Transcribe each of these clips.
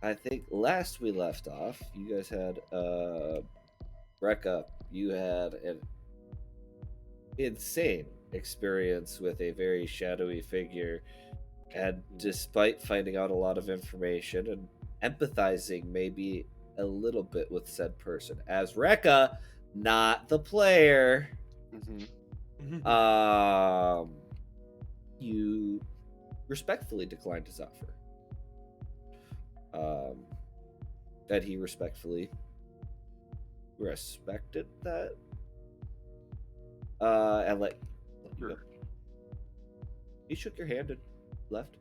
I think last we left off, you guys had Rekka, you had an insane experience with a very shadowy figure, and despite finding out a lot of information and empathizing maybe a little bit with said person, as Rekka, not the player, you respectfully declined his offer. And he respectfully respected that. And let you go. He shook your hand and left.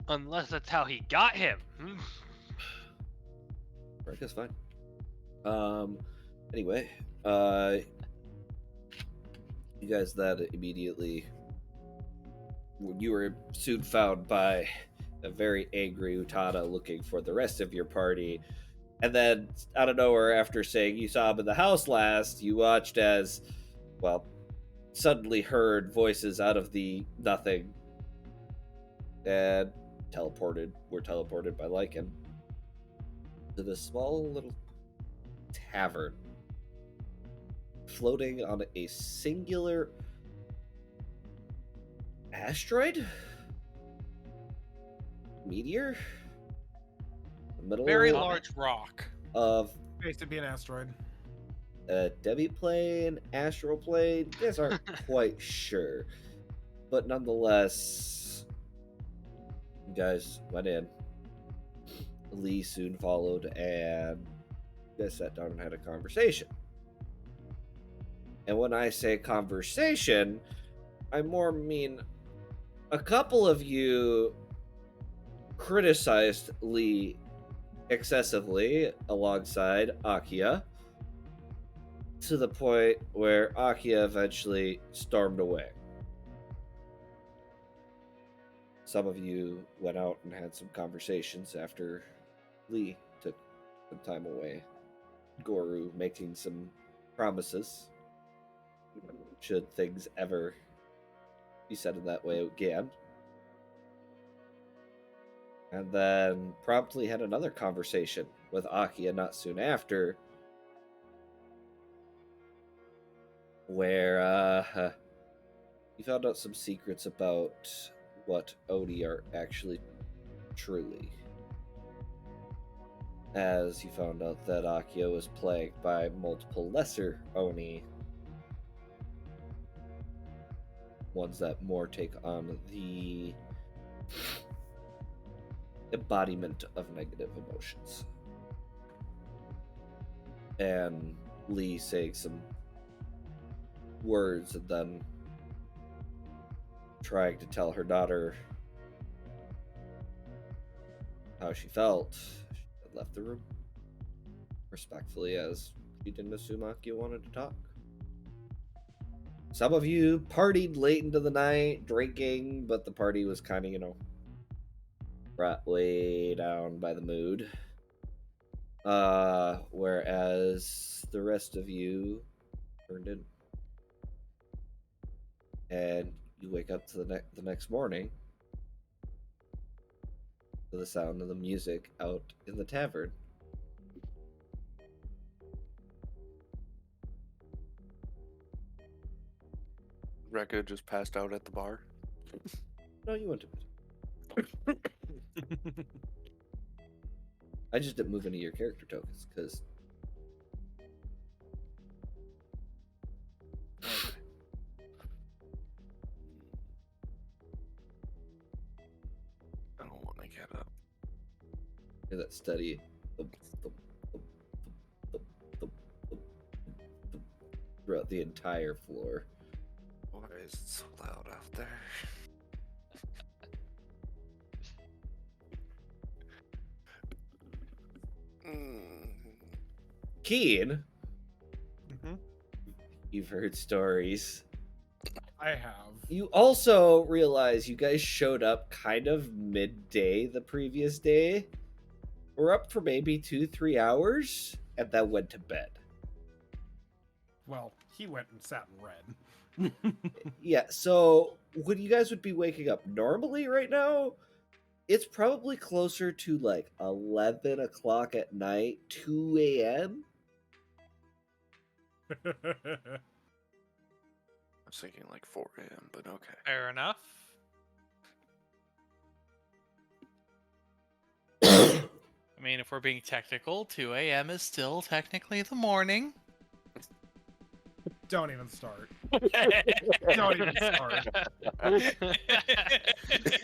Unless that's how he got him. Rekka's fine. Anyway, you guys then immediately, you were soon found by a very angry Utada looking for the rest of your party. And then, out of nowhere, after saying you saw him in the house last, you watched as, well, suddenly heard voices out of the nothing and were teleported by Lycan to this small little tavern floating on a singular asteroid? Meteor? The middle Very large rock. of Supposed to be an asteroid. a demi-plane, astral plane. You guys aren't quite sure. But nonetheless, you guys went in. Lee soon followed, and you guys sat down and had a conversation. And when I say conversation, I more mean a couple of you criticized Lee excessively alongside Akia, to the point where Akia eventually stormed away. Some of you went out and had some conversations after Lee took some time away. Goru making some promises, should things ever be said in that way again. And then promptly had another conversation with Akia not soon after, where you found out some secrets about what Oni are actually truly. As you found out that Akia was plagued by multiple lesser Oni, ones that more take on the embodiment of negative emotions. And Lee saying some words and then trying to tell her daughter how she felt. She had left the room respectfully, as she didn't assume Akia wanted to talk. Some of you partied late into the night, drinking, but the party was kind of, brought way down by the mood. Whereas the rest of you turned in. And you wake up to the next morning to the sound of the music out in the tavern. Rekka just passed out at the bar. No, you went to bed. I just didn't move any of your character tokens because I don't want to get up. hear that steady throughout the entire floor. Why is it so loud out there? Keen, Mm-hmm. you've heard stories. I have. You also realize you guys showed up kind of midday the previous day. We're up for maybe 2-3 hours, and then went to bed. Well, he went and sat and read. Yeah, so when you guys would be waking up normally right now, it's probably closer to like 11 o'clock at night, 2 a.m. I was thinking like 4 a.m., but okay. Fair enough. I mean, if we're being technical, 2 a.m. is still technically the morning. Don't even start. Don't even start.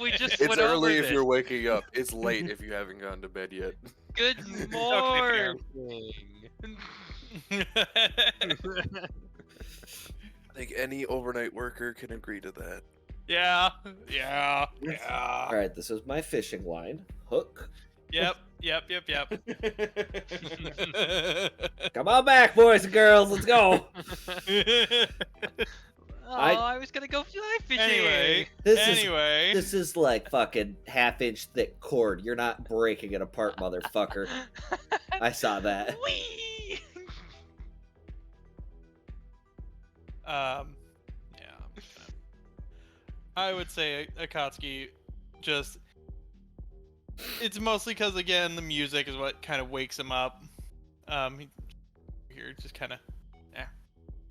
We just It's went over early if this. you're waking up. It's late if you haven't gone to bed yet. Good fair. morning. I think any overnight worker can agree to that. yeah. All right, this is my fishing line. Hook. Yep. Come on back, boys and girls. Let's go. Oh, I was gonna go fly fishing. Anyway, This is like fucking half-inch thick cord. You're not breaking it apart, motherfucker. I saw that. Whee! yeah. I would say Akatsuki just. It's mostly because, again, the music is what kind of wakes him up. Here, just kind of,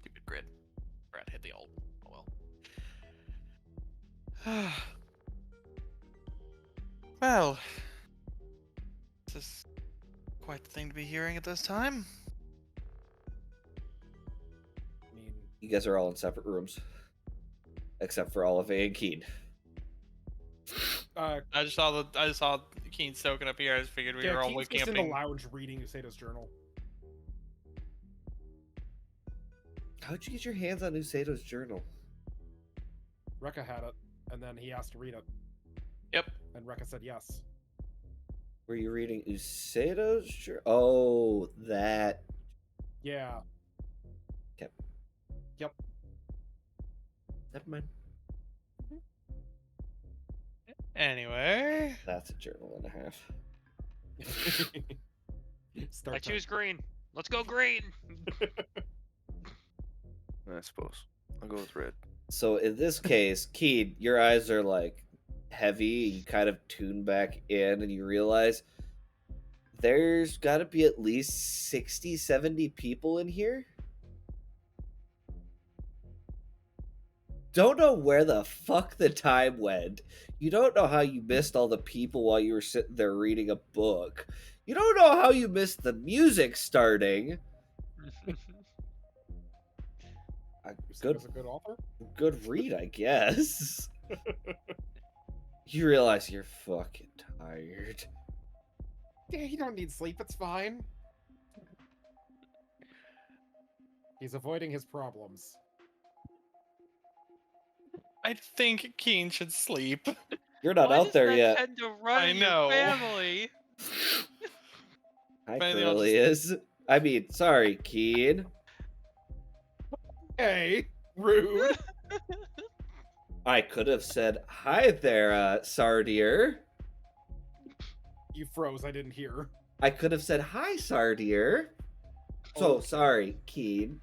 stupid grid. Brad hit the ult. Oh well. Well, this is quite the thing to be hearing at this time. I mean, You guys are all in separate rooms, except for Olive and Keen. I just saw Keen soaking up here. I just figured we yeah, were all Keith's waking just up. in the lounge reading Usato's journal. How'd you get your hands on Usato's journal? Rekka had it, and then he asked to read it, Yep. and Rekka said yes. Were you reading Usato's journal? Oh, that. Yeah. Never mind. Anyway. That's a journal and a half. Start I time. choose green. Let's go green. I suppose. I'll go with red. So in this case, Keen, your eyes are like heavy. You kind of tune back in and you realize there's got to be at least 60, 70 people in here. Don't know where the fuck the time went. You don't know how you missed all the people while you were sitting there reading a book. You don't know how you missed the music starting. Good, Was a good author. good read, I guess. You realize you're fucking tired. Yeah, you don't need sleep. It's fine. He's avoiding his problems. I think Keen should sleep. You're not Why out does there that yet. tend to run I in your know. family? Hi, Maybe I'll Curly is. I mean, sorry, Keen. Hey, rude. I could have said, hi there, Sardier. You froze. I didn't hear. I could have said, hi, Sardier. So, Oh. sorry, Keen.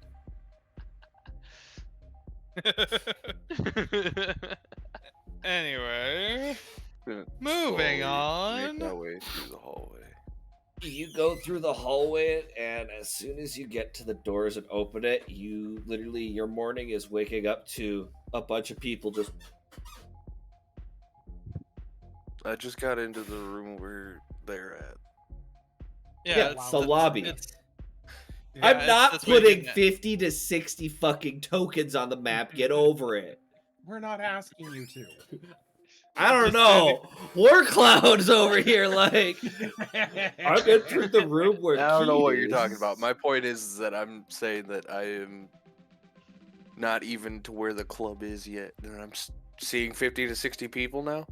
Anyway, Gonna moving slowly on. Make my way through the hallway. You go through the hallway, and as soon as you get to the doors and open it, you literally, your morning is waking up to a bunch of people just. I just got into the room where they're at. Yeah, it's the lobby. It's, Yeah, I'm not that's what you putting get. 50 to 60 fucking tokens on the map. Get over it. We're not asking you to. I don't Just know. War clouds over here, like I'm entering the room where I don't know what Keen you're talking is. about. My point is that I'm saying that I am not even to where the club is yet, and I'm seeing 50 to 60 people now.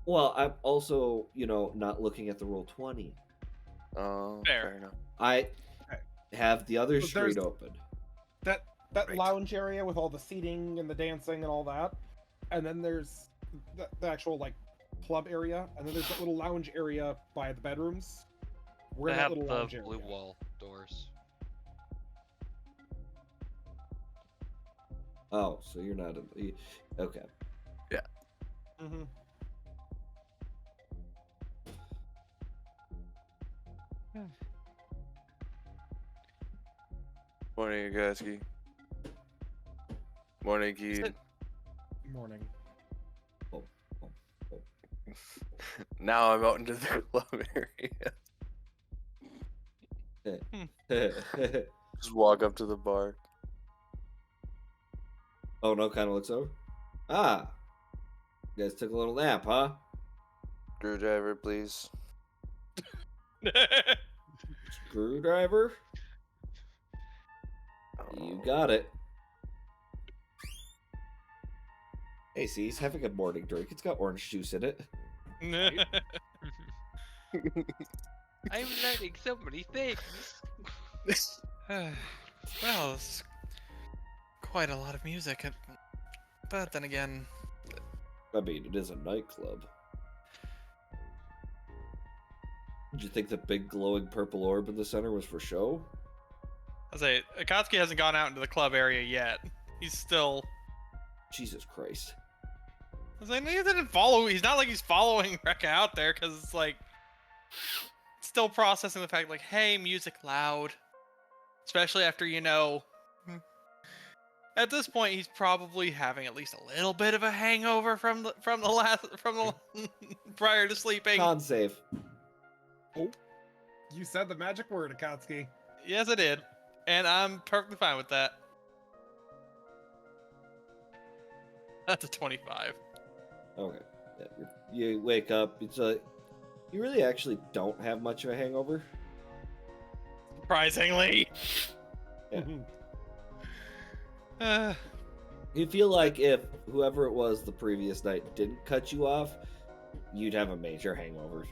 Well, I'm also, not looking at the roll 20. Oh, Fair. fair enough. I have the other But street there's- open. That Right. lounge area with all the seating and the dancing and all that, and then there's the actual club area, and then there's that little lounge area by the bedrooms. We're They in that have little the lounge blue area. wall doors. Oh, so you're not in. Okay. Morning, Akatsuki. Morning, Is Keed. it- Morning. Now I'm out into the club area. Just walk up to the bar. Oh no, kind of looks over. Ah, you guys took a little nap, huh? Screwdriver, please. Screwdriver? You got it. Hey, see, he's having a morning drink. It's got orange juice in it. I'm learning so many things. Well, it's quite a lot of music, but then again, I mean, it is a nightclub. Did you think the big glowing purple orb in the center was for show? I say Akatsuki hasn't gone out into the club area yet. He's still. Jesus Christ. I was like, he didn't follow. He's not like he's following Rekka out there because it's like still processing the fact like, hey, music loud, especially after At this point, he's probably having at least a little bit of a hangover from the prior to sleeping. Con save. You said the magic word, Akatsuki. Yes, I did, and I'm perfectly fine with that. That's a 25. Okay. Yeah, you wake up. It's you really actually don't have much of a hangover. Surprisingly. Yeah. Uh, You feel like if whoever it was the previous night didn't cut you off, you'd have a major hangover.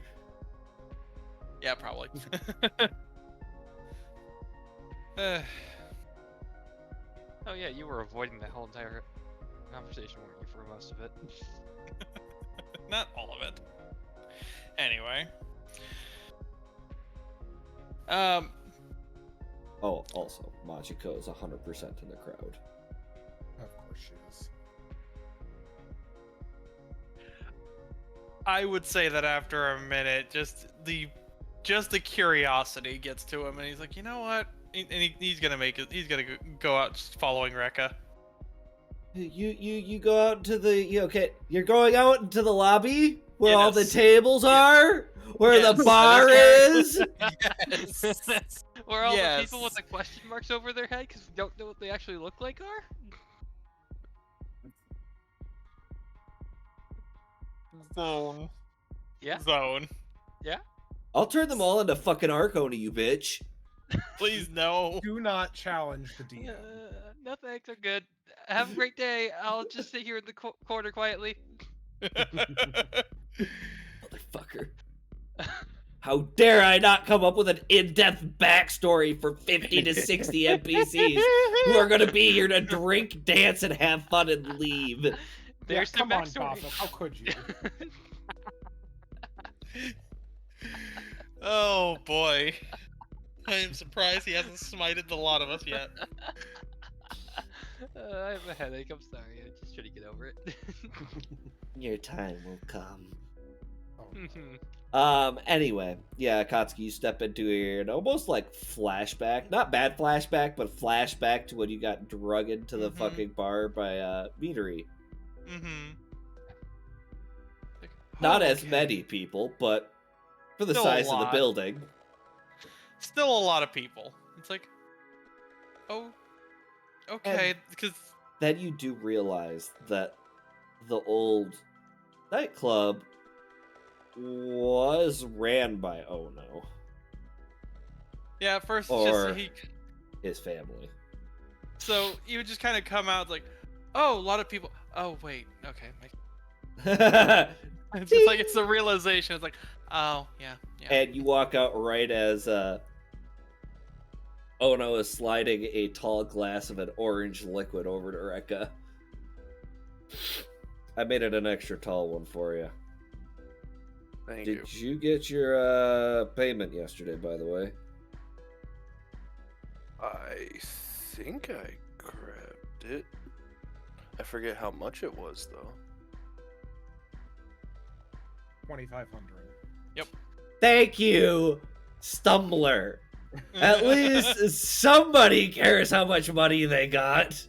yeah, probably. Oh yeah, you were avoiding that whole entire conversation, weren't you, for most of it? Not all of it. Anyway. Oh, also, Machiko is 100% in the crowd. Of course she is. I would say that after a minute, just the curiosity gets to him, and he's like, you know what? He's gonna make it. He's gonna go out just following Rekka. You go out to the okay. You're going out into the lobby where all the Yes. tables are, where Yes. the bar is. Yes. Where all the Yes. people with the question marks over their head because we don't know what they actually look like are? Zone. Yeah? Zone. I'll turn them all into fucking Arcona, you bitch. Please no. Do not challenge the DM. No thanks, I'm good. Have a great day. I'll just sit here in the corner quietly. Motherfucker. How dare I not come up with an in-depth backstory for 50 to 60 NPCs who are going to be here to drink, dance, and have fun and leave. There's Come the on, backstory. Gossip. How could you? Oh boy. I am surprised he hasn't smited the lot of us yet. I have a headache. I'm sorry. I'm just trying to get over it. Your time will come. Oh, Anyway, yeah, Akatsuki, you step into an almost like flashback. Not bad flashback, but flashback to when you got drug into the Mhm. fucking bar by Meadery. Mm-hmm. Not as many people, but for the Still a size of the lot. building. Still a lot of people. It's like, oh, okay, And- because Then you do realize that the old nightclub was ran by Ono, yeah, at first it's Or- just his family. so he would just kind of come out like, oh, a lot of people. Oh wait, okay. It's just like it's the realization. It's like, oh yeah. And you walk out right as Ono is sliding a tall glass of an orange liquid over to Rekka. I made it an extra tall one for you. Thank you. Did you get your payment yesterday, by the way? I think I grabbed it. I forget how much it was though. 2,500. Thank you, Stumbler. At least somebody cares how much money they got.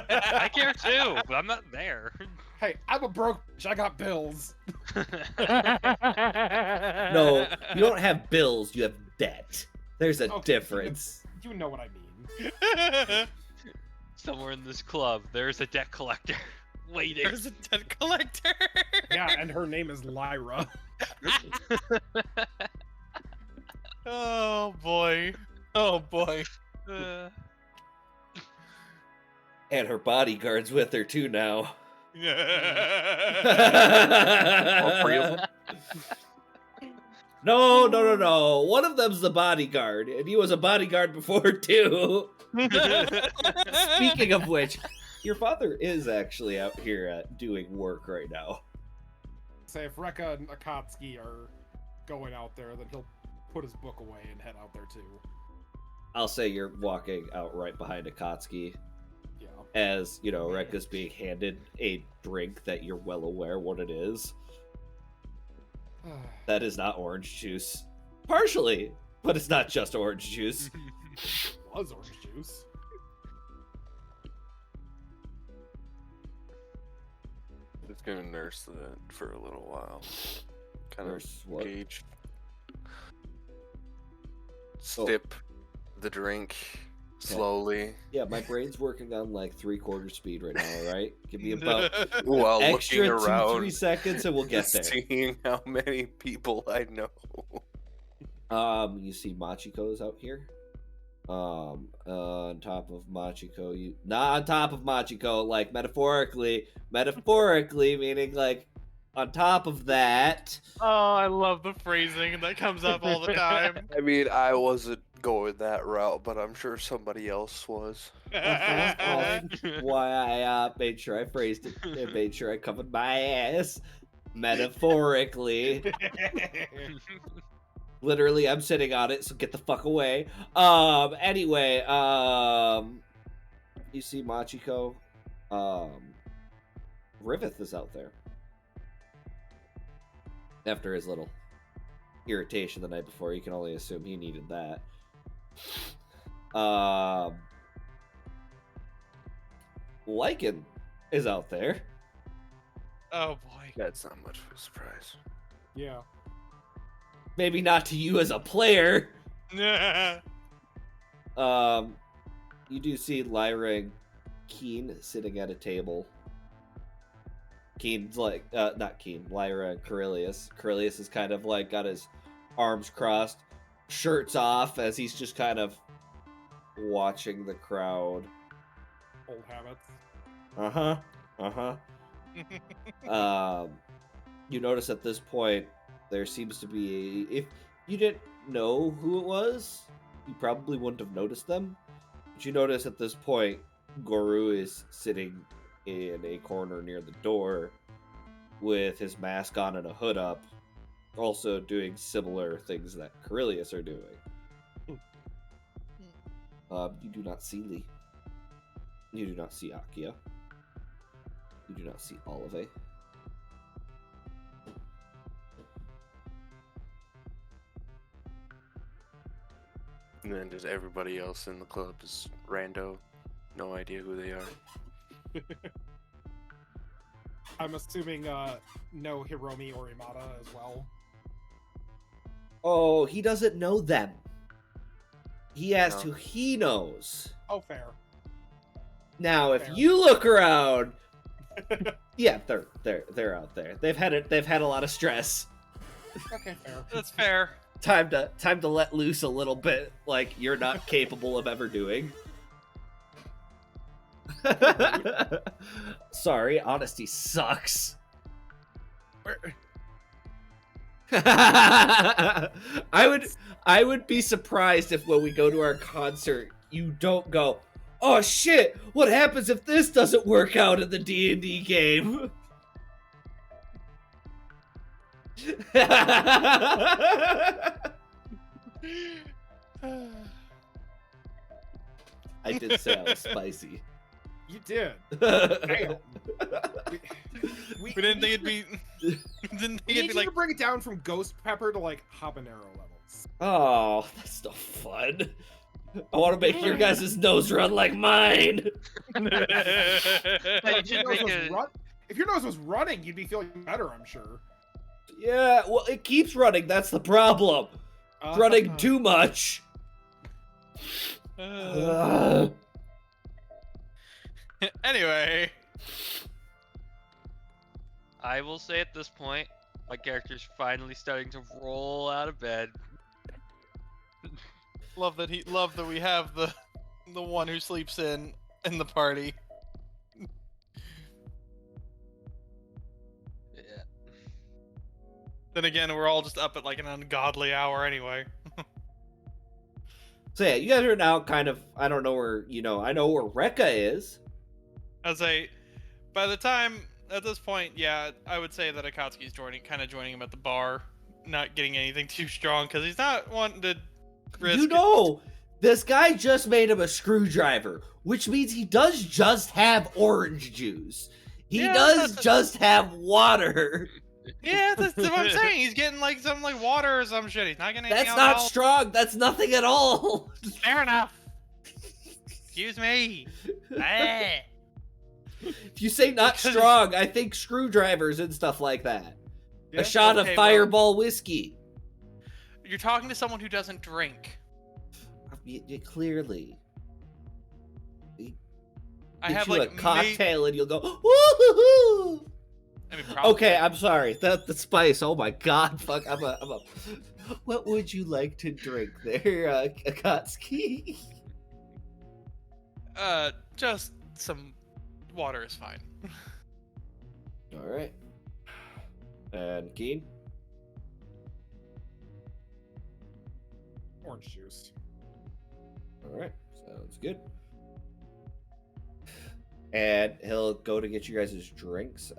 I care too, but I'm not there. Hey, I'm a broke bitch. I got bills. No, you don't have bills, you have debt. There's a Okay, difference. You know what I mean. Somewhere in this club, there's a debt collector waiting. There's a debt collector. Yeah, and her name is Lyra. Oh boy. Oh boy. Uh, And her bodyguard's with her too now. All three of them? No. One of them's the bodyguard, and he was a bodyguard before too. Speaking of which, your father is actually out here doing work right now. Say if Rekka and Akatsuki are going out there, then he'll put his book away and head out there too. I'll say you're walking out right behind Akatsuki Yeah. as, you know, Rekka's being handed a drink that you're well aware what it is. That is not orange juice. Partially, but it's not just orange juice. Was orange juice. Just gonna nurse that for a little while. Kind Nurse of what? gauge. Sip the drink slowly Yeah, my brain's working on like 3/4 speed right now, alright? Give me about while extra looking 2-3 around, seconds and we'll get there. seeing how many people I know. You see Machiko's out here. On top of Machiko, not on top of Machiko, like metaphorically, meaning like on top of that. Oh, I love the phrasing that comes up all the time. I mean, I wasn't going that route, but I'm sure somebody else was. Why I made sure I phrased it, and made sure I covered my ass, metaphorically. Literally, I'm sitting on it, so get the fuck away. Anyway, you see Machiko. Riveth is out there. After his little irritation the night before, you can only assume he needed that. Lycan is out there. Oh boy. That's not much of a surprise. Yeah. Maybe not to you as a player. Yeah. You do see Lyra and Keen sitting at a table. Keen's like, not Keen, Lyra and Corellius. Corellius is kind of like got his arms crossed, shirts off, as he's just kind of watching the crowd. Old habits. You notice at this point, there seems to be if you didn't know who it was, you probably wouldn't have noticed them. But you notice at this point, Goru is sitting in a corner near the door with his mask on and a hood up, also doing similar things that Corellius are doing. You do not see Lee. You do not see Akia. You do not see Olive. And then just everybody else in the club is rando. No idea who they are. I'm assuming no Hiromi or Imada as well. Oh, he doesn't know them. He asked No. who he knows. Oh, fair. Now, if Fair. you look around, yeah, they're out there. They've had a lot of stress. Okay, fair. That's fair. Time to let loose a little bit, like you're not capable of ever doing. Sorry, honesty sucks. I would be surprised if when we go to our concert, you don't go, "Oh shit, what happens if this doesn't work out in the D&D game?" I did say I was spicy. You did. Damn. We didn't think it'd be. Didn't think We it'd need be you like. to bring it down from ghost pepper to like habanero level. Oh, that's no fun. I want to make your guys' nose run like mine. Hey, you If should your, make nose was a. if your nose was running, you'd be feeling better, I'm sure. Yeah, well, it keeps running. That's the problem. It's running too much. Ugh. Anyway, I will say at this point, my character's finally starting to roll out of bed. love that we have the one who sleeps in the party. Yeah. Then again, we're all just up at like an ungodly hour anyway. So yeah, you guys are now kind of, I don't know where, I know where Rekka is. By the time at this point, yeah, I would say that Akatsuki's kind of joining him at the bar, not getting anything too strong because he's not wanting to risk. This guy just made him a screwdriver, which means he does just have orange juice. He does just have water. Yeah, that's what I'm saying. He's getting like some like water or some shit. He's not getting anything That's not alcohol. strong. That's nothing at all. Fair enough. Excuse me. If you say not Because- strong, I think screwdrivers and stuff like that. Yeah, A shot okay, of well- Fireball whiskey. You're talking to someone who doesn't drink. Clearly. I Get have you like a cocktail and you'll go, woo-hoo-hoo! I mean, probably. Okay, I'm sorry. The spice. Oh my god, fuck. I'm a. What would you like to drink there, Akatsuki? Just some water is fine. All right. And Keen? Orange juice. All right. Sounds good. And he'll go to get you guys' drinks.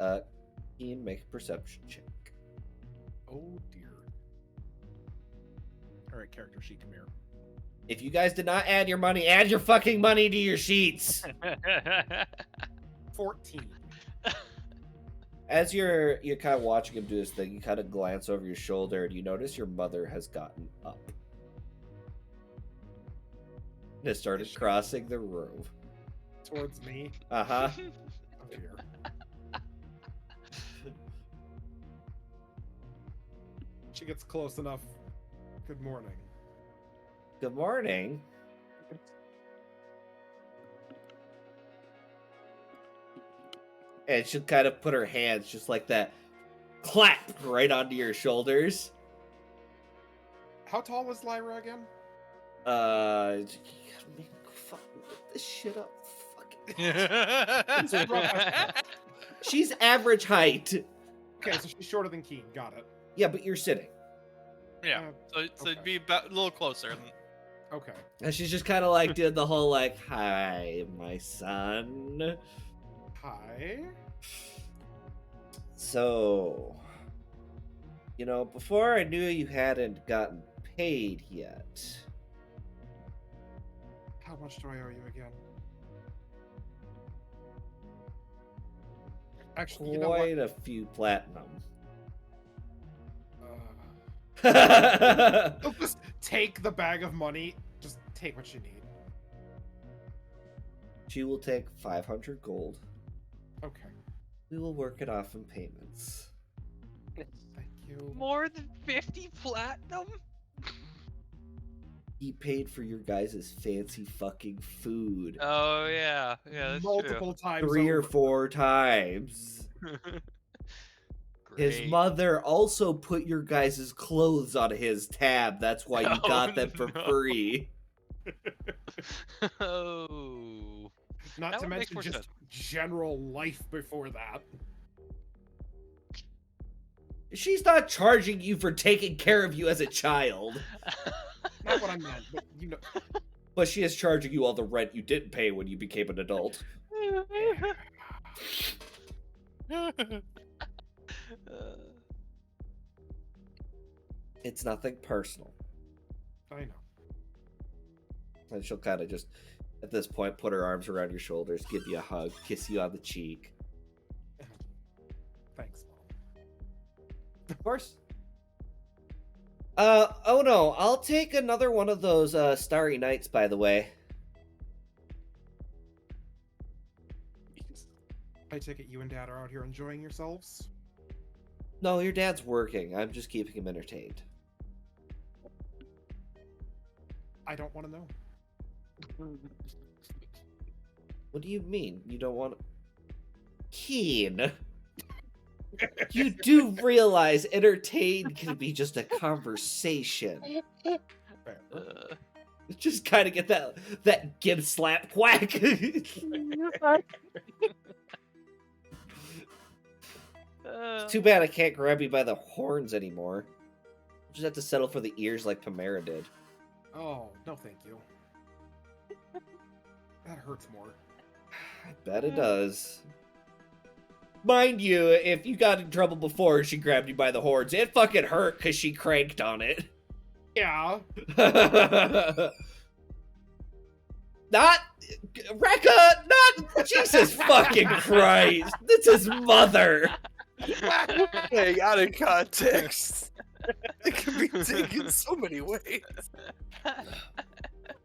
Keen, make a perception check. Oh dear. All right, character sheet, come here. If you guys did not add your money, add your fucking money to your sheets. 14. As you're kind of watching him do this thing, you kind of glance over your shoulder and you notice your mother has gotten up. And has started crossing the room. Towards me. Uh-huh. Oh dear. She gets close enough. Good morning. Good morning. And she'll kind of put her hands just like that, clap right onto your shoulders. How tall was Lyra again? You gotta make this shit up. Fuck. She's average height. Okay, so she's shorter than Keen. Got it. Yeah, but you're sitting. Yeah. So it'd be about a little closer. Okay. And she's just kind of like doing the whole like, hi, my son. Hi. So, before I knew you hadn't gotten paid yet. How much do I owe you again? Actually, you know what? Quite a few platinum. Just take the bag of money. Just take what you need. She will take 500 gold. Okay. We will work it off in payments. Thank you. More than 50 platinum? He paid for your guys' fancy fucking food Oh yeah, yeah, that's Multiple times. 3 or over. 4 times. true. His Great. mother also put your guys' clothes on his tab. That's why you Oh, got them for no. free. Oh. Not That to would make mention more just sense. general life before that. She's not charging you for taking care of you as a child, Not what I meant, but you know. but she is charging you all the rent you didn't pay when you became an adult. It's nothing personal. I know. And she'll kind of just, at this point, put her arms around your shoulders, give you a hug, kiss you on the cheek. Thanks, Mom. Of course. Oh no, I'll take another one of those Starry Nights, by the way. I take it you and Dad are out here enjoying yourselves. No, your dad's working. I'm just keeping him entertained. I don't want to know. What do you mean? You don't want Keen? You do realize entertain can be just a conversation. Fair. Just kind of get that gib slap quack. Too bad I can't grab you by the horns anymore. I'll just have to settle for the ears like Pamara did. Oh, no thank you. That hurts more. I bet it does. Mind you, if you got in trouble before she grabbed you by the horns, it fucking hurt because she cranked on it. Yeah. Not Rekka, not Jesus fucking Christ. This is mother. Hey, out of context. It can be taken so many ways.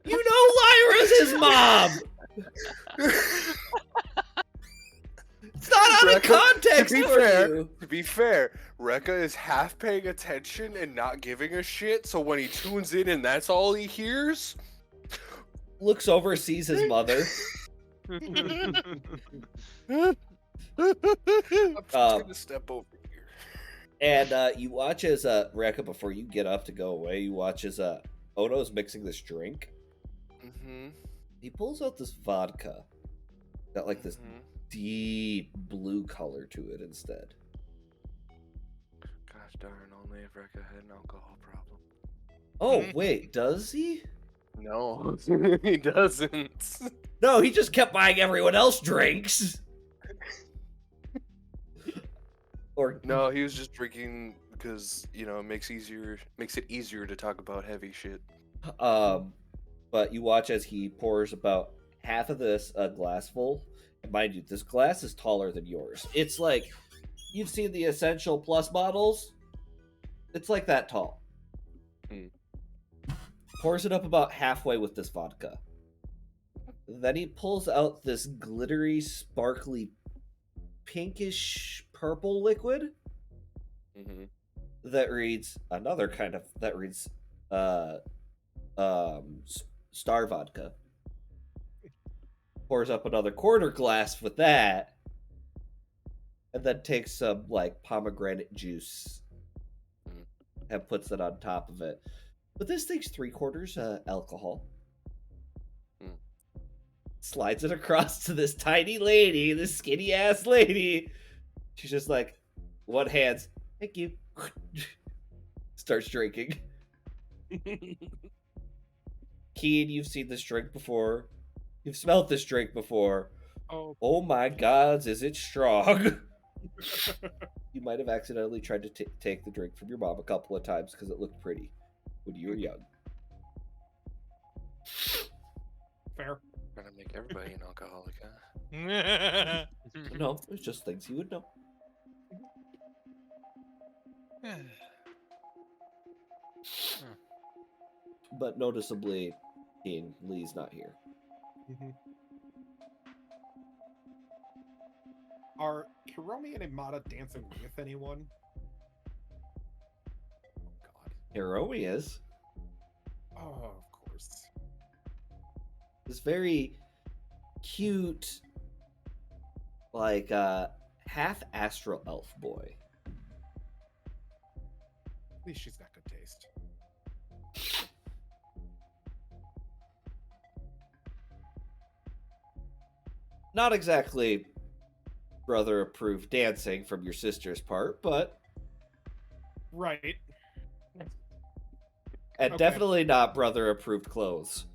You know Lyra's his mom. It's not out of Rekka, context to be for fair, you. To be fair, Rekka is half paying attention and not giving a shit, so when he tunes in and that's all he hears... Looks over, sees his mother. I'm just gonna step over here. And you watch as Rekka, before you get up to go away, you watch as Odo's mixing this drink. Mm-hmm. He pulls out this vodka. Got like this deep blue color to it instead. Gosh darn, only if Rekka had an alcohol problem. Oh, wait, does he? No, he doesn't. No, he just kept buying everyone else drinks. Or No, he was just drinking because, you know, it makes it easier to talk about heavy shit. But you watch as he pours about half of this glass full. And mind you, this glass is taller than yours. It's like, you've seen the Essential Plus bottles? It's like that tall. Pours it up about halfway with this vodka. Then he pulls out this glittery, sparkly, pinkish purple liquid that reads Star Vodka. Pours up another quarter glass with that, and then takes some like pomegranate juice and puts it on top of it. But this thing's 3/4 alcohol. Slides it across to this tiny lady, this skinny ass lady. She's just like, one hand's, thank you. Starts drinking. Keen, you've seen this drink before. You've smelled this drink before. Oh my gods, is it strong? You might have accidentally tried to take the drink from your mom a couple of times because it looked pretty when you were young. Fair. Gonna make everybody an alcoholic, huh? No, it's just things you would know. But noticeably, Keen, Lee's not here. Are Hiromi and Imada dancing with anyone? Oh god. Hiromi is. Oh, of course. This very cute, like, half astral elf boy. At least she's got good taste. Not exactly brother approved dancing from your sister's part, but Right. and Okay. definitely not brother approved clothes.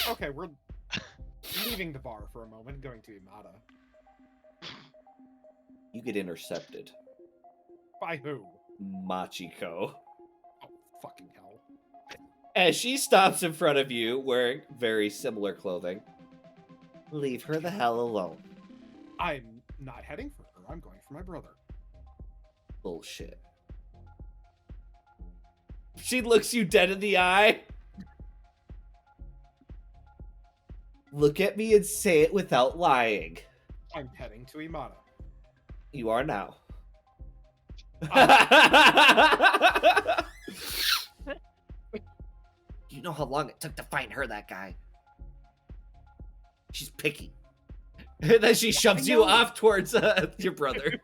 Okay, we're leaving the bar for a moment, going to Imada. You get intercepted. By who? Machiko. Oh, fucking hell. As she stops in front of you wearing very similar clothing. Leave her the hell alone. I'm Not heading for her. I'm going for my brother. Bullshit. She looks you dead in the eye. Look at me and say it without lying. I'm heading to Imada. You are now. You know how long it took to find her, that guy. She's picky. And then she shoves you off towards your brother.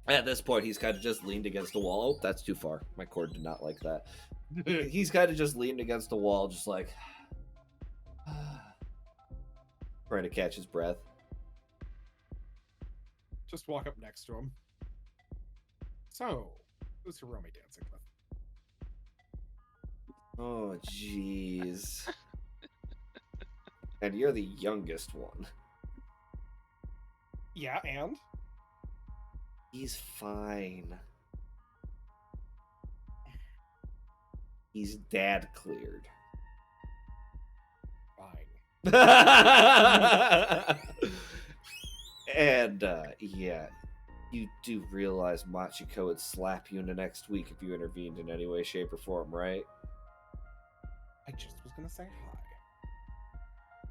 At this point, he's kind of just leaned against the wall. Oh, that's too far. My cord did not like that. He's kind of just leaned against the wall, just like trying to catch his breath. Just walk up next to him. So, who's Hiromi dancing with? Oh, jeez. And you're the youngest one. Yeah, and? He's fine. He's dad cleared. Fine. And, yeah, you do realize Machiko would slap you in the next week if you intervened in any way, shape, or form, right? I just was gonna say hi.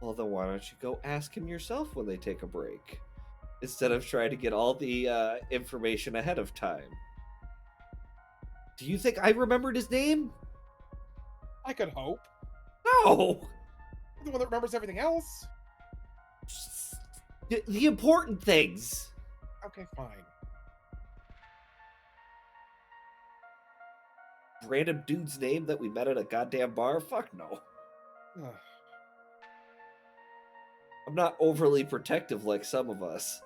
Well, then why don't you go ask him yourself when they take a break? Instead of trying to get all the information ahead of time. Do you think I remembered his name? I could hope. No! The one that remembers everything else? The important things. Okay, fine. Random dude's name that we met at a goddamn bar? Fuck no. Ugh. I'm not overly protective like some of us.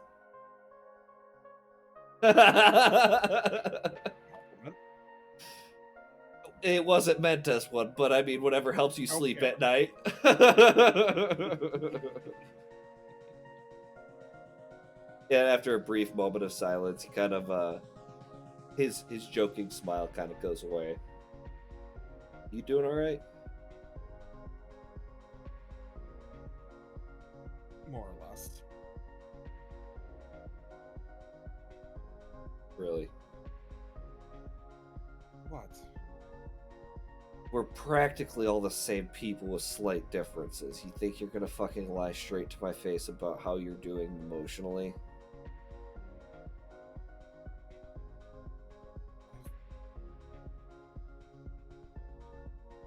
It wasn't meant as one, but I mean, whatever helps you sleep Okay. at night. Yeah, after a brief moment of silence, he kind of, his joking smile kind of goes away. You doing all right? More or less. Really? What? We're practically all the same people with slight differences. You think you're gonna fucking lie straight to my face about how you're doing emotionally?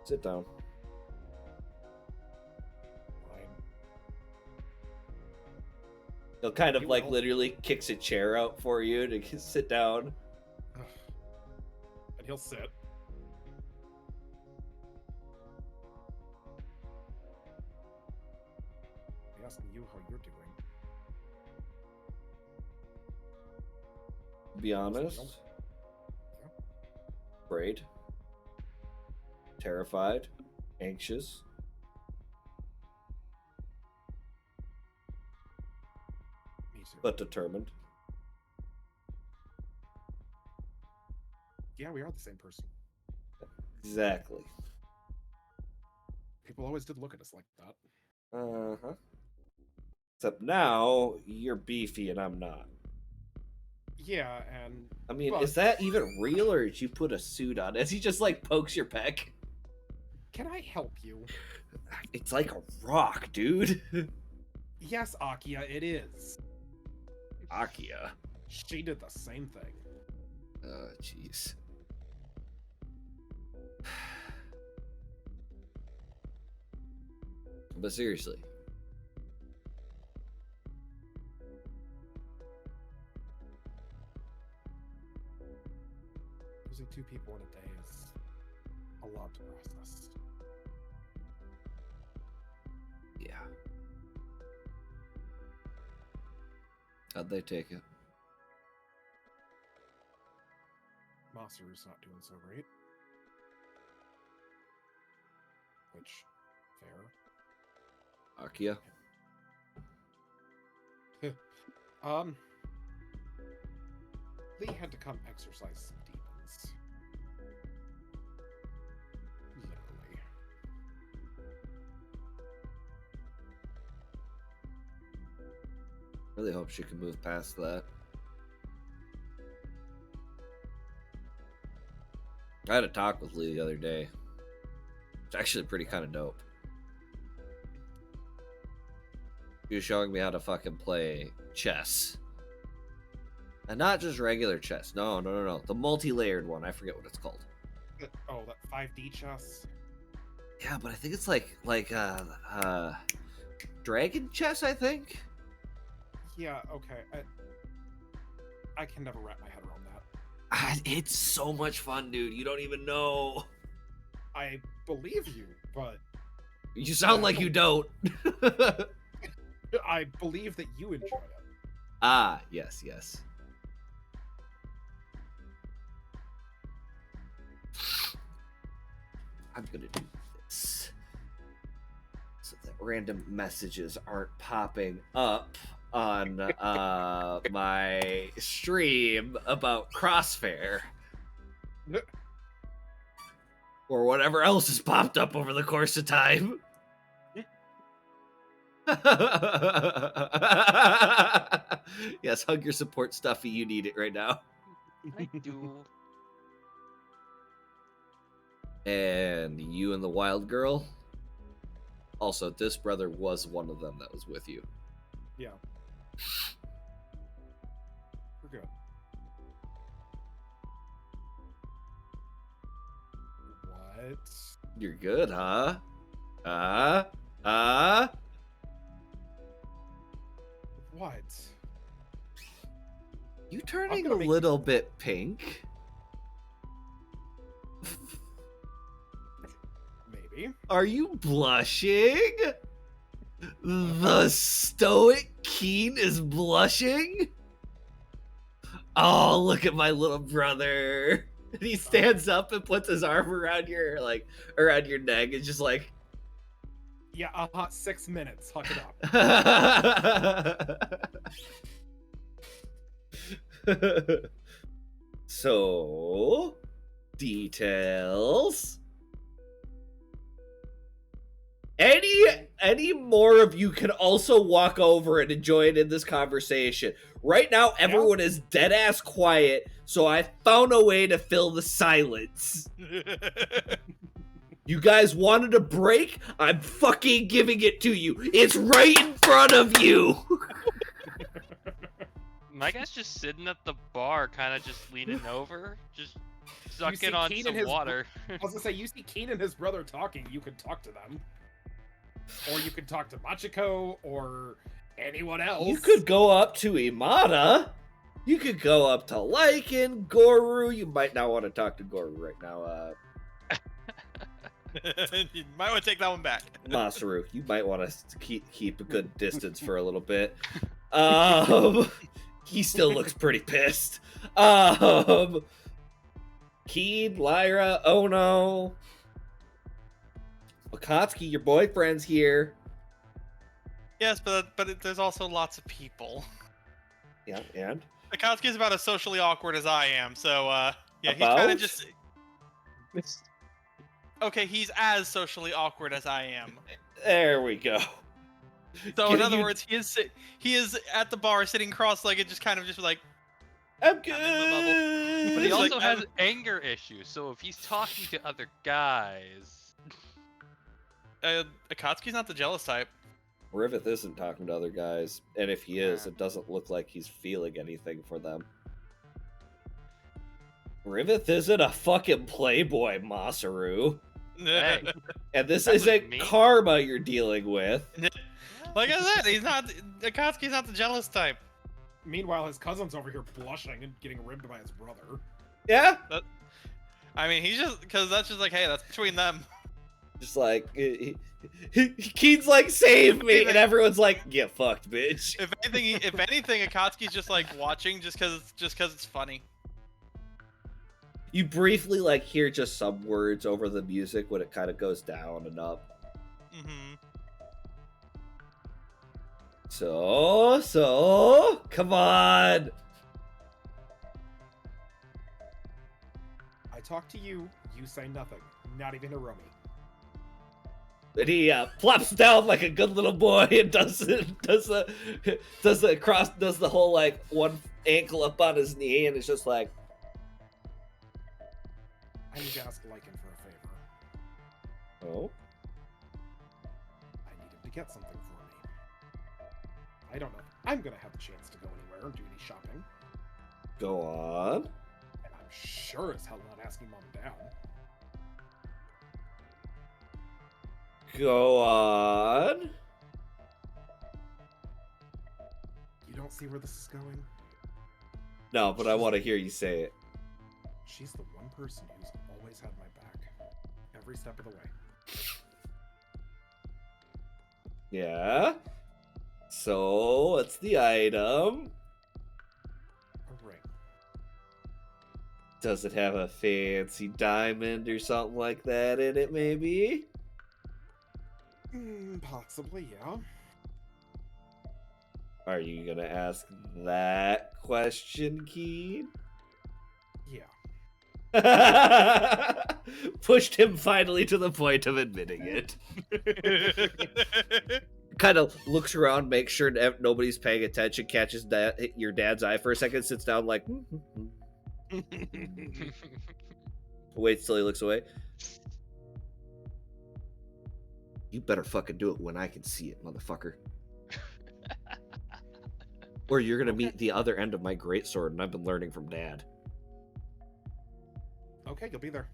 Sit down. Fine. He'll kind of You like will. literally kicks a chair out for you to sit down. And he'll sit. I'm asking you how you're doing. Be honest. Yeah. Afraid. Terrified. Anxious. Me too. But determined. Yeah, we are the same person. Exactly. People always did look at us like that. Uh-huh. Except now, you're beefy and I'm not. Yeah, and I mean, But- is that even real, or did you put a suit on as he just like pokes your pec? can I help you? It's like a rock, dude. Yes, Akia, it is. Akia. She did the same thing. Oh, jeez. But seriously. Losing two people in a day is a lot to process. Yeah. How'd they take it? Masaru's not doing so great. Which, fair. Akia? Lee had to come exorcise some demons. Literally. really hope she can move past that. I had a talk with Lee the other day. It's actually pretty kind of dope. He was showing me how to fucking play chess. And not just regular chess. No. The multi-layered one. I forget what it's called. Oh, that 5D chess. Yeah, but I think it's like dragon chess, I think. Yeah, okay. I can never wrap my head around that. It's so much fun, dude. You don't even know. I believe you, but You sound like you don't. I believe that you enjoy it. Ah, yes. I'm gonna do this so that random messages aren't popping up on my stream about Crossfair or whatever else has popped up over the course of time. Yes, hug your support, Stuffy. You need it right now. I do. And you and the wild girl. Also, this brother was one of them that was with you. Yeah. We're good. What? You're good, huh? What? You turning gonna a make- little bit pink. Maybe. Are you blushing? The stoic Keen is blushing? Oh, look at my little brother. And he stands up and puts his arm around your neck. It's just like Yeah, 6 minutes. Huck it up. So, details. Any more of you can also walk over and join in this conversation. Right now, everyone is dead ass quiet, so I found a way to fill the silence. You guys wanted a break? I'm fucking giving it to you. It's right in front of you. My guy's just sitting at the bar, kind of just leaning over, just see sucking on Keen and some his water. I was gonna say, you see Keen and his brother talking, you could talk to them. Or you could talk to Machiko, or anyone else. You could go up to Imada. You could go up to Lycan, Goru. You might not want to talk to Goru right now. You might want to take that one back. Masaru, you might want to keep a good distance for a little bit. He still looks pretty pissed. Keen, Lyra, Ono, Akatsuki, your boyfriend's here. Yes, but there's also lots of people. Yeah, and Akatsuki's about as socially awkward as I am, so yeah, he's About? kind of just. Okay, he's as socially awkward as I am. there we go. So Can in other you- words, he is at the bar sitting cross-legged, just kind of just like. I'm in the bubble. But he He's also like, has I'm- anger issues, so if he's talking to other guys, Akatsuki's not the jealous type. Riveth isn't talking to other guys, and if he is, Yeah. it doesn't look like he's feeling anything for them. Riveth isn't a fucking playboy, Masaru. Hey. And this That was isn't me. karma you're dealing with. Like I said, he's not. Akatsuki's not the jealous type. Meanwhile, his cousin's over here blushing and getting ribbed by his brother. Yeah? I mean, he's just because that's just like, hey, that's between them. Just like, Keen's like, save me! And everyone's like, get fucked, bitch. If anything, Akatsuki's just like watching just because it's funny. You briefly like hear just some words over the music when it kind of goes down and up. Mm-hmm. So, come on! I talk to you, you say nothing. Not even Hiromi. And he plops down like a good little boy and does the whole like one ankle up on his knee, and it's just like, I need to ask Lycan for a favor. oh, I need him to get something for me. I don't know if I'm gonna have the chance to go anywhere or do any shopping. go on. And I'm sure as hell not asking Mom and Dad. Go on. You don't see where this is going? No, but I want to hear you say it. She's the one person who's always had my back. Every step of the way. Yeah. So, what's the item? A ring. Does it have a fancy diamond or something like that in it, maybe? Possibly, yeah. Are you gonna ask that question, Keen? Yeah. Pushed him finally to the point of admitting it. Kind of looks around, makes sure nobody's paying attention, catches your dad's eye for a second, sits down like, waits till he looks away. You better fucking do it when I can see it, motherfucker. Or you're gonna meet the other end of my greatsword, and I've been learning from Dad. Okay, you'll be there.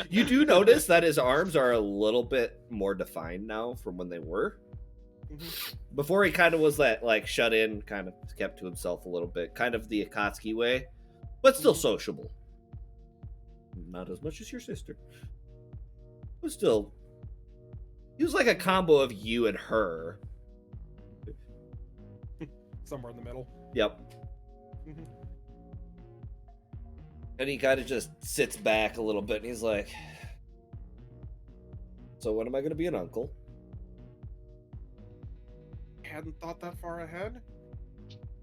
You do notice that his arms are a little bit more defined now from when they were. Mhm. Before he kind of was that like shut in, kind of kept to himself a little bit, kind of the Akatsuki way, but still sociable. Not as much as your sister, but still, he was like a combo of you and her. Somewhere in the middle. Yep. Mhm. And he kind of just sits back a little bit, and he's like, "So when am I going to be an uncle?" Hadn't thought that far ahead.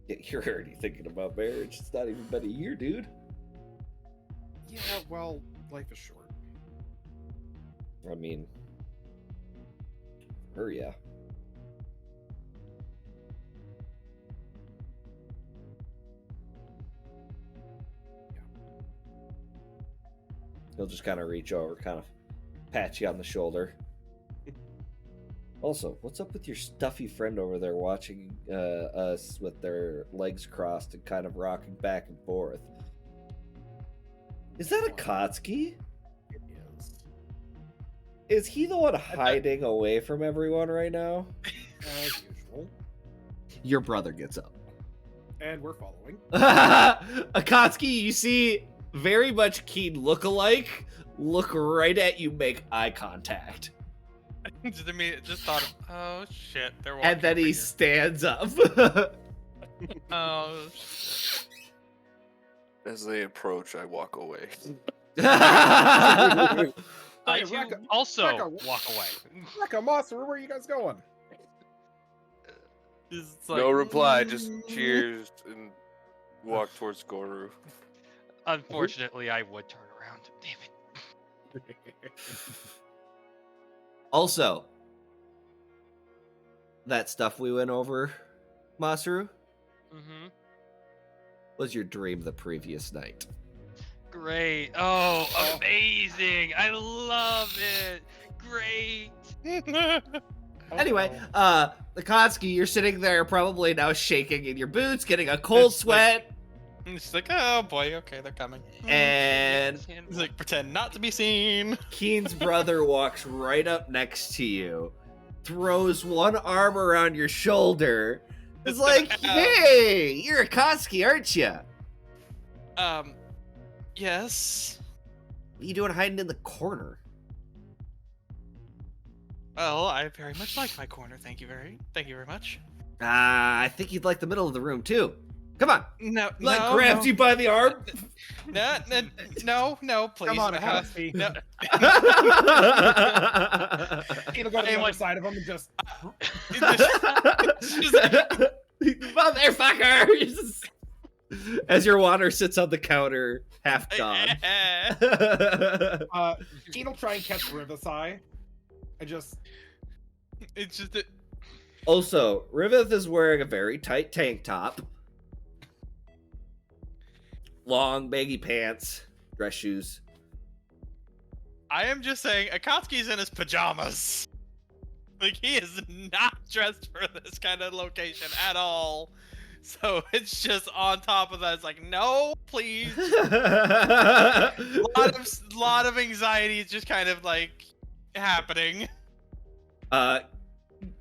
Yeah, you're already thinking about marriage. It's not even been a year, dude. Yeah, well, life is short. I mean, her, yeah. He'll just kind of reach over, kind of pat you on the shoulder. Also, what's up with your stuffy friend over there watching us with their legs crossed and kind of rocking back and forth? Is that a Kotsky? It is. Is he the one hiding away from everyone right now? As usual. Your brother gets up. And we're following. Akatsuki, you see very much Keen look-alike, look right at you, make eye contact. just thought of, oh shit, they're walking. And then over he here. stands up. Oh. As they approach, I walk away. I Hey, too Rekka- also Rekka- walk away. Rekka, Monster, where are you guys going? It's No like, reply, just cheers and walk towards Goru. Unfortunately, I would turn around. Damn it. Also, that stuff we went over, Masaru, Mm-hmm. was your dream the previous night. Great. Oh, amazing. I love it. Great. Anyway, Akatsuki, you're sitting there probably now shaking in your boots, getting a cold It's like- sweat, It's like, oh boy, okay, they're coming. and He's like, pretend not to be seen. Keen's brother walks right up next to you, throws one arm around your shoulder. It's like, hey, you're Akatsuki, aren't you? Yes. What are you doing hiding in the corner? Well, I very much like my corner. Thank you very much. I think you'd like the middle of the room too. Come on, No, grabs you by the arm. no, please. Come on, Akatsuki. No. It'll go to Hey, the other like- side of him and just... Motherfucker! As your water sits on the counter, half gone. Keen will try and catch Riva's eye. And just It's just that Also, Riveth is wearing a very tight tank top, long baggy pants, dress shoes. I am just saying, Akatsuki's in his pajamas. Like, he is not dressed for this kind of location at all. So it's just on top of that. It's like, no, please. lot of anxiety is just kind of like happening.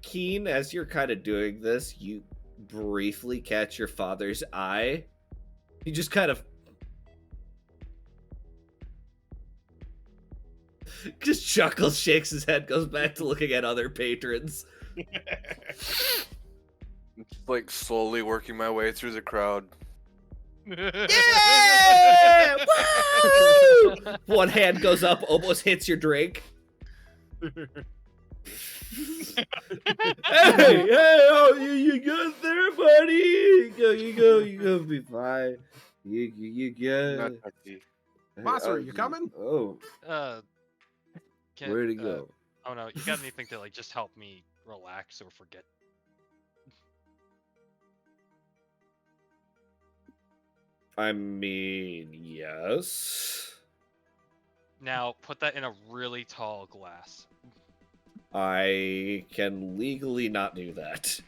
Keen, as you're kind of doing this, you briefly catch your father's eye. He just kind of just chuckles, shakes his head, goes back to looking at other patrons. Like slowly working my way through the crowd. Yeah! Woo! One hand goes up, almost hits your drink. Hey, oh, you good there, buddy? You go, be fine. You Not good? touchy. Master, you coming? Oh, where'd he go? Oh no, you got anything to like just help me relax or forget? I mean, yes. Now put that in a really tall glass. I can legally not do that.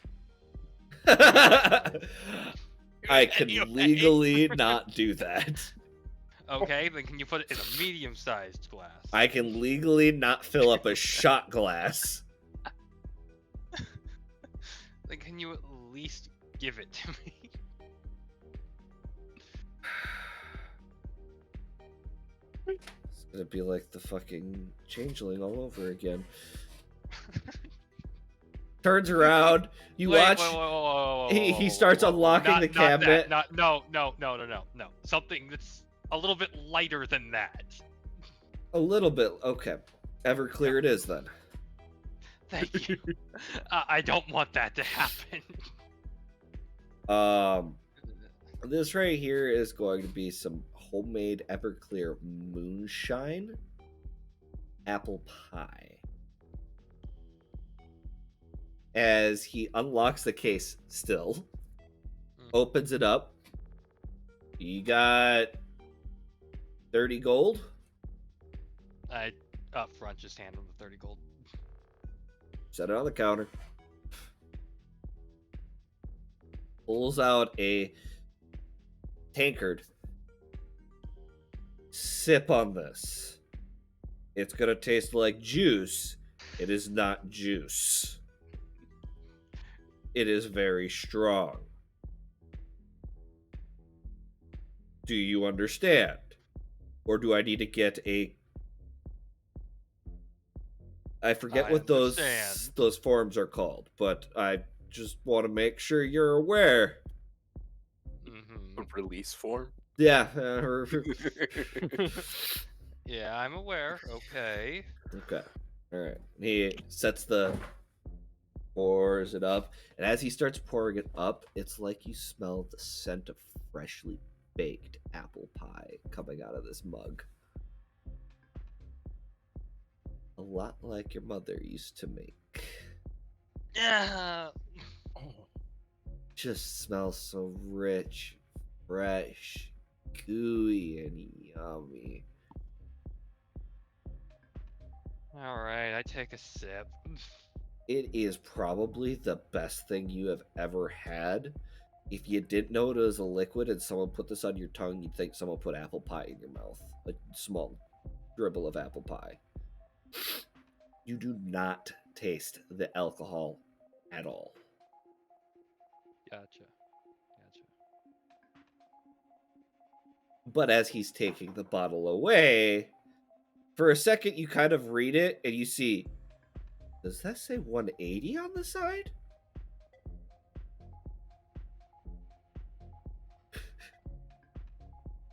I can Anyway. legally not do that. Okay, then can you put it in a medium-sized glass? I can legally not fill up a shot glass. Then can you at least give it to me? It's gonna be like the fucking changeling all over again. Turns around, you watch. He starts unlocking the cabinet. No. Something that's a little bit lighter than that. A little bit. Okay. Everclear it is then. Thank you. I don't want that to happen. This right here is going to be some homemade Everclear moonshine apple pie. As he unlocks the case still, opens it up. You got 30 gold? I up front just hand him the 30 gold. Set it on the counter. Pulls out a tankard. Sip on this. It's gonna taste like juice. It is not juice. It is very strong. Do you understand? Or do I need to get a... I forget I what those understand. forms are called, but I just want to make sure you're aware. Mm-hmm. A release form. Yeah. Yeah, I'm aware. Okay. Okay. All right. He pours it up, and as he starts pouring it up, it's like you smell the scent of freshly baked apple pie coming out of this mug. A lot like your mother used to make. Yeah. Just smells so rich, fresh, gooey, and yummy. All right, I take a sip. It is probably the best thing you have ever had. If you didn't know it was a liquid and someone put this on your tongue, you'd think someone put apple pie in your mouth. A small dribble of apple pie. You do not taste the alcohol at all. Gotcha. But as he's taking the bottle away, for a second you kind of read it and you see, does that say 180 on the side?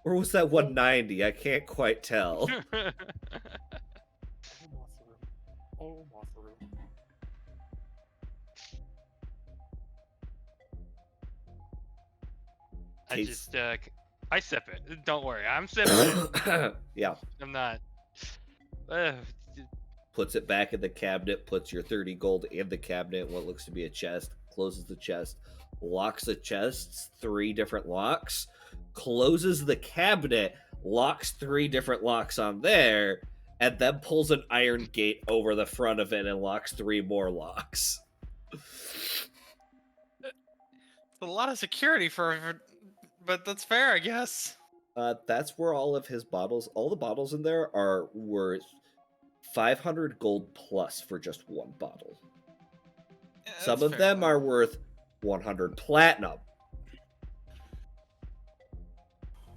Or was that 190? I can't quite tell. Oh, Masaru. I tastes. just I sip it. Don't worry, I'm sipping it. Yeah. I'm not. Uh, Puts it back in the cabinet, puts your 30 gold in the cabinet, what looks to be a chest, closes the chest, locks the chests, 3 different locks, closes the cabinet, locks 3 different locks on there, and then pulls an iron gate over the front of it and locks 3 more locks. It's a lot of security but that's fair, I guess. That's where all of his bottles, all the bottles in there are worth 500 gold plus for just 1 bottle. Yeah, Some that's of fair them enough. are worth 100 platinum.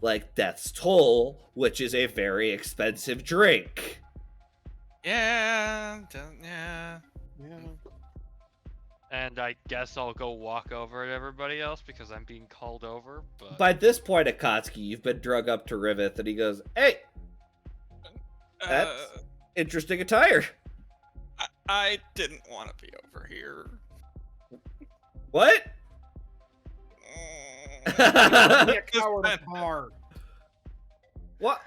Like Death's Toll, which is a very expensive drink. Yeah. Yeah. and I guess I'll go walk over to everybody else because I'm being called over. But By this point, Akatsuki, you've been drug up to Riveth, and he goes, "Hey, that's interesting attire. I didn't want to be over here. What?" Be a coward Just- apart. What?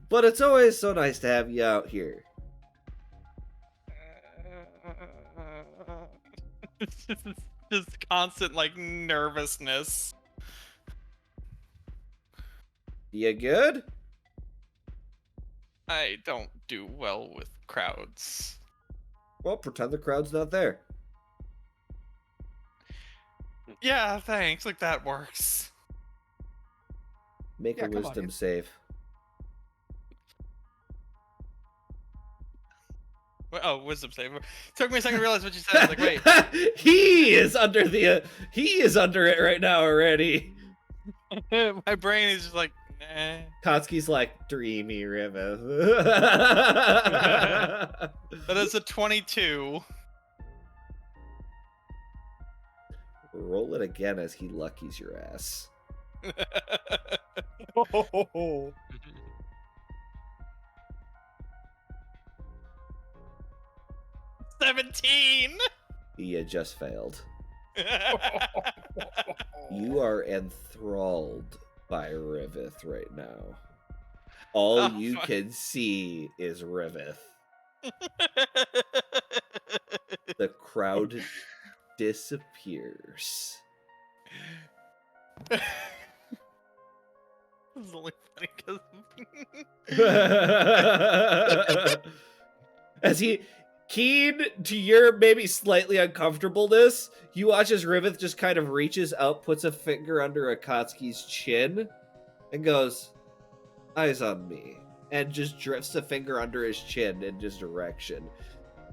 But it's always so nice to have you out here. It's just constant like nervousness. You good? I don't do well with crowds. Well, pretend the crowd's not there. Yeah, thanks. Like that works. Make Yeah, a come on, wisdom dude. save. Oh, wisdom save. Took me a second to realize what you said. I was like, wait. he is under it right now already. My brain is just like, nah. Katsuki's like dreamy Riveth. That is a 22. Roll it again as he luckies your ass. Oh, 17. You just failed. You are enthralled by Riveth right now. All Oh, you fuck. can see is Riveth. The crowd disappears. This is only funny because As he, keen to your maybe slightly uncomfortableness, you watch as Riveth just kind of reaches out, puts a finger under Akatsuki's chin, and goes, "Eyes on me," and just drifts a finger under his chin in his direction.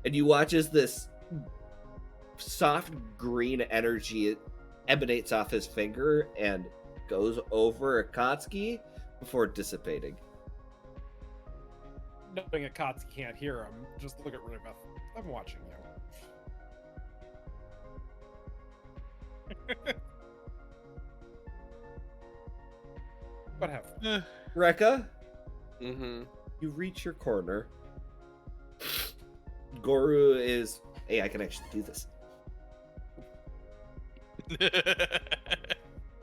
And you watch as this soft green energy emanates off his finger and goes over Akatsuki before dissipating. knowing Akatsuki can't hear him, just look at Riveth. I'm watching you. What happened? Rekka, Mm-hmm. you reach your corner. Goru is, hey, I can actually do this.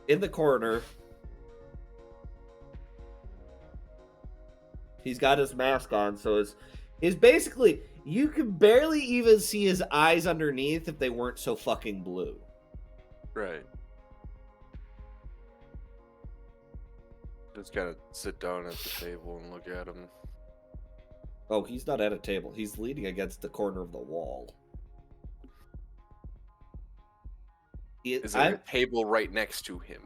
In the corner, he's got his mask on, so is basically, you can barely even see his eyes underneath if they weren't so fucking blue. Right. Just gotta sit down at the table and look at him. Oh, he's not at a table. He's leaning against the corner of the wall. Is there a table right next to him?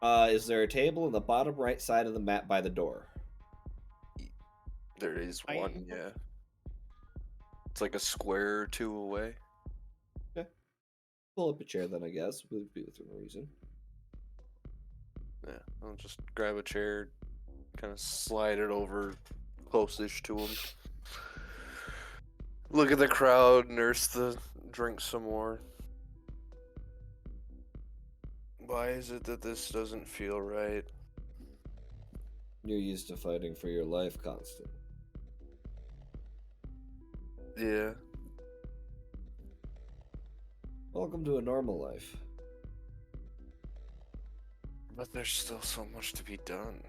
Is there a table in the bottom right side of the map by the door? There is I- one, yeah. It's like a square or two away. Pull up a chair then, I guess. Would be within reason. Yeah, I'll just grab a chair, kind of slide it over close-ish to him. Look at the crowd, nurse the drink some more. Why is it that this doesn't feel right? You're used to fighting for your life, Constant. Yeah. Welcome to a normal life. But there's still so much to be done.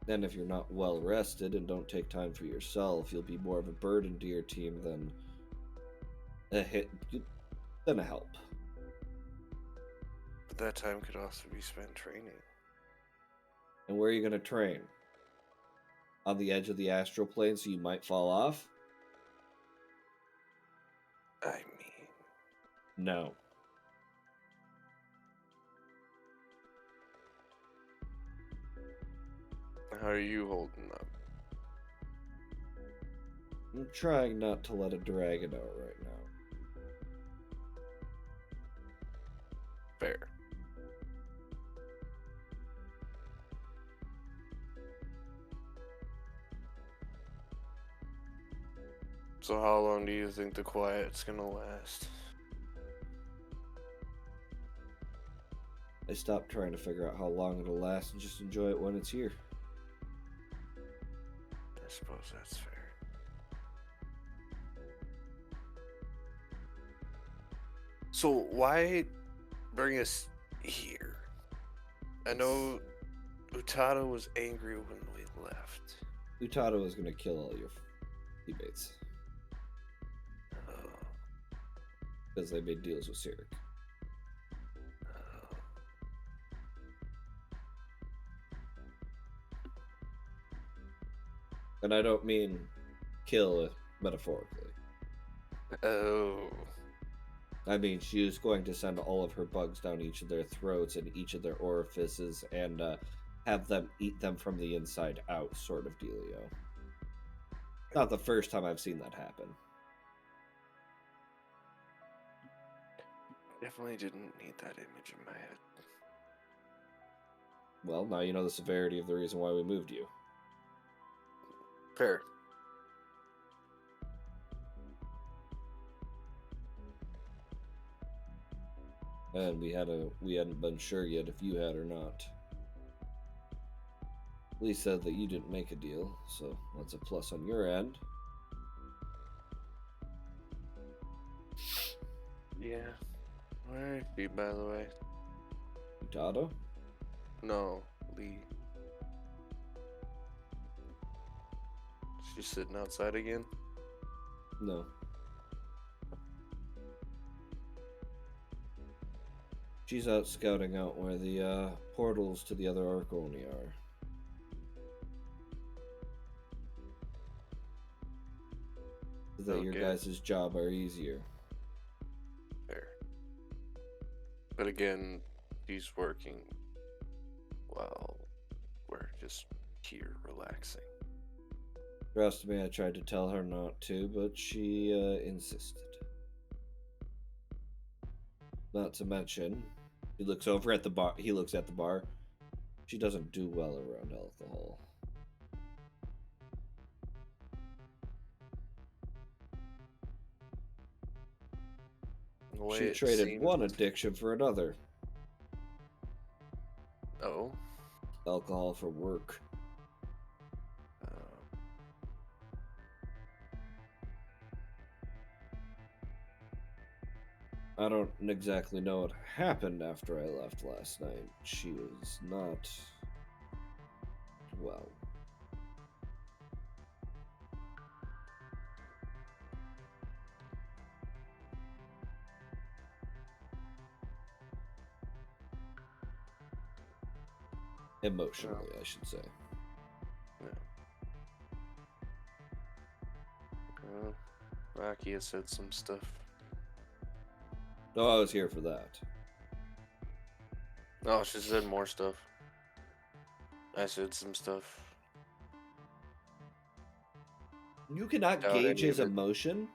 And if you're not well rested and don't take time for yourself, you'll be more of a burden to your team than a help. But that time could also be spent training. And where are you going to train? On the edge of the astral plane so you might fall off? I mean, No. how are you holding up? I'm trying not to let a dragon out right now. Fair. So how long do you think the quiet's gonna last? I stopped trying to figure out how long it'll last and just enjoy it when it's here. I suppose that's fair. So why bring us here? I know Utada was angry when we left. Utada was going to kill all your teammates because they made deals with Sirik. And I don't mean kill metaphorically. Oh. I mean, she was going to send all of her bugs down each of their throats and each of their orifices and have them eat them from the inside out, sort of dealio. Not the first time I've seen that happen. Definitely didn't need that image in my head. Well, now you know the severity of the reason why we moved you. Fair. And we hadn't been sure yet if you had or not. Lee said that you didn't make a deal, so that's a plus on your end. Yeah. Where is she, by the way? Utada? No, Lee. She's sitting outside again? No. She's out scouting out where the portals to the other Arconi are. So that your Okay. guys' job are easier. Fair. But again, she's working while we're just here relaxing. Trust me, I tried to tell her not to, but she insisted. Not to mention, he looks over at the bar. He looks at the bar. She doesn't do well around alcohol. The way She it traded seemed- one addiction for another. Oh. Alcohol for work. I don't exactly know what happened after I left last night. She was not well. Emotionally, I should say. Maki has said some stuff. No, I was here for that. Oh, she said more stuff. I said some stuff. You cannot Doubt gauge any his of it. emotion,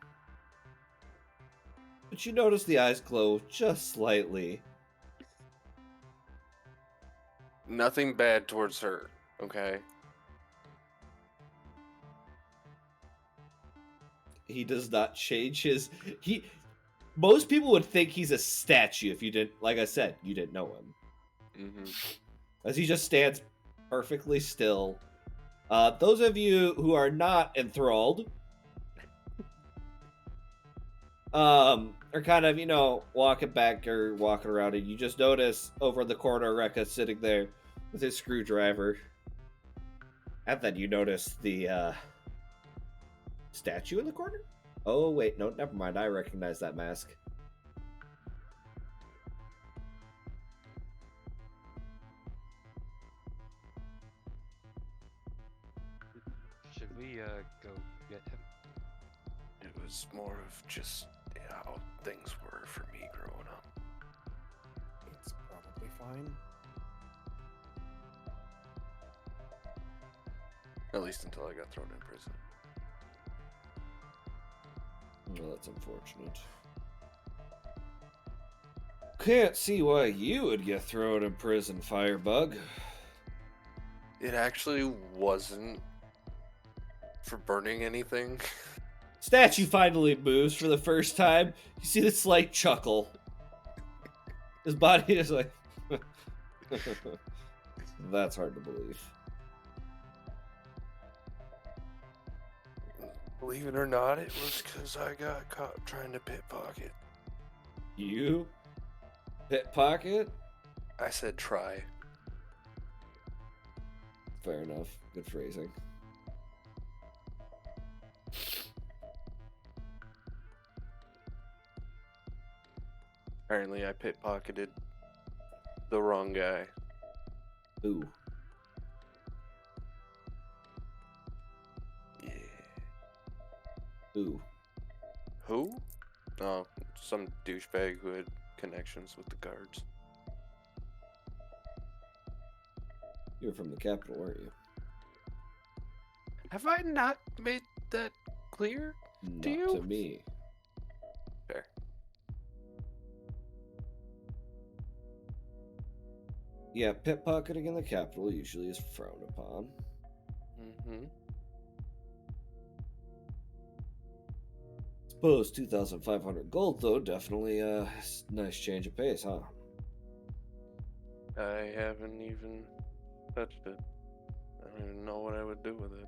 but you notice the eyes glow just slightly. Nothing bad towards her, okay? He does not change his. Most people would think he's a statue if you didn't. Like I said, you didn't know him, Mm-hmm. as he just stands perfectly still. Those of you who are not enthralled, are kind of, walking back or walking around, and you just notice over in the corner Rekka sitting there with his screwdriver. And then you notice the statue in the corner. Oh wait, no, never mind. I recognize that mask. Should we go get him? It was more of just how things were for me growing up. It's probably fine. At least until I got thrown in prison. Well, that's unfortunate. Can't see why you would get thrown in prison, Firebug. It actually wasn't for burning anything. Statue finally moves for the first time. You see the slight chuckle. His body is like... That's hard to believe. Believe it or not, it was because I got caught trying to pickpocket. You? Pickpocket? I said try. Fair enough. Good phrasing. Apparently I pickpocketed the wrong guy. Ooh. Yeah. Ooh. Who? Oh, some douchebag who had connections with the guards. You were from the capital, weren't you? Have I not made that clear? Not Do you? to me. Fair. Yeah, pickpocketing in the capital usually is frowned upon. Mm-hmm. Suppose 2,500 gold, though, definitely a nice change of pace, huh? I haven't even touched it. I don't even know what I would do with it.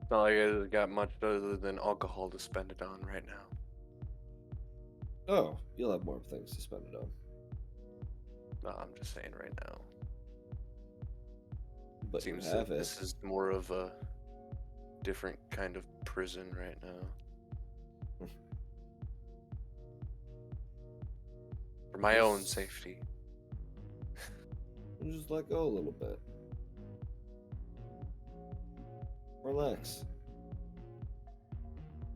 It's not like I got much other than alcohol to spend it on right now. Oh, you'll have more things to spend it on. No, I'm just saying right now. But Seems you that have it. this is more of a different kind of prison right now. For my own safety. Just let go a little bit. Relax.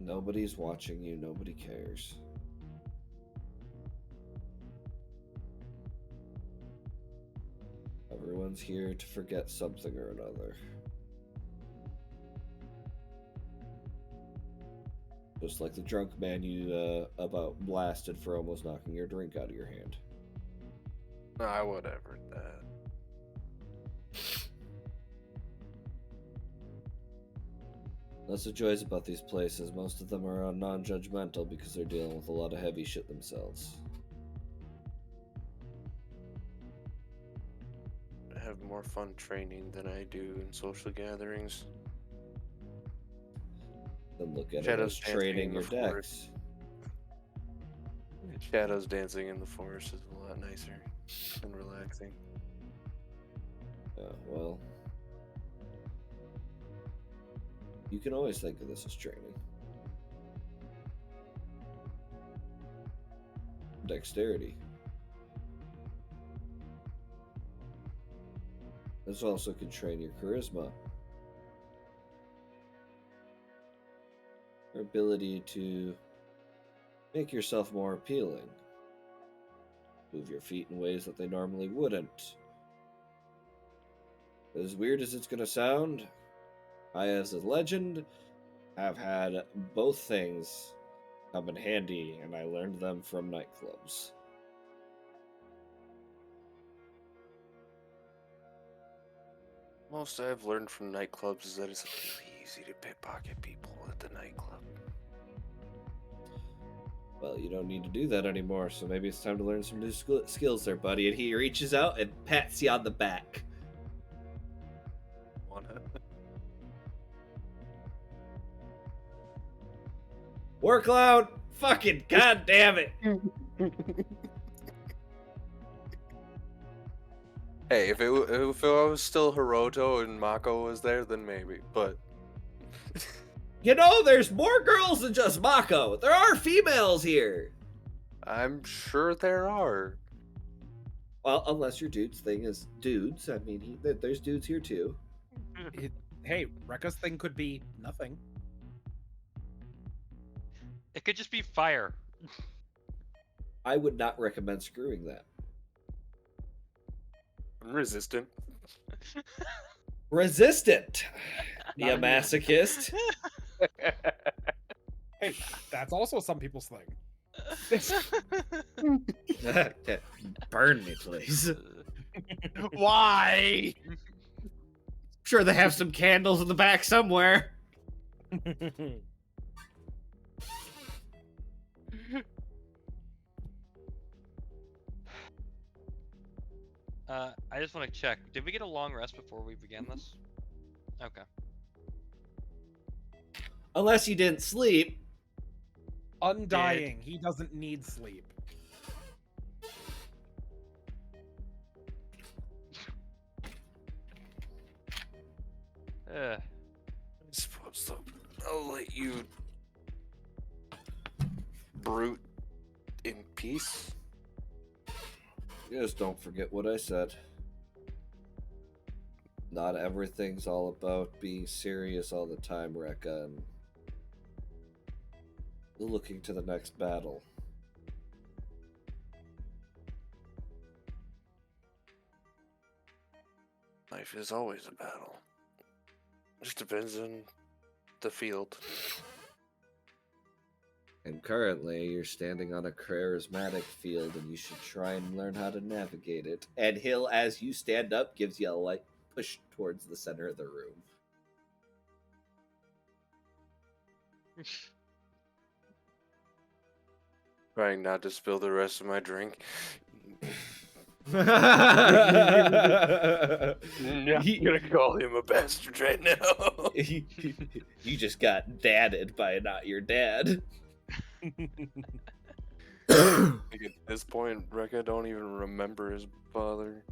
Nobody's watching you, nobody cares. Everyone's here to forget something or another. Just like the drunk man you about blasted for almost knocking your drink out of your hand. Nah, whatever. That. That's the joys about these places. Most of them are non-judgmental because they're dealing with a lot of heavy shit themselves. I have more fun training than I do in social gatherings. Then look at Shadows it as dancing training in your the forest. decks. Shadows dancing in the forest is a lot nicer and relaxing. Well, you can always think of this as training. Dexterity. This also can train your charisma. Your ability to make yourself more appealing. Move your feet in ways that they normally wouldn't. As weird as it's going to sound, I, as a legend, have had both things come in handy, and I learned them from nightclubs. Most I've learned from nightclubs is that it's really easy to pickpocket people at the nightclub. Well, you don't need to do that anymore, so maybe it's time to learn some new skills there, buddy. And he reaches out and pats you on the back. War Clown, Fucking goddamn it! Hey, if it was still Hiroto and Mako was there, then maybe. But You know, there's more girls than just Mako. There are females here. I'm sure there are. Well, unless your dude's thing is dudes. I mean, there's dudes here too. Hey, Rekka's thing could be nothing. It could just be fire. I would not recommend screwing that. I'm resistant. Resistant, you Not immune. masochist. Hey, that's also some people's thing. Burn me, please. Why? Sure, they have some candles in the back somewhere. I just want to check. Did we get a long rest before we began this? Okay. Unless you didn't sleep. Undying. He doesn't need sleep. I suppose so. I'll let you brute in peace. Just don't forget what I said. Not everything's all about being serious all the time, Rekka, and looking to the next battle. Life is always a battle. Just depends on the field. And currently, you're standing on a charismatic field, and you should try and learn how to navigate it. And he'll, as you stand up, gives you a light push towards the center of the room. Trying not to spill the rest of my drink. He- I'm gonna call him a bastard right now. You just got dadded by not your dad. Like at this point, Rekka don't even remember his father.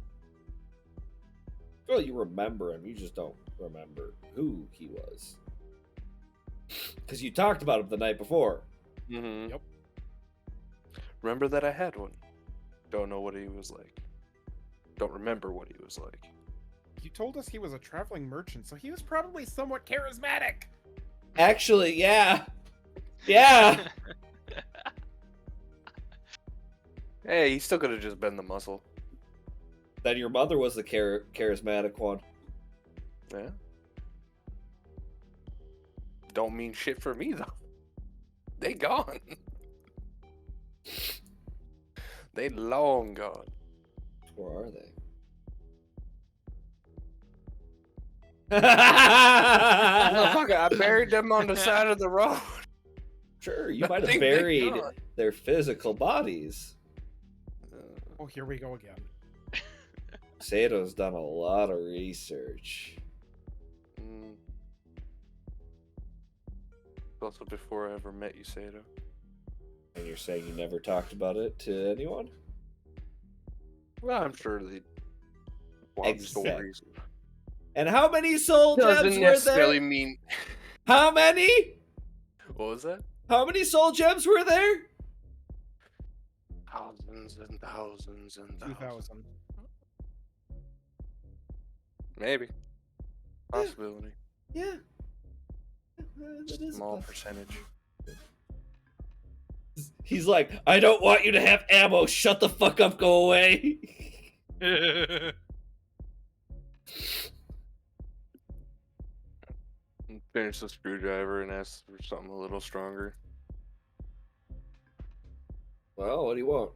Well, you remember him, you just don't remember who he was. Because you talked about him the night before. Mm-hmm. Yep. Remember that I had one. Don't know what he was like. Don't remember what he was like. You told us he was a traveling merchant, so he was probably somewhat charismatic. Actually, yeah. Yeah. Hey, he still could have just been the muscle. Then your mother was the charismatic one. Yeah. Don't mean shit for me though. They gone. They long gone. Or are they? Motherfucker, I buried them on the side of the road. Sure, you might have think they buried gone. their physical bodies. Oh, here we go again. Sato's done a lot of research. Also before I ever met you, Sato. And you're saying you never talked about it to anyone? Well, I'm sure they want Exact- stories. And how many soul gems Doesn't were necessarily there? mean. How many? What was that? How many soul gems were there? Thousands and thousands and thousands. 2000. Maybe. Possibility. Yeah. That is Small a- percentage. He's like, I don't want you to have ammo. Shut the fuck up. Go away. Finish the screwdriver and ask for something a little stronger. Well, what do you want?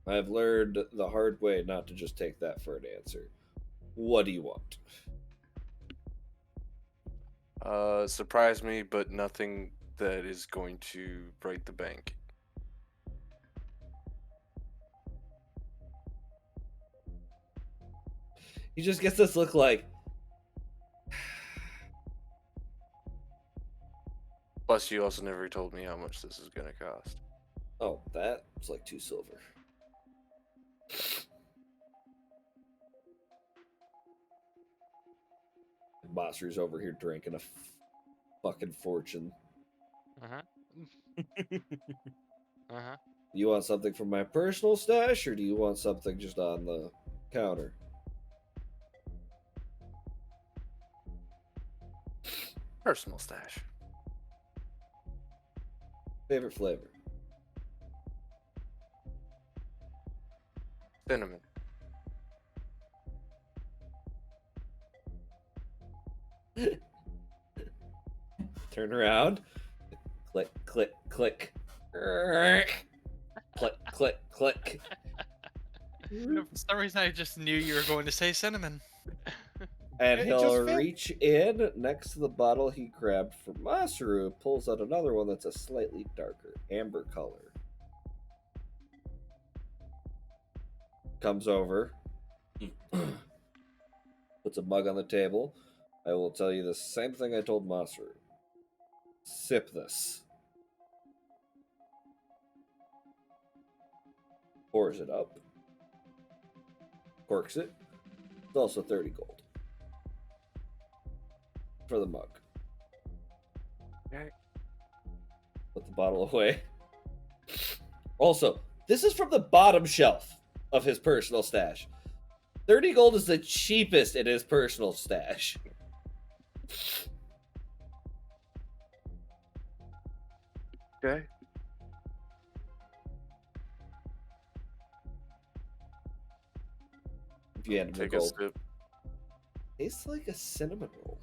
I've learned the hard way not to just take that for an answer. What do you want? Surprise me, but nothing that is going to break the bank. He just gets this look like, Plus, you also never told me how much this is gonna cost. Oh, that was like 2 silver. Monster's over here drinking a fucking fortune. Uh-huh. You want something from my personal stash, or do you want something just on the counter? Personal stash. Favorite flavor? Cinnamon. Turn around. Click, click, click. Click, click, click. For some reason, I just knew you were going to say cinnamon. And It he'll just fit. reach in next to the bottle he grabbed from Masaru, pulls out another one that's a slightly darker amber color. Comes over, puts a mug on the table. I will tell you the same thing I told Masaru. Sip this. Pours it up. Corks it. It's also 30 gold. For the mug. Okay. Put the bottle away. Also, this is from the bottom shelf of his personal stash. 30 gold is the cheapest in his personal stash. Okay. If you had him the Take a gold. sip. Tastes like a cinnamon roll.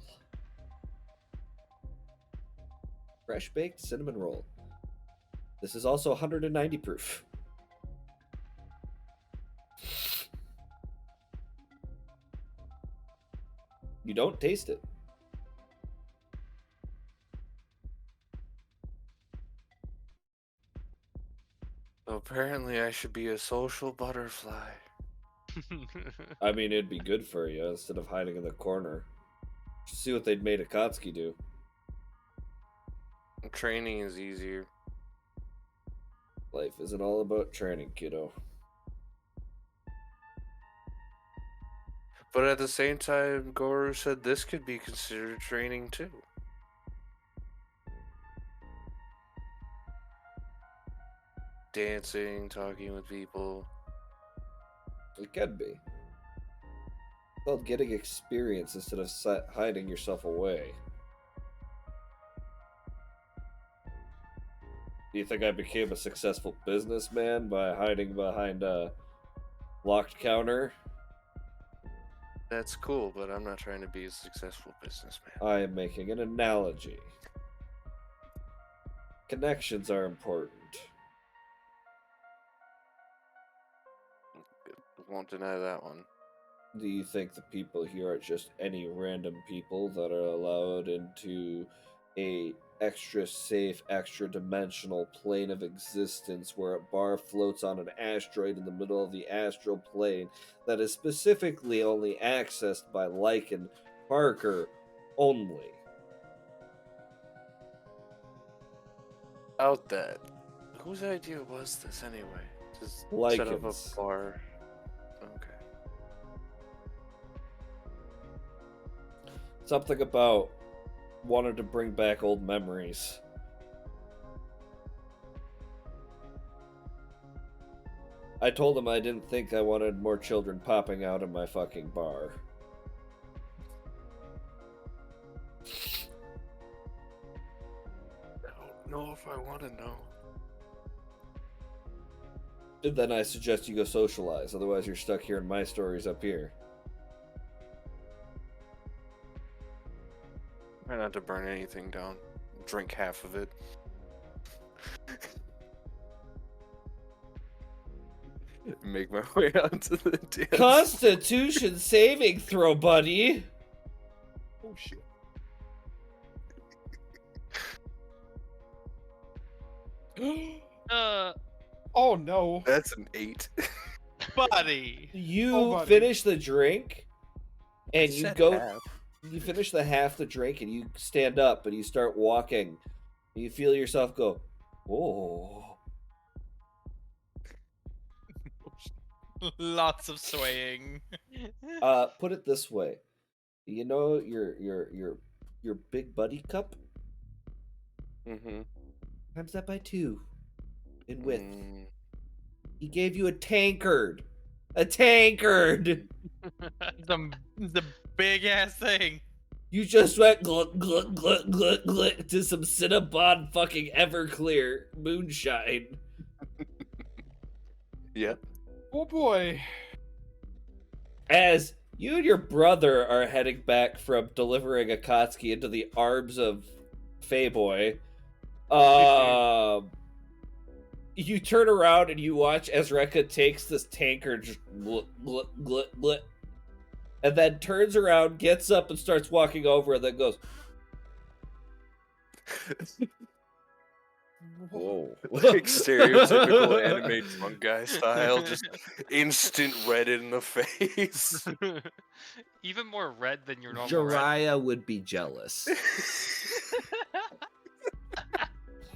Fresh baked cinnamon roll. This is also 190 proof. You don't taste it. So apparently, I should be a social butterfly. I mean, it'd be good for you instead of hiding in the corner. See what they'd made Akatsuki do. Training is easier. Life isn't all about training, kiddo. But at the same time, Goru said this could be considered training too. Dancing, talking with people. It could be. It's called getting experience instead of hiding yourself away. Do you think I became a successful businessman by hiding behind a locked counter? That's cool, but I'm not trying to be a successful businessman. I am making an analogy. Connections are important. Won't deny that one. Do you think the people here are just any random people that are allowed into a extra safe, extra dimensional plane of existence where a bar floats on an asteroid in the middle of the astral plane that is specifically only accessed by Lycan Parker only? Out that. Whose idea was this anyway? Just set up Lycans. a bar. Okay. Something about wanted to bring back old memories. I told him I didn't think I wanted more children popping out of my fucking bar. I don't know if I want to know. And then I suggest you go socialize, otherwise you're stuck hearing my stories up here. Try not to burn anything down. Drink half of it. Make my way onto the dance. Constitution saving throw, buddy! Oh shit. Oh no. That's an 8. Buddy. You Oh, buddy. finish the drink, and you Said go. half. You finish the half the drink, and you stand up, and you start walking You feel yourself go, oh. Lots of swaying. Put it this way. You know your big buddy cup? Mm-hmm. Times that by 2 in width. Mm. He gave you a tankard. A tankard! The big ass thing. You just went gluck, gluck, gluck, gluck, gluck to some Cinnabon fucking Everclear moonshine. Yep. Oh boy. As you and your brother are heading back from delivering Akatsuki into the arms of Fayboy, you turn around and you watch as Rekka takes this tankard, just glut, glut, glut, glut, and then turns around, gets up, and starts walking over, and then goes, whoa. Like stereotypical anime drunk guy style, just instant red in the face. Even more red than your normal red. Jiraiya would be jealous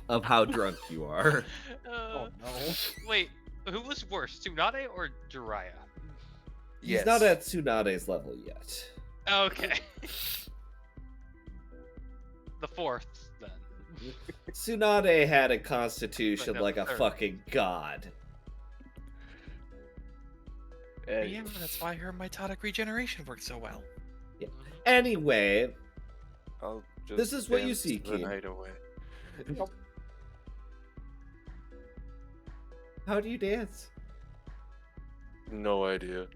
of how drunk you are. Oh no. Wait, who was worse, Tsunade or Jiraiya? He's not at Tsunade's level yet. Okay. The fourth, then. Tsunade had a constitution But no, like a third. fucking god. And Yeah, that's why her mitotic regeneration worked so well. Anyway, I'll just This is what you dance see, the Keen. night away. how do you dance? No idea.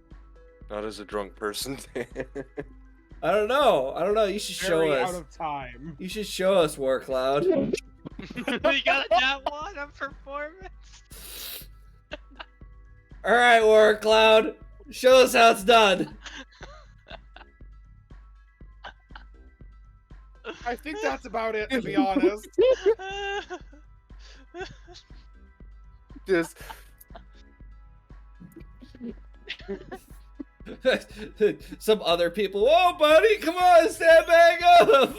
Not as a drunk person. I don't know. You should show Very us. out of time. You should show us, Warcloud. You got that one on performance? All right, Warcloud, show us how it's done. I think that's about it, to be honest. Just Some other people. Whoa, buddy, come on, stand back up.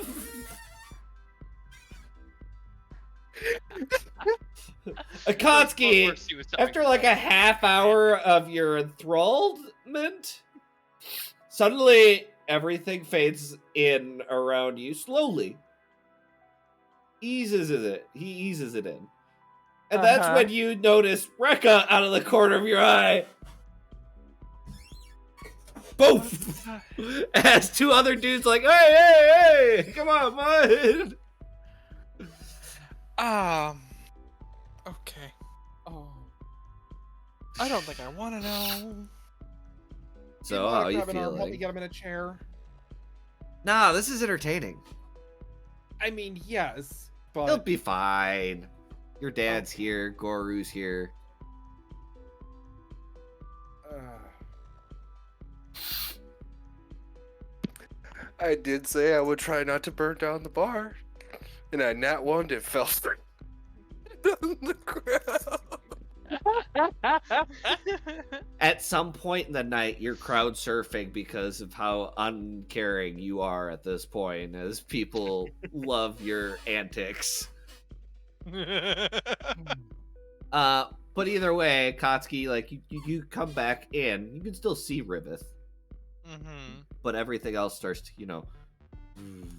Akatsuki, Worse, he was talking after like a half hour of your enthrallment, suddenly everything fades in around you slowly. He eases it in. And that's Uh-huh. when you notice Rekka out of the corner of your eye. Boom! As two other dudes like, hey, come on, bud. Okay. Oh. I don't think I want to know. So, You wanna how are you grab an arm, help me feeling? get him in a chair. Nah, this is entertaining. I mean, yes, but He'll be fine. Your dad's here, Goru's here. I did say I would try not to burn down the bar. And I nat one it fell straight on the ground. At some point in the night, you're crowd surfing because of how uncaring you are at this point, as people love your antics. But either way, Katsuki, like you come back in, you can still see Riveth, Mm-hmm. but everything else starts to, Oh, man.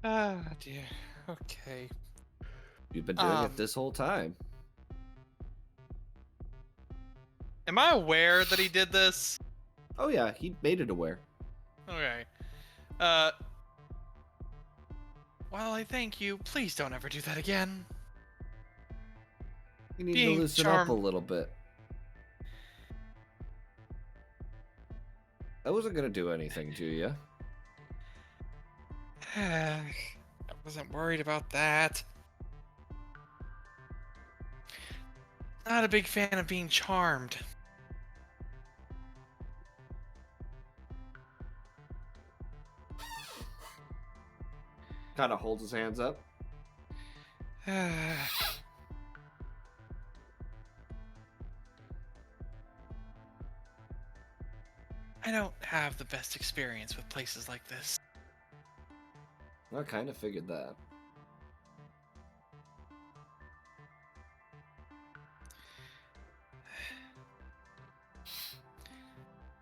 Ah, dear. Okay. You've been doing Um, it this whole time. Am I aware that he did this? Oh yeah, he made it aware. Okay. While I thank you, please don't ever do that again. You need Being to loosen charmed- up a little bit. I wasn't gonna do anything to you. I wasn't worried about that. Not a big fan of being charmed. Kind of holds his hands up. I don't have the best experience with places like this. I kind of figured that.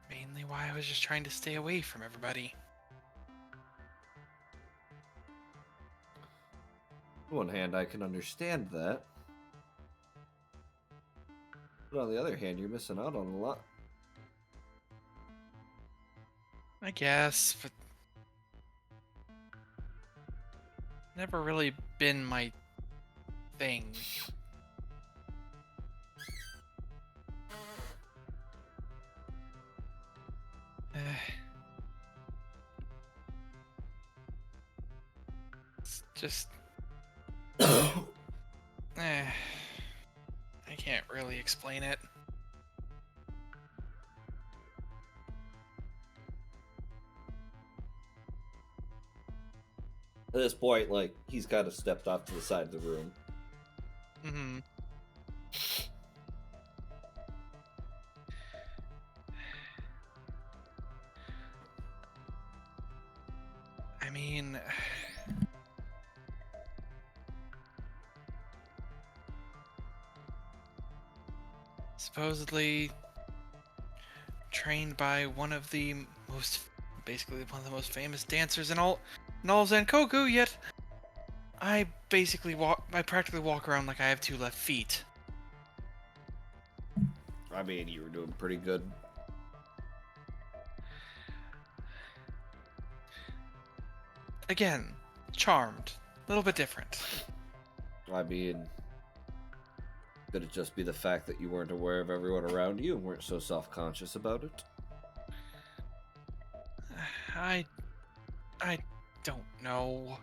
Mainly why I was just trying to stay away from everybody. On one hand, I can understand that. But on the other hand, you're missing out on a lot. I guess, but never really been my thing. It's just I can't really explain it. At this point, like, he's kind of stepped off to the side of the room. Mm-hmm. I mean, supposedly trained by one of the basically one of the most famous dancers in all of Zankoku, yet I practically walk around like I have two left feet. I mean, you were doing pretty good. Again, charmed. A little bit different. I mean, could it just be the fact that you weren't aware of everyone around you and weren't so self-conscious about it? I don't know.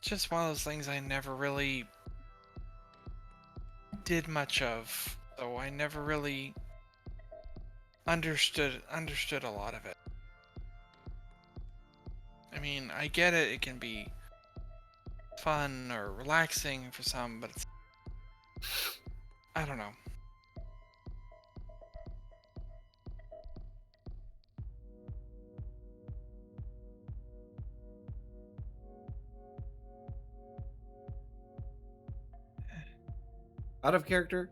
Just one of those things I never really did much of, so I never really understood a lot of it. I mean, I get it, it can be fun or relaxing for some, but it's, I don't know. Out of character?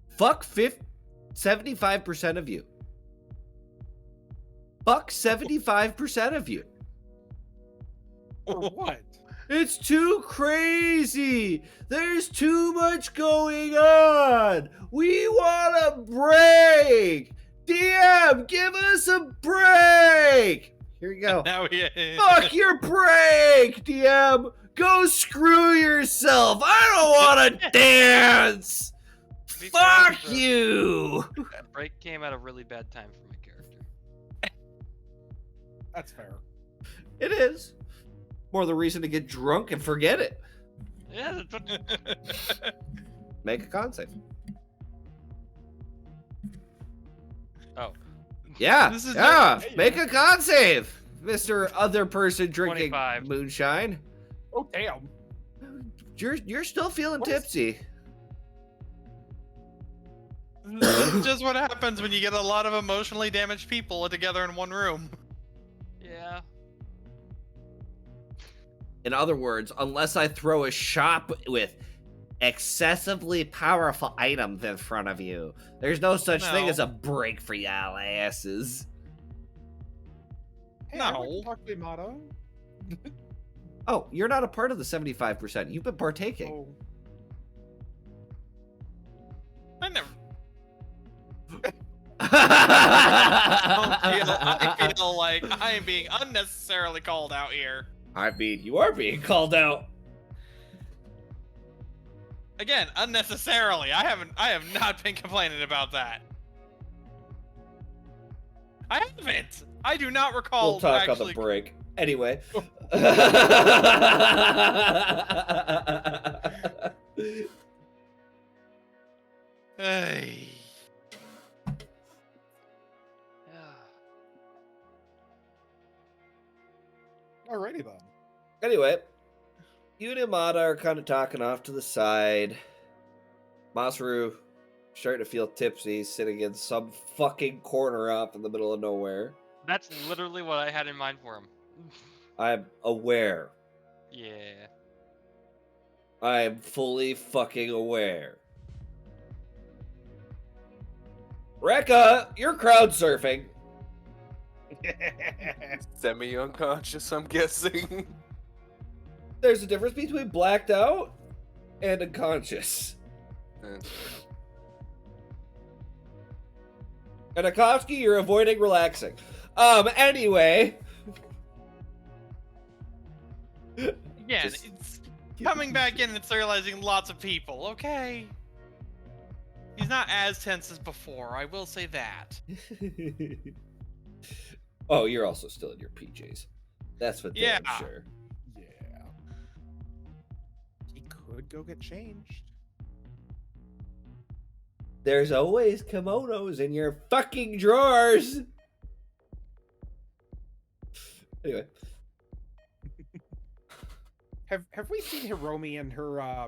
Fuck 75% of you. Fuck 75% of you. For what? It's too crazy. There's too much going on. We want a break. DM, give us a break. Here you go. Now we Fuck your break, DM. Go screw yourself. I don't want to dance. To be fair, Fuck the you. break came at a really bad time for my character. That's fair. It is. More the reason to get drunk and forget it. Yeah, that's what... Make a con save. Oh. Yeah, This is yeah. just- Make a con save, Mr. Other person drinking 25. moonshine. Oh damn. You're still feeling What is- tipsy. This is just what happens when you get a lot of emotionally damaged people together in one room. Yeah. In other words, unless I throw a shop with excessively powerful items in front of you, there's no such thing No. as a break for y'all asses. Hey, I'd like No. to talk to Yamato. Oh, you're not a part of the 75%. You've been partaking. Oh. I never I I feel like I am being unnecessarily called out here. mean, you are being called out. Again, unnecessarily. I have not been complaining about that. I haven't. I do not recall We'll talk actually. on the break. Anyway. Hey. Yeah. Alrighty then. Anyway, You and Imada are kind of talking off to the side. Masaru starting to feel tipsy, sitting in some fucking corner off in the middle of nowhere. That's literally what I had in mind for him. I'm aware. Yeah. I am fully fucking aware. Rekka, you're crowd surfing. Semi-unconscious, I'm guessing. There's a difference between blacked out and unconscious. And Akovsky, you're avoiding relaxing. Anyway. Again, Just- it's coming back in and it's realizing lots of people. Okay. He's not as tense as before. I will say that. Oh, you're also still in your PJs. That's for damn Yeah. sure. Yeah. He could go get changed. There's always kimonos in your fucking drawers. Anyway. Have we seen Hiromi and her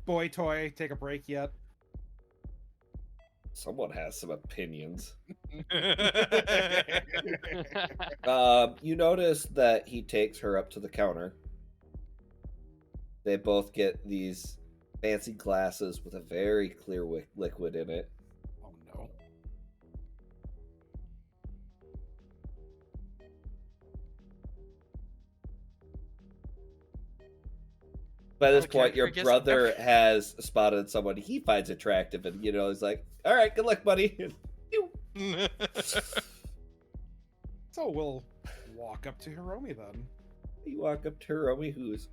boy toy take a break yet? Someone has some opinions. You notice that he takes her up to the counter. They both get these fancy glasses with a very clear liquid in it. Oh no. By this Okay, point, your I guess brother has spotted someone he finds attractive, and he's like, "All right, good luck, buddy." So we'll walk up to Hiromi then. You walk up to Hiromi, who is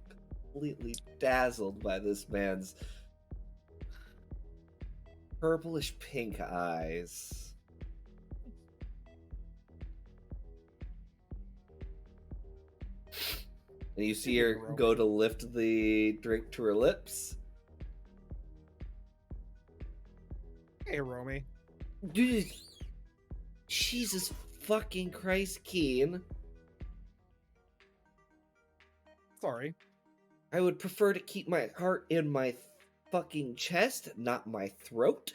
completely dazzled by this man's purplish pink eyes. And you see her go to lift the drink to her lips. Hey, Hiromi. Dude, Jesus fucking Christ, Keen. Sorry. I would prefer to keep my heart in my fucking chest, not my throat.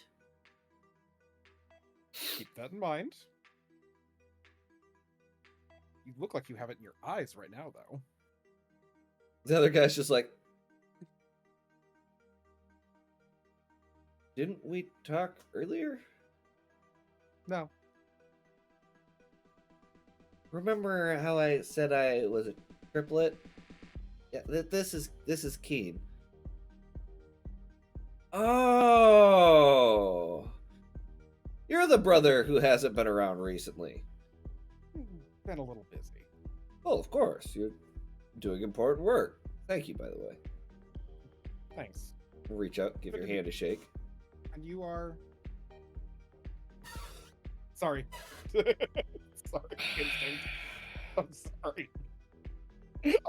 Keep that in mind. You look like you have it in your eyes right now, though. The other guy's just like, didn't we talk earlier? No. Remember how I said I was a triplet? Yeah, this is Keen. Oh, you're the brother who hasn't been around recently. Been a little busy. Oh, of course, you're doing important work. Thank you, by the way. Thanks. Reach out, give your hand a shake. And you are... Sorry. Sorry, instinct. I'm sorry.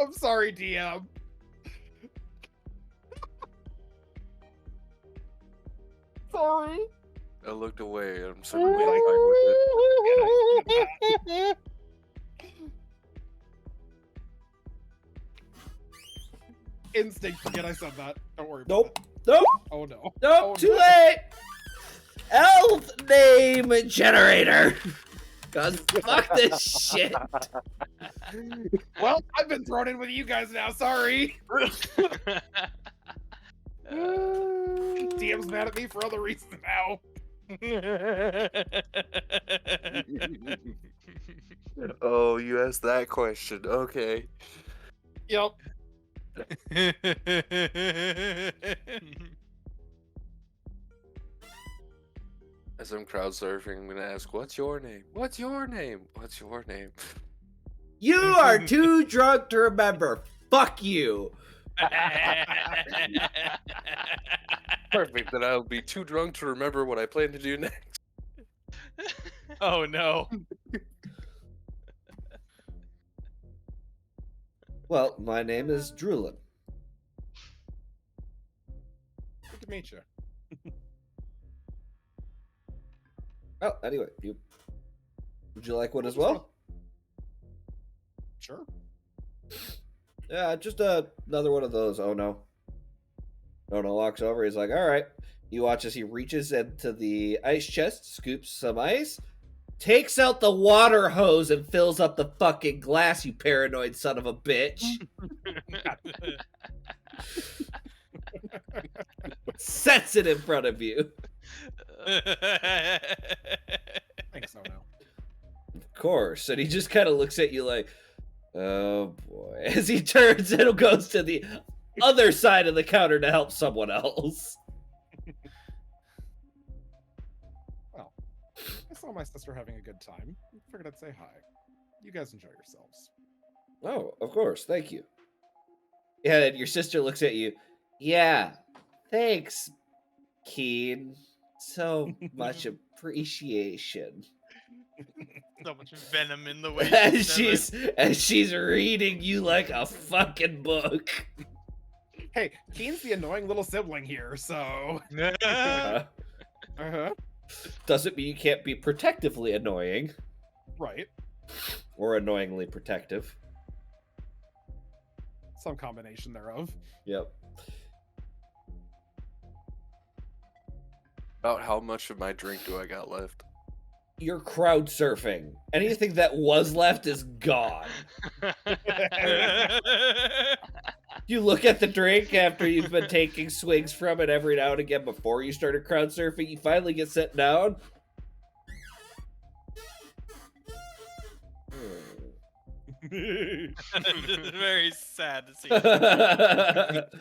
I'm sorry, DM. Sorry. I looked away. I'm certainly fine with it. Instinct, forget I said that. Don't worry about Nope. it. Nope. Oh no. Nope. Oh, Too no. late. Elf name generator. Cause fuck this shit. Well, I've been thrown in with you guys now, sorry. DM's mad at me for other reasons now. Oh, you asked that question. Okay. Yep. As I'm crowd surfing, I'm gonna ask, "What's your name? What's your name? What's your name?" You are too drunk to remember. Fuck you. Perfect. Then I'll be too drunk to remember what I plan to do next. Oh no. Well, my name is Drulin. Good to meet you. Oh, anyway, would you like one as well? Sure. Yeah, just another one of those. Oh no. Nono walks over. He's like, all right. You watch as he reaches into the ice chest, scoops some ice, takes out the water hose, and fills up the fucking glass, you paranoid son of a bitch. Sets it in front of you. Thanks, Nono. Of course. And he just kind of looks at you like, oh boy. As he turns and goes to the other side of the counter to help someone else. Well, I saw my sister having a good time. Figured I'd say hi. You guys enjoy yourselves. Oh, of course. Thank you. Yeah, and your sister looks at you. Yeah, thanks, Keen. So much appreciation. So much venom in the way. As she's reading you like a fucking book. Hey, Keen's the annoying little sibling here, so. Uh-huh. Doesn't mean you can't be protectively annoying. Right. Or annoyingly protective. Some combination thereof. Yep. About how much of my drink do I got left? You're crowd surfing. Anything that was left is gone. You look at the drink after you've been taking swings from it every now and again before you started crowd surfing. You finally get set down. Very sad to see.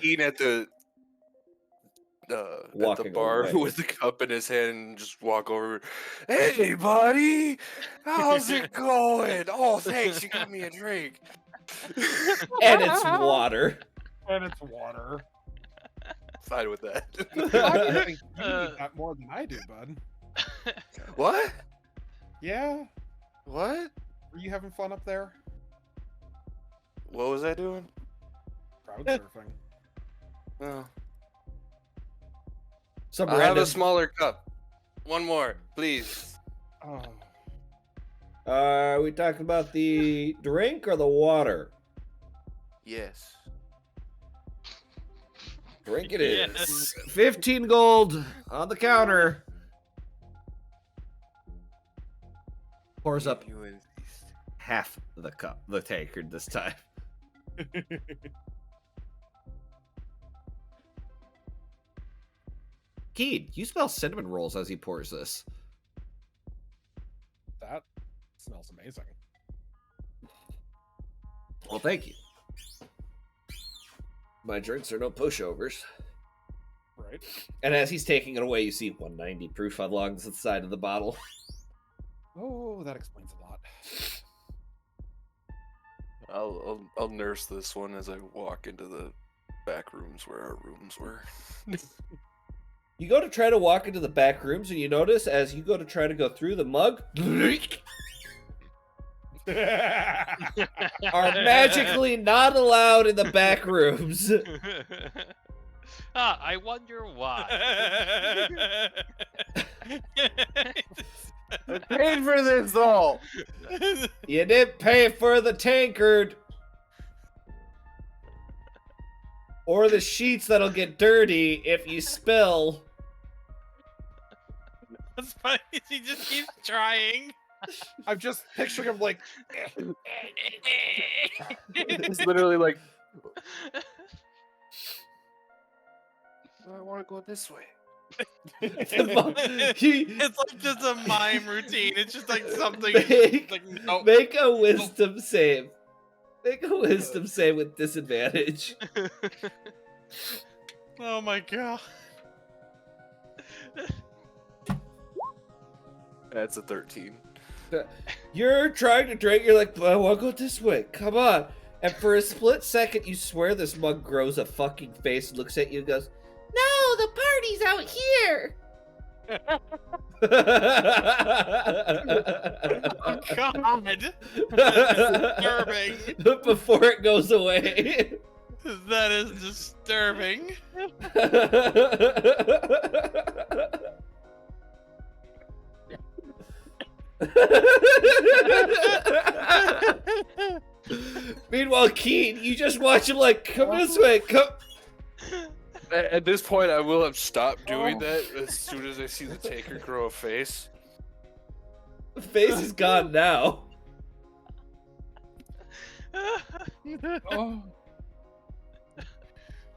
Eating at the Walking bar away. with the cup in his hand and just walk over. Hey, buddy, how's it going? Oh, thanks, you got me a drink. And it's water. And it's water. Fine with that. I think you need that more than I do, bud. What? Yeah? What? Were you having fun up there? What was I doing? Crowd surfing. Oh. Some I'll have random. a smaller cup. One more, please. Oh. Are we talking about the drink or the water? Yes. Drink it is. Yes. 15 gold on the counter. Pours up You insist. half the cup, the tankard this time. Keen, you smell cinnamon rolls as he pours this. That smells amazing. Well, thank you. My drinks are no pushovers. Right? And as he's taking it away, you see 190 proof along the side of the bottle. Oh, that explains a lot. I'll nurse this one as I walk into the back rooms where our rooms were. You go to try to walk into the back rooms, and you notice as you go to try to go through the mug, are magically not allowed in the back rooms. I wonder why. I paid for this all. You didn't pay for the tankard. Or the sheets that'll get dirty if you spill. That's funny. He just keeps trying. I'm just picturing him like. It's literally like, I want to go this way. It's like just a mime routine. It's just like something. Make, Like no. make a wisdom save. Make a wisdom save with disadvantage. Oh my god. That's a 13. You're trying to drink, you're like, I want to go this way, come on. And for a split second, you swear this mug grows a fucking face, looks at you and goes, no, the party's out here. Oh god. Disturbing. Before it goes away. That is disturbing. Meanwhile, Keen, you just watch him like, come this way, come. At this point, I will have stopped doing Oh. that as soon as I see the taker grow a face. The face is gone now. Oh.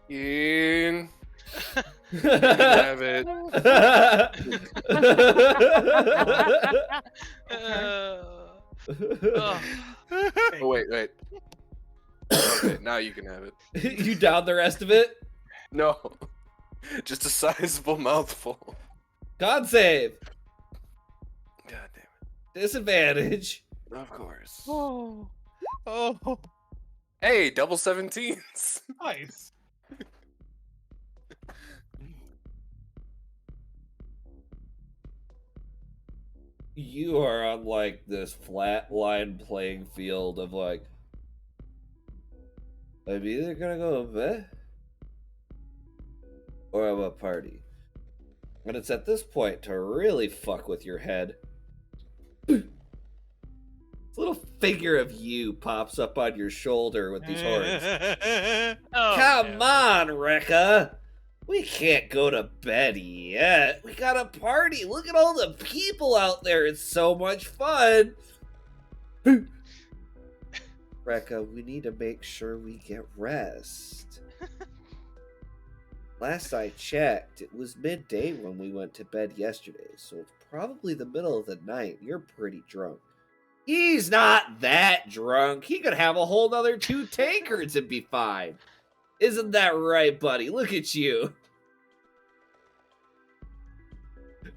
In. You can have it. Oh, wait. Okay, now you can have it. You down the rest of it? No. Just a sizable mouthful. God save. God damn Disadvantage. it. Of course. Oh. Hey, double 17s. Nice. You are on like this flat line playing field of like, I'm either gonna go to bed or have a party. And it's at this point to really fuck with your head. This little figure of you pops up on your shoulder with these horns. Oh, Come no. on, Rekka! We can't go to bed yet. We got a party. Look at all the people out there. It's so much fun. Rekka, we need to make sure we get rest. Last I checked, it was midday when we went to bed yesterday, so it's probably the middle of the night. You're pretty drunk. He's not that drunk. He could have a whole nother 2 tankards and be fine. Isn't that right, buddy? Look at you.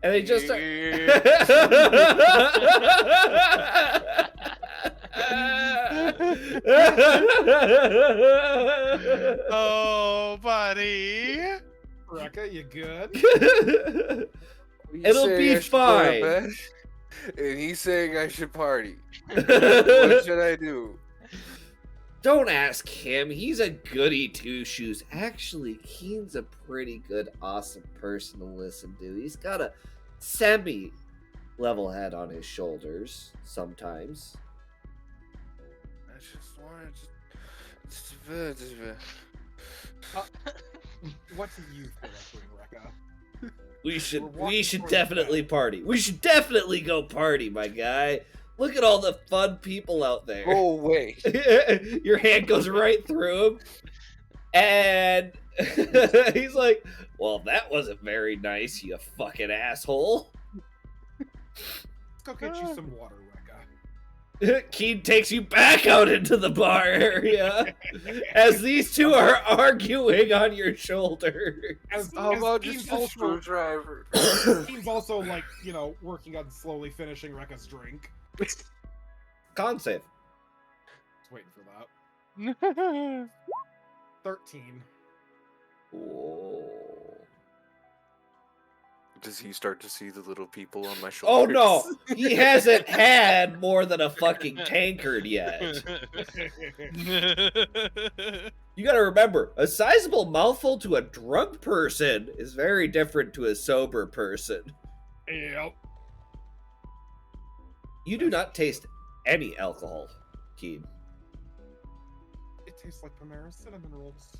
And they just start... Oh, buddy. Rekka, you good? You It'll saying be I should go to fine. bed? And he's saying I should party. What should I do? Don't ask him. He's a goody two-shoes. Actually, Keen's a pretty good, awesome person to listen to. He's got a semi-level head on his shoulders sometimes. I just wanted to... What do you feel like doing, Rekka? We should We're walking towards definitely party. We should definitely go party, my guy. Look at all the fun people out there. Go away. Your hand goes right through him. And he's like, well, that wasn't very nice, you fucking asshole. Let's go get you some water, Rekka. Keen takes you back out into the bar area as these two are arguing on your shoulder. How about Keen's just a also, screwdriver? Keen's also, like, you know, working on slowly finishing Rekka's drink. Con save. Just waiting for that. 13. Whoa. Does he start to see the little people on my Oh shoulders? no, he hasn't had more than a fucking tankard yet. You gotta remember, a sizable mouthful to a drunk person is very different to a sober person. Yep. You do not taste any alcohol, Keen. It tastes like Panera cinnamon rolls.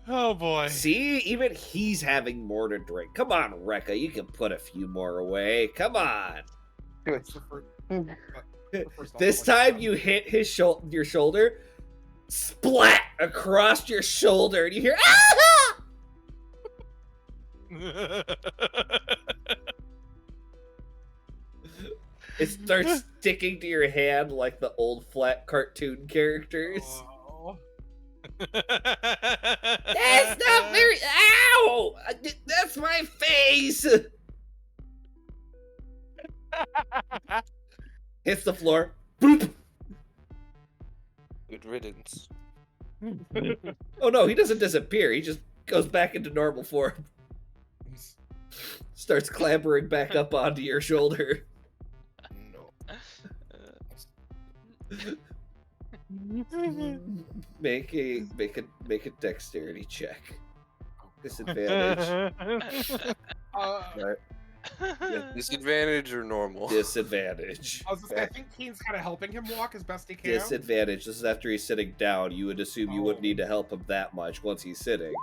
Oh boy. See, even he's having more to drink. Come on, Rekka, you can put a few more away. Come on. That's the first, first This time you hit his your shoulder, splat across your shoulder, and you hear ah! It starts sticking to your hand like the old flat cartoon characters. Oh. That's not very. Ow! That's my face. Hits the floor. Boop. Good riddance. Oh no, he doesn't disappear. He just goes back into normal form. Starts clambering back up onto your shoulder. Make a dexterity check. Disadvantage. Uh, Right. Disadvantage or normal? Disadvantage. I was just, I think Keen's kind of helping him walk as best he can. Disadvantage. This is after he's sitting down. You would assume you wouldn't Oh. need to help him that much once he's sitting.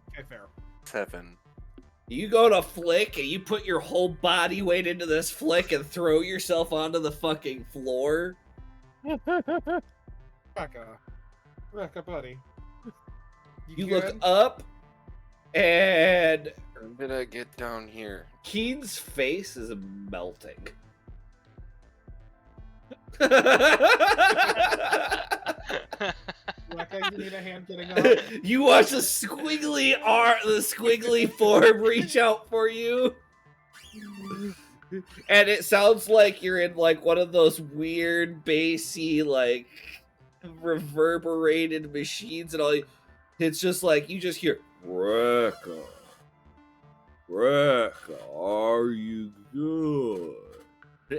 Okay, fair. 7. You go to flick and you put your whole body weight into this flick and throw yourself onto the fucking floor. Rekka, buddy. You good? look up and Or did I get down here? Keen's face is melting. Rekka, you need a hand getting up? You watch the squiggly form reach out for you. And it sounds like you're in like one of those weird bassy like reverberated machines and all. It's just like you just hear Rekka, are you good?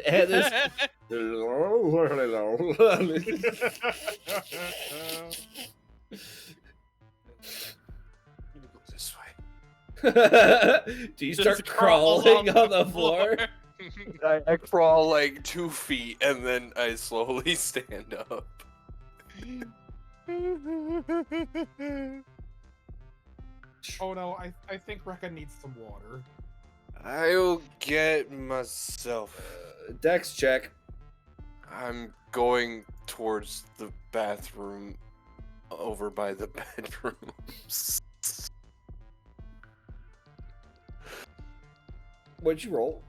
And this This way. do you Just start crawl crawling along on the floor? I crawl like 2 feet and then I slowly stand up. Oh no, I think Rekka needs some water. I'll get myself. Dex check. I'm going towards the bathroom over by the bedrooms. What'd you roll?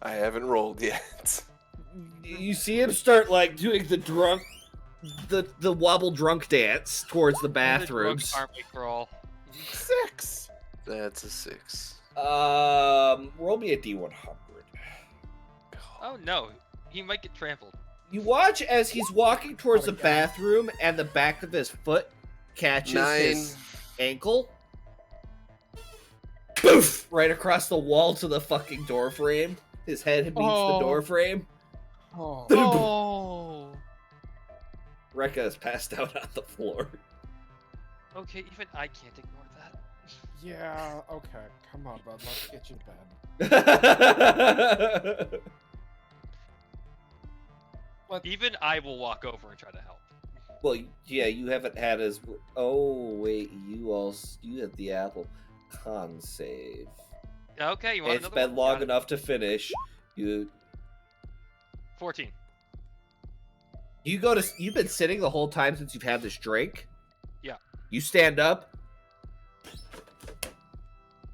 I haven't rolled yet. You see him start like doing the wobble drunk dance towards the bathrooms. Army crawl. 6! That's a 6. Roll me a D100. Oh no, he might get trampled. You watch as he's walking towards Oh the my God. bathroom and the back of his foot catches 9. his ankle. Poof! Right across the wall to the fucking door frame. His head meets the Oh. door frame. Oh. Oh. Rekka is passed out on the floor. Okay, even I can't ignore that. Yeah, okay. Come on, bud. Let's get you to bed. Even I will walk over and try to help. Well, yeah, you haven't had as. Oh wait, you have the apple. Con save. Okay, you want It's another been one? long Got it. enough to finish. You 14. You've been sitting the whole time since you've had this drink. Yeah. You stand up.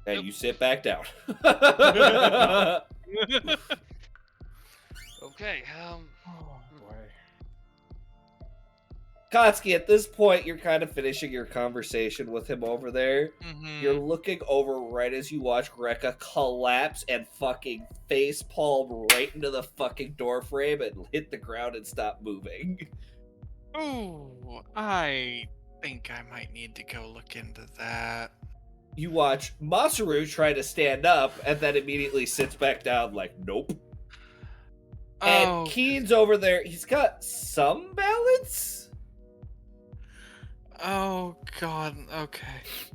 And Yep. you sit back down. Okay, Oh boy. Kotsky, at this point, you're kind of finishing your conversation with him over there. Mhm. You're looking over right as you watch Rekka collapse and fucking face palm right into the fucking door frame and hit the ground and stop moving. Ooh, I think I might need to go look into that. You watch Masaru try to stand up and then immediately sits back down like, nope. And Oh, Keen's over there. He's got some balance. oh God. Okay.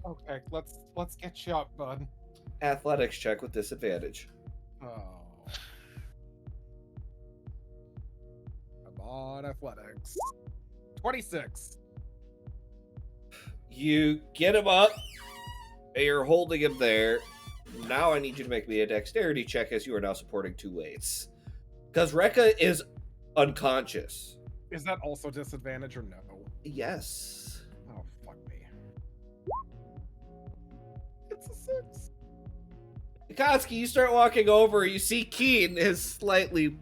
Okay, let's get you up, bud. Athletics check with disadvantage. Oh. Come on, athletics. 26. You get him up. And you're holding him there. Now I need you to make me a dexterity check as you are now supporting 2 weights. Because Rekka is unconscious. Is that also disadvantage or no? Yes. Oh, fuck me. It's a 6. Kotsky, you start walking over. You see Keen, his slightly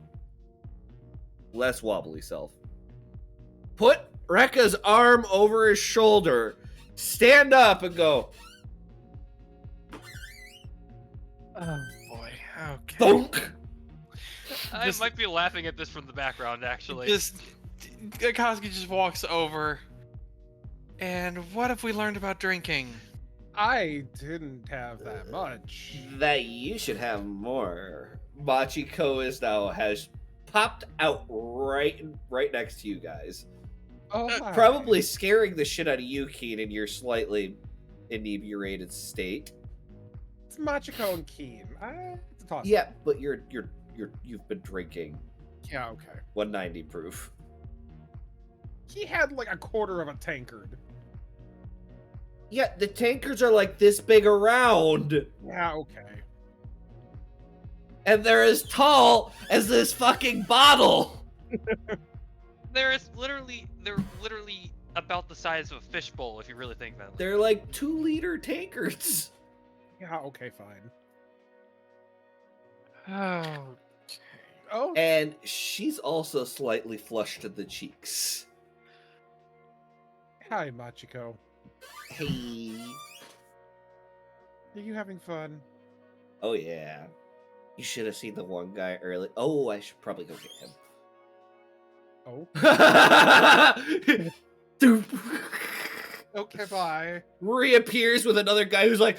less wobbly self. Put Rekka's arm over his shoulder. Stand up and go, Oh boy. Okay. thunk. I Just- might be laughing at this from the background, actually. Just Koski just walks over. And what have we learned about drinking? I didn't have that much. That you should have more. Machiko has popped out right next to you guys. Oh, my. Probably scaring the shit out of you, Keen, in your slightly inebriated state. It's Machiko and Keen. toss. Yeah, but you've been drinking Yeah, okay. 190 proof. He had like a quarter of a tankard. Yeah, the tankards are like this big around, Yeah, okay. and they're as tall as this fucking bottle. They're literally about the size of a fishbowl if you really think that. They're like 2-liter tankards. Yeah, okay, fine. Oh. Oh, And she's also slightly flushed in the cheeks. hi, Machiko. Hey. Are you having fun? Oh yeah. You should have seen the one guy early. Oh, I should probably go get him. Oh, Doop. okay, bye. Reappears with another guy who's like,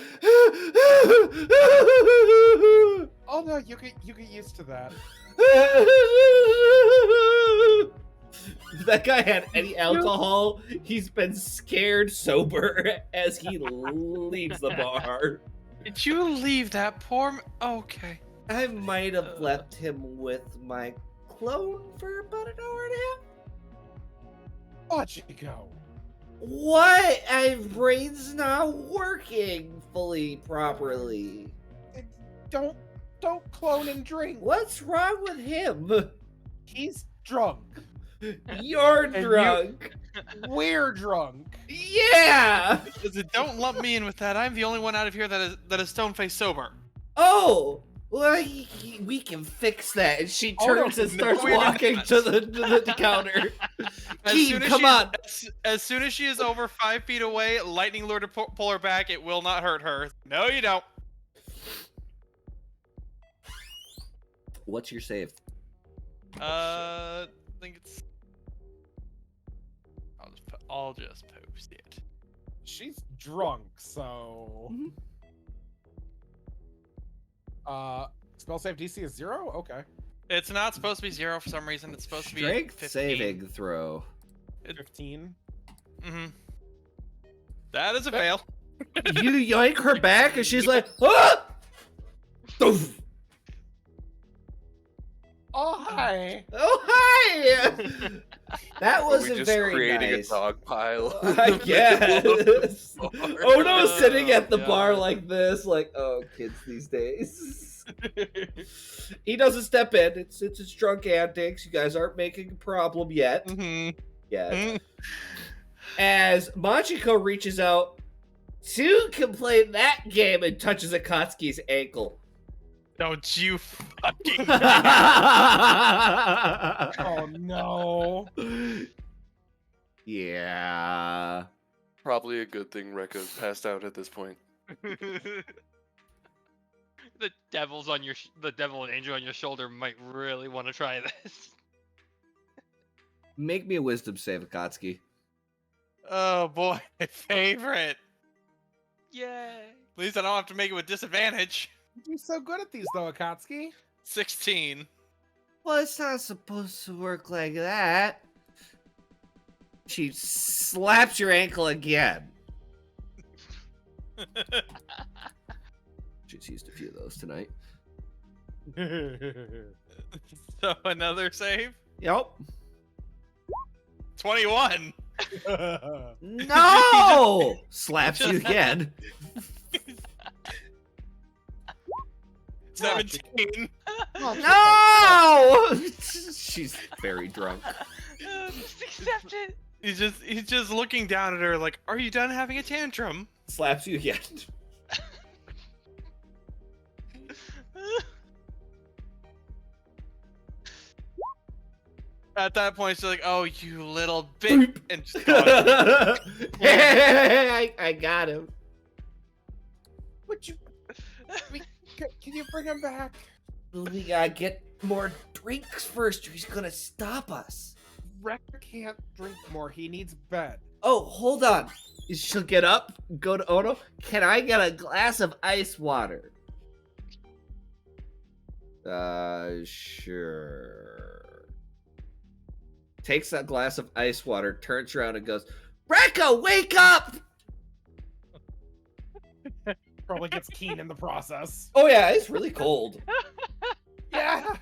Oh no, you get used to that. If that guy had any alcohol, he's been scared sober as he leaves the bar. Did you leave that poor? Okay. I might have left him with my clone for about an hour and a half. Machiko. What? My brain's not working fully properly. Don't clone and drink. What's wrong with him? He's drunk. You're And you- drunk. We're drunk. Yeah. Don't lump me in with that. I'm the only one out of here that is stone faced sober. Oh. Well, we can fix that. And she Oh, no, turns and no, starts we're not. walking to the counter. Keem, come she's- on. As soon as she is over 5 feet away, lightning lure to pull her back. It will not hurt her. No, you don't. What's your save? I think it's. I'll just post it. She's drunk, so. Spell save DC is 0? Okay. It's not supposed to be 0 for some reason. It's supposed to be Strength 15. saving throw. 15. Mm-hmm. That is a fail. You yoink her back, and she's like, ah! Doof. Oh, hi. Oh, hi! That Are we wasn't just very creating nice. a dog pile. I guess. Oh no, sitting at the Oh, bar God. like this, like, oh, kids these days. He doesn't step in. It's his drunk antics. You guys aren't making a problem yet. Mm-hmm. Yet. As Machiko reaches out to complain that game and touches Akatsuki's ankle. Don't you fucking. Oh, no. Yeah. Probably a good thing Rekka's passed out at this point. The devil's on your the devil and angel on your shoulder might really want to try this. Make me a wisdom save, Akatsuki. Oh boy, my favorite. Yay! At least I don't have to make it with disadvantage. You're so good at these, though, Akatsuki. 16. Well, it's not supposed to work like that. She slaps your ankle again. She's used a few of those tonight. So another save. Yep. 21. No! Slaps you again. 17. No! She's very drunk. Just accept it. He's just looking down at her like, "Are you done having a tantrum?" Slaps you again. At that point, she's like, "Oh, you little bitch," and just gone. I got him. Would you... Can you bring him back? We gotta get more drinks first, or he's gonna stop us. Wrecker can't drink more. He needs bed. Oh, hold on. She'll get up, go to Ono. Can I get a glass of ice water? Sure. Takes that glass of ice water, turns around and goes, Rekka, wake up! Probably gets keen in the process. Oh yeah, it's really cold. Yeah.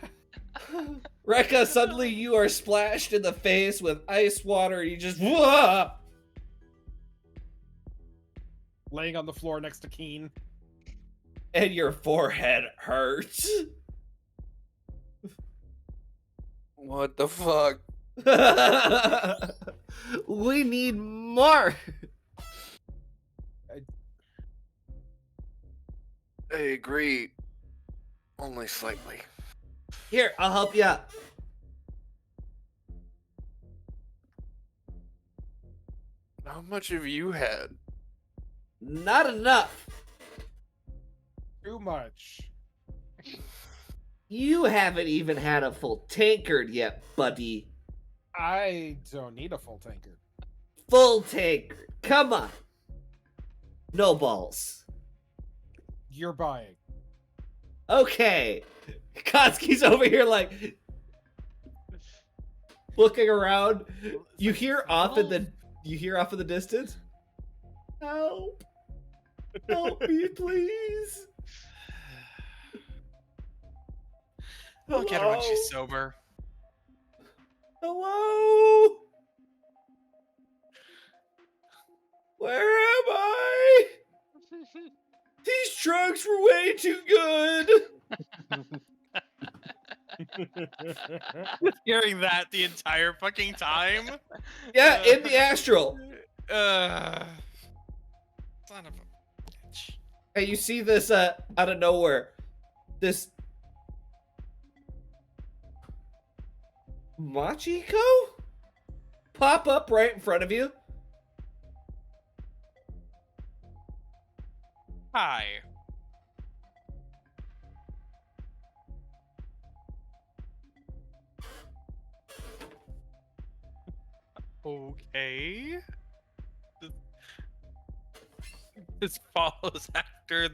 Rekka, suddenly you are splashed in the face with ice water and you just whoa! Laying on the floor next to Keen. And your forehead hurts. What the fuck? We need more. I agree. Only slightly. Here, I'll help you out. How much have you had? Not enough. Too much. You haven't even had a full tankard yet, buddy. I don't need a full tankard. Full tankard. Come on. No balls. You're buying. Okay. Kotsky's over here like looking around. You hear off in the distance. Help. Help me, please. I'll get her when she's Hello? sober. Hello? Where am I? These drugs were way too good. Hearing that the entire fucking time. Yeah, in the astral. Son of a bitch. And you see this out of nowhere. This Machiko pop up right in front of you. Hi. Okay. This follows after.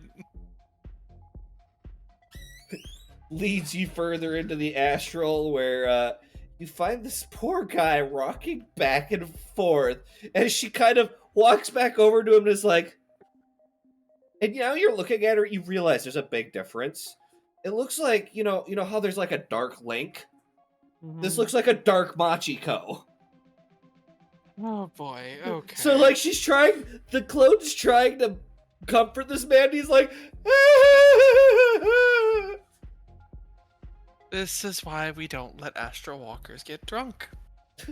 Leads you further into the astral where you find this poor guy rocking back and forth as she kind of walks back over to him and is like, and now you're looking at her, you realize there's a big difference. It looks like, you know how there's like a dark Link? This looks like a dark Machiko. Oh boy. Okay. So like the clone's trying to comfort this man, and he's like, This is why we don't let astral walkers get drunk.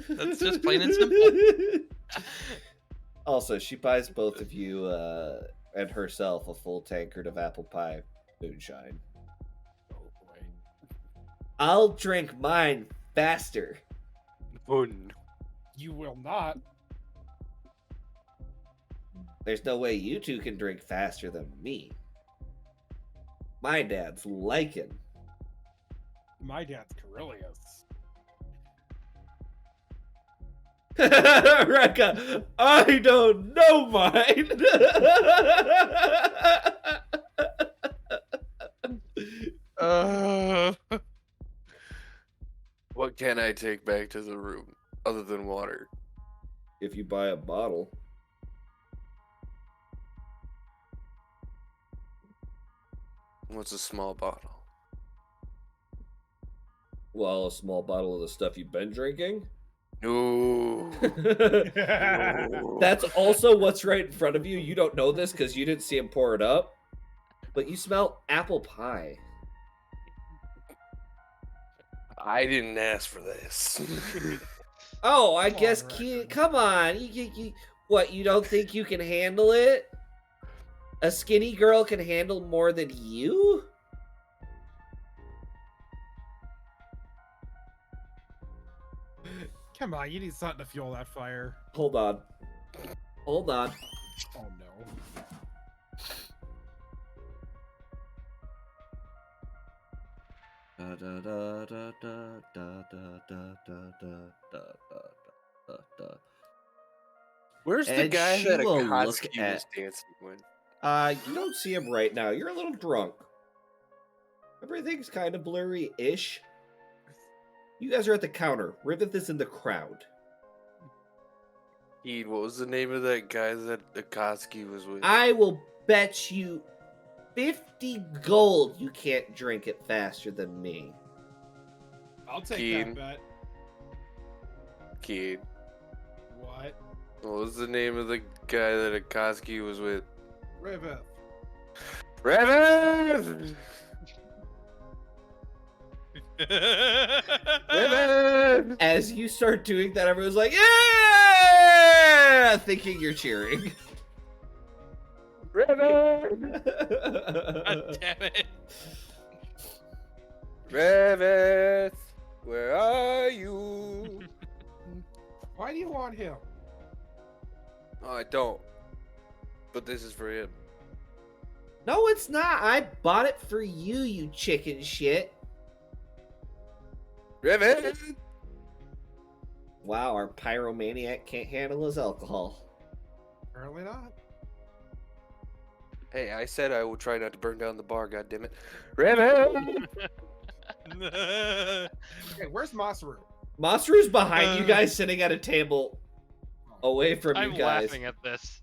That's just plain and simple. Also, she buys both of you and herself a full tankard of apple pie moonshine. Oh boy. I'll drink mine faster. Fun. You will not. There's no way you two can drink faster than me. My dad's Lycan. My dad's Corellius. Rekka, I don't know mine. What can I take back to the room other than water? If you buy a bottle. What's a small bottle? Well, a small bottle of the stuff you've been drinking. No. That's also what's right in front of you. You don't know this because you didn't see him pour it up. But you smell apple pie. I didn't ask for this. Oh, I Come guess on, come on. What, you don't think you can handle it? A skinny girl can handle more than you? Come on, you need something to fuel that fire. Hold on. Hold on. Oh no. Where's the And guy she that will look Akatsuki was at- dancing with? You don't see him right now. You're a little drunk. Everything's kind of blurry-ish. You guys are at the counter. Riveth is in the crowd. What was the name of that guy that Akatsuki was with? I will bet you 50 gold, you can't drink it faster than me. I'll take Keen. that bet. Kid. What? What was the name of the guy that Akatsuki was with? Rivet. Revan! Revan! As you start doing that, everyone's like, yeah! Thinking you're cheering. Revan! God damn it. Revan! Where are you? Why do you want him? Oh, I don't. But this is for him. No, it's not. I bought it for you, you chicken shit. Revan! Wow, our pyromaniac can't handle his alcohol. Apparently not. Hey, I said I will try not to burn down the bar, goddammit. Revan! Okay, where's Masaru? Masaru's behind you guys, sitting at a table away from I'm you guys. laughing at this.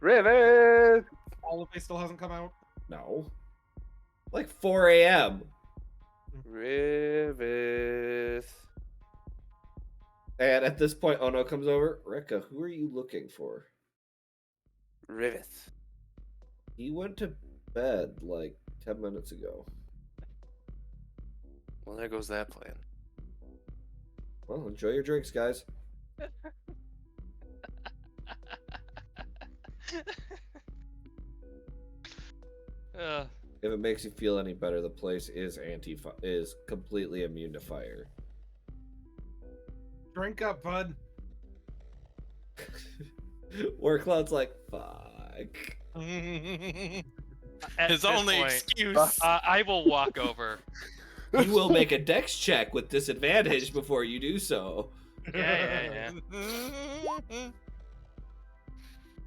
Revan! All of it still hasn't come out. No. Like 4 a.m. Revan. And at this point, Ono comes over. Rekka, who are you looking for? Revan. He went to bed like 10 minutes ago. Well, there goes that plan. Well, enjoy your drinks, guys. If it makes you feel any better, the place is is completely immune to fire. Drink up, bud. Warcloud's like, fuck. At His this only point, excuse. I will walk over. You will make a dex check with disadvantage before you do so. Yeah.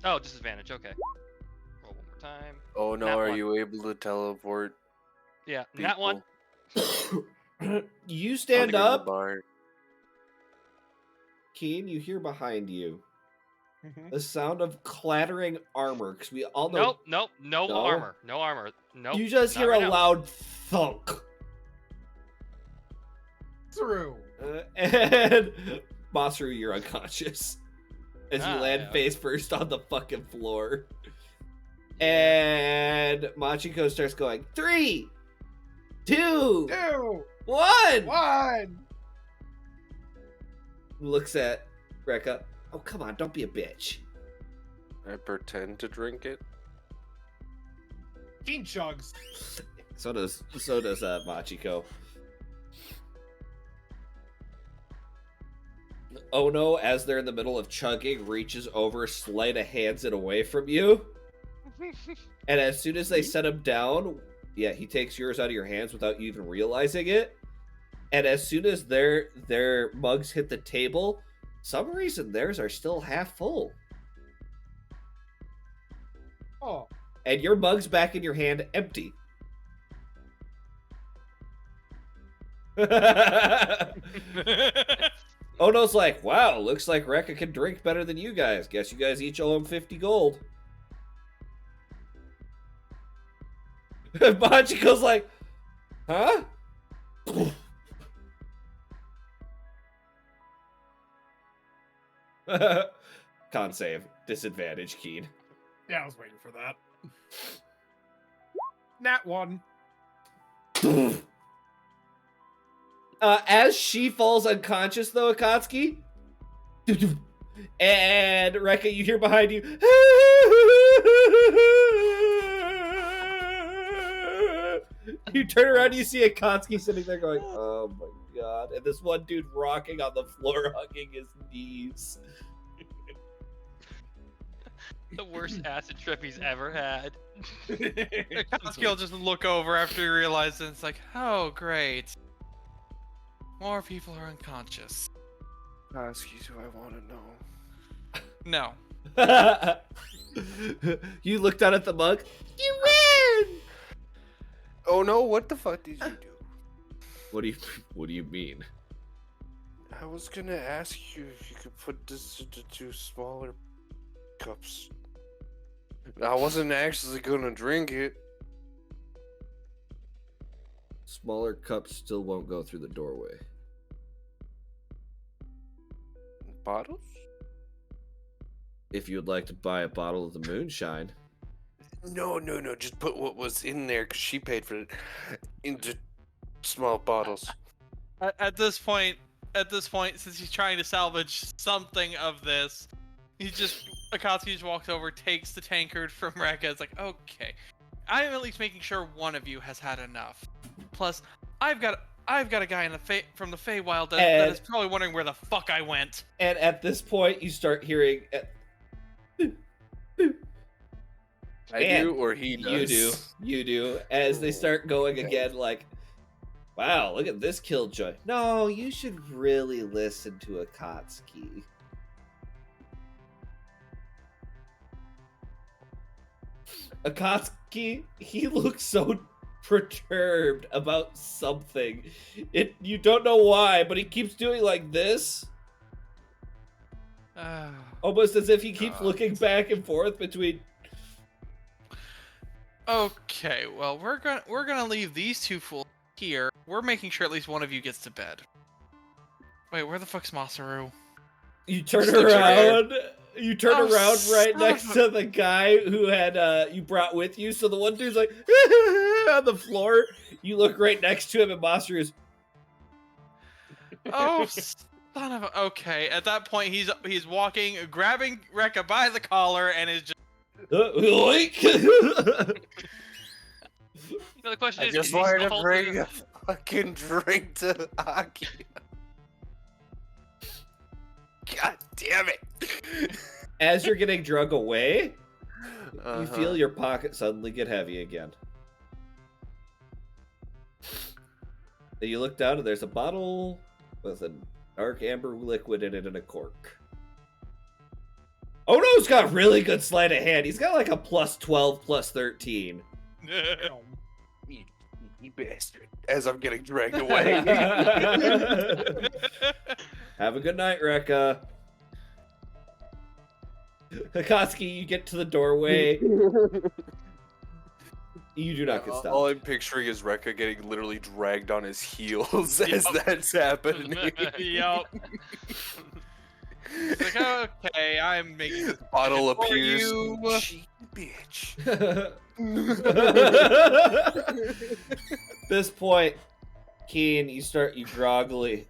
Oh, disadvantage. Okay. Roll one more time. Oh no, Nat are one. you able to teleport Yeah, people? that one. You I'll stand go to the up, bar. Keen, you hear behind you Mhm. the sound of clattering armor, because we all know Nope. No No? armor. No armor. Nope. you just not hear right a now. loud thunk. Through. And Masaru, you're unconscious as you Ah, land yeah. face first on the fucking floor. And Machiko starts going 3, 2, 2, 1. 1. Looks at Rekka. Oh, come on, don't be a bitch. I pretend to drink it. Keen chugs. So does Machiko. Oh no, as they're in the middle of chugging, reaches over, sleight of hands it away from you. And as soon as they set him down, yeah, he takes yours out of your hands without you even realizing it. And as soon as their mugs hit the table, some reason theirs are still half full. Oh, And your mug's back in your hand empty. Ono's like, wow, looks like Rekka can drink better than you guys. Guess you guys each owe him 50 gold. Machiko's like, huh? Con save. Disadvantage, Keen. yeah, I was waiting for that. Nat 1. As she falls unconscious, though, Akatsuki, and Rekka, you hear behind you. You turn around, you see Akatsuki sitting there going, "Oh my god!" And this one dude rocking on the floor, hugging his knees. The worst acid trip he's ever had. Katsuki will just look over after he realizes it's like, oh great. More people are unconscious. Akatsuki, do I want to know? No. You look down at the mug. You win. Oh no, what the fuck did you do? What do you mean? I was gonna ask you if you could put this into 2 smaller cups. I wasn't actually gonna drink it. Smaller cups still won't go through the doorway. Bottles? If you'd like to buy a bottle of the moonshine. No. Just put what was in there because she paid for it into small bottles. At this point, since he's trying to salvage something of this, Akatsuki just walks over, takes the tankard from Rekka. It's like, okay, I'm at least making sure one of you has had enough. Plus, I've got a guy from the Feywild that is probably wondering where the fuck I went. And at this point, you start hearing. I do, or he does? You do. As they start going again, like, wow, look at this killjoy. No, you should really listen to Akatsuki. Akatsuki, he looks so perturbed about something. You don't know why, but he keeps doing like this. Almost as if he keeps looking back and forth between. Okay, well, we're gonna leave these two fools here. We're making sure at least one of you gets to bed. Wait, where the fuck's Masaru? You turn Just looks around. You turn Oh, around right son next of to the guy who had you brought with you. So the one dude's like on the floor. You look right next to him, and Master is. Oh, son of a... Okay, at that point, he's walking, grabbing Rekka by the collar, and is just... Like. The question I is, just can he wanted to hold bring the- a fucking drink to Aki. God damn it! As you're getting drug away, you Uh-huh. feel your pocket suddenly get heavy again. Then you look down, and there's a bottle with a dark amber liquid in it and a cork. Ono's got really good sleight of hand. He's got like a plus 12, plus 13. You bastard. As I'm getting dragged away. Have a good night, Rekka. Akatsuki, you get to the doorway. You do not get stopped. All I'm picturing is Rekka getting literally dragged on his heels as that's happening. Yup. It's like, okay, I'm making this Bottle for appears. you. Cheeky bitch. This point, Keen, you groggily.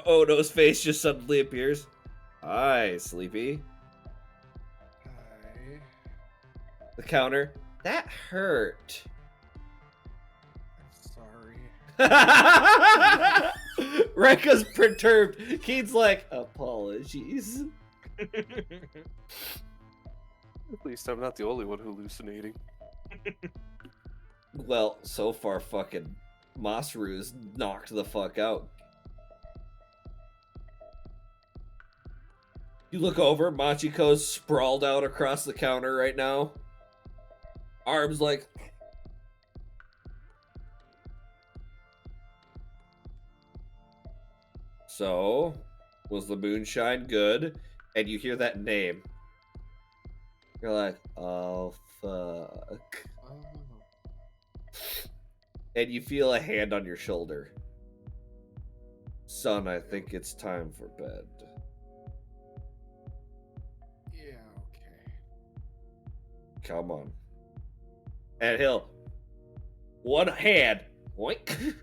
Ono's face just suddenly appears. Hi, Sleepy. Hi. The counter. That hurt. I'm sorry. Rekka's perturbed. Keen's like, apologies. At least I'm not the only one hallucinating. Well, so far, fucking Masaru's knocked the fuck out. You look over, Machiko's sprawled out across the counter right now. Arms like... So, was the moonshine good? And you hear that name. You're like, oh, fuck. And you feel a hand on your shoulder. Son, I think it's time for bed. Yeah, okay. Come on. And he'll... One hand. Boink.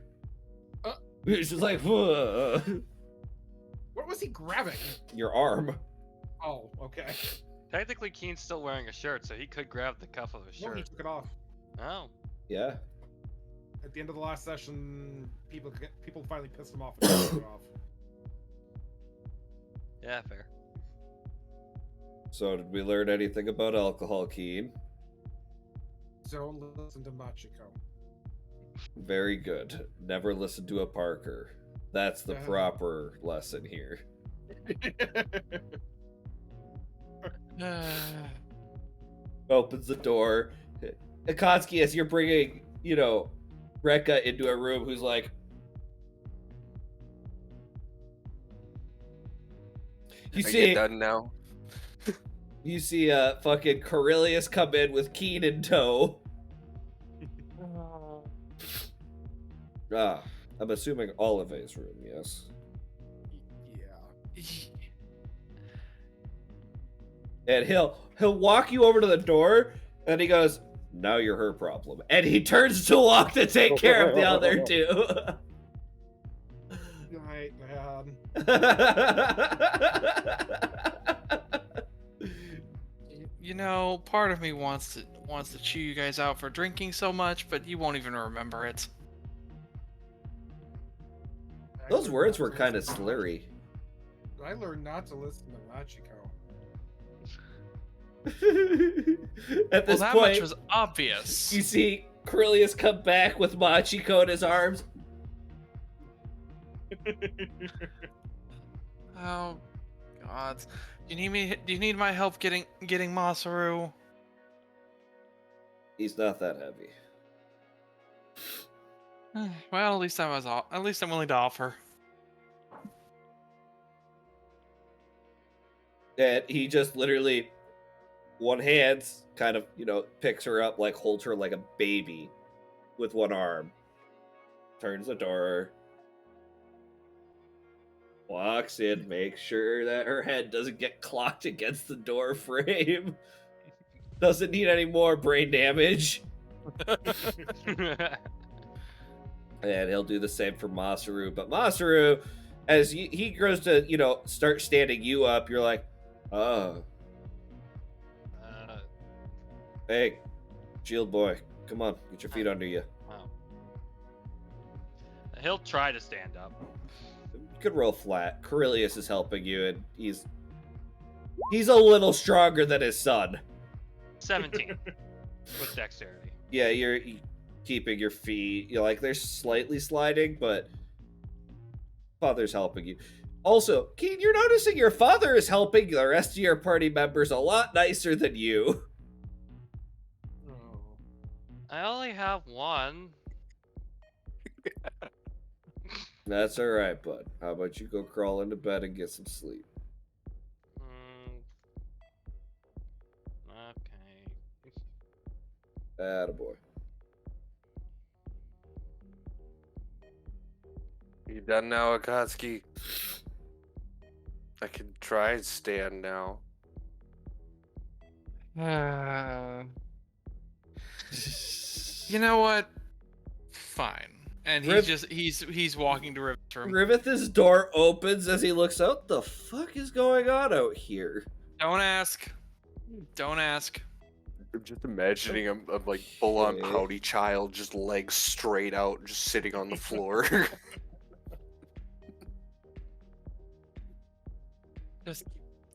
He's just like... What was he grabbing? Your arm. Oh, okay. Technically, Keen's still wearing a shirt, so he could grab the cuff of his No, he shirt. took it off. Oh. Yeah. At the end of the last session, people finally pissed him off and took it off. Yeah, fair. So, did we learn anything about alcohol, Keen? Don't listen to Machiko. Very good. Never listen to a Parker. That's the proper lesson here. Opens the door. Akatsuki, as you're bringing, Rekka into a room, who's like, You I see, get done now. you see, fucking Corellius come in with Keen in tow. Ah, I'm assuming Olive's room, yes. Yeah. And he'll walk you over to the door, and he goes, "Now you're her problem," and he turns to walk to take care of the other two. Right, man. You know, part of me wants to chew you guys out for drinking so much, but you won't even remember it. Those words were kind of slurry. I learned not to listen to Machiko. At this Well, that point, much was obvious. you see Corellius come back with Machiko in his arms. Oh, God. Do you need my help getting Masaru? He's not that heavy. Well, at least I'm willing to offer. And he just literally, one hand, kind of, picks her up, like holds her like a baby with one arm. Turns the door. Walks in, makes sure that her head doesn't get clocked against the door frame. Doesn't need any more brain damage. And he'll do the same for Masaru. But Masaru, as he grows to, start standing you up, you're like, oh. Hey, shield boy, come on, get your feet under you. Oh. He'll try to stand up. You could roll flat. Corellius is helping you, and he's a little stronger than his son. 17 with dexterity. Yeah, you're keeping your feet. They're slightly sliding, but father's helping you. Also, Keen, you're noticing your father is helping the rest of your party members a lot nicer than you. I only have one. That's all right, bud. How about you go crawl into bed and get some sleep? Okay. Attaboy. You done now, Akatsuki? I can try and stand now. You know what? Fine. And Rip- he's walking to Rivet's room. Riveth's door opens as he looks out. The fuck is going on out here? Don't ask. Don't ask. I'm just imagining I'm like full-on Okay. pouty child, just legs straight out, just sitting on the floor. Just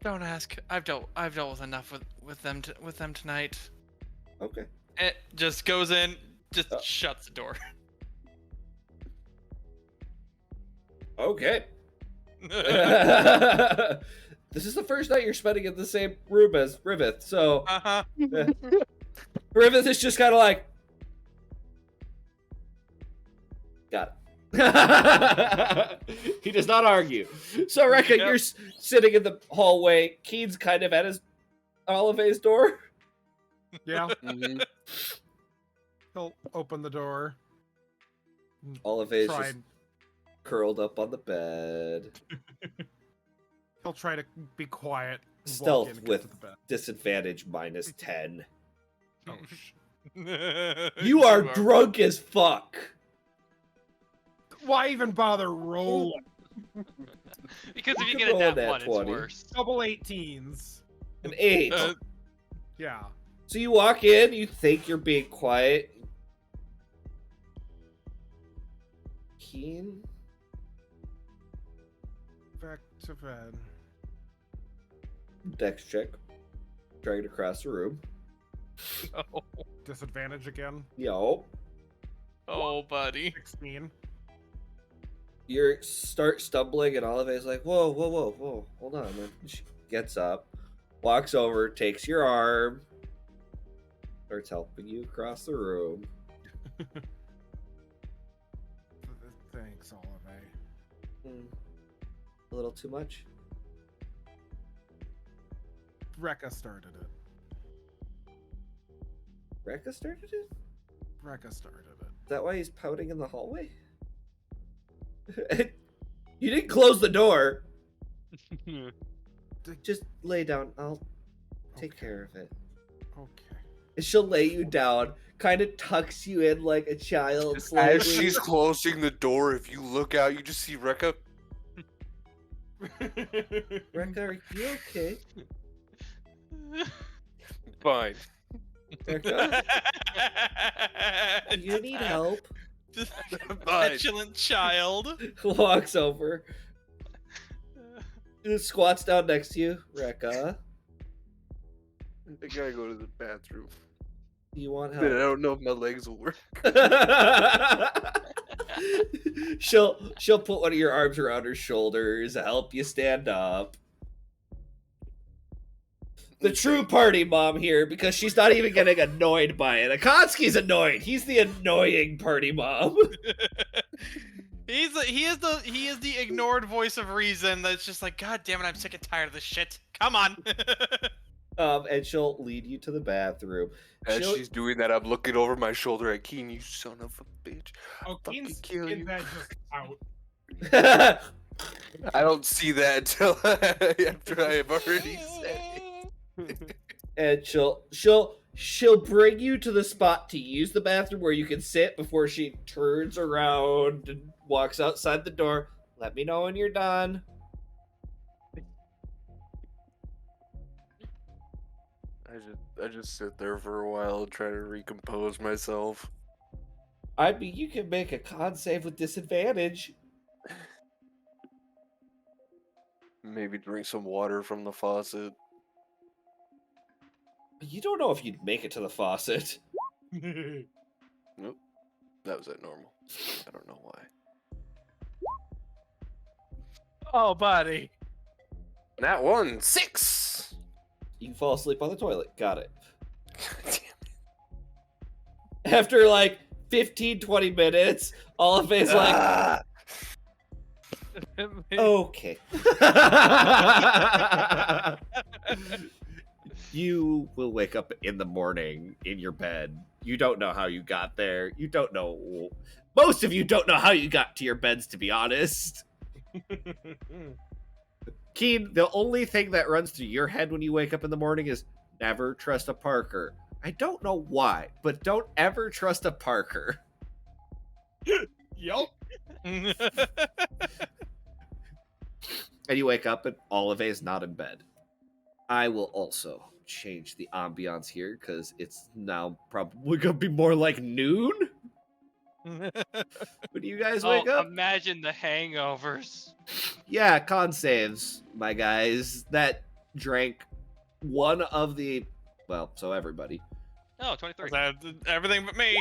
don't ask. I've dealt with enough with them tonight. Okay. It just goes in, just Oh. shuts the door. Okay. This is the first night you're spending in the same room as Riveth, so Uh-huh. Riveth is just kind of like, got it. He does not argue. So, Rekka, Yep. you're sitting in the hallway. Keen's kind of at his Olive's door. Yeah, Mhm. he'll open the door. Olive's Try just and, curled up on the bed. he'll try to be quiet. and walk Stealth in and get with to the bed. disadvantage minus 10. Oh, sh- You are drunk as fuck. Why even bother rolling? Because if you could get a roll a nat nat 1, 20. it's worse. Double 18s. An 8. Yeah. So you walk in, you think you're being quiet. Keen? Back to bed. Dex check. Trying to cross the room. Disadvantage again. Yo. Oh, buddy. 16. You start stumbling, and Olive's like, whoa, whoa, whoa, whoa. Hold on, man. She gets up, walks over, takes your arm, starts helping you across the room. Thanks, Olive. A little too much? Rekka started it. Rekka started it? Rekka started it. Is that why he's pouting in the hallway? You didn't close the door. Just lay down. I'll take care of it. Okay. And she'll lay you down, kind of tucks you in like a child. As Slowly. she's closing the door, if you look out, you just see Rekka. Rekka, are you okay? Fine. Rekka, do you need help? Just Fine. petulant child. Walks over. Squats down next to you. Rekka, I gotta go to the bathroom. do you want But I help? don't know if my legs will work. she'll put one of your arms around her shoulders, help you stand up. The true party mom here, because she's not even getting annoyed by it. Akatsuki's annoyed. He's the annoying party mom. He is the ignored voice of reason that's just like, God damn it, I'm sick and tired of this shit. Come on. And she'll lead you to the bathroom. As She'll- she's doing that, I'm looking over my shoulder at Keen. You son of a bitch! Oh, Fucking Keen's kill in you. bed just out. I don't see that until after I have already said it. And she'll bring you to the spot to use the bathroom where you can sit before she turns around and walks outside the door. Let me know when you're done. I just sit there for a while and try to recompose myself. I mean, you can make a con save with disadvantage. Maybe drink some water from the faucet. You don't know if you'd make it to the faucet. Nope. That was at normal. I don't know why. Oh, buddy. That one, 6! You can fall asleep on the toilet. Got it. Damn. After like 15, 20 minutes, Olive is like, Ah! okay. You will wake up in the morning in your bed. You don't know how you got there. You don't know. Most of you don't know how you got to your beds, to be honest. Keen, the only thing that runs through your head when you wake up in the morning is never trust a Parker. I don't know why, but don't ever trust a Parker. Yup. And you wake up and Olive is not in bed. I will also change the ambiance here because it's now probably gonna be more like noon. When you guys wake up? Imagine the hangovers. Yeah, con saves, my guys. That drank one of the, well, so everybody. Oh, 23. Everything but me.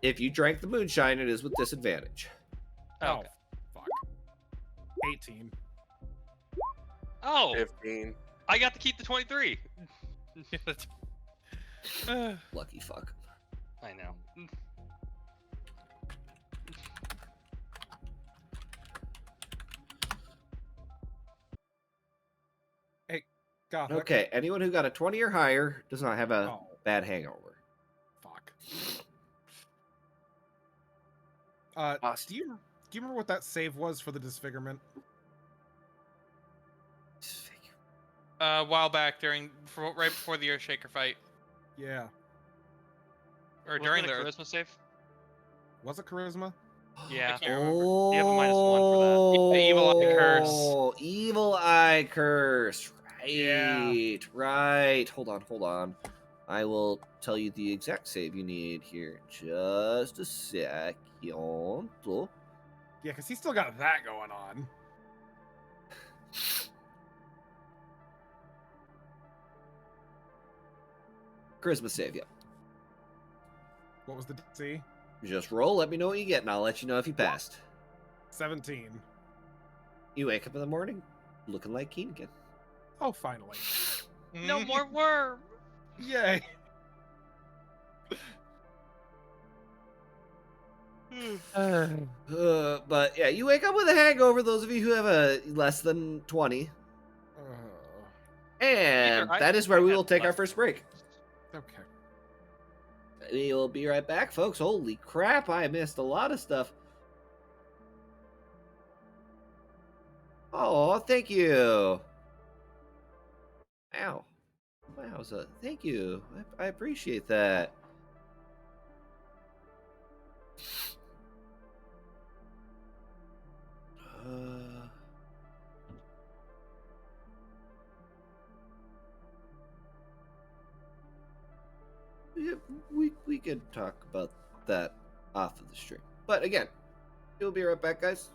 If you drank the moonshine, it is with disadvantage. Oh, Oh, fuck. 18. oh, 15. I got to keep the 23. Lucky fuck. I know. Gothic. Okay, anyone who got a 20 or higher does not have a Oh, bad hangover. fuck. Awesome. Do you remember what that save was for the disfigurement? A while back right before the Earthshaker fight, Yeah. or Wasn't during it the a Earth. charisma save? Was it charisma? Yeah. can't remember. Oh, You have a -1 for that. Yeah, evil eye curse. Evil eye curse. Right. Yeah. Right. Hold on. I will tell you the exact save you need here. Just a second. Yeah, because he's still got that going on. Charisma save, yeah. What was the DC? Just roll, let me know what you get, and I'll let you know if you passed. 17. You wake up in the morning looking like Keen again. Oh, finally. No more worm. Yay. But yeah, you wake up with a hangover, those of you who have a less than 20. And I- that is where I we had will take our left first break. Okay. We will be right back, folks. Holy crap, I missed a lot of stuff. Oh, thank you. Wow. Wowza. Thank you. I appreciate that. Yeah, we could talk about that off of the stream. But again, we'll be right back, guys.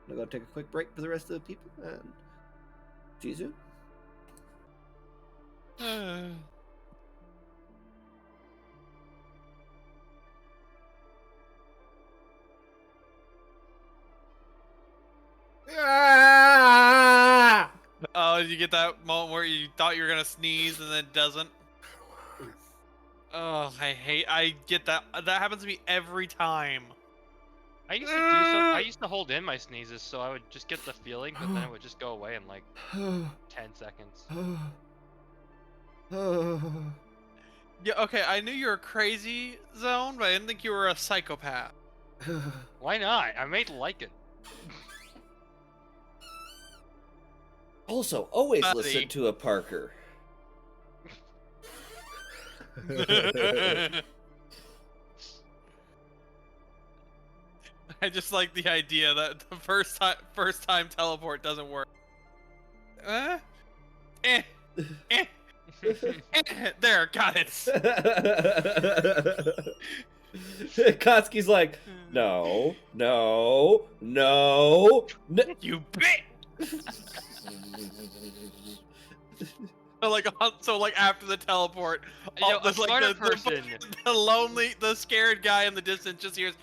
I'm gonna go take a quick break for the rest of the people, and see you soon. Ah! Oh, did you get that moment where you thought you were gonna sneeze and then it doesn't? Oh, I get that. That happens to me every time. I used to do some. I used to hold in my sneezes, so I would just get the feeling, but then it would just go away in like 10 seconds. Yeah, okay, I knew you were crazy, Zone, but I didn't think you were a psychopath. Why not? I made like it. Also, always Buddy. listen to a Parker. I just like the idea that the first time teleport doesn't work. Eh, eh, eh, there, got it. Kotsky's like, no, no, no, no. You bit. So like after the teleport, You know, a there's like smarter person. the lonely, the scared guy in the distance just hears.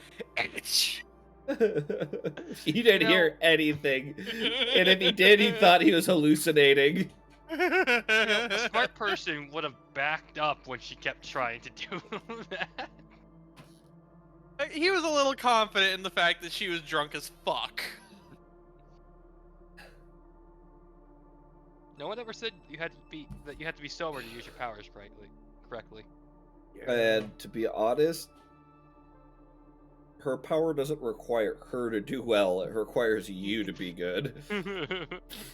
He didn't hear anything. And if he did, he thought he was hallucinating. You know, a smart person would have backed up when she kept trying to do that. He was a little confident in the fact that she was drunk as fuck. No one ever said you had to be sober to use your powers correctly. And to be honest, her power doesn't require her to do well. It requires you to be good.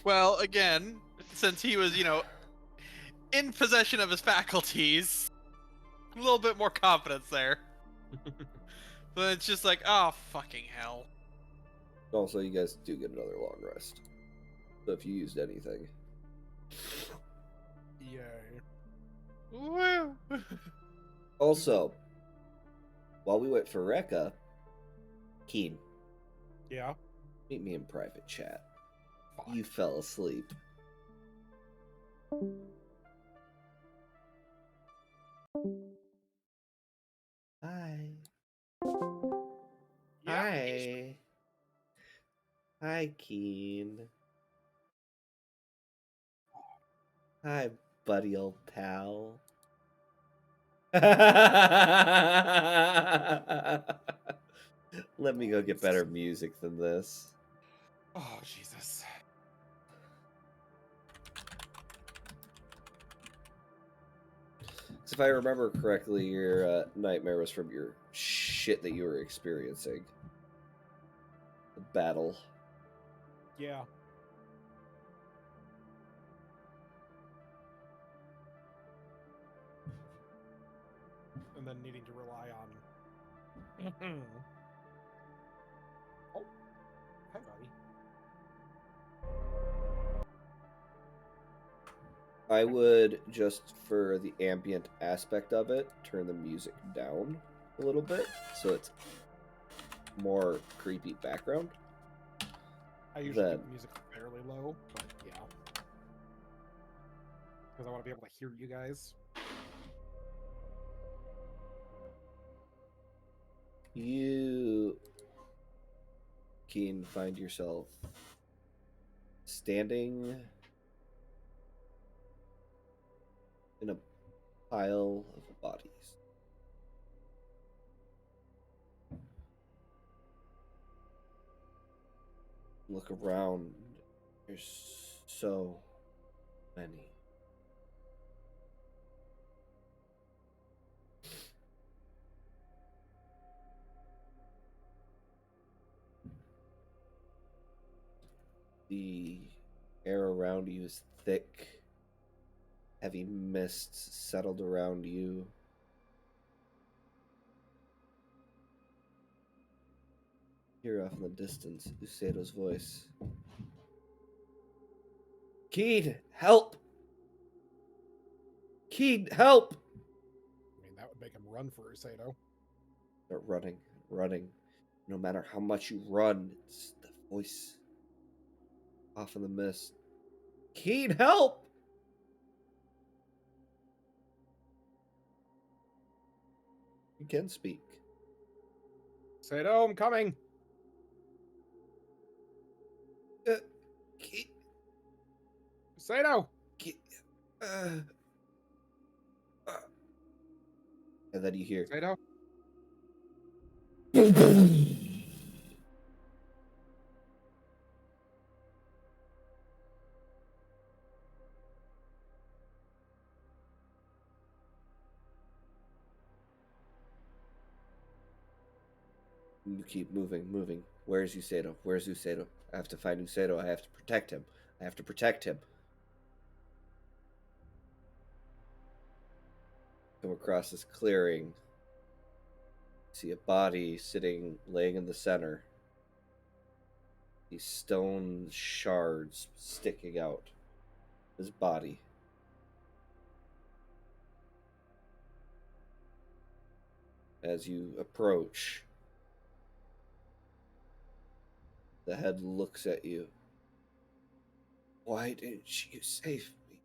Well, again, since he was, in possession of his faculties, a little bit more confidence there. But it's just like, oh, fucking hell. Also, you guys do get another long rest. So if you used anything. Yay. Woo! Also, while we wait for Rekka, Keen, Yeah. meet me in private chat. Fine. You fell asleep. Hi. Hi. Hi, Keen. Hi, buddy old pal. Let me go get better music than this. Oh, Jesus. So if I remember correctly, your nightmare was from your shit that you were experiencing. The battle. Yeah. And then needing to rely on. Oh. Hi, buddy. I would, just for the ambient aspect of it, turn the music down a little bit so it's more creepy background. I usually Then- keep the music fairly low, but yeah. Because I want to be able to hear you guys. You can find yourself standing in a pile of bodies. Look around. There's so many. The air around you is thick. Heavy mists settled around you. Hear off in the distance Usato's voice. Keen, help! Keen, help! I mean, that would make him run for Usato. Start running, running. No matter how much you run, it's the voice off in the mist. Keen, help! You can speak. Usato, I'm coming. Keen, Usato! Keen, uh, and then you hear. Usato? You keep moving, moving. Where's Usato? Where's Usato? I have to find Usato. I have to protect him. I have to protect him. Come across this clearing. See a body sitting, laying in the center. These stone shards sticking out. His body. As you approach, the head looks at you. Why didn't you save me?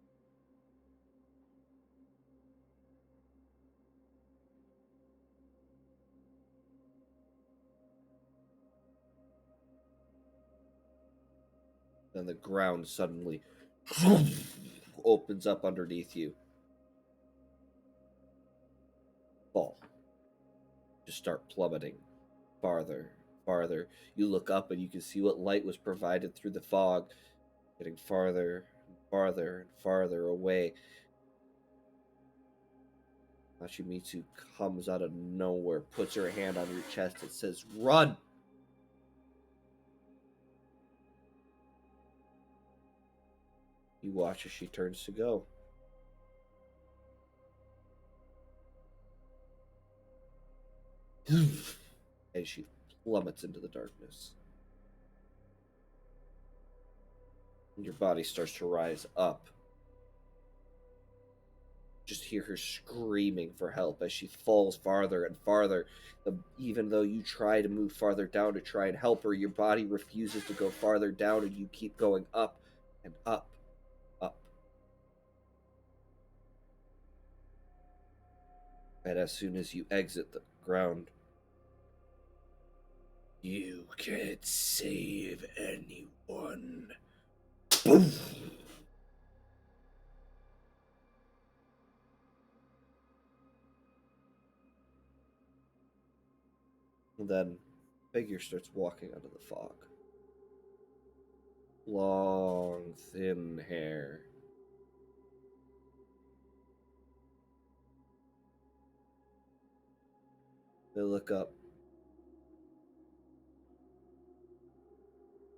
Then the ground suddenly opens up underneath you. Fall. Just start plummeting farther, farther. You look up and you can see what light was provided through the fog, getting farther and farther and farther away. Hachimitsu comes out of nowhere, puts her hand on your chest and says, "Run!" You watch as she turns to go. And she plummets into the darkness. And your body starts to rise up. Just hear her screaming for help as she falls farther and farther. Even though you try to move farther down to try and help her, your body refuses to go farther down, and you keep going up and up, up. And as soon as you exit the ground, you can't save anyone. Boom! And then figure starts walking out of the fog. Long, thin hair. They look up.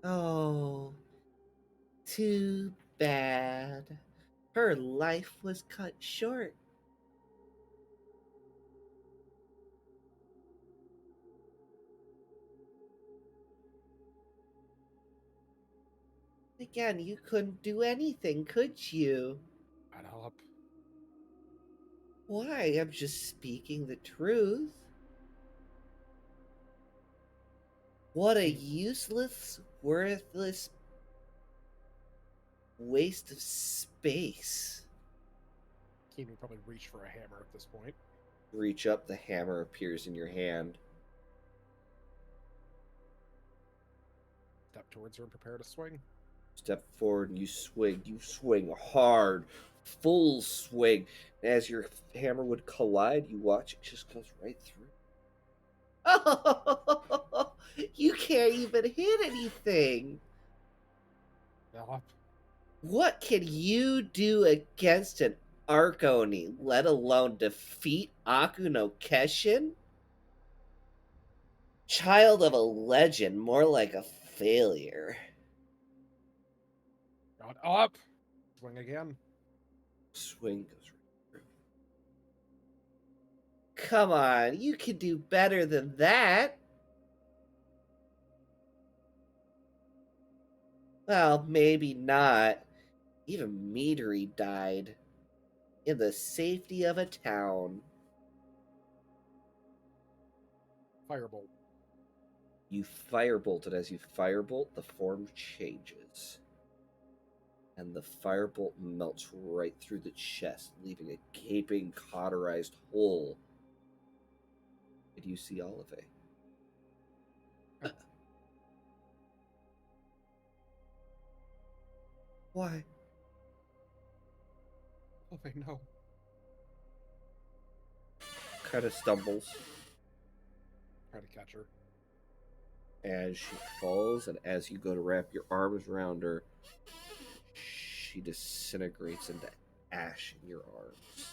Oh, too bad. Her life was cut short. Again, you couldn't do anything, could you? I'd help. Why? I'm just speaking the truth. What a useless, worthless waste of space. Keen would probably reach for a hammer at this point. Reach up, the hammer appears in your hand. Step towards her and prepare to swing. Step forward and you swing hard, full swing. As your hammer would collide, you watch it just goes right through. Oh, you can't even hit anything. Help. What can you do against an Arconi, let alone defeat Akuno Keshin? Child of a legend, more like a failure. Got up. Swing again. Swing goes right through. Come on, you can do better than that. Well, maybe not. Even Midori died in the safety of a town. Firebolt. You firebolt it. As you firebolt, the form changes. And the firebolt melts right through the chest, leaving a gaping, cauterized hole. And you see Olive. Why? Oh, wait, no. Kind of stumbles Try to catch her. as she falls, and as you go to wrap your arms around her, she disintegrates into ash in your arms.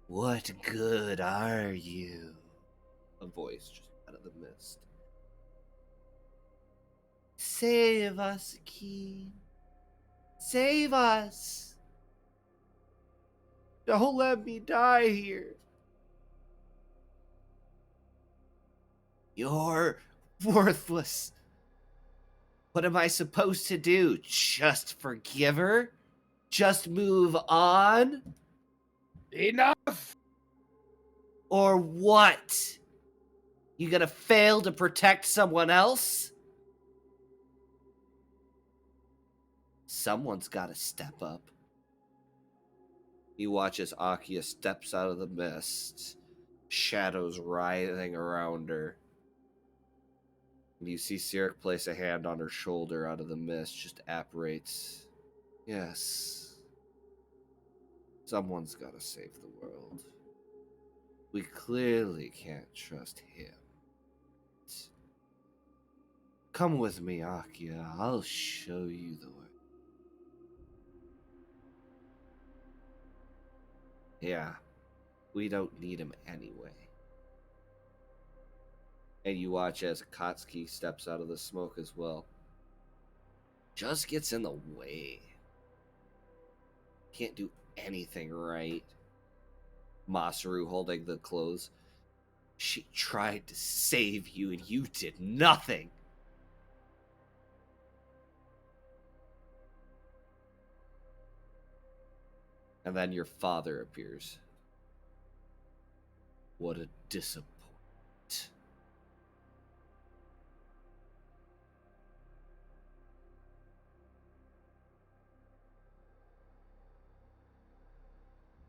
What good are you? A voice just out of the mist. Save us, Keen. Save us. Don't let me die here. You're worthless. What am I supposed to do? Just forgive her? Just move on? Enough! Or what? You gonna fail to protect someone else? Someone's gotta step up. You watch as Akia steps out of the mist, shadows writhing around her. And you see Sirik place a hand on her shoulder out of the mist, just apparates. Yes. Someone's gotta save the world. We clearly can't trust him. Come with me, Akia. I'll show you the way. Yeah, we don't need him anyway. And you watch as Akatsuki steps out of the smoke as well. Just gets in the way. Can't do anything right. Masaru holding the clothes. She tried to save you and you did nothing. And then your father appears. What a disappointment.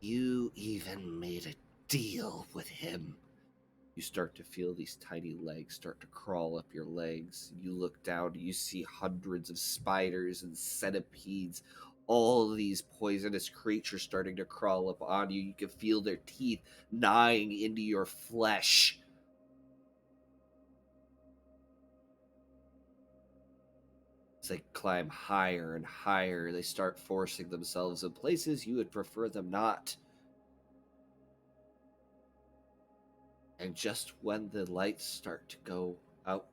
You even made a deal with him. You start to feel these tiny legs start to crawl up your legs. You look down, you see hundreds of spiders and centipedes. All these poisonous creatures starting to crawl up on you. You can feel their teeth gnawing into your flesh. As they climb higher and higher, they start forcing themselves in places you would prefer them not. And just when the lights start to go out,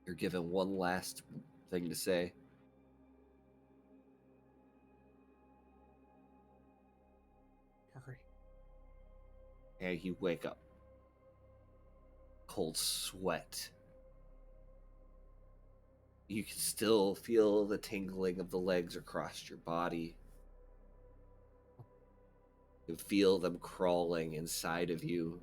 you're given one last thing to say. Hurry. And you wake up. Cold sweat. You can still feel the tingling of the legs across your body. You can feel them crawling inside of you.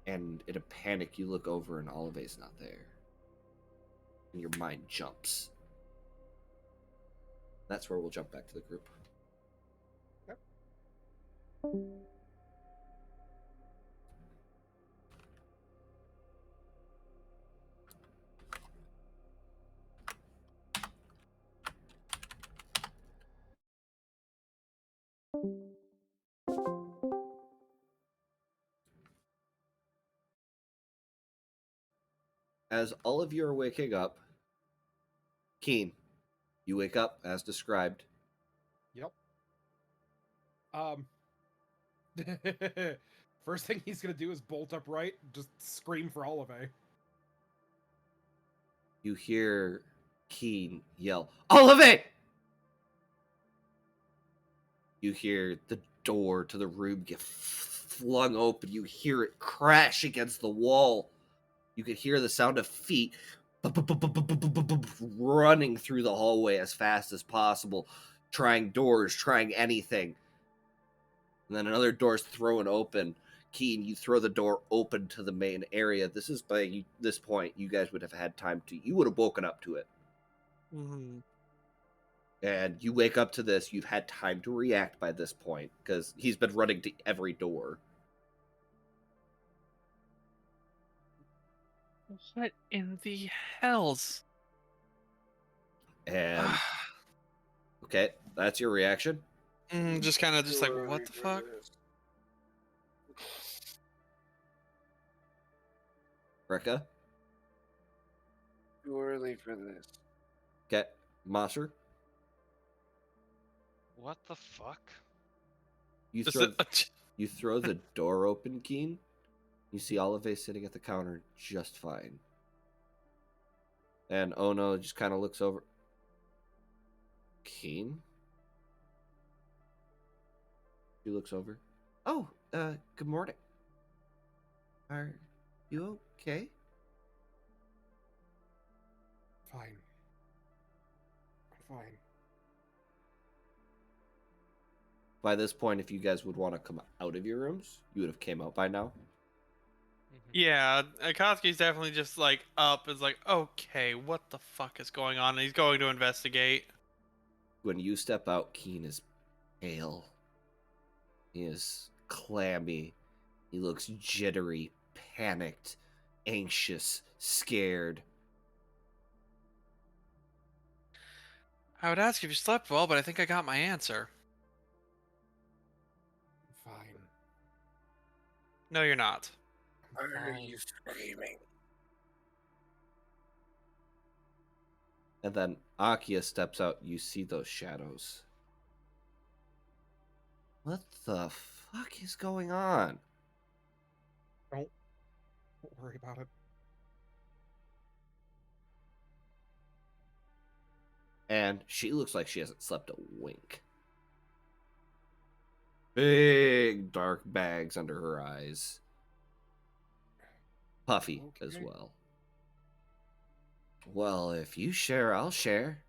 And in a panic, you look over and Olive's not there. And your mind jumps. That's where we'll jump back to the group. As all of you are waking up, Keen, you wake up as described. Yep. First thing he's gonna do is bolt upright, just scream for Olive. You hear Keen yell, Olive! You hear the door to the room get flung open. You hear it crash against the wall. You can hear the sound of feet running through the hallway as fast as possible, trying doors, trying anything. And then another door's thrown open. Keen, you throw the door open to the main area. This is by this point, you guys would have had time to. You would have woken up to it. Mm-hmm. And you wake up to this. You've had time to react by this point because he's been running to every door. What in the hells? And okay, that's your reaction. Just kind of just like, what the fuck? Rekka. Too early for this. Okay, Maser. What the fuck? You Just throw you throw the door open, Keen. You see Olive sitting at the counter just fine. And Ono just kind of looks over. Keen? She looks over. Oh, good morning. Are you okay? Fine. I'm fine. By this point, if you guys would want to come out of your rooms, you would have came out by now. Yeah, Akatsuki's definitely just like up. Is like, okay, what the fuck is going on? And he's going to investigate. When you step out, Keen is pale. He is clammy. He looks jittery, panicked, anxious, scared. I would ask if you slept well, but I think I got my answer. I'm fine. No, you're not. Why are Fine. you screaming? And then Akia steps out. You see those shadows. What the fuck is going on? Don't worry about it. And she looks like she hasn't slept a wink. Big dark bags under her eyes. Puffy as Okay. well. Well, if you share, I'll share.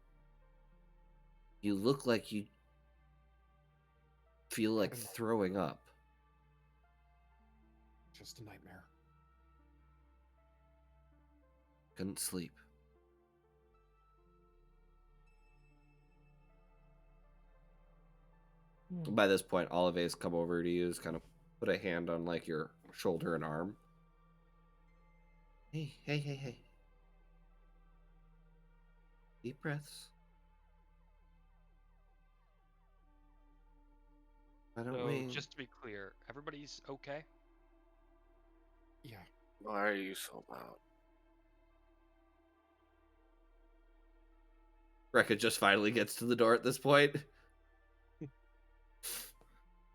You look like you feel like throwing up. Just a nightmare. Couldn't sleep. By this point, Olive's come over to you, has kind of put a hand on like your shoulder and arm. Hey. Deep breaths. Why don't So, we... just to be clear, everybody's okay? Yeah. Why are you so loud? Rekka just finally gets to the door at this point.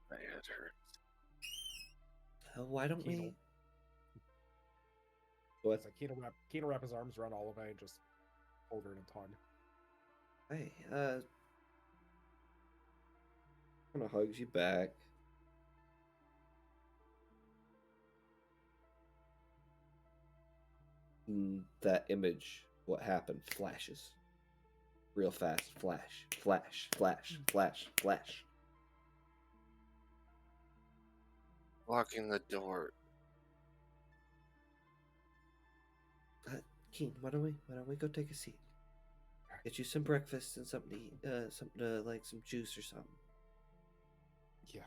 My head hurts. Why don't Kino. we... What? It's like Kino wrap his arms around Olive and just hold her in a tug. Hey, kind of hugs you back. That image, what happened, flashes. Real fast. Flash. Locking the door. Keen, why don't we go take a seat? Get you some breakfast and something to eat, something to, like some juice or something. Yeah.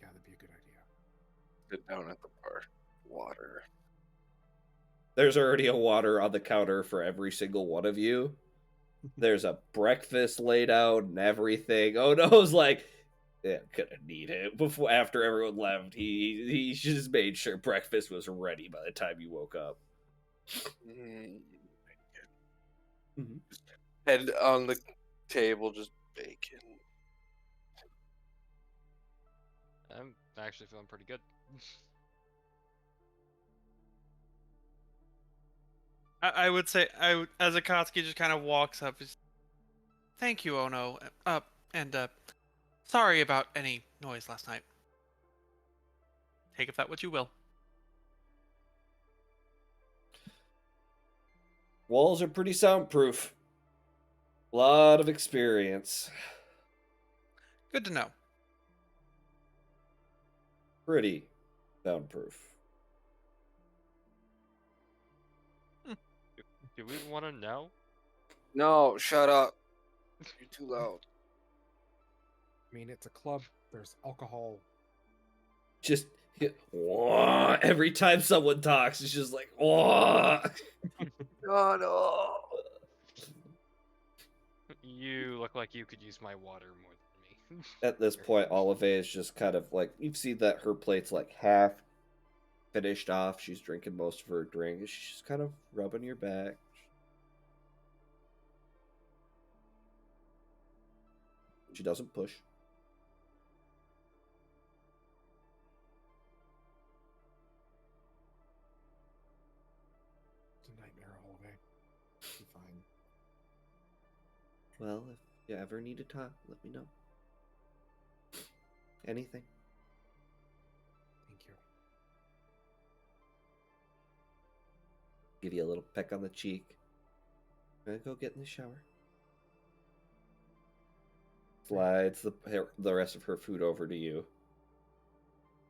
Yeah, that'd be a good idea. Sit down at the bar. Water. There's already a water on the counter for every single one of you. There's a breakfast laid out and everything. Oh no's like, yeah, gonna need it. After everyone left, he just made sure breakfast was ready by the time you woke up. Mm, Mhm. Head on the table, just bacon. I'm actually feeling pretty good. I would say as Akatsuki just kind of walks up. Thank you, Ono. And sorry about any noise last night. Take of that what you will. Walls are pretty soundproof. A lot of experience. Good to know. Pretty soundproof. Do we want to know? No, shut up. You're too loud. I mean, it's a club. There's alcohol. Just wah, every time someone talks, it's just like wah. Oh no. You look like you could use my water more than me. At this point, Olive is just kind of like you've seen that her plate's like half finished off. She's drinking most of her drink. She's just kind of rubbing your back. She doesn't push. It's a nightmare holiday. Be fine. Well, if you ever need to talk, let me know. Anything. Thank you. Give you a little peck on the cheek. Gonna go get in the shower. Slides the rest of her food over to you.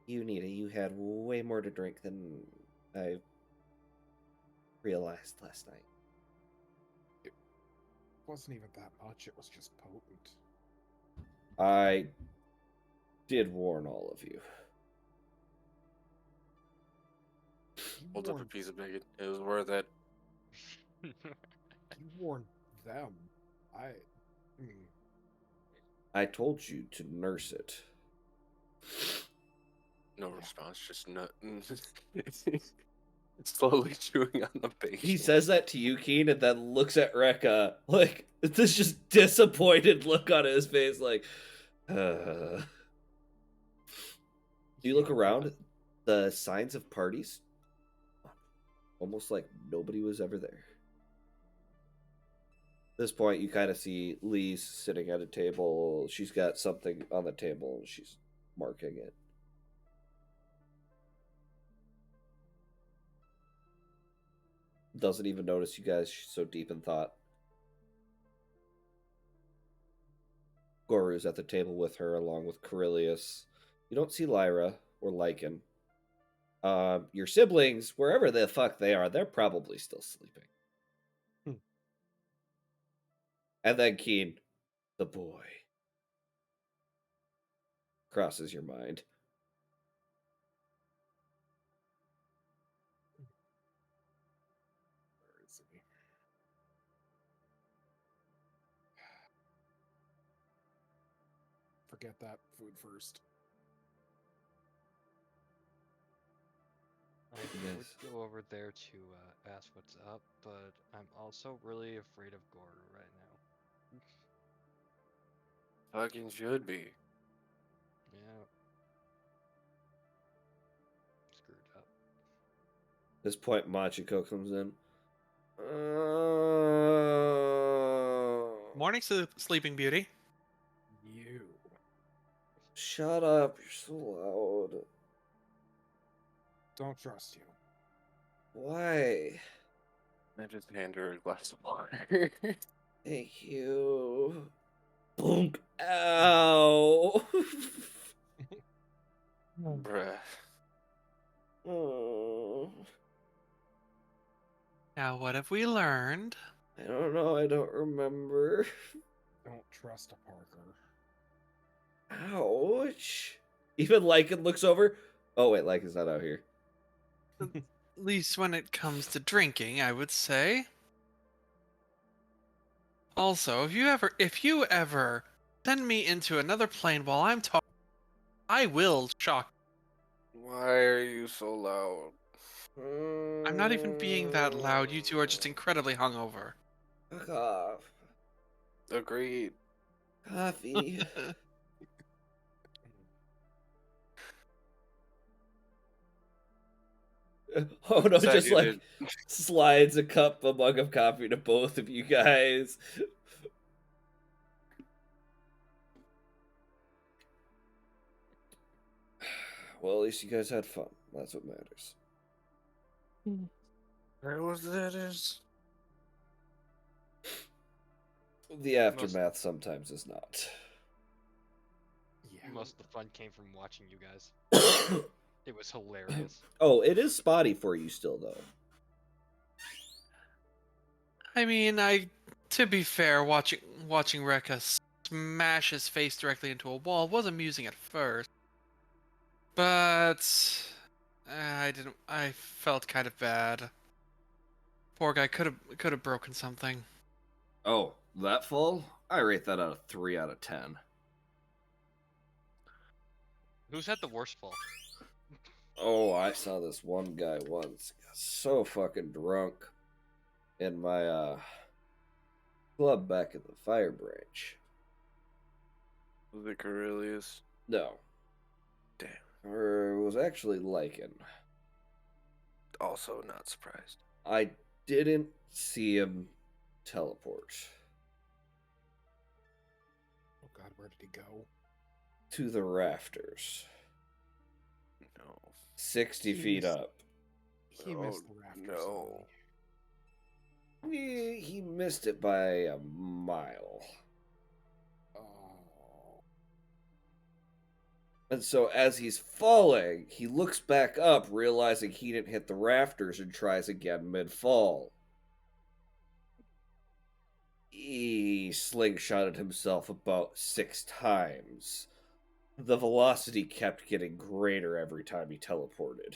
You need it. You had way more to drink than I realized last night. It wasn't even that much. It was just potent. I did warn all of you. You Holds up a warned, piece of bacon. It was worth it. you warned them. Hmm. I told you to nurse it. No response, just nut. Slowly chewing on the bacon. He says that to you, Keen, and then looks at Rekka like this just disappointed look on his face, like. You look around, the signs of parties, almost like nobody was ever there. At this point, you kind of see Lee's sitting at a table. She's got something on the table, and she's marking it. Doesn't even notice you guys. She's so deep in thought. Goru's at the table with her, along with Corellius. You don't see Lyra or Lycan. Your siblings, wherever the fuck they are, they're probably still sleeping. And then Keen, the boy, crosses your mind. Where is he? Forget that. Food first. I Yes. would go over there to ask what's up, but I'm also really afraid of Goru right now. Fucking should be. Yeah. Screwed up. At this point, Machiko comes in. Morning, Sleeping Beauty. You. Shut up, you're so loud. Don't trust you. Why? I just hand her a glass of water. Thank you. Boom. Ow. Bruh. Oh, Now, what have we learned? I don't know. I don't remember. Don't trust a Parker. Ouch. Even Lycan looks over. Oh, wait. Lycan's not out here. At least when it comes to drinking, I would say. Also, if you ever send me into another plane while I'm talking, I will shock. Why are you so loud? Mm, I'm not even being that loud. You two are just incredibly hungover. Fuck off. Agreed. Coffee. Oh no, Sad just you like did. slides a mug of coffee to both of you guys. Well, at least you guys had fun. That's what matters. Where was that is? The aftermath sometimes is not. Yeah. Most of the fun came from watching you guys. It was hilarious. Oh, it is spotty for you still, though. I mean, to be fair, watching Rekka smash his face directly into a wall was amusing at first, but I felt kind of bad. Poor guy could have broken something. Oh, that fall? I rate that out of 3 out of 10. Who's had the worst fall? Oh, I saw this one guy once. Got so fucking drunk in my club back at the fire branch. Was it Corellius? No. Damn. Or it was actually Lycan. Also not surprised. I didn't see him teleport Oh God, where did he go? to the rafters. No. 60 He feet missed- up. He Oh, missed the rafters. no. He missed it by a mile. Oh. And so as he's falling, he looks back up, realizing he didn't hit the rafters, and tries again mid-fall. He slingshotted himself about 6 times. The velocity kept getting greater every time he teleported.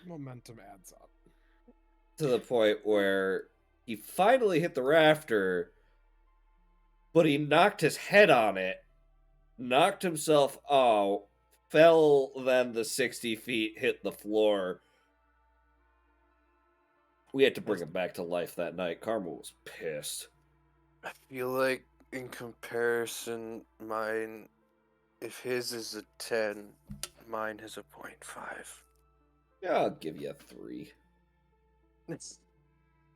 Momentum adds up. To the point where he finally hit the rafter, but he knocked his head on it, knocked himself out, fell, then the 60 feet hit the floor. We had to bring him back to life that night. Karma was pissed. I feel like in comparison, mine, if his is a 10, mine is a 0.5. Yeah, I'll give you a 3.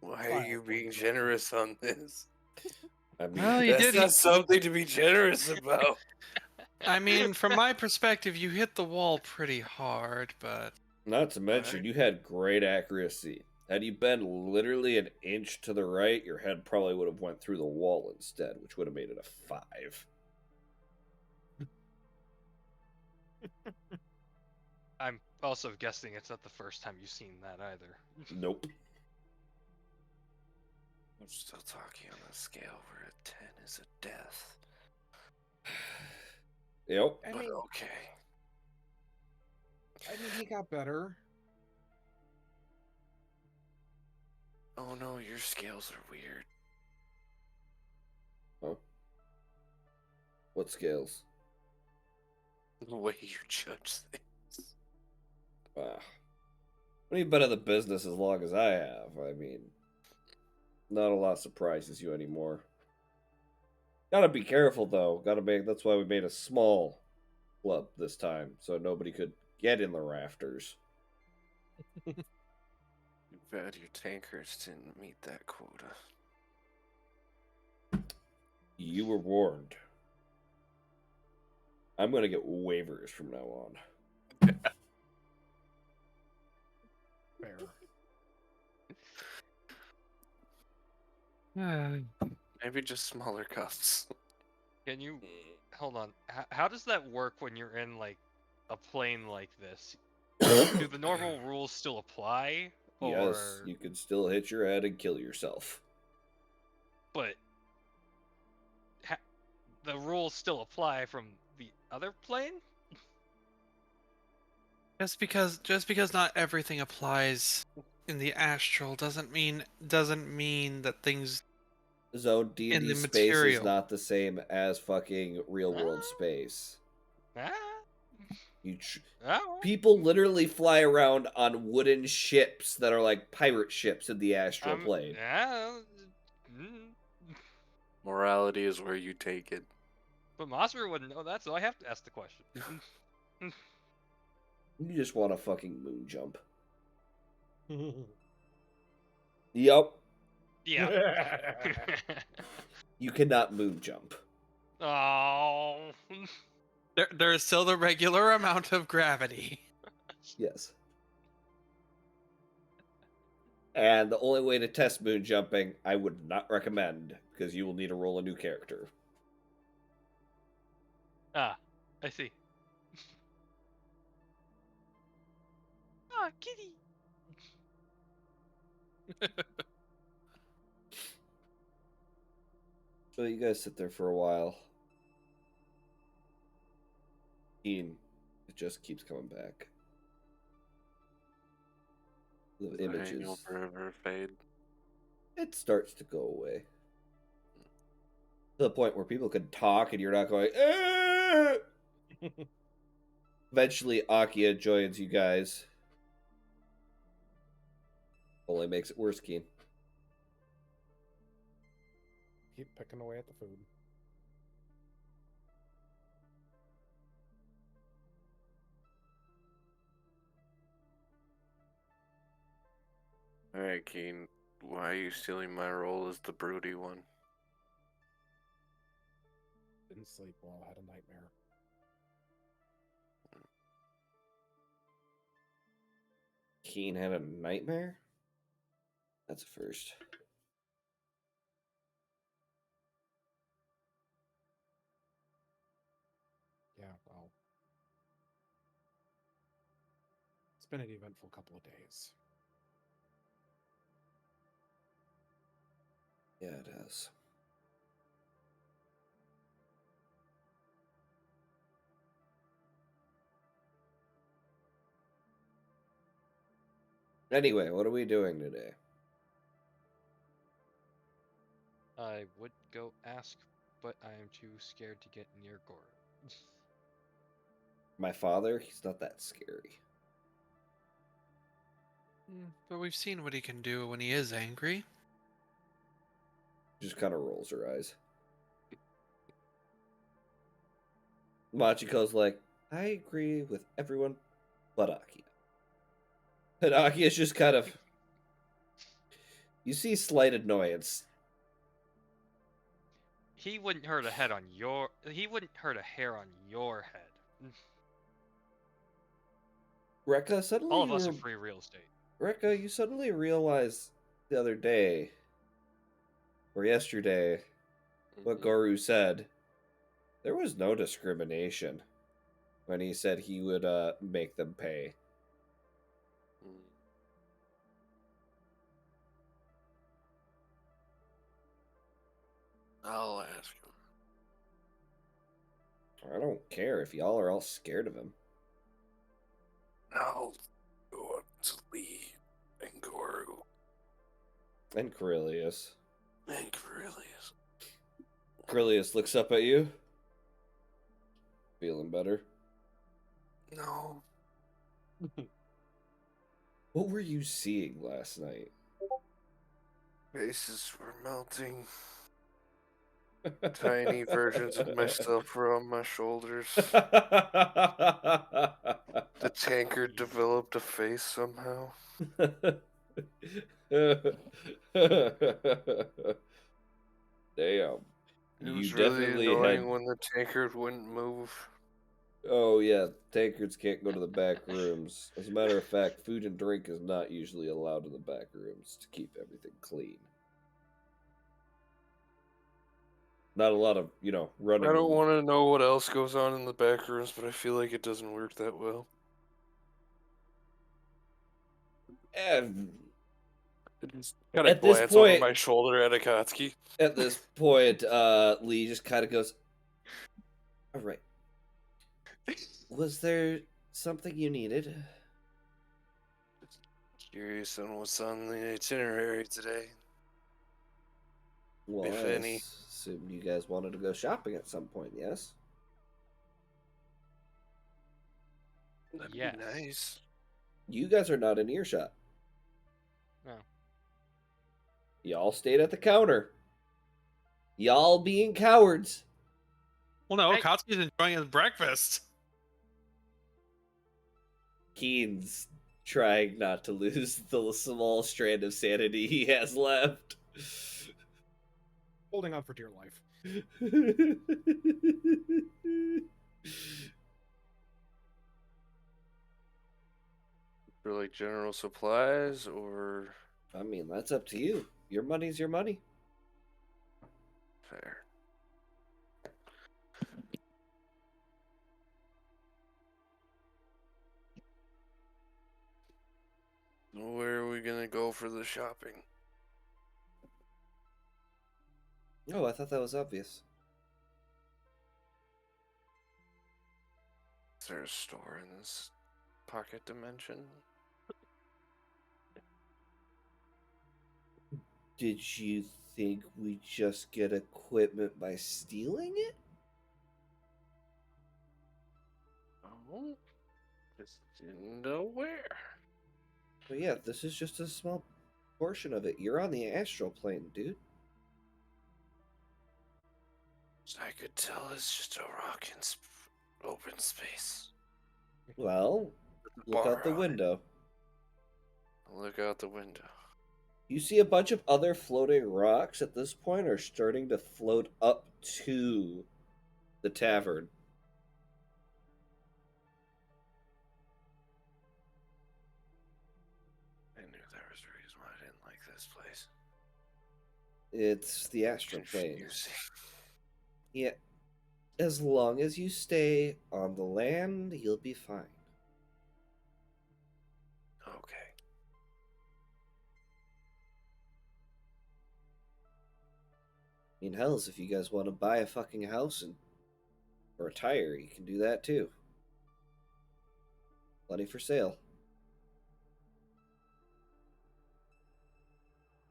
Why are you being generous on this? I mean, Well, you That's did. not something to be generous about. I mean, from my perspective, you hit the wall pretty hard, but not to mention, Right. you had great accuracy. Had you been literally an inch to the right, your head probably would have went through the wall instead, which would have made it a 5. I'm also guessing it's not the first time you've seen that either. Nope. I'm still talking on a scale where a 10 is a death. Yep. I But mean, okay. he got better. Oh no, your scales are weird. Huh? What scales? The way you judge things. Wow. Well, you've been in the business as long as I have. I mean, not a lot surprises you anymore. Gotta be careful though. That's why we made a small club this time, so nobody could get in the rafters. Too bad your tankers didn't meet that quota. You were warned. I'm gonna get waivers from now on. Fair. Maybe just smaller cups. Can you hold on? How does that work when you're in like a plane like this? Do the normal rules still apply? Yes, Or you could still hit your head and kill yourself. but the rules still apply from the other plane? just because not everything applies in the astral doesn't mean that things Zone D&D in the space is material. not the same as fucking real world space. Ah. Oh, People literally fly around on wooden ships that are like pirate ships in the astral plane. yeah. mm. Morality is where you take it. But Masru wouldn't know that, so I have to ask the question. You just want to fucking moon jump. Yup. Yeah. You cannot moon jump. Oh. There is still the regular amount of gravity. Yes. And the only way to test moon jumping, I would not recommend, because you will need to roll a new character. Ah, I see. Ah, kitty. So you guys sit there for a while. It just keeps coming back. The The images. hangover ever fade. It starts to go away. To the point where people can talk and you're not going, "Ah!" Eventually, Akia joins you guys. Only makes it worse, Keen. Keep picking away at the food. Alright, Keen. Why are you stealing my role as the broody one? Didn't sleep well. Had a nightmare. Keen had a nightmare? That's a first. Yeah, well. It's been an eventful couple of days. Yeah, it has. Anyway, what are we doing today? I would go ask, but I am too scared to get near Goro. My father, he's not that scary. But we've seen what he can do when he is angry. Just kind of rolls her eyes. Machiko's like, I agree with everyone but Akia. And Akia's just kind of... You see slight annoyance. He wouldn't hurt a head on your. He wouldn't hurt a hair on your head. Rekka, suddenly All of us are free real estate. Rekka, you suddenly realize the other day, or yesterday, what Goru said. There was no discrimination when he said he would make them pay. I'll ask him. I don't care if y'all are all scared of him. I'll go up to Lee and Goru And Corellius. and Corellius. Corellius looks up at you. Feeling better? No. What were you seeing last night? Faces were melting. Tiny versions of myself were on my shoulders. The tankard developed a face somehow. Damn. It You was really definitely annoying had... when the tankard wouldn't move. Oh, yeah. Tankards can't go to the back rooms. As a matter of fact, food and drink is not usually allowed in the back rooms to keep everything clean. Not a lot of, running. I don't want to know what else goes on in the back rooms, but I feel like it doesn't work that well. And Kind At of this glance point- over my shoulder at Akatsuki. at this point, Lee just kind of goes, all right. Was there something you needed? Curious on what's on the itinerary today. Well, If I any. assumed you guys wanted to go shopping at some point, yes? That'd Yes. be nice. You guys are not in earshot. No. Y'all stayed at the counter. Y'all being cowards. Well, no, Hey. Katsuki's enjoying his breakfast. Keen's trying not to lose the small strand of sanity he has left. Holding on for dear life. For like general supplies or I mean, that's up to you. Your money's your money. fair. Where are we gonna go for the shopping? Oh, I thought that was obvious. Is there a store in this pocket dimension? Did you think we just get equipment by stealing it? Oh, just didn't know where. But yeah, this is just a small portion of it. You're on the astral plane, dude. I could tell it's just a rock in open space. Well, look Bar out the on it. window. Look out the window. You see a bunch of other floating rocks at this point are starting to float up to the tavern. I knew there was a reason why I didn't like this place. It's the astral plane. Confusing. Yeah. As long as you stay on the land, you'll be fine. Okay. I mean, hells, if you guys want to buy a fucking house and or retire, you can do that too. Plenty for sale.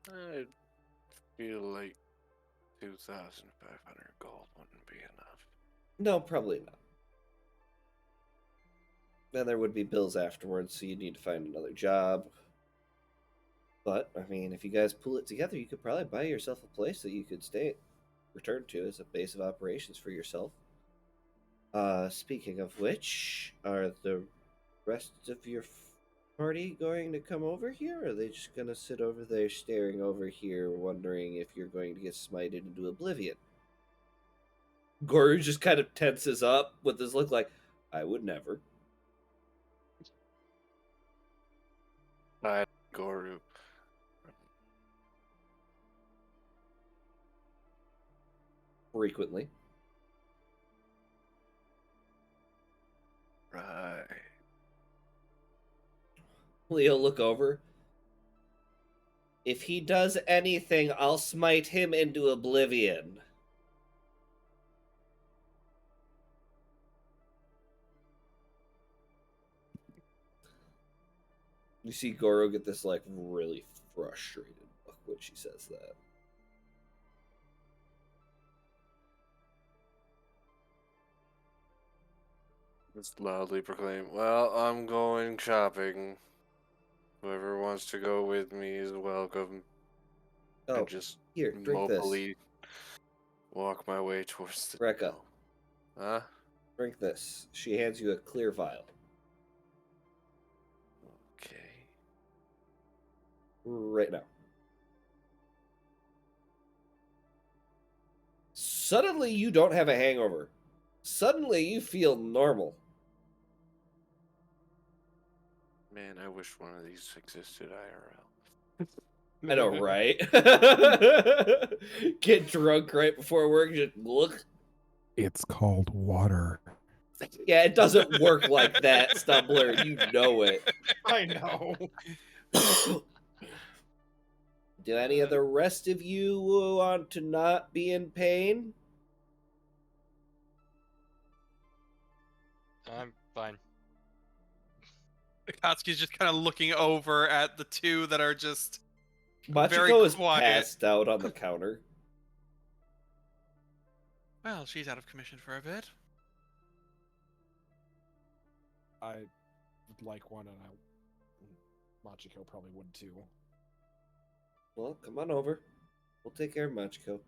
I feel like 2,500 gold wouldn't be enough. No, probably not. Then there would be bills afterwards, so you'd need to find another job. But, I mean, if you guys pull it together, you could probably buy yourself a place that you could return to as a base of operations for yourself. Speaking of which, are the rest of your party going to come over here, or are they just going to sit over there staring over here, wondering if you're going to get smited into oblivion? Goru just kind of tenses up with this look like, I would never. I Goru. Frequently. Right. Leo look over. If he does anything, I'll smite him into oblivion. You see Goro get this, like, really frustrated look when she says that. Just loudly proclaim, well, I'm going shopping. Whoever wants to go with me is welcome. Oh, And just here, drink this. mopily walk my way towards the Rekka, door. Huh? drink this. She hands you a clear vial. Okay. Right now. Suddenly, you don't have a hangover. Suddenly, you feel normal. Man, I wish one of these existed IRL. I know, right? Get drunk right before work, just look. It's called water. Yeah, it doesn't work like that, Stumbler. You know it. I know. Do any of the rest of you want to not be in pain? I'm fine. Akatsuki's just kind of looking over at the two that are just very Machiko is quiet. passed out on the counter. Well, she's out of commission for a bit. I would like one, and Machiko probably would too. Well, come on over. We'll take care of Machiko.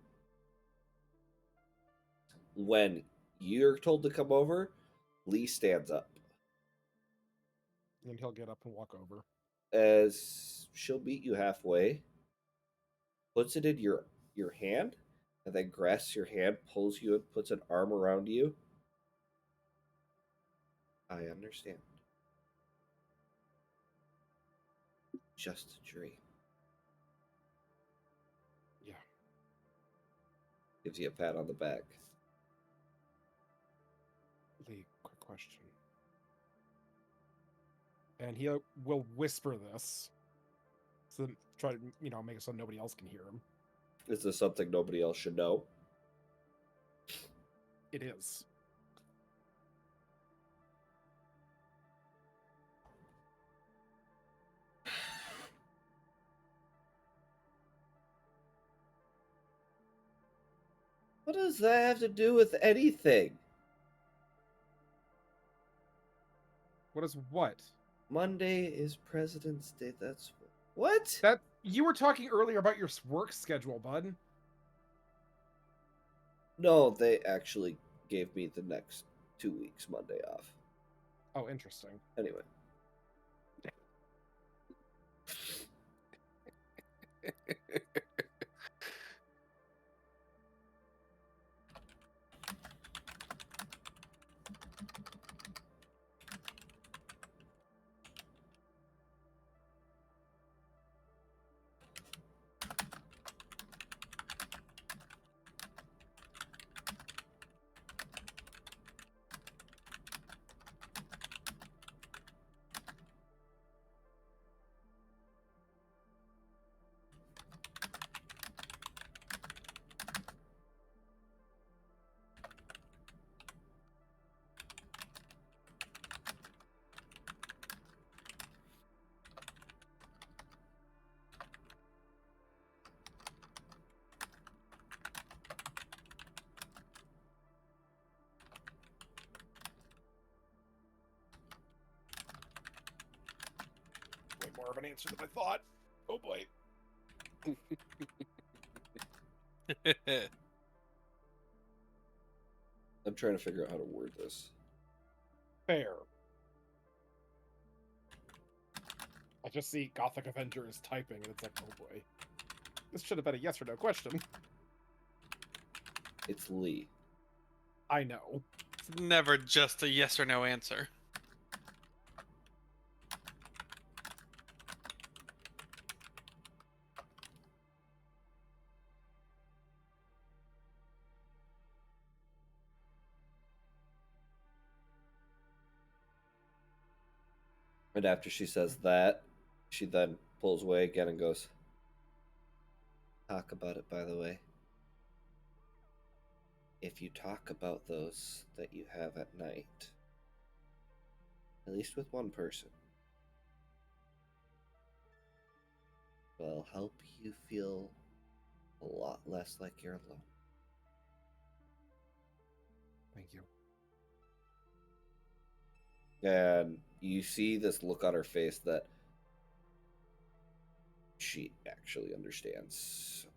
When you're told to come over, Lee stands up. And he'll get up and walk over. As she'll meet you halfway, puts it in your hand, and then grasps your hand, pulls you, and puts an arm around you. I understand. Just a dream. Yeah. Gives you a pat on the back. Lee, quick question. And he will whisper this, so try to make it so nobody else can hear him. Is this something nobody else should know? It is. What does that have to do with anything? What is what? Monday is President's Day. That's what? That you were talking earlier about your work schedule, bud. No, they actually gave me the next 2 weeks Monday off. Oh, interesting. Anyway. Way more of an answer than I thought. Oh boy. I'm trying to figure out how to word this. Fair. I just see Gothic Avengers typing, and it's like, oh boy. This should have been a yes or no question. It's Lee. I know. It's never just a yes or no answer. And after she says that, she then pulls away again and goes, talk about it, by the way. If you talk about those that you have at night, at least with one person, will help you feel a lot less like you're alone. Thank you. And you see this look on her face that she actually understands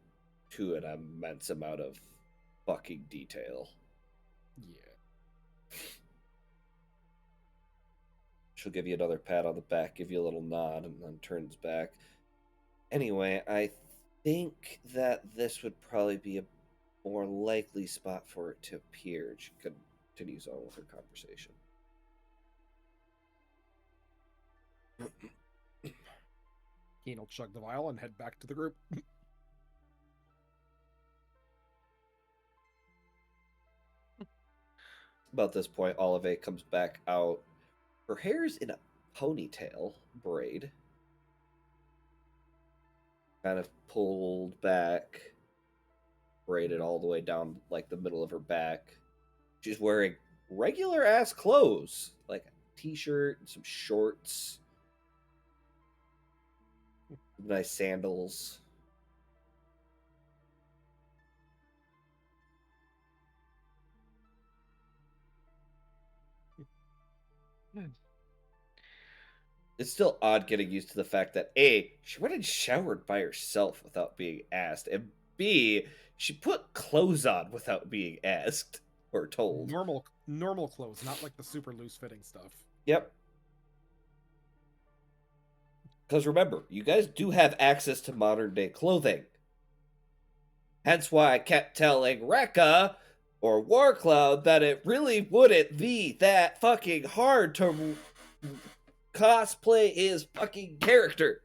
to an immense amount of fucking detail. Yeah. She'll give you another pat on the back, give you a little nod, and then turns back. Anyway, I think that this would probably be a more likely spot for it to appear. She continues on with her conversation. Keen will chug the vial and head back to the group. About this point, Olive comes back out. Her hair's in a ponytail braid, kind of pulled back, braided all the way down like the middle of her back. She's wearing regular ass clothes, like a t-shirt and some shorts, nice sandals. it's still odd getting used to the fact that A, she went and showered by herself without being asked, and B, she put clothes on without being asked or told. Normal clothes, not like the super loose fitting stuff. Yep. Because remember, you guys do have access to modern day clothing. Hence why I kept telling Rekka or Warcloud that it really wouldn't be that fucking hard to cosplay his fucking character.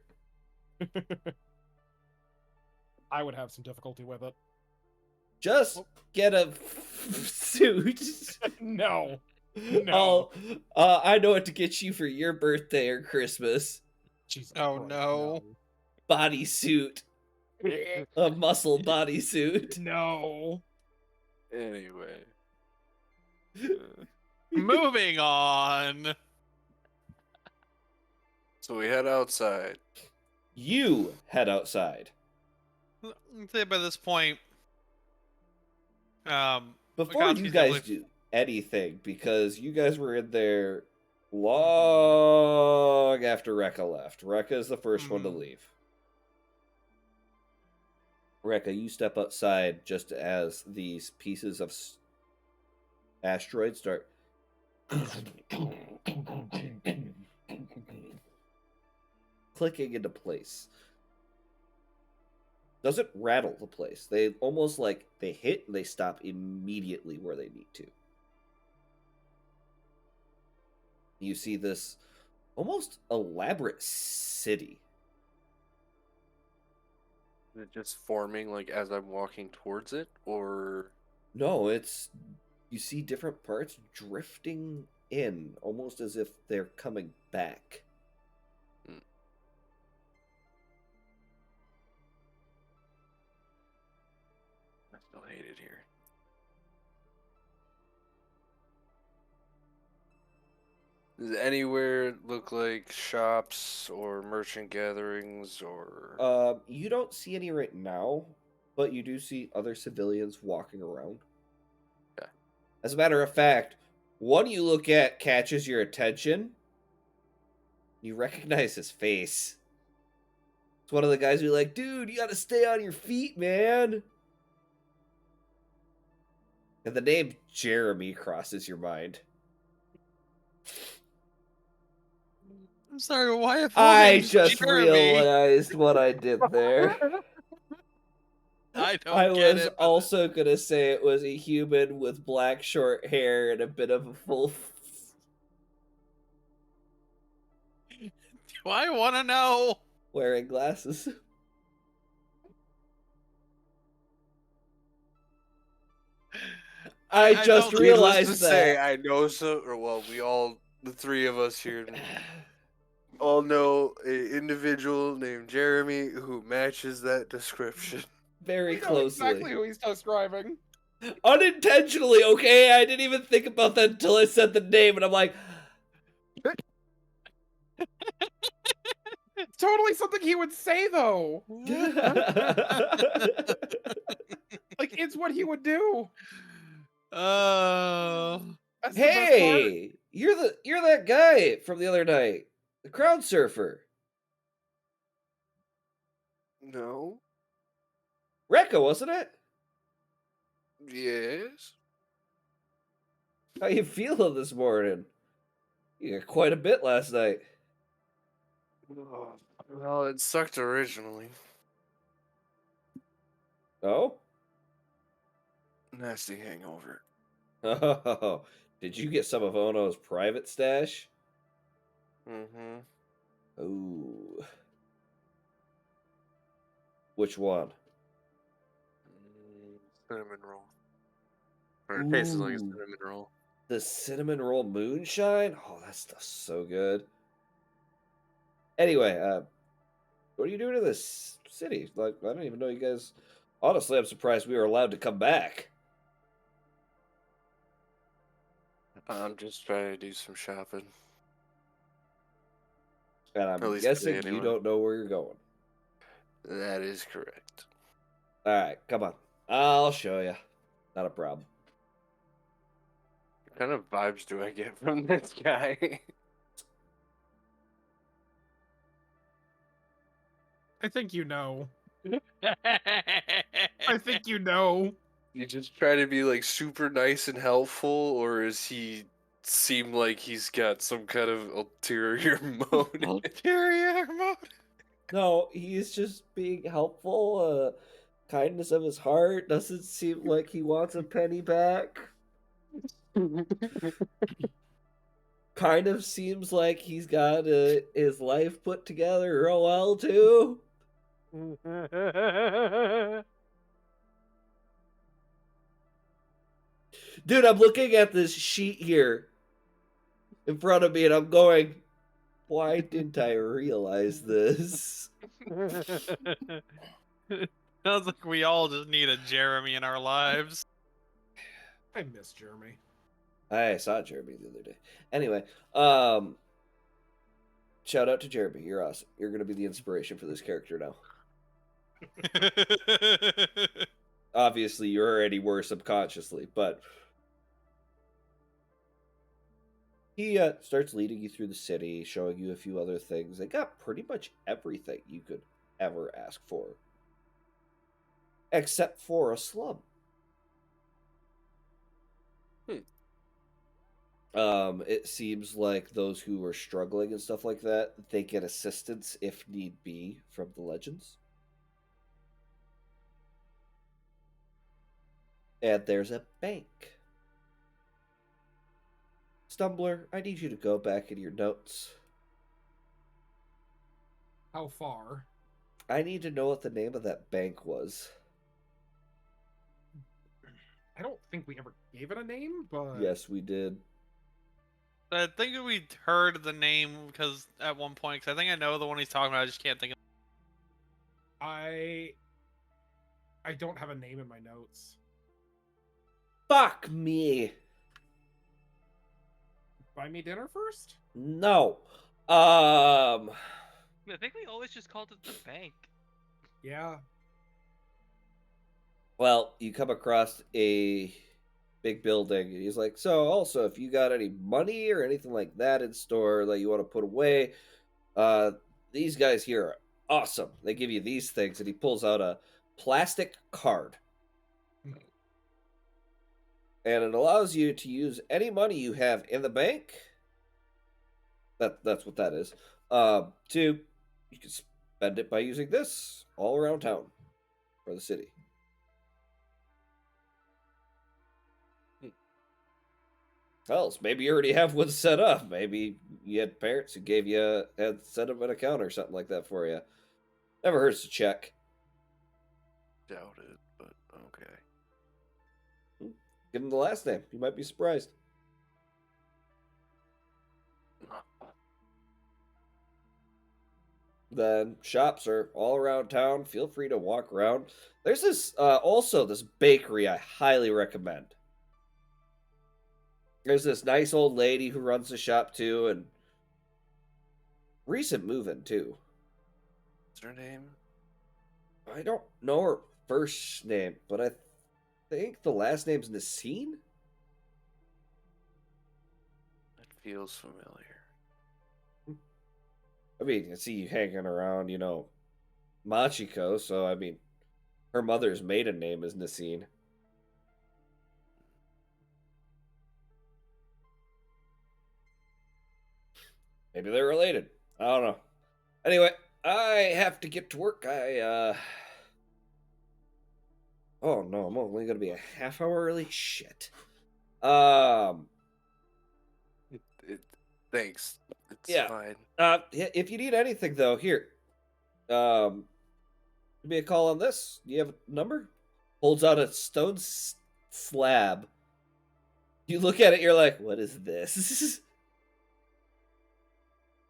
I would have some difficulty with it. Just get a suit. No. Oh, I know what to get you for your birthday or Christmas. Jesus Oh, Christ, no. Bodysuit. A muscle bodysuit. No. Anyway. Moving on. So we head outside. You head outside. I'd say by this point, Before Akatsuki's you guys definitely- do anything, because you guys were in there long after Rekka left. Rekka is the first one to leave. Rekka, you step outside just as these pieces of asteroids start clicking into place. Doesn't rattle the place. They almost like they hit and they stop immediately where they need to. You see this almost elaborate city. Is it just forming like as I'm walking towards it, or No, it's you see different parts drifting in, almost as if they're coming back. I still hate it here. Does anywhere look like shops or merchant gatherings or You don't see any right now, but you do see other civilians walking around. Yeah. As a matter of fact, one you look at catches your attention. You recognize his face. It's one of the guys who are like, dude, you gotta stay on your feet, man. And the name Jeremy crosses your mind. I'm sorry, why have I name's just Jeremy? realized what I did there. I don't I get was it. but- also gonna say it was a human with black short hair and a bit of a full. Do I want to know? Wearing glasses. I just don't- realized Needless to say, that. I know we all, the three of us here, all know a individual named Jeremy who matches that description. Very I know closely. exactly who he's describing. Unintentionally, okay? I didn't even think about that until I said the name, and I'm like, It's totally something he would say, though. Like, it's what he would do. Oh. That's the best part. hey, you're that guy from the other night, the crowd surfer, No. Rekka, wasn't it? Yes. How you feeling this morning? You got quite a bit last night. Well, it sucked originally. Oh? Nasty hangover. Oh, did you get some of Ono's private stash? Mm-hmm. Oh. Which one? Cinnamon roll. Or it tastes like a Ooh. cinnamon roll. The cinnamon roll moonshine? Oh, that stuff's so good. Anyway, what are you doing in this city? Like, I don't even know you guys. Honestly, I'm surprised we were allowed to come back. I'm just trying to do some shopping. And At I'm least guessing today, you anyway. don't know where you're going. That is correct. All right, come on. I'll show you. Not a problem. What kind of vibes do I get from this guy? I think you know. I think you know. You just try to be like super nice and helpful, or is he seem like he's got some kind of ulterior motive? Ulterior motive. No, he's just being helpful. Kindness of his heart doesn't seem like he wants a penny back. Kind of seems like he's got his life put together real well too. Dude, I'm looking at this sheet here in front of me and I'm going, why didn't I realize this? Sounds like we all just need a Jeremy in our lives. I miss Jeremy. I saw Jeremy the other day. Anyway, shout out to Jeremy. You're awesome. You're gonna be the inspiration for this character now. Obviously, you already were subconsciously, but he starts leading you through the city, showing you a few other things. They got pretty much everything you could ever ask for, except for a slum. It seems like those who are struggling and stuff like that, they get assistance if need be from the legends. And there's a bank. Stumbler, I need you to go back in your notes. How far? I need to know what the name of that bank was. I don't think we ever gave it a name, but Yes, we did. I think we heard the name because at one point, because I think I know the one he's talking about. I just can't think of. I don't have a name in my notes. Fuck me. Buy me dinner first? No. I think we always just called it the bank. Yeah. Well, you come across a big building, and he's like, so also, if you got any money or anything like that in store that you want to put away, these guys here are awesome. They give you these things, and he pulls out a plastic card. And it allows you to use any money you have in the bank. That's what that is. You can spend it by using this all around town or the city. Else, maybe you already have one set up. Maybe you had parents who had set up an account or something like that for you. Never hurts to check. Doubt it, but okay. Give them the last name. You might be surprised. Then shops are all around town. Feel free to walk around. There's this this bakery I highly recommend. There's this nice old lady who runs the shop too, and recent move-in too. What's her name? I don't know her first name, but I think the last name's Nasine? That feels familiar. I mean, I see you hanging around, Machiko, so I mean, her mother's maiden name is Nasine. Maybe they're related. I don't know. Anyway, I have to get to work. Oh no, I'm only gonna be a half hour early. Shit. Thanks. It's Yeah. fine. If you need anything though, here. Give me a call on this. Do you have a number? Holds out a stone slab. You look at it, you're like, what is this?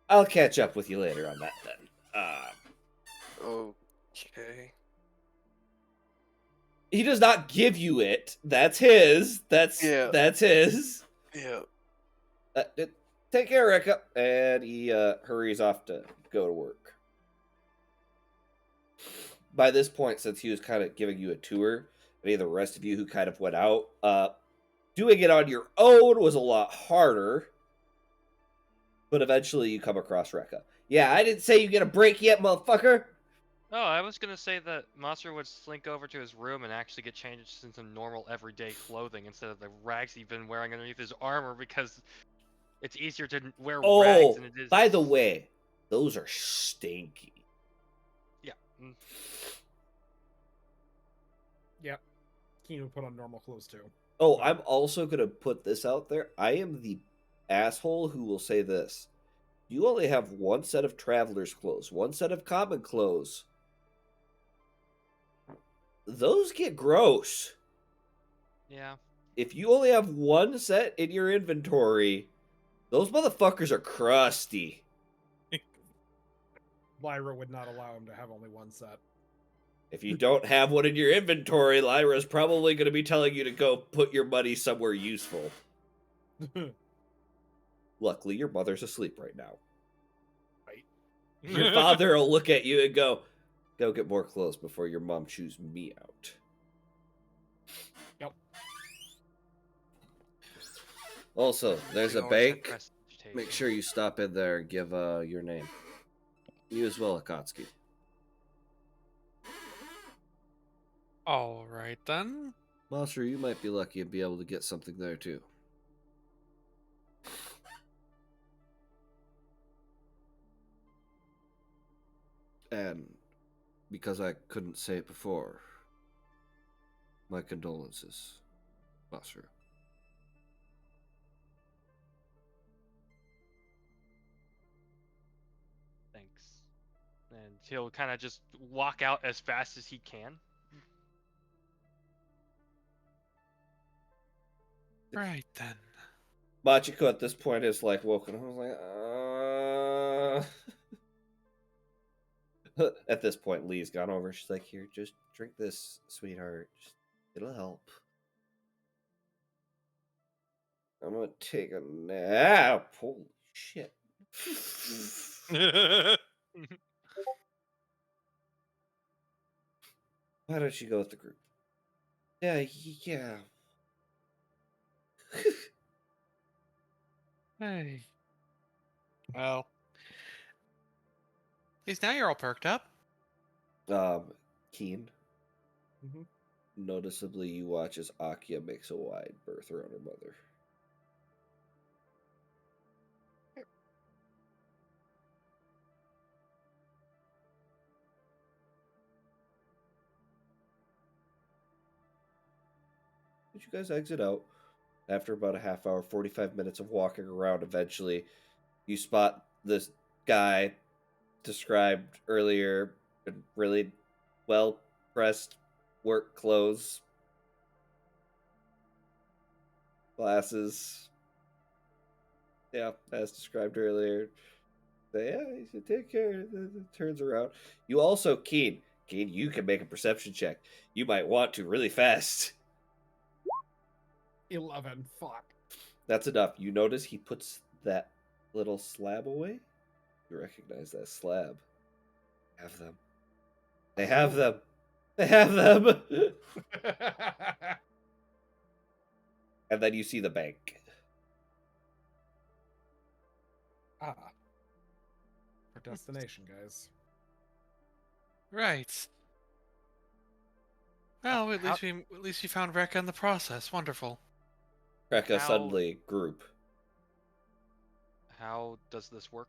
I'll catch up with you later on that then. Okay. He does not give you it. That's his. That's his. Yeah. Take care, Rekka. And he hurries off to go to work. By this point, since he was kind of giving you a tour, any of the rest of you who kind of went out, doing it on your own was a lot harder. But eventually you come across Rekka. Yeah, I didn't say you get a break yet, motherfucker. Oh, I was gonna say that Monster would slink over to his room and actually get changed into normal everyday clothing instead of the rags he's been wearing underneath his armor because it's easier to wear rags Oh, than it is. by the way, those are stinky. Yeah. Mm. Yep. Keen would put on normal clothes too. Oh, I'm also going to put this out there. I am the asshole who will say this. You only have one set of traveler's clothes, one set of common clothes. Those get gross. Yeah. If you only have one set in your inventory, those motherfuckers are crusty. Lyra would not allow him to have only one set. If you don't have one in your inventory, Lyra's probably going to be telling you to go put your money somewhere useful. Luckily, your mother's asleep right now. Right. Your father will look at you and go get more clothes before your mom chews me out. Yep. Also, there's a We always have bank. prestidigitation. Make sure you stop in there and give your name. You as well, Akatsuki. All right then. Monster, you might be lucky and be able to get something there too. And because I couldn't say it before, my condolences, Monster. Thanks. And he'll kind of just walk out as fast as he can. Right then. Machiko at this point is like woken. I was like, At this point, Lee's gone over. She's like, "Here, just drink this, sweetheart. It'll help." I'm gonna take a nap. Holy shit. Why don't you go with the group? Yeah. Hey. Well. At least now you're all perked up. Keen. Mhm. Noticeably, you watch as Akia makes a wide berth around her mother. Did you guys exit out? After about a half hour, 45 minutes of walking around, eventually, you spot this guy described earlier in really well pressed work clothes, glasses. Yeah, as described earlier. Yeah, you should take care. Turns around. You also, Keen, you can make a perception check. You might want to really fast. 11. Fuck. That's enough. You notice he puts that little slab away. You recognize that slab. Have them. They have them. They have them. And then you see the bank. Ah. Our destination, guys. Right. Well, at least we found Rekka in the process. Wonderful. Rekka How- suddenly group. How does this work?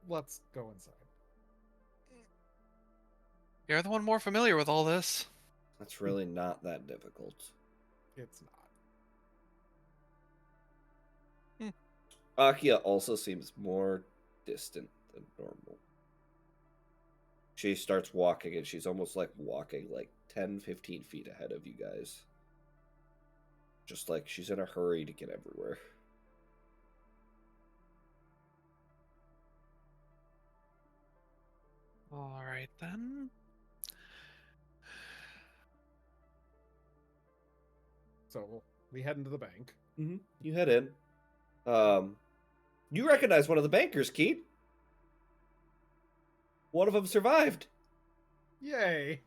Let's go inside. You're the one more familiar with all this. That's really not that difficult. It's not. Akia also seems more distant than normal. She starts walking and she's almost like walking like 10, 15 feet ahead of you guys. Just like she's in a hurry to get everywhere. All right then. So we head into the bank. Mm-hmm. You head in. You recognize one of the bankers, Keith. One of them survived. Yay!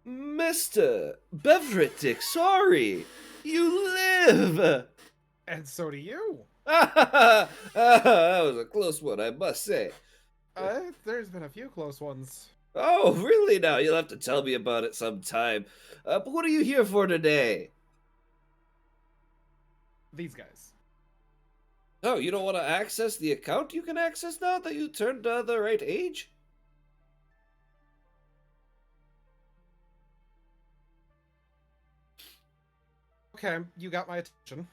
Mr. Beveritic, sorry. You live. And so do you. That was a close one, I must say. There's been a few close ones. Oh, really? Now you'll have to tell me about it sometime. But what are you here for today? These guys. Oh, you don't want to access the account you can access now that you turned the right age? Okay, you got my attention.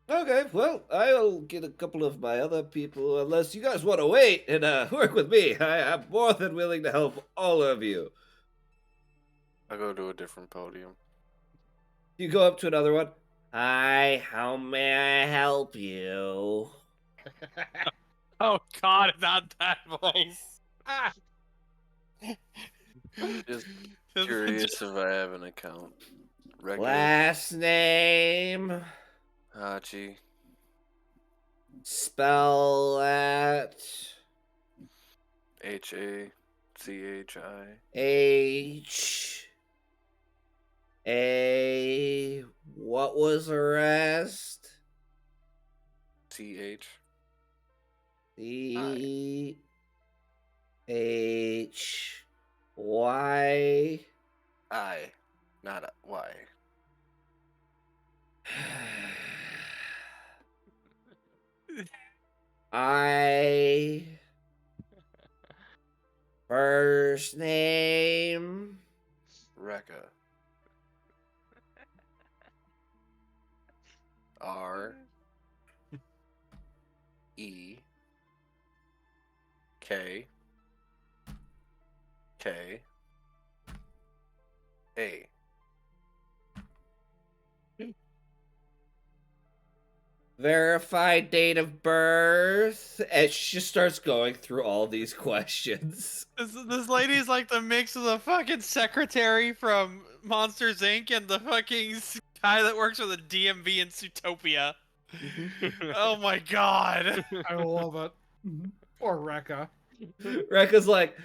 Okay, well, I'll get a couple of my other people, unless you guys want to wait and work with me. I'm more than willing to help all of you. I go to a different podium. You go up to another one. Hi, how may I help you? Oh God, not that voice. Just curious if I have an account. Regular Last name? Hachi. Spell that. Hachi. H. A. What was the rest? CH. C. H. Y. I. Not a Y. I. First name. Rekka. R. E. K. K. A. Verified date of birth. And she just starts going through all these questions. This lady's like the mix of the fucking secretary from Monsters Inc. and the fucking guy that works for the DMV in Zootopia. Oh my god. I love it. Or Rekka. Rekka's like,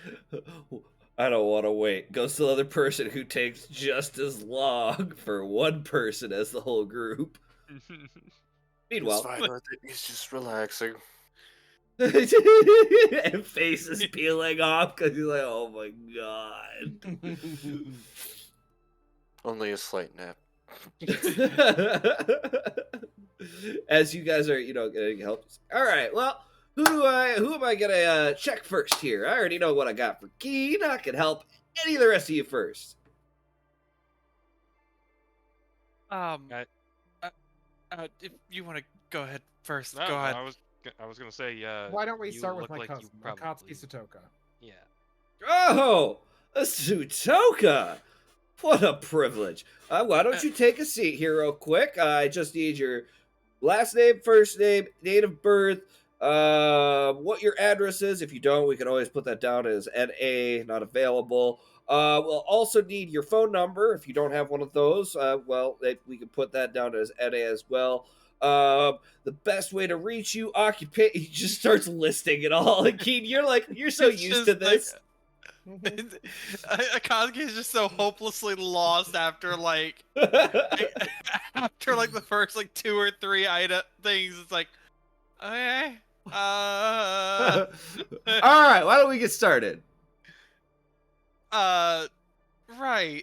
I don't want to wait. Goes to the other person who takes just as long for one person as the whole group. He's Meanwhile, fine with it. He's just relaxing. and face is peeling off because he's like, oh my god. Only a slight nap. As you guys are, getting help. All right, well, who am I gonna check first here? I already know what I got for Keen. I can help any of the rest of you first. If you want to go ahead first, No, go ahead. I was gonna say, Why don't we you start with look my like you cousin, probably- Akatsuki Satoka? Yeah. Oh, a Sutoka. What a privilege. Why don't you take a seat here real quick? I just need your last name, first name, date of birth, what your address is. If you don't, we can always put that down as NA, not available. We'll also need your phone number. If you don't have one of those, we can put that down as NA as well. The best way to reach you, occupation. He just starts listing it all. And Keen, you're so It's used to just like- this. Akatsuki is just so hopelessly lost after like after like the first like 2 or 3 things. It's like, okay, All right, why don't we get started? right,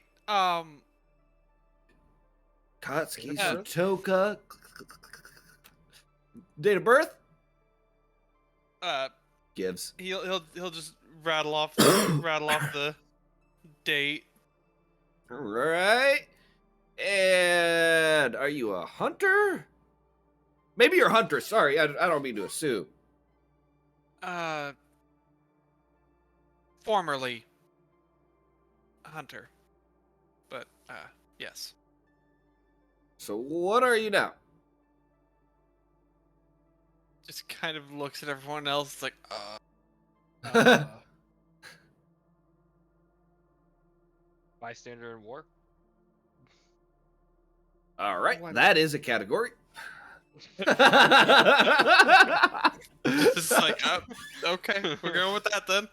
Katsuki Yeah. Sutoka. Date of birth? Gives. he'll just rattle off the date. All right. And are you a hunter? Maybe you're a hunter. Sorry, I don't mean to assume. Formerly a hunter, but yes. So what are you now? Just kind of looks at everyone else like, Bystander in war. All right, What? that is a category. It's like, okay, we're going with that then.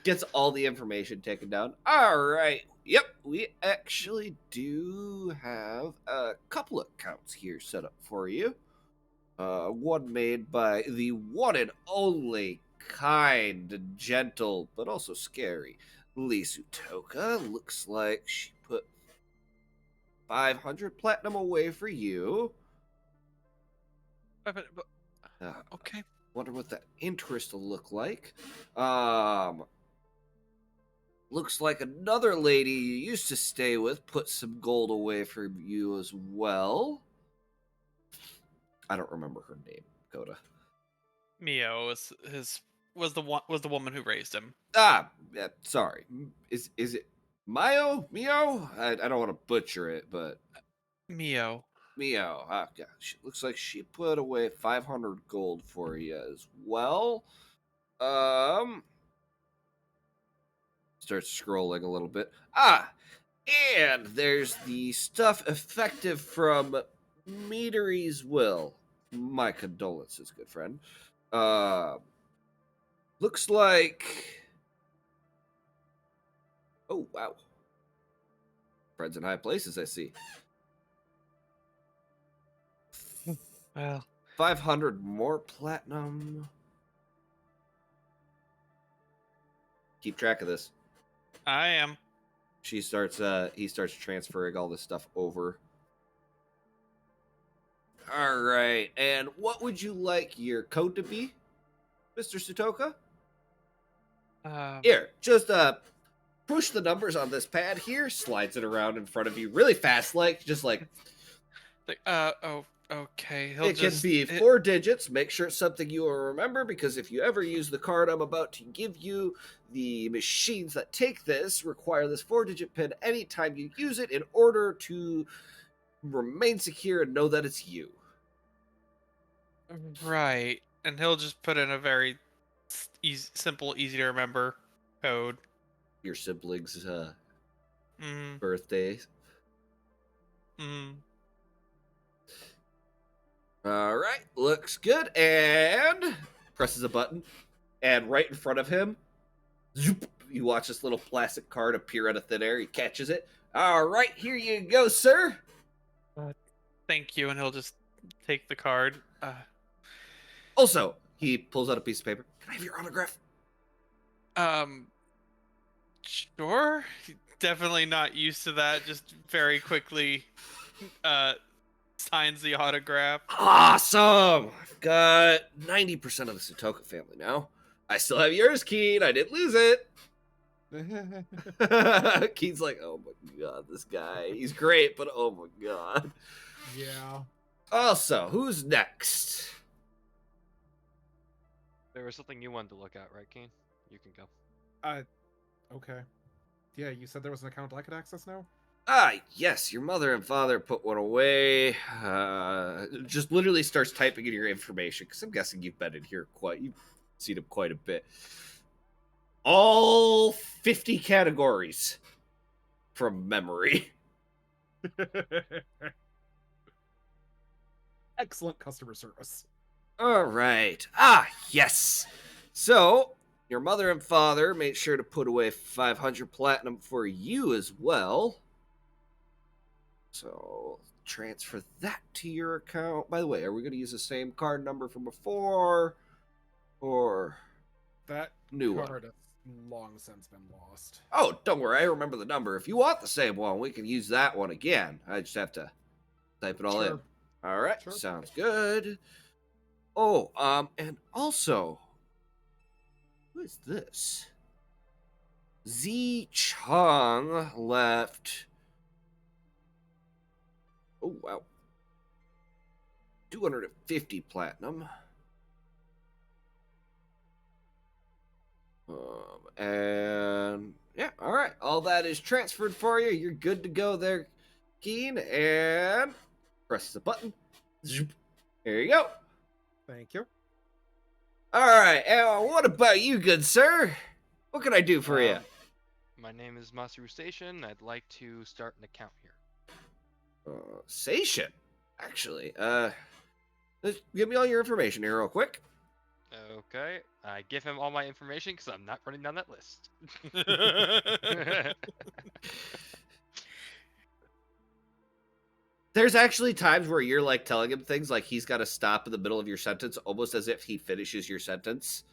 Gets all the information taken down. All right. Yep, we actually do have a couple of accounts here set up for you. one made by the one and only kind and gentle, but also scary Lisutoka. Looks like she put 500 platinum away for you. But, Uh, okay. Wonder what that interest will look like. Looks like another lady you used to stay with put some gold away for you as well. I don't remember her name, Coda. Mio was the woman who raised him. Yeah, sorry. Is it Mio? I don't want to butcher it, but Mio. Mio. Gosh, looks like she put away 500 gold for you as well. Starts scrolling a little bit. And there's the stuff effective from Meadery's will. My condolences, good friend. Looks like. Oh, wow. Friends in high places, I see. Well, 500 more platinum. Keep track of this. I am. He starts transferring all this stuff over. All right. And what would you like your code to be, Mr. Sutoka? Here, just push the numbers on this pad here, slides it around in front of you really fast, just like Okay. it can be 4 digits. Make sure it's something you will remember, because if you ever use the card I'm about to give you, the machines that take this require this 4-digit pin anytime you use it in order to remain secure and know that it's you. Right, and he'll just put in a very simple, easy to remember code. Your siblings' Mm, birthdays. mm. All right, looks good. And presses a button, and right in front of him, zoop, you watch this little plastic card appear out of thin air. He catches it. All right, here you go, sir. Thank you, and he'll just take the card. Also, he pulls out a piece of paper. Can I have your autograph? Sure. Definitely not used to that. Just very quickly, signs the autograph. Awesome. I've got 90% of the Sutoka family now. I still have yours, Keen. I didn't lose it. Keen's like, oh my god, this guy. He's great, but oh my god. Yeah. Also, who's next? There was something you wanted to look at, right, Kane? You can go. Okay. Yeah, you said there was an account I could access now? Yes, your mother and father put one away. Just literally starts typing in your information, because I'm guessing you've been in here you've seen him quite a bit. All 50 categories from memory. Excellent customer service. All right. Yes. So, your mother and father made sure to put away 500 platinum for you as well. So, transfer that to your account. By the way, are we going to use the same card number from before? Or That new card one? has long since been lost. Oh, don't worry. I remember the number. If you want the same one, we can use that one again. I just have to type it all in. Sure. All right. Sure. Sounds good. Oh, and also, who is this? Z Chong left. Oh, wow. 250 platinum. And yeah, all right. All that is transferred for you. You're good to go there, Keen. And press the button. Zoop. Here you go. Thank you. All right. And what about you, good sir? What can I do for you? My name is Masaru Station. I'd like to start an account here. Sation, actually. Just give me all your information here real quick. Okay. I give him all my information because I'm not running down that list. There's actually times where you're like telling him things like he's got to stop in the middle of your sentence, almost as if he finishes your sentence.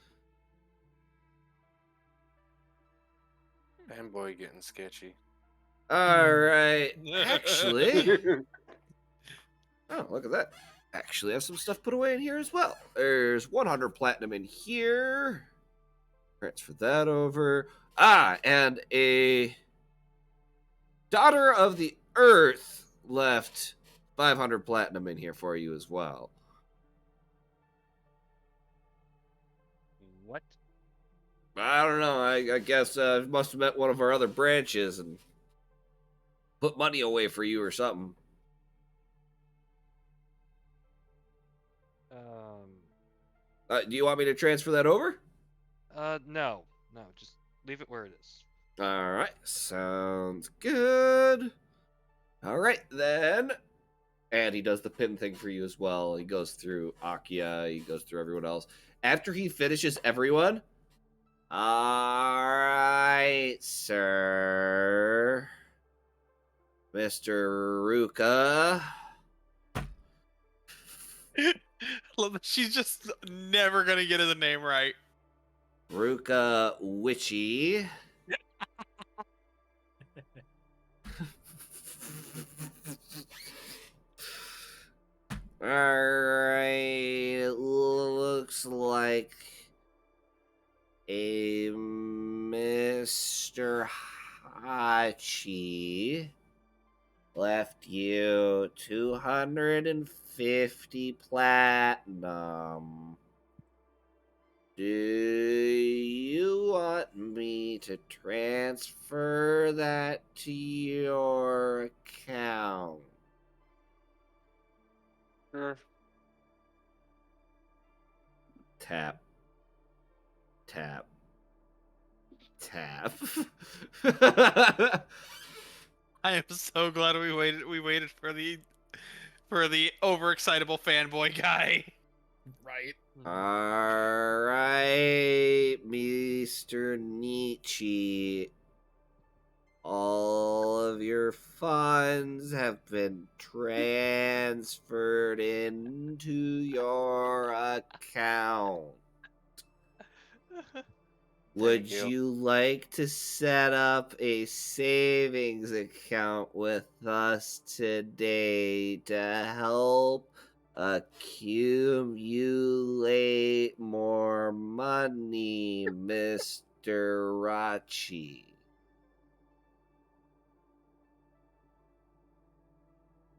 Fanboy getting sketchy. All right. Actually, oh, look at that. Actually, I have some stuff put away in here as well. There's 100 platinum in here. Transfer that over. And a daughter of the earth left 500 platinum in here for you as well. What? I don't know. I guess must have met one of our other branches and put money away for you or something. Do you want me to transfer that over? No, just leave it where it is. All right, sounds good. All right, then. And he does the pin thing for you as well. He goes through Akia, he goes through everyone else. After he finishes everyone, all right, sir. Mr. Ruka. She's just never gonna get his name right. Ruka Witchy. Alright, it looks like a Mr. Hachi left you 250 platinum. Do you want me to transfer that to your account? Sure. Tap. Tap. Tap. I am so glad we waited. We waited for the overexcitable fanboy guy. Right. All right, Mr. Nietzsche. All of your funds have been transferred into your account. Would you. you like to set up a savings account with us today to help accumulate more money, Mr. Rachi?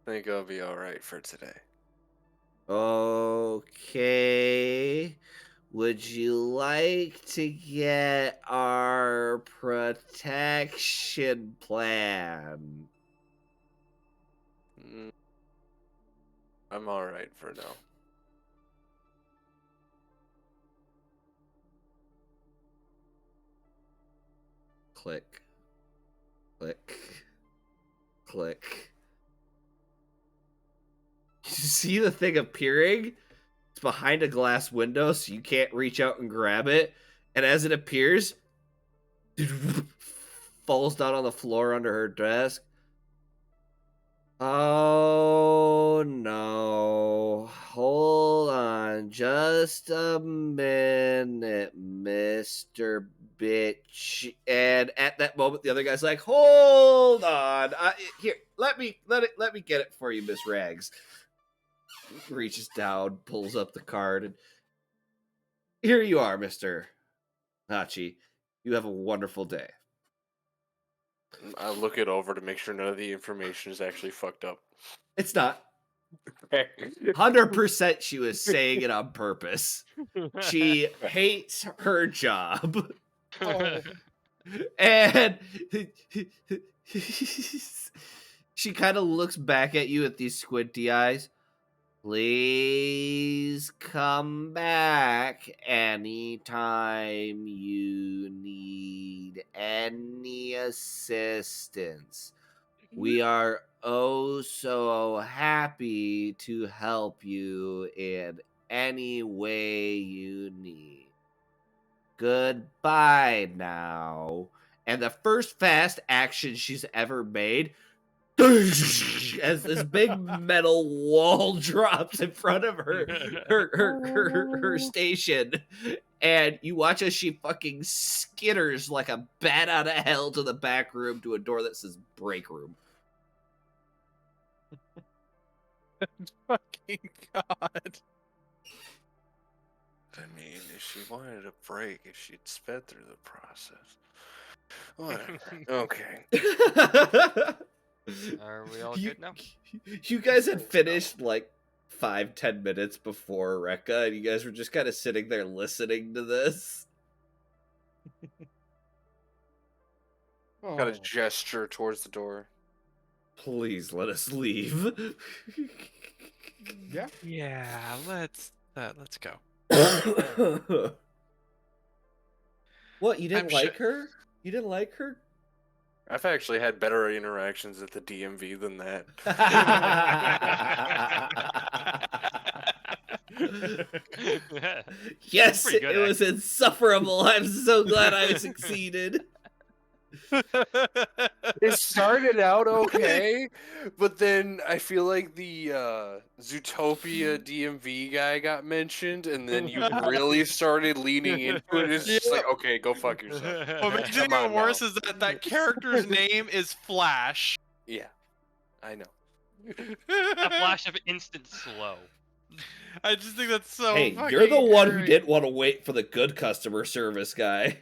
I think I'll be alright for today. Okay. Would you like to get our protection plan? I'm alright for now. Click. Click. Click. You see the thing appearing? It's behind a glass window, so you can't reach out and grab it. And as it appears, falls down on the floor under her desk. Oh no. Hold on just a minute, Mr. Bitch. And at that moment the other guy's like, "Hold on. Here, let me get it for you, Miss Rags." Reaches down, pulls up the card, and here you are, Mr. Hachi. You have a wonderful day. I'll look it over to make sure none of the information is actually fucked up. It's not. 100% she was saying it on purpose. She hates her job. Oh. And she kind of looks back at you with these squinty eyes. Please come back anytime you need any assistance. We are oh so happy to help you in any way you need. Goodbye now. And the first fast action she's ever made as this big metal wall drops in front of her station, and you watch as she fucking skitters like a bat out of hell to the back room to a door that says break room. Fucking God. I mean, if she wanted a break, if she'd sped through the process. Whatever. Okay. Are we all you, good now? you guys had finished like 5-10 minutes before Rekka, and you guys were just kind of sitting there listening to this. Got a Oh, gesture towards the door. Please let us leave. yeah. Yeah, let's go. What, you didn't I'm like sure- her? You didn't like her? I've actually had better interactions at the DMV than that. Yes, Pretty good, it was insufferable. I'm so glad I succeeded. It started out okay, but then I feel like the Zootopia DMV guy got mentioned, and then you really started leaning into it. It's just like, okay, go fuck yourself. What makes it Come on even worse now. is that character's name is Flash. Yeah, I know. A flash of instant slow. I just think that's so. Hey, fucking you're the one who great. didn't want to wait for the good customer service guy.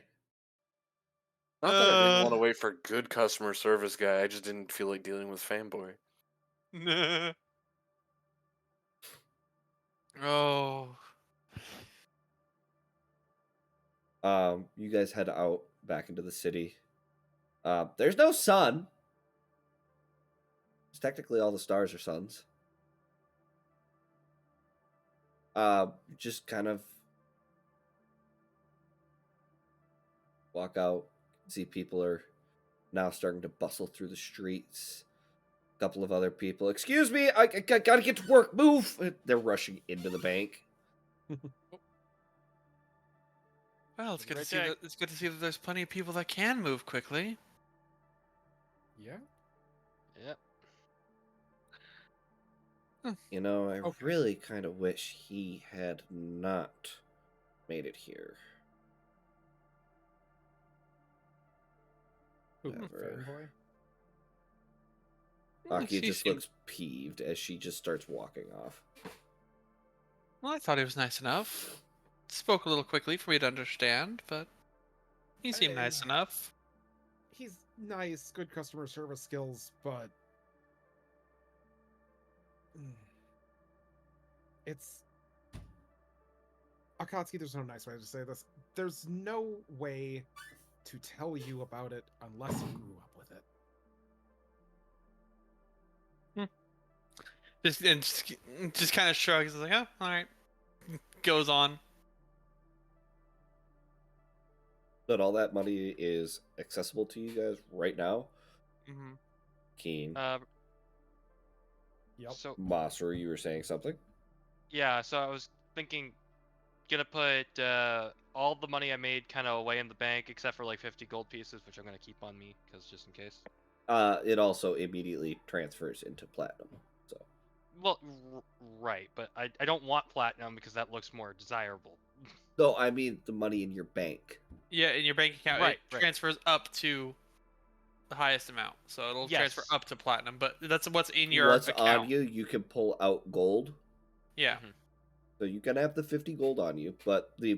Not that I didn't Uh. want to wait for good customer service guy. I just didn't feel like dealing with fanboy. Oh. You guys head out back into the city. There's no sun. 'Cause technically all the stars are suns. Just kind of walk out, see people are now starting to bustle through the streets. A couple of other people, excuse me, I gotta get to work, move! They're rushing into the bank. Well, it's good to Right see back. that. It's good to see that there's plenty of people that can move quickly. Yeah. Yep. You know, I Okay. really kind of wish he had not made it here. Who, Never. fanboy? Aki She just seemed- looks peeved as she just starts walking off. Well, I thought he was nice enough. Spoke a little quickly for me to understand, but he seemed nice enough. He's nice, good customer service skills, but Mm. It's Akatsuki. There's no nice way to say this. There's no way to tell you about it unless you grew up with it. Just kind of shrugs. Like, oh, all right. Goes on. But all that money is accessible to you guys right now. Mm-hmm. Keen, Yep. So Master, you were saying something? yeah, so I was thinking, gonna put all the money I made kind of away in the bank, except for like 50 gold pieces, which I'm gonna keep on me, because just in case. It also immediately transfers into platinum. So Well, right, but I don't want platinum because that looks more desirable. no, I mean the money in your bank. Yeah, in your bank account, Right, it right. transfers up to the highest amount, so it'll transfer Yes. up to platinum. But that's what's in your What's account. on you, you can pull out gold. Yeah. Mhm. So you can have the 50 gold on you, but the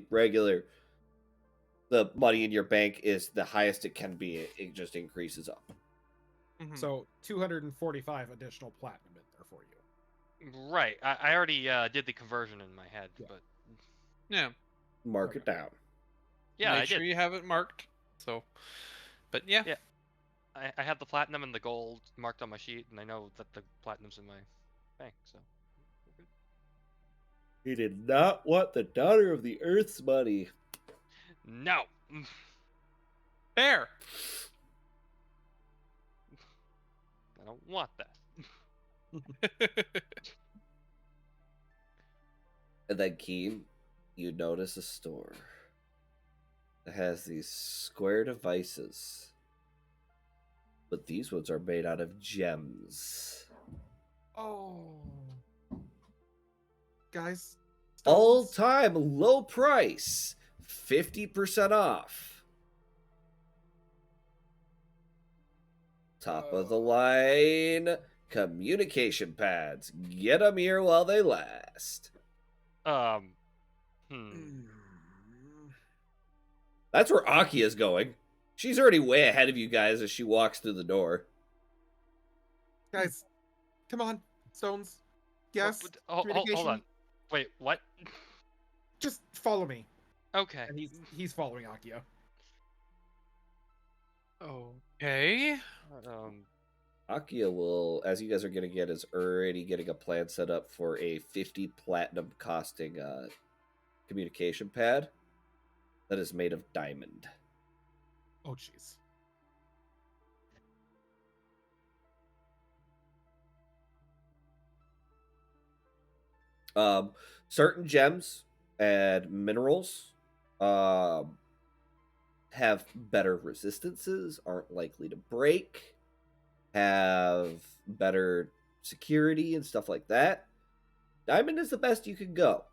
money in your bank is the highest it can be. It just increases up. Mhm. So 245 additional platinum in there for you. Right, I already did the conversion in my head, Yeah. but Yeah. Mark it down. yeah, Make I sure did. you have it marked. So, but yeah. Yeah. I have the platinum and the gold marked on my sheet, and I know that the platinum's in my bank, so we're good. He did not want the daughter of the Earth's money. No! Fair. I don't want that. And then Keen, you notice a store that has these square devices but these ones are made out of gems. Oh. Guys. All stones? time low price, 50% off. Top of the line communication pads. Get them here while they last. Hmm. Mm. That's where Akia's going. She's already way ahead of you guys as she walks through the door. Guys, come on. Stones. Yes. Hold Communication. on. Wait, what? Just follow me. Okay. And he's following Akia. Okay. Akia will, as you guys are going to get, is already getting a plan set up for a 50 platinum costing communication pad that is made of diamond. Oh, jeez. Certain gems and minerals have better resistances, aren't likely to break, have better security and stuff like that. Diamond is the best you can go.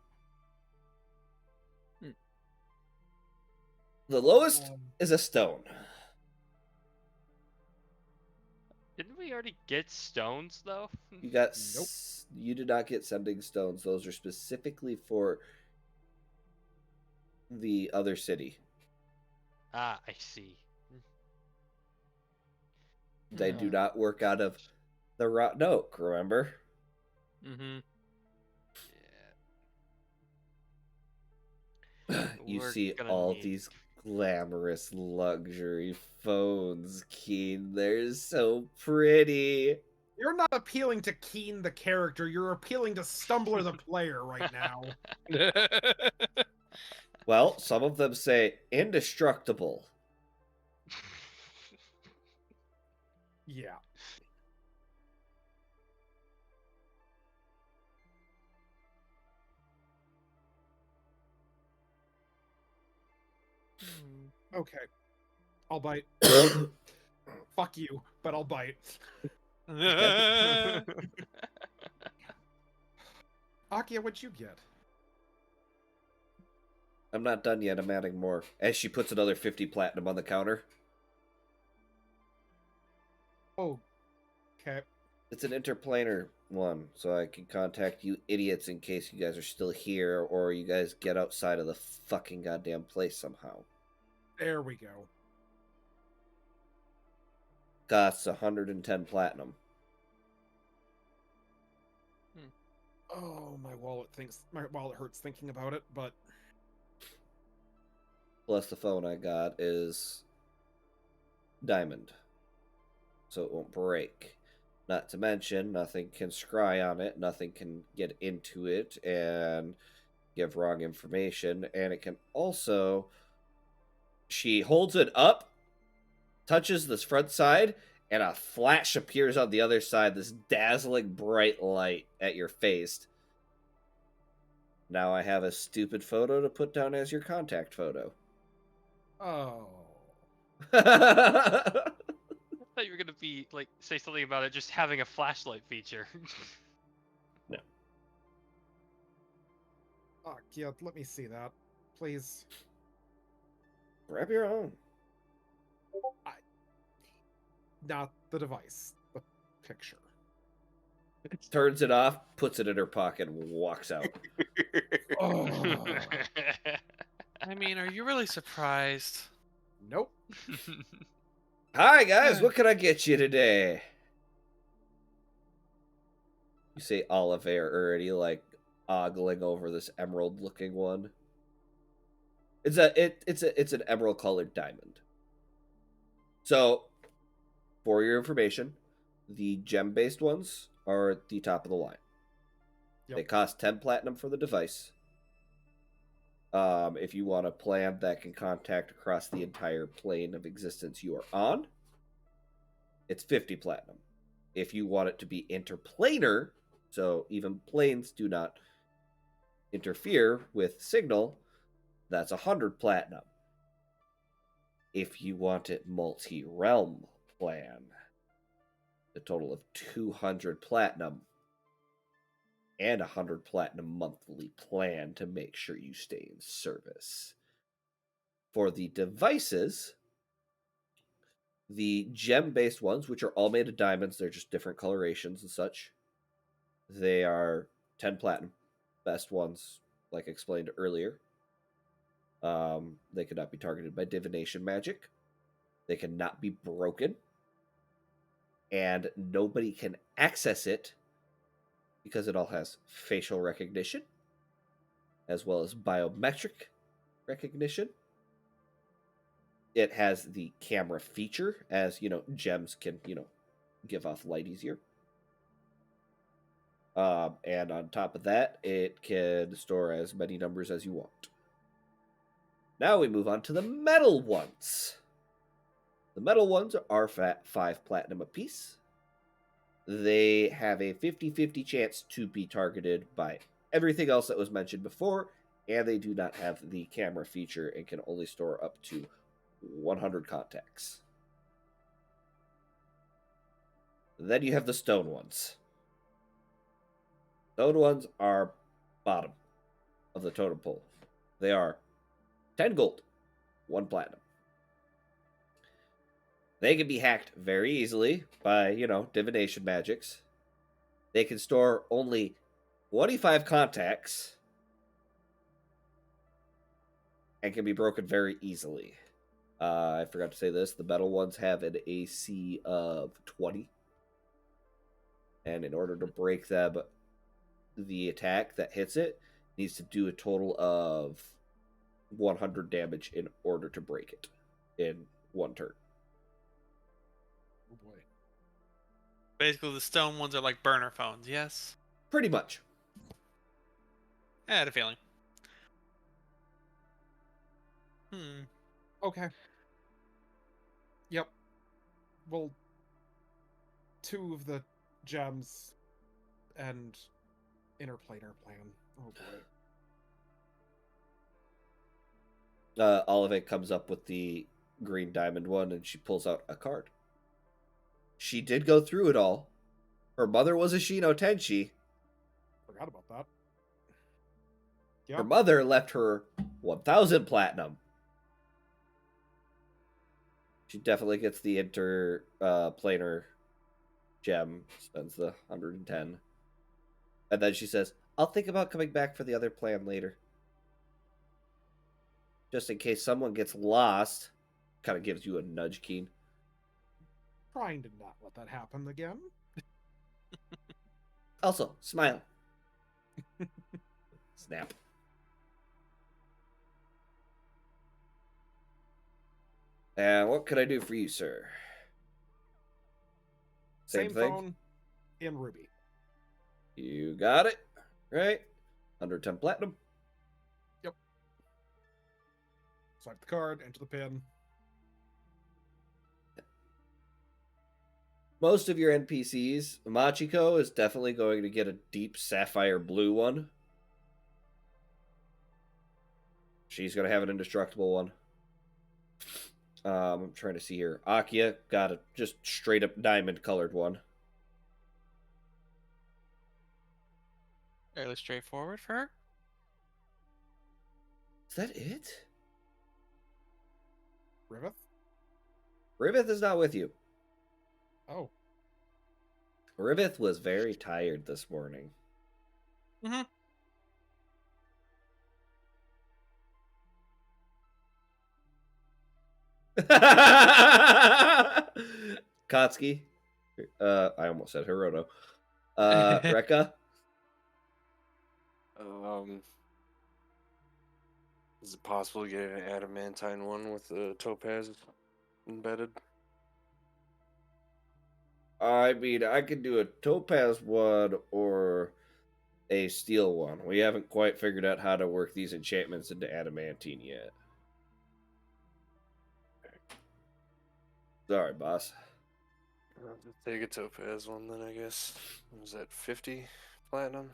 The lowest is a stone. Didn't we already get stones though? You got Nope. You did not get sending stones. Those are specifically for the other city. Ah, I see. They do not work out of the Rotten Oak, remember? Mm-hmm. You We're see gonna all need- these glamorous luxury phones, Keen. They're so pretty. You're not appealing to Keen the character, you're appealing to Stumbler the player right now. Well, some of them say indestructible. Yeah. Okay. I'll bite. Fuck you, but I'll bite. Akia, what'd you get? I'm not done yet. I'm adding more. As she puts another 50 platinum on the counter. Oh. Okay. It's an interplanar one, so I can contact you idiots in case you guys are still here or you guys get outside of the fucking goddamn place somehow. There we go. Costs 110 platinum. Oh, my wallet hurts thinking about it, but Plus the phone I got is diamond. So it won't break. Not to mention, nothing can scry on it, nothing can get into it and give wrong information, and it can also... She holds it up, touches this front side, and a flash appears on the other side, this dazzling bright light at your face. Now I have a stupid photo to put down as your contact photo. oh. I thought you were gonna be like say something about it just having a flashlight feature. Akia, let me see that, please. Grab your own. Not the device, the picture. Turns it off, puts it in her pocket, and walks out. Oh. I mean, are you really surprised? Nope. Hi, guys. What can I get you today? You say Oliver already, like, ogling over this emerald-looking one. It's an emerald-colored diamond. So, for your information, the gem-based ones are at the top of the line. Yep. They cost 10 platinum for the device. If you want a plan that can contact across the entire plane of existence you are on, it's 50 platinum. If you want it to be interplanar, so even planes do not interfere with signal, that's 100 platinum. If you want it multi-realm plan, a total of 200 platinum and 100 platinum monthly plan to make sure you stay in service. For the devices, the gem-based ones, which are all made of diamonds, they're just different colorations and such. They are 10 platinum, best ones, like explained earlier. They cannot be targeted by divination magic. They cannot be broken. And nobody can access it because it all has facial recognition as well as biometric recognition. It has the camera feature, as gems can give off light easier. And on top of that, it can store as many numbers as you want. Now we move on to the metal ones. The metal ones are 5 platinum apiece. They have a 50-50 chance to be targeted by everything else that was mentioned before, and they do not have the camera feature and can only store up to 100 contacts. Then you have the stone ones. Stone ones are bottom of the totem pole. They are 10 gold, 1 platinum. They can be hacked very easily by, divination magics. They can store only 25 contacts and can be broken very easily. I forgot to say this. The metal ones have an AC of 20. And in order to break them, the attack that hits it needs to do a total of 100 damage in order to break it in 1 turn. Oh boy. Basically, the stone ones are like burner phones, yes? Pretty much. I had a feeling. Okay. Yep. Well, 2 of the gems and interplanar plan. Oh boy. Olive comes up with the green diamond one, and she pulls out a card. She did go through it all. Her mother was a Shino Tenshi. Forgot about that. Her Yep. mother left her 1,000 platinum. She definitely gets the interplanar gem, spends the 110. And then she says, I'll think about coming back for the other plan later. Just in case someone gets lost. Kind of gives you a nudge, Keen. Trying to not let that happen again. Also, smile. Snap. And what can I do for you, sir? Same thing? Phone in Ruby. You got it, right? 110 platinum. Swipe the card, enter the pin. Most of your NPCs, Machiko is definitely going to get a deep sapphire blue one. She's going to have an indestructible one. I'm trying to see here. Akia got a just straight up diamond colored one. Fairly straightforward for her. Is that it? Riveth? Riveth is not with you. Oh. Riveth was very tired this morning. Mm-hmm. Kotsky. I almost said Hiroto. Rekka. Is it possible to get an adamantine one with the topaz embedded? I mean, I could do a topaz one or a steel one. We haven't quite figured out how to work these enchantments into adamantine yet. Sorry, boss. I'll just take a topaz one then, I guess. Was that 50 platinum?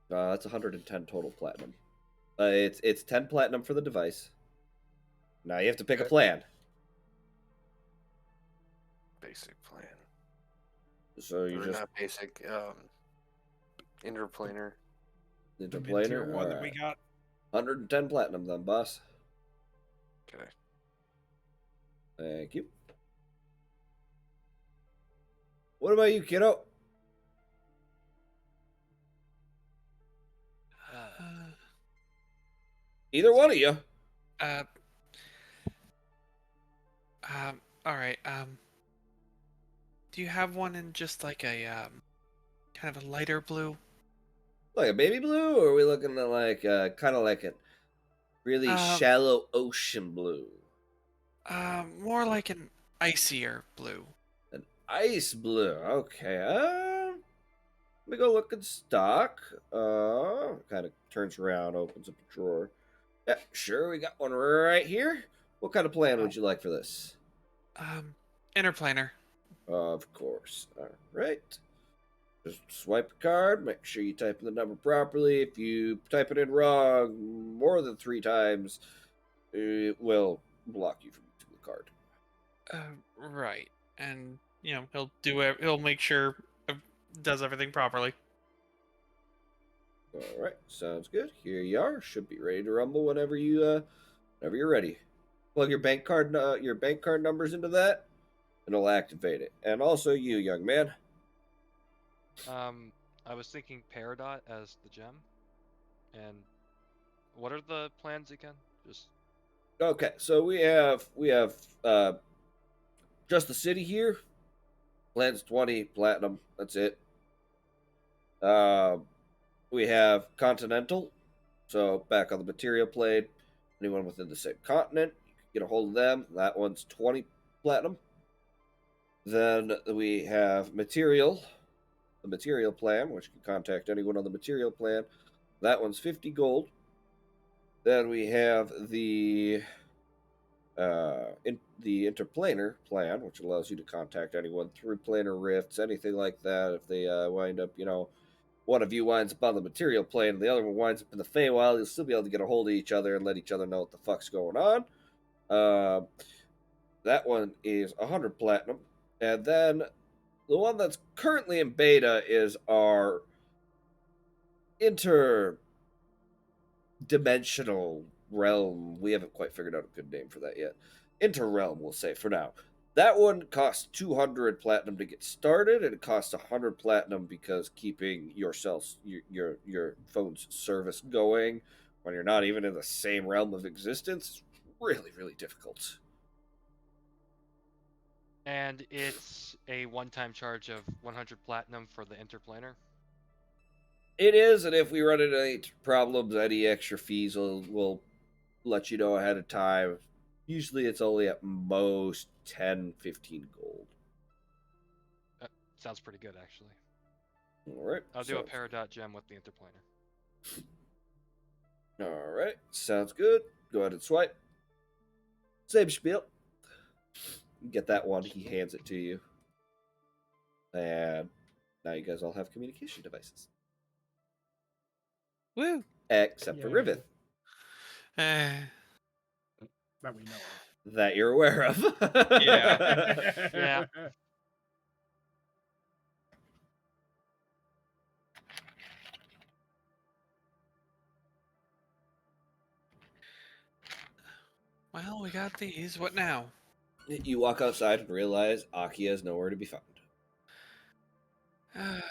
That's 110 total platinum. It's 10 platinum for the device. Now you have to pick a plan. Basic plan. So you Or just not basic, interplanar. into The mid-tier planar? one that we Alright. got. 110 platinum then, boss. Okay. Thank you. What about you, kiddo? Uh, Either one of you. uh, all right. Do you have one in just like a kind of a lighter blue? Like a baby blue, or are we looking at like kind of like a really Um, shallow ocean blue? More like an icier blue. An ice blue. Okay. Let me go look in stock. Kind of turns around, opens up a drawer. Yeah, sure. We got one right here. What kind of plan would you like for this? Interplanar. Of course. All right. Just swipe the card. Make sure you type in the number properly. If you type it in wrong more than 3 times, it will block you from using the card. Right. And he'll make sure does everything properly. All right, sounds good. Here you are. Should be ready to rumble whenever whenever you're ready. Plug your bank card numbers into that, and it'll activate it. And also you, young man. I was thinking Peridot as the gem. And what are the plans again? Just Okay, so we have just the city here. Plans 20 platinum. That's it. We have continental. So back on the material plane, anyone within the same continent, you can get a hold of them. That one's 20 platinum. Then we have material, the material plan, which can contact anyone on the material plan. That one's 50 gold. Then we have the the interplanar plan, which allows you to contact anyone through planar rifts, anything like that. If they wind up, one of you winds up on the material plane and the other one winds up in the Feywild, you'll still be able to get a hold of each other and let each other know what the fuck's going on. That one is 100 platinum. And then the one that's currently in beta is our interdimensional realm. We haven't quite figured out a good name for that yet. Interrealm, we'll say for now. That one costs 200 platinum to get started, and it costs 100 platinum because keeping your phone's service going when you're not even in the same realm of existence is really, really difficult. and it's a one-time charge of 100 platinum for the interplanar. It is, and if we run into any problems, any extra fees will let you know ahead of time. Usually it's only at most 10, 15 gold. Sounds pretty good, actually. All right. I'll do a Peridot gem with the interplanar. All right. Sounds good. Go ahead and swipe. Same spiel. Get that one. He hands it to you. And now you guys all have communication devices. Woo! Except for Yay. Riveth. Eh, That we know of. That you're aware of. Yeah. Yeah. well, we got these. What now? You walk outside and realize Akia is nowhere to be found.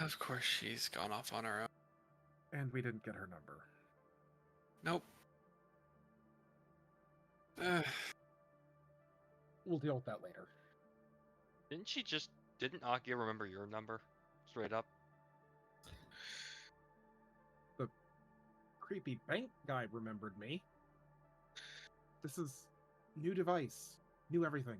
Of course, she's gone off on her own. And we didn't get her number. Nope. We'll deal with that later. Didn't Akia remember your number? Straight up. The creepy bank guy remembered me. This is new device, new everything.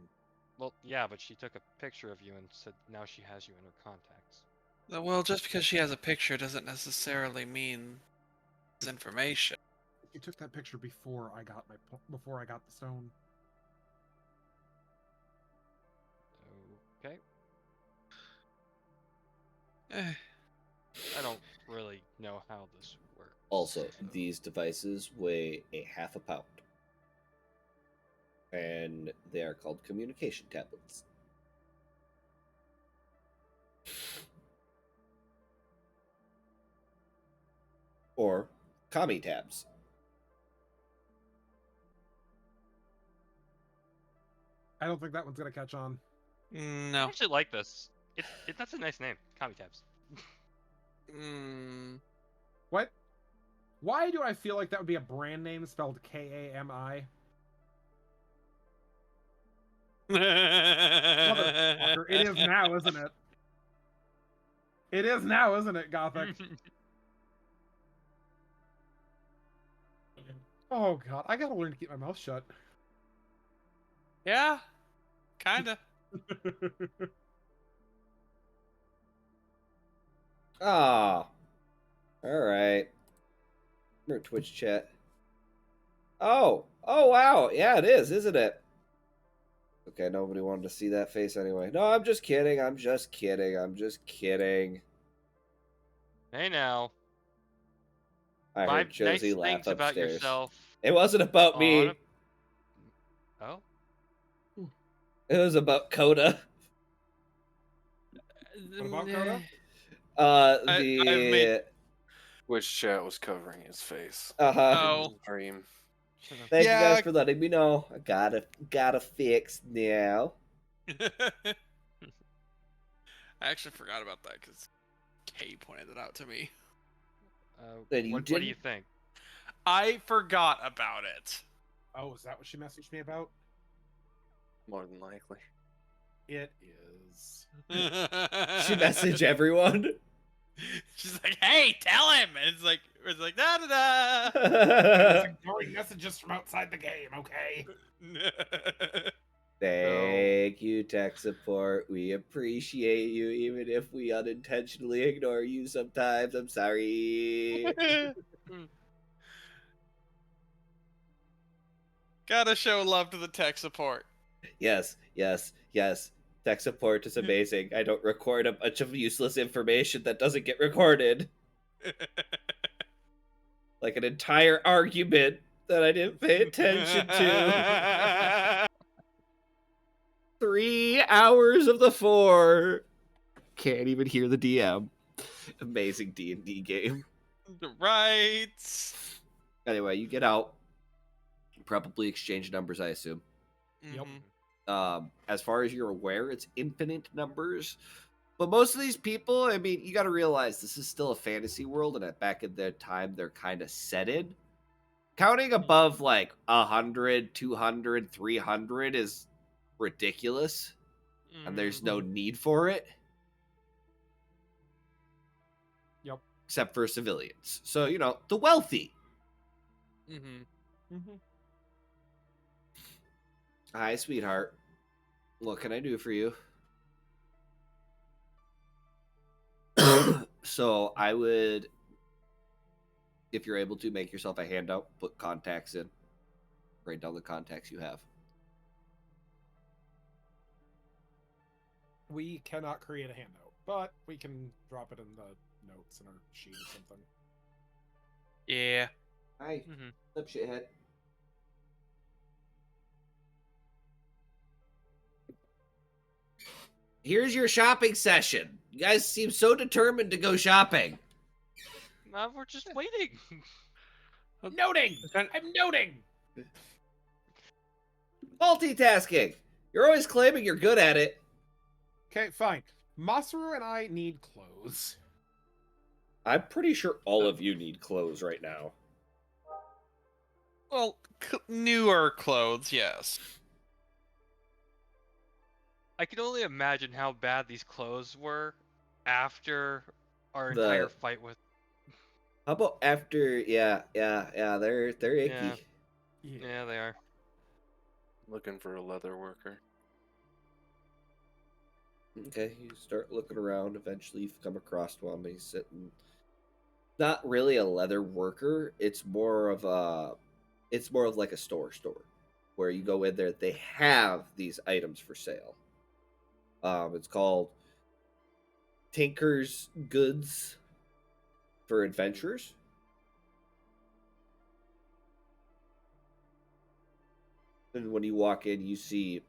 Well, yeah, but she took a picture of you and said now she has you in her contacts. Well, just because she has a picture doesn't necessarily mean it's information. You took that picture before I got the stone. Okay. Eh, I don't really know how this works. Also, these devices weigh a half a pound. And they are called communication tablets. or commie tabs. I don't think that one's gonna catch on. I No. actually like this. That's a nice name, Commie Tabs. Mm. What? Why do I feel like that would be a brand name spelled Kami? Motherfucker. It is now, isn't it? It is now, isn't it, Gothic? Oh god, I gotta learn to keep my mouth shut. Yeah, kinda. Ah, all right. Remember Twitch chat. Oh, wow. Yeah, it is, isn't it? Okay, nobody wanted to see that face anyway. No, I'm just kidding. I'm just kidding. Hey now. I Five heard Josie nice laugh things about upstairs. yourself. It wasn't about on me. Oh? It was about Coda. What about Coda? I've The made- Which chat was covering his face. Oh. Stream. Thank you Yeah. guys for letting me know. I gotta fix now. I actually forgot about that because Kay pointed it out to me. Then you What do you didn't? think? I forgot about it. Oh, is that what she messaged me about? More than likely. It is. She messaged everyone. She's like, "Hey, tell him." And it's like da da I was da. ignoring messages from outside the game, okay? Thank you, tech support. We appreciate you, even if we unintentionally ignore you sometimes. I'm sorry. Gotta show love to the tech support. Yes. Tech support is amazing. I don't record a bunch of useless information that doesn't get recorded. Like an entire argument that I didn't pay attention to. 3 hours of the 4. Can't even hear the DM. Amazing D&D game. Right. Anyway, you get out. Probably exchange numbers, I assume. Yep. As far as you're aware, it's infinite numbers. But most of these people, I mean, you got to realize this is still a fantasy world, and back in their time, they're kind of set in. Counting above like 100, 200, 300 is ridiculous, and there's no need for it. Yep. Except for civilians. So, the wealthy. Hi, sweetheart. What can I do for you? So I would, if you're able to, make yourself a handout, put contacts in, write down the contacts you have. We cannot create a handout, but we can drop it in the notes in our sheet or something. Yeah. Hi, up shithead. Here's your shopping session. You guys seem so determined to go shopping. We're just waiting. Noting! I'm noting! Multitasking. You're always claiming you're good at it. Okay, fine. Masaru and I need clothes. I'm pretty sure all of you need clothes right now. Well, newer clothes, yes. I can only imagine how bad these clothes were after our entire fight with. How about after? Yeah, they're icky. Yeah, they are. Looking for a leather worker. Okay, you start looking around. Eventually, you come across one. He's sitting. Not really a leather worker. It's more of like a store, where you go in there. They have these items for sale. It's called Tinker's Goods for Adventurers. And when you walk in, you see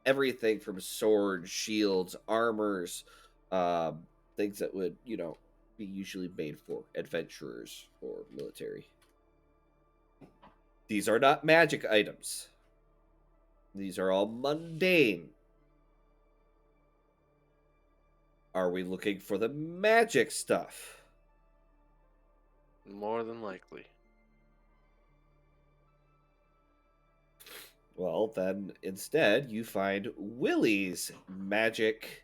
everything from swords, shields, armors, things that would, be usually made for adventurers or military. These are not magic items. These are all mundane. Are we looking for the magic stuff? More than likely. Well, then instead you find Willie's magic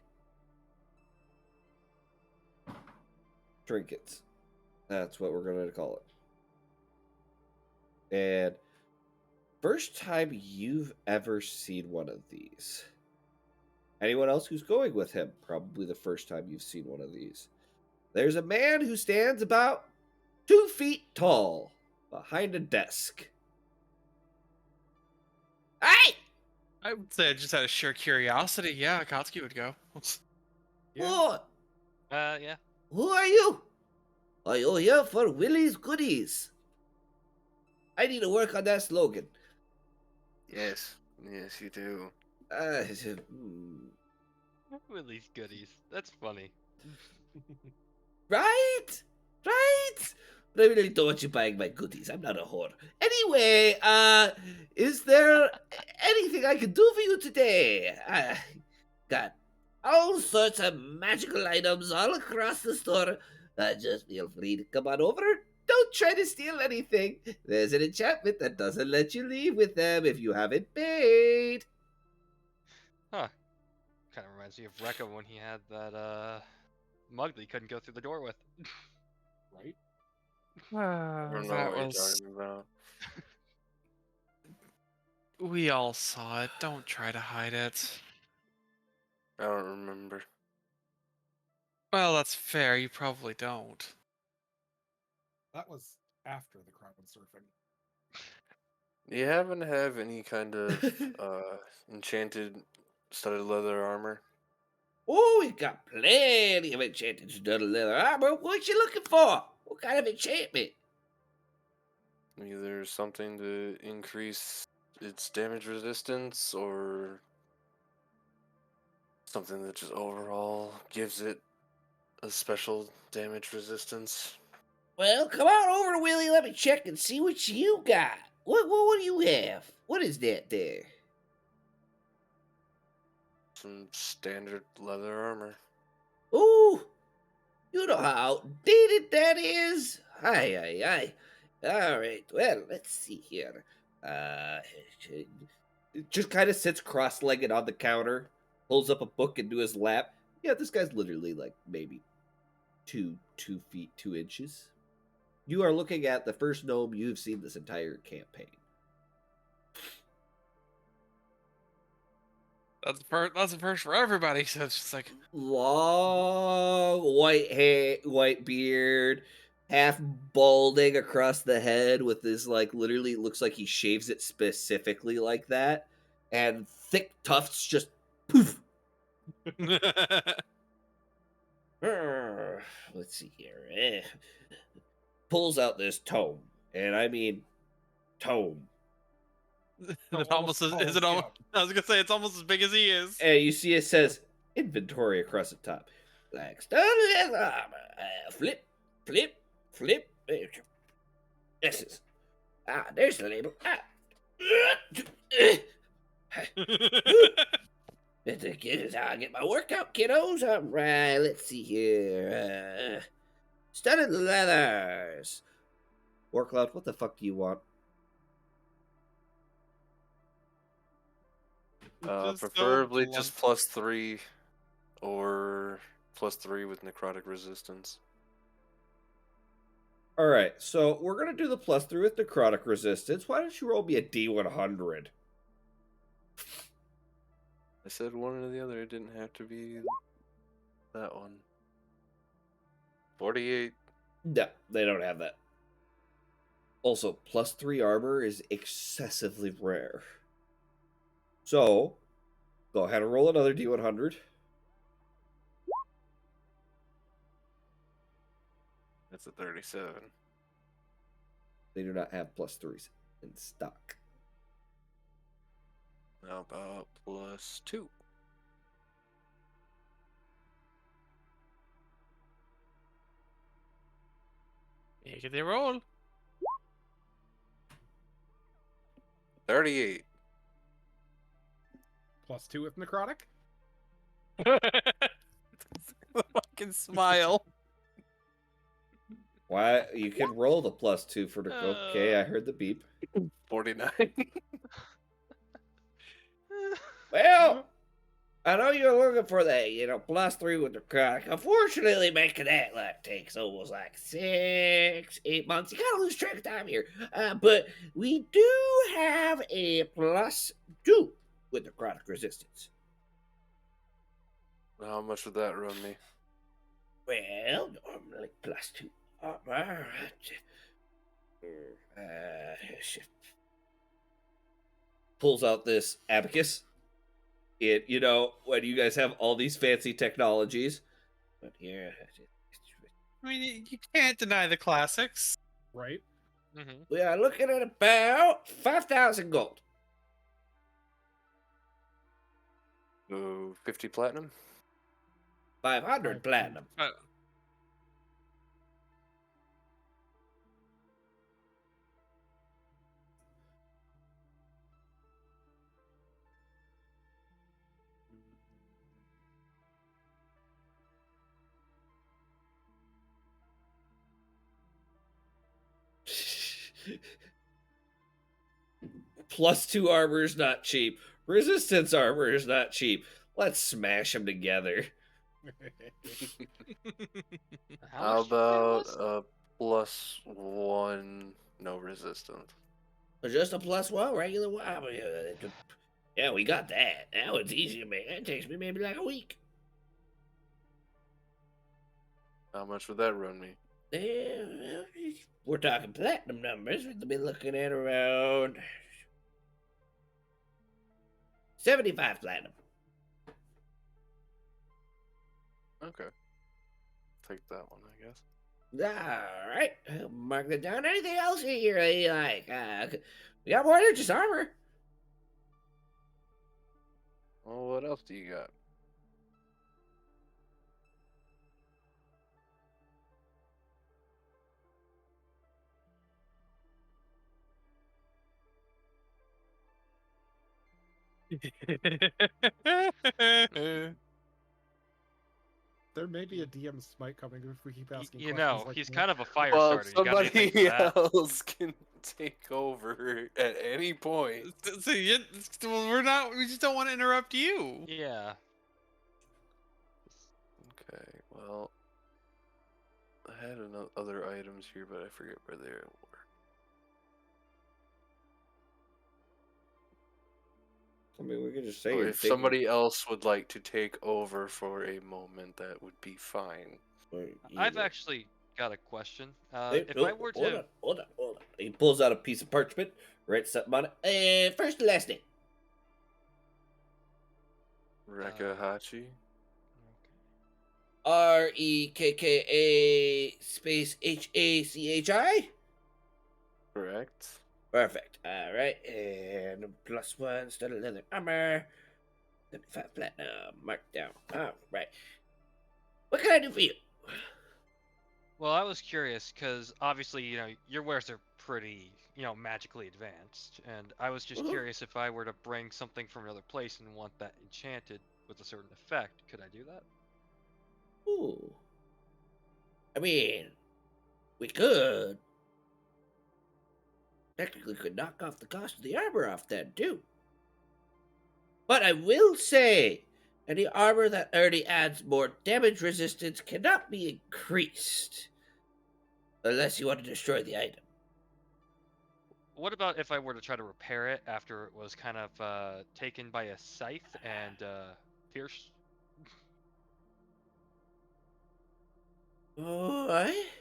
trinkets. That's what we're going to call it. And first time you've ever seen one of these. Anyone else who's going with him? Probably the first time you've seen one of these. There's a man who stands about 2 feet tall behind a desk. Hey! I would say just out of sheer curiosity, yeah, Akatsuki would go. Who, Yeah. who are you? Are you here for Willie's Goodies? I need to work on that slogan. Yes. Yes, you do. Willie's goodies. That's funny. Right? Right? But I really don't want you buying my goodies. I'm not a whore. Anyway, is there anything I can do for you today? Got all sorts of magical items all across the store. Just feel free to come on over. Don't try to steal anything. There's an enchantment that doesn't let you leave with them if you haven't paid. Huh. Kind of reminds me of Rekka when he had that mug that he couldn't go through the door with. Right? I don't know That what was. you're talking about. We all saw it. Don't try to hide it. I don't remember. Well, that's fair. You probably don't. That was after the crowd surfing. Do you happen to have any kind of enchanted studded leather armor? Oh, we've got plenty of enchanted studded leather armor. What you looking for? What kind of enchantment? Either something to increase its damage resistance or something that just overall gives it a special damage resistance. Well, come on over, Willie. Let me check and see what you got. What do you have? What is that there? Some standard leather armor. Ooh, you know how outdated that is. Aye. All right. Well, let's see here. Just kind of sits cross-legged on the counter, pulls up a book into his lap. Yeah, this guy's literally like maybe 2 feet 2 inches. You are looking at the first gnome you've seen this entire campaign. That's the first for everybody. So it's just like Long white hair, white beard, half balding across the head with this like literally looks like he shaves it specifically like that, and thick tufts just poof. Let's see here. Pulls out this tome, and I mean tome. it almost is it almost. I was gonna say it's almost as big as he is. And you see it says inventory across the top. Like studded leather armor. Flip. This is. There's the label. This is how I get my workout, kiddos. All right, let's see here. Studded leathers. Warcloud, what the fuck do you want? Just so Preferably blunt. just +3 or +3 with necrotic resistance. All right, so we're gonna do the +3 with necrotic resistance. Why don't you roll me a D100? I said one or the other. It didn't have to be that one. 48. No, they don't have that. Also, +3 armor is excessively rare. So, go ahead and roll another D100. That's a 37. They do not have +3s in stock. How about +2? Make it a roll. 38. +2 with necrotic. Fucking smile. Why you can roll the +2 for the okay, I heard the beep. 49. Well, I know you're looking for that, +3 with the crack. Unfortunately, making that takes almost like 6, 8 months. You gotta lose track of time here. But we do have a +2 with necrotic resistance. How much would that run me? Well, normally +2 armor. Shit. Pulls out this abacus. When you guys have all these fancy technologies. But here. I mean, you can't deny the classics. Right. Mm-hmm. We are looking at about 5,000 gold. Ooh, 50 platinum? 500 platinum. +2 armor is not cheap. Resistance armor is not cheap. Let's smash them together. How much did it about was? +1 no resistance? Just a +1 regular one. Yeah, we got that. Now it's easy to make. It takes me maybe like a week. How much would that run me? Yeah, we're talking platinum numbers. We'll be looking at around 75 platinum. Okay. Take that one, I guess. All right, I'll mark that down. Anything else you really like? We got more than just armor. Well, what else do you got? There may be a DM smite coming if we keep asking You questions know, like he's that. kind of a fire Well, starter. You got anything somebody for that? else can take over at any point. So well, we just don't want to interrupt you. Yeah. Okay, well, I had other items here, but I forget where they were. I mean, we could just say So you're if taking- somebody else would like to take over for a moment, that would be fine. I've Yeah. actually got a question. Hey, If no, I were hold to, on, hold on, hold on. He pulls out a piece of parchment, writes something on it. First and last name. Rekahachi? REKKA space HACHI. Correct. Perfect. All right, and +1 studded leather armor. 75 platinum. Marked down. All right. What can I do for you? well, I was curious because obviously, your wares are pretty, magically advanced, and I was just Mhm. curious if I were to bring something from another place and want that enchanted with a certain effect, could I do that? Ooh. I mean, we could. Technically could knock off the cost of the armor off then, too. But I will say, any armor that already adds more damage resistance cannot be increased. Unless you want to destroy the item. What about if I were to try to repair it after it was kind of taken by a scythe and pierced? Alright.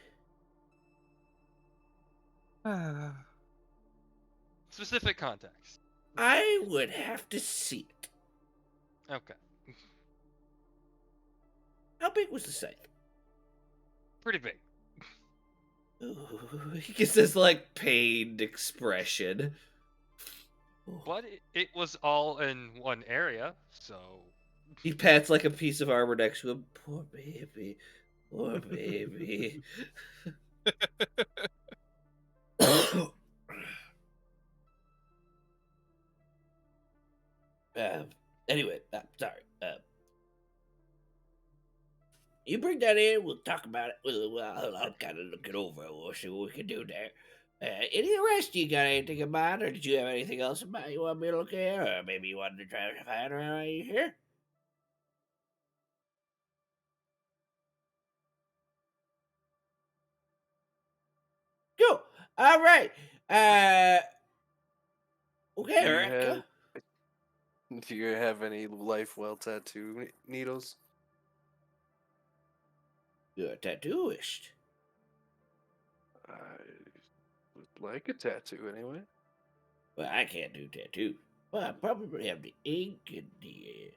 Specific context. I would have to see it. Okay. How big was the scythe? Pretty big. Ooh, he gets this, pained expression. But it was all in one area, so. He pats, a piece of armor next to him. Poor baby. Poor baby. Anyway, sorry. You bring that in, we'll talk about it. I'll kind of look it over. We'll see what we can do there. Any rest you got anything in mind, or did you have anything else in mind you want me to look at, or maybe you wanted to try to find around here? Cool. All right. Okay, Do you Erica. Do you have any life well tattoo needles? You're a tattooist. I would like a tattoo anyway. Well, I can't do tattoos. Well, I probably have the ink and the.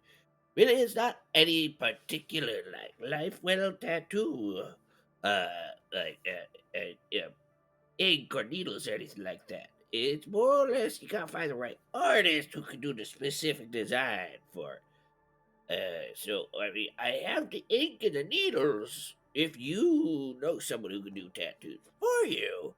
Really, it's not any particular life well tattoo, ink or needles or anything like that. It's more or less you gotta find the right artist who can do the specific design for it. So I mean, I have the ink and the needles. If you know someone who can do tattoos for you,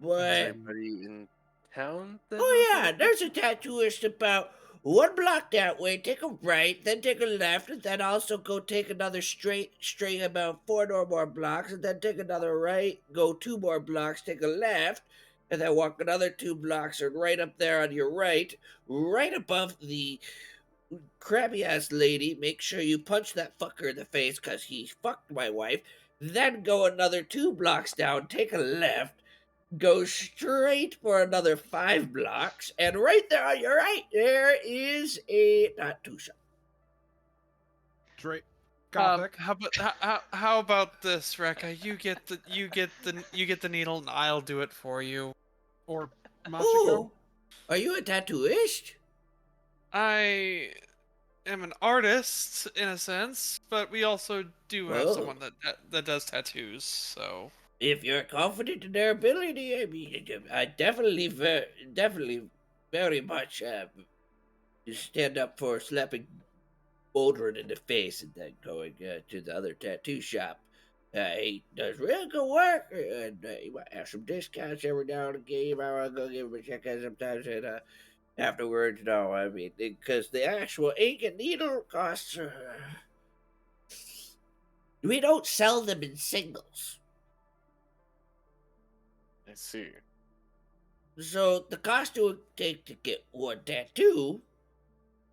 Is but anybody in town that knows oh yeah, anything? there's a tattooist about one block that way. Take a right, then take a left, and then also go take another straight about 4 more blocks, and then take another right, go 2 more blocks, take a left, and then walk another 2 blocks, and right up there on your right, right above the crabby ass lady, make sure you punch that fucker in the face because he fucked my wife. Then go another 2 blocks down, take a left, go straight for another 5 blocks, and right there on your right, there is a tattoo shop. Drake. Gothic. How about this, Rekka? You get the needle, and I'll do it for you. Or Machiko. Oh, are you a tattooist? I am an artist in a sense, but we also do have Whoa. someone that does tattoos. So If you're confident in their ability, I mean, I definitely very much stand up for slapping Aldrin in the face and then going to the other tattoo shop. He does real good work, and he might have some discounts every now and again. You might want to go give him a check out sometimes, and afterwards, no, I mean, because the actual ink and needle costs, we don't sell them in singles. I see. So the cost it would take to get one tattoo,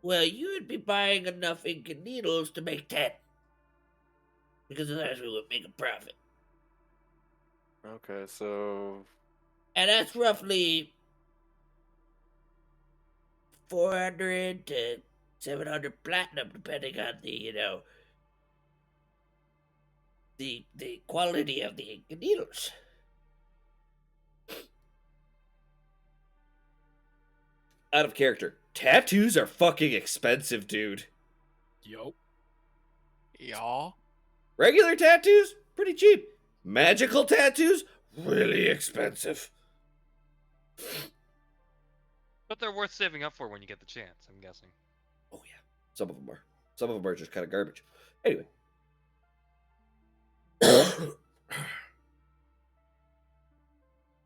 well, you would be buying enough ink and needles to make 10. Because otherwise we would make a profit. Okay, so And that's roughly 400 to 700 platinum, depending on the quality of the ink and needles. Out of character. Tattoos are fucking expensive, dude. Yup. y'all. Regular tattoos, pretty cheap. Magical tattoos, really expensive. But they're worth saving up for when you get the chance, I'm guessing. Oh yeah, some of them are. Some of them are just kind of garbage. Anyway.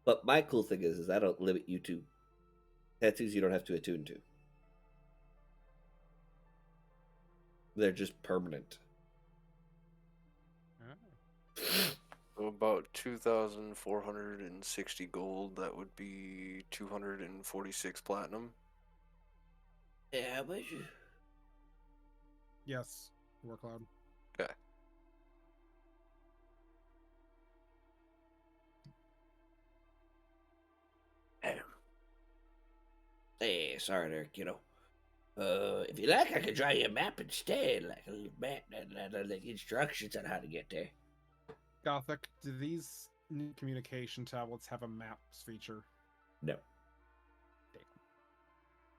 But my cool thing is I don't limit you to tattoos you don't have to attune to. They're just permanent. So about 2,460 gold. That would be 246 platinum. Yeah, how much? Yes. Workload. Okay. Hey, sorry there, kiddo. If you like, I could draw you a map instead, like a little map and like instructions on how to get there. Gothic, do these new communication tablets have a maps feature? No. Damn.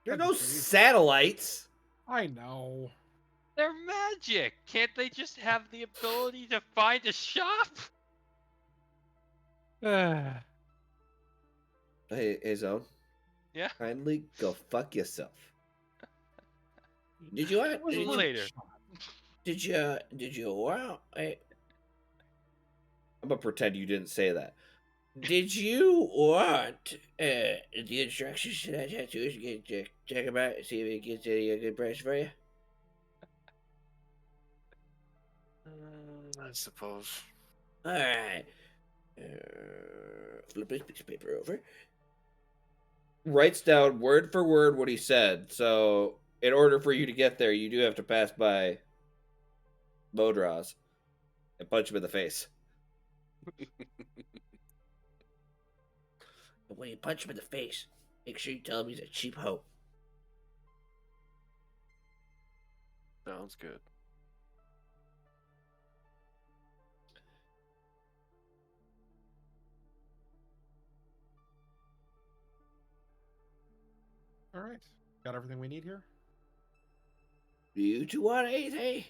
There are That'd no be crazy. satellites. I know. They're magic! Can't they just have the ability to find a shop? Hey, Zone. Yeah? Kindly go fuck yourself. Did you want? Was Did one later. shot. Did you? Wow. I'm gonna pretend you didn't say that. Did you want the instructions to that tattoo? Check them out, see if it gets a good price for you. I suppose. All right. Flip this piece of paper over. Writes down word for word what he said. So, in order for you to get there, you do have to pass by Modraz and punch him in the face. But when you punch him in the face, make sure you tell him he's a cheap hoe. Sounds good. All right. Got everything we need here? Do you two want anything?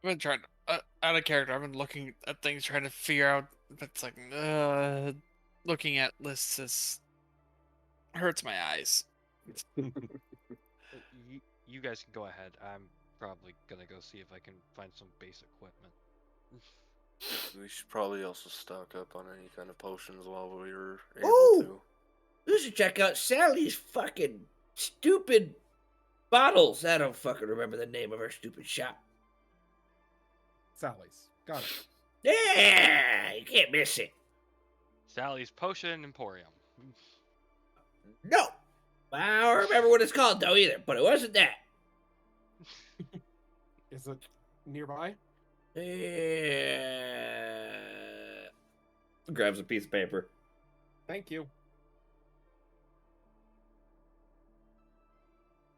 I've been trying out of character. I've been looking at things, trying to figure out. But it's like, looking at lists is hurts my eyes. You guys can go ahead. I'm probably gonna go see if I can find some base equipment. We should probably also stock up on any kind of potions while we were able Oh! to. You should check out Sally's fucking stupid bottles. I don't fucking remember the name of her stupid shop. Sally's. Got it. Yeah, you can't miss it. Sally's Potion Emporium. No, I don't remember what it's called though either, but it wasn't that. Is it nearby? Grabs a piece of paper. Thank you.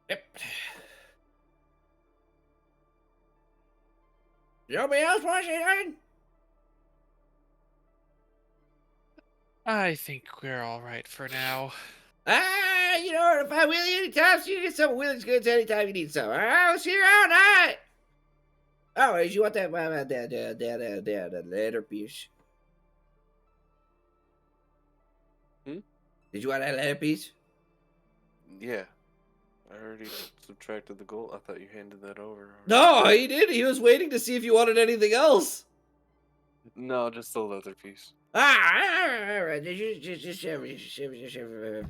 Yep. Nobody else want to say nothing? I think we're all right for now. You know, if I Willie anytime, so you get some Willie's goods anytime you need some. All right, I'll see you around. All right. Oh, did you want that letter piece? Did you want that letter piece? Yeah. I already subtracted the gold. I thought you handed that over. No, he did. He was waiting to see if you wanted anything else. No, just the leather piece. All right. Just share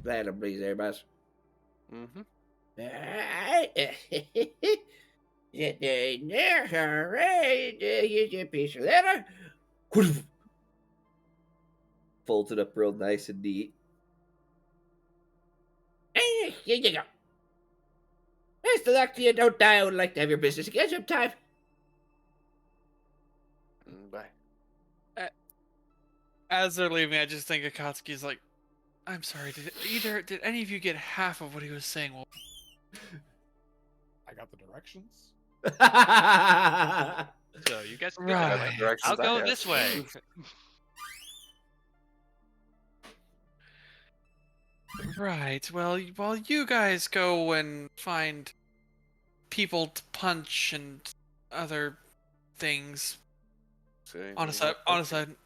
platinum, please, there, boss. Mm-hmm. All right. Get in there. All right. Here's your piece of leather. Folds it up real nice and neat. Here you go. Best of luck to you. Don't die. I would like to have your business again sometime. Bye. As they're leaving, I just think Akatsuki's like, I'm sorry, did any of you get half of what he was saying? Well, I got the directions. So you guys can Right. go that way. Directions I'll I go have. this way. right. Well, while you guys go and find people to punch and other things, Say anything honestly, about punching?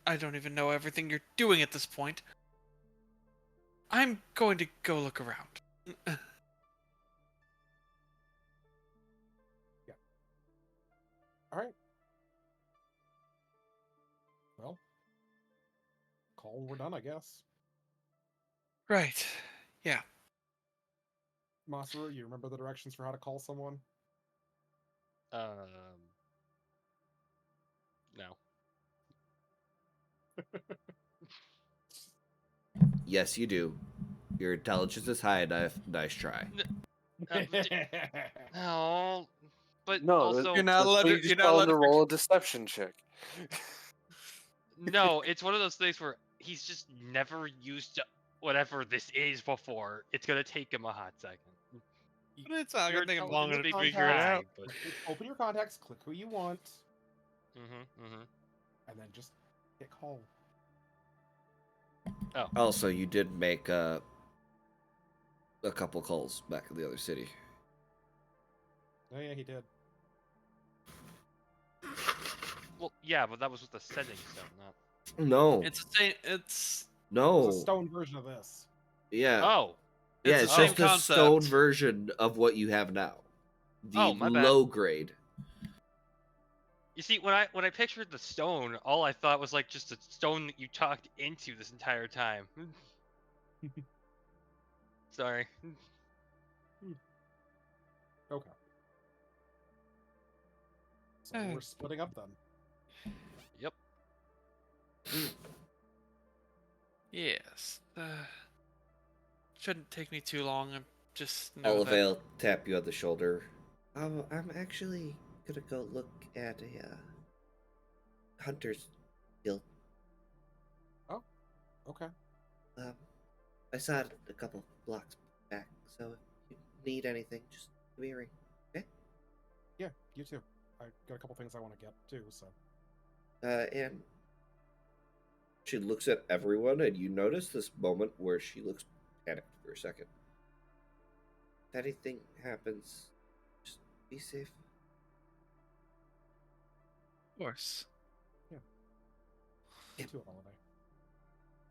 I don't even know everything you're doing at this point. I'm going to go look around. All right. Well, call when we're done, I guess. Right. Yeah. Masaru, you remember the directions for how to call someone? No. Yes, you do. Your intelligence is high enough. Nice try. No. But No, also, You're not allowed you to. just You're not tell allowed him to to. roll a deception check. no, it's one of those things where he's just never used whatever this is before. It's gonna take him a hot second. But it's not Your gonna take him long to intelligence may be figure it high, out. but- Open your contacts, click who you want, Mhm. and then just hit call. Also, you did make a couple calls back in the other city. Oh yeah, he did. Well, yeah, but that was with the settings, though, not. No, It's the same. It's no. It's a stone version of this. Yeah, Oh. yeah. it's It's the same just a concept. stone version of what you have now. The Oh, my bad. low grade. You see, when I pictured the stone, all I thought was like just a stone that you talked into this entire time. Sorry. Okay. So we're splitting up then. Yep. Yes. Shouldn't take me too long. I'm just know Olive that. will tap you on the shoulder. I'm actually gonna go look at a hunter's guild. Okay. I saw it a couple blocks back, so if you need anything, just give me a ring. Okay? Yeah, you too. I got a couple things I want to get too, so. And she looks at everyone, and you notice this moment where she looks panicked for a second. If anything happens, just be safe. Of course. You too, Holiday.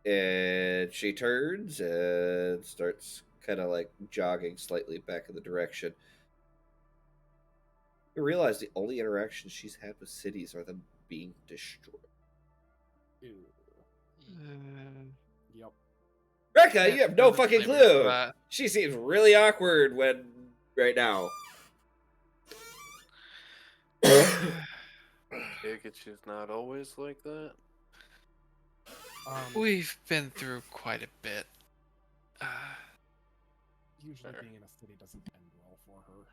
And she turns and starts kind of like jogging slightly back in the direction. You realize the only interactions she's had with cities are them being destroyed. Ew. Yep. Rekka, you have no There's a fucking flavor to clue. that. She seems really awkward right now. Take it she's not always like that. We've been through quite a bit. Usually Fair. being in a city doesn't end well for her.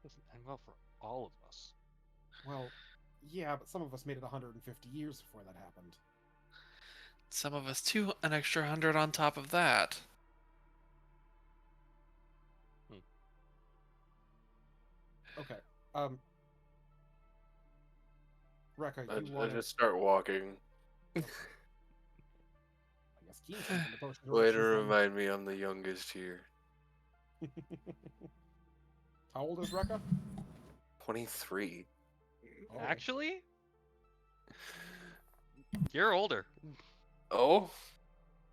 Doesn't end well for all of us. Well, yeah, but some of us made it 150 years before that happened. Some of us too, an extra 100 on top of that. Okay. Rekka, I you want to... just start walking. I guess Keen's taking the potion Way to directions then. remind me I'm the youngest here. How old is Rekka? 23. Oh, Actually, you're older. Oh?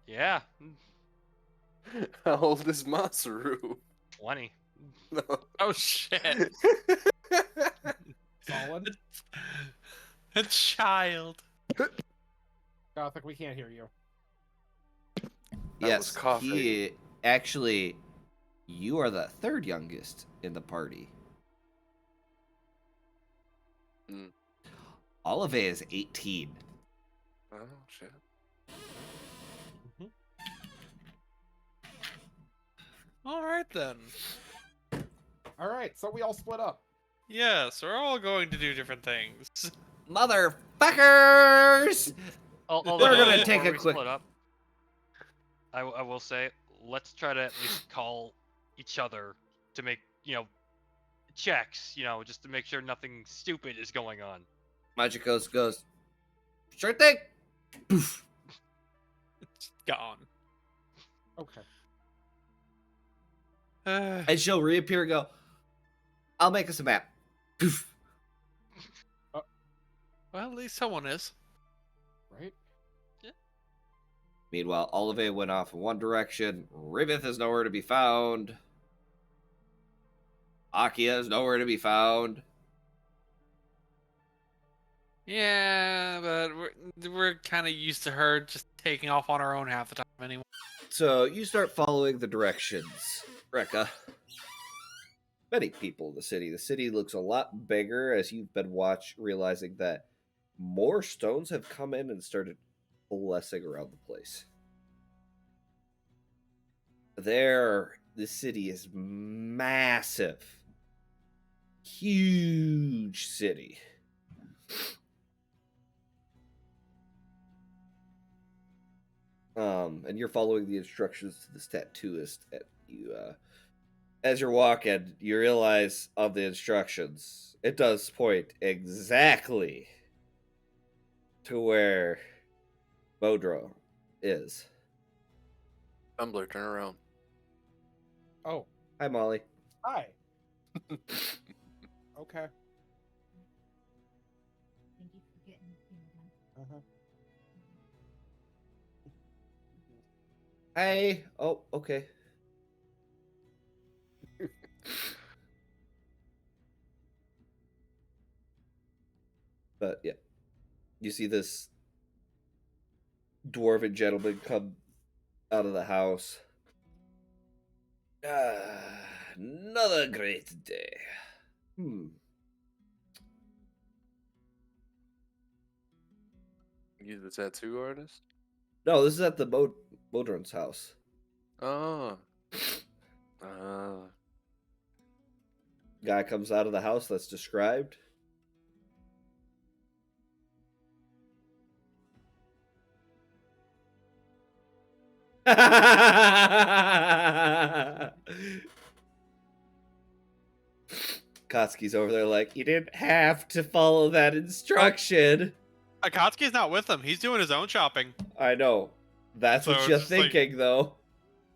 Yeah, How old is Masaru? 20. No. Oh shit. solid. A child. Gothic, we can't hear you. That Yes, was coughing. he actually. You are the third youngest in the party. Hmm. Olive is 18. Oh, shit. Alright then. Alright, so we all split up. Yes, we're all going to do different things. Motherfuckers! Although, We're gonna before take a we quick- split up, I will say, let's try to at least call each other to make, checks, just to make sure nothing stupid is going on. Magicos goes, sure thing. Poof. Gone. Okay. And she'll reappear and go, I'll make us a map. Poof. Well, at least someone is. Right? Meanwhile, Olive went off in one direction. Riveth is nowhere to be found. Akia is nowhere to be found. Yeah, but we're kind of used to her just taking off on her own half the time anyway. So you start following the directions. Rekka. Many people in the city. The city looks a lot bigger as you've been realizing that more stones have come in and started coalescing around the place. The city is massive. Huge city. And you're following the instructions to this tattooist. As you're walking, you realize on the instructions, it does point exactly to where Bodro is. Tumblr, turn around. Oh, Hi, Molly. hi. Okay. Thank you for getting me. Uh-huh. Hey. Oh, okay. But yeah, you see this dwarven gentleman come out of the house. Another great day. You the tattoo artist? No, this is at the Modron's house. Oh. Guy comes out of the house that's described. Kotsky's over there like, you didn't have to follow that instruction. Akatsuki's not with him. He's doing his own shopping. I know. That's So what it's you're just like- thinking, though.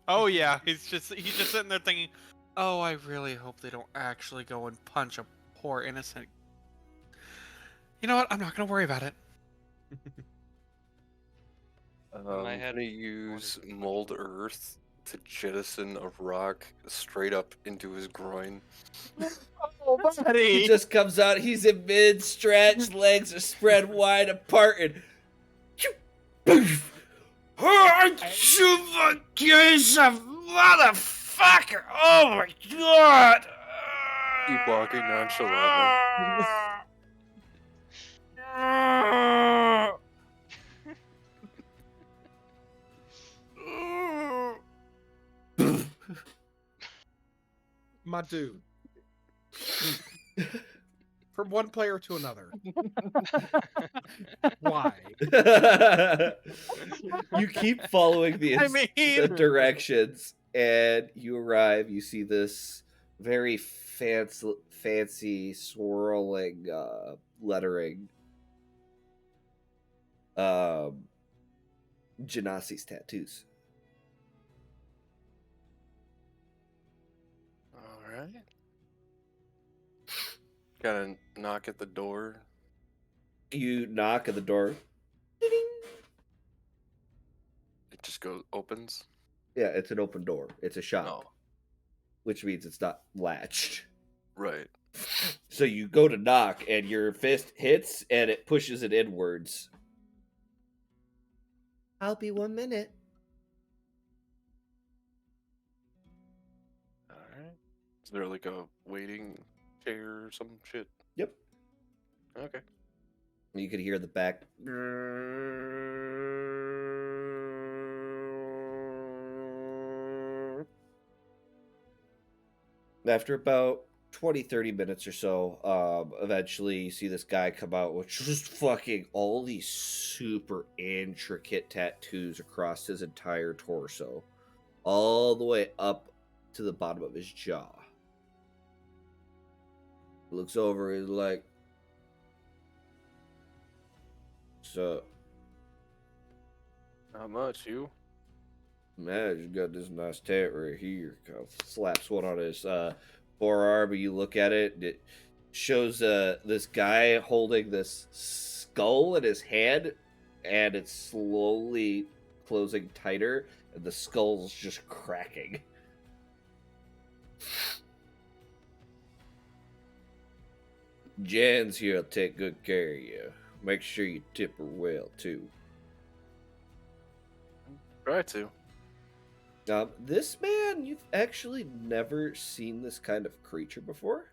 Oh yeah, he's just sitting there thinking, "Oh, I really hope they don't actually go and punch a poor innocent." You know what? I'm not gonna worry about it. my I'm head, gonna use mold earth to jettison a rock straight up into his groin. Oh, He just comes out, he's in mid-stretch, legs are spread wide apart, and... Poof! You case of motherfucker! Oh my god! Keep walking nonchalantly. My dude. From one player to another. Why? You keep following the, I the mean, directions, and you arrive. You see this very fancy swirling lettering. Genasi's tattoos. All right. Gotta knock at the door. You knock at the door. It just goes opens. Yeah, it's an open door. It's a shop, Oh, which means it's not latched. right. So you go to knock, and your fist hits, and it pushes it inwards. I'll be 1 minute. All right. Is there like a waiting chair or some shit? Yep. Okay. You could hear the back. After about 20-30 minutes or so, eventually you see this guy come out with just fucking all these super intricate tattoos across his entire torso, all the way up to the bottom of his jaw. Looks over, he's like, so, Not much, you. man, I just got this nice tat right here. Kind of slaps one on his forearm, and you look at it, and it shows this guy holding this skull in his hand, and it's slowly closing tighter, and the skull's just cracking. Jan's here will take good care of you. Make sure you tip her well, too. Try to. This man, you've actually never seen this kind of creature before.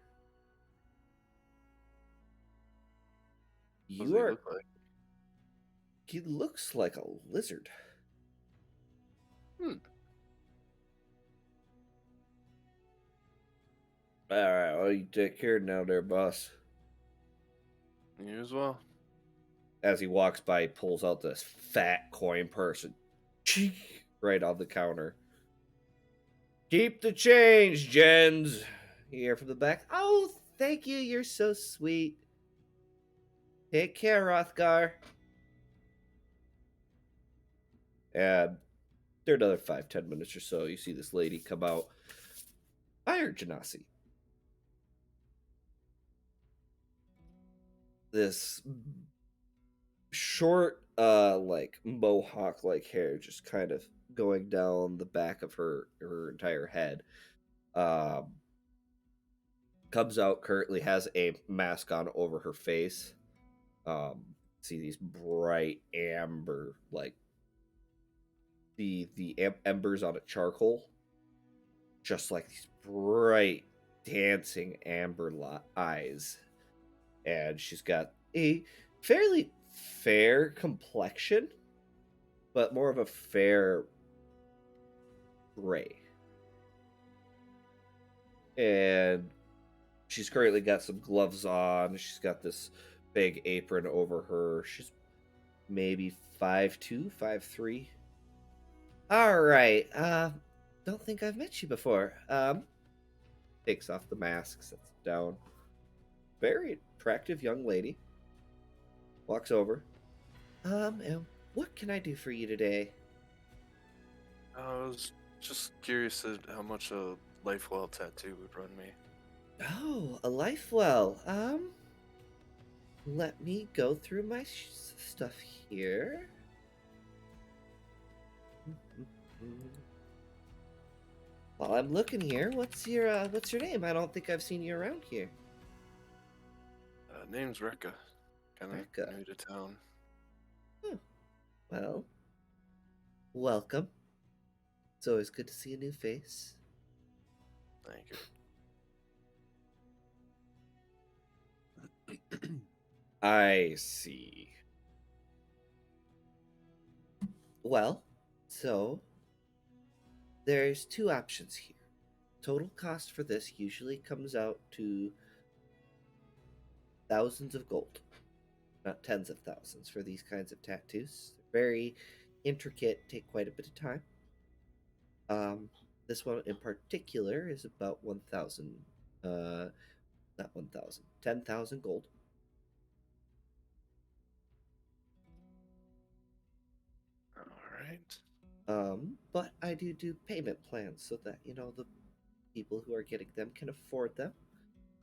What does You he are. look like? He looks like a lizard. All right, well, you take care now, there, boss. You as well. As he walks by, he pulls out this fat coin purse and right on the counter. Keep the change, Jens. You hear from the back. Oh, thank you. You're so sweet. Take care, Rothgar. And there another 5-10 minutes or so, you see this lady come out. Fire Genasi. This short, like mohawk like hair just kind of going down the back of her entire head. Comes out, currently has a mask on over her face. See these bright amber, like the embers on a charcoal, just like these bright dancing amber eyes, and she's got a fairly fair complexion, but more of a fair gray. And she's currently got some gloves on. She's got this big apron over her. She's maybe 5'2", 5'3". All right. Don't think I've met you before. Takes off the mask, sets it down. Very attractive young lady. Walks over. And what can I do for you today? I was just curious at how much a Lifewell tattoo would run me. Oh, a life well. Let me go through my stuff here. While I'm looking here, what's your name? I don't think I've seen you around here. Name's Rekka. Kind of Rekka. new to town. Well, welcome. It's always good to see a new face. Thank you. I see. Well, so there's two options here. Total cost for this usually comes out to thousands of gold, not tens of thousands for these kinds of tattoos. Very intricate, take quite a bit of time. This one in particular is about 1,000, not 1,000, 10,000 gold. Alright. But I do payment plans so that, the people who are getting them can afford them.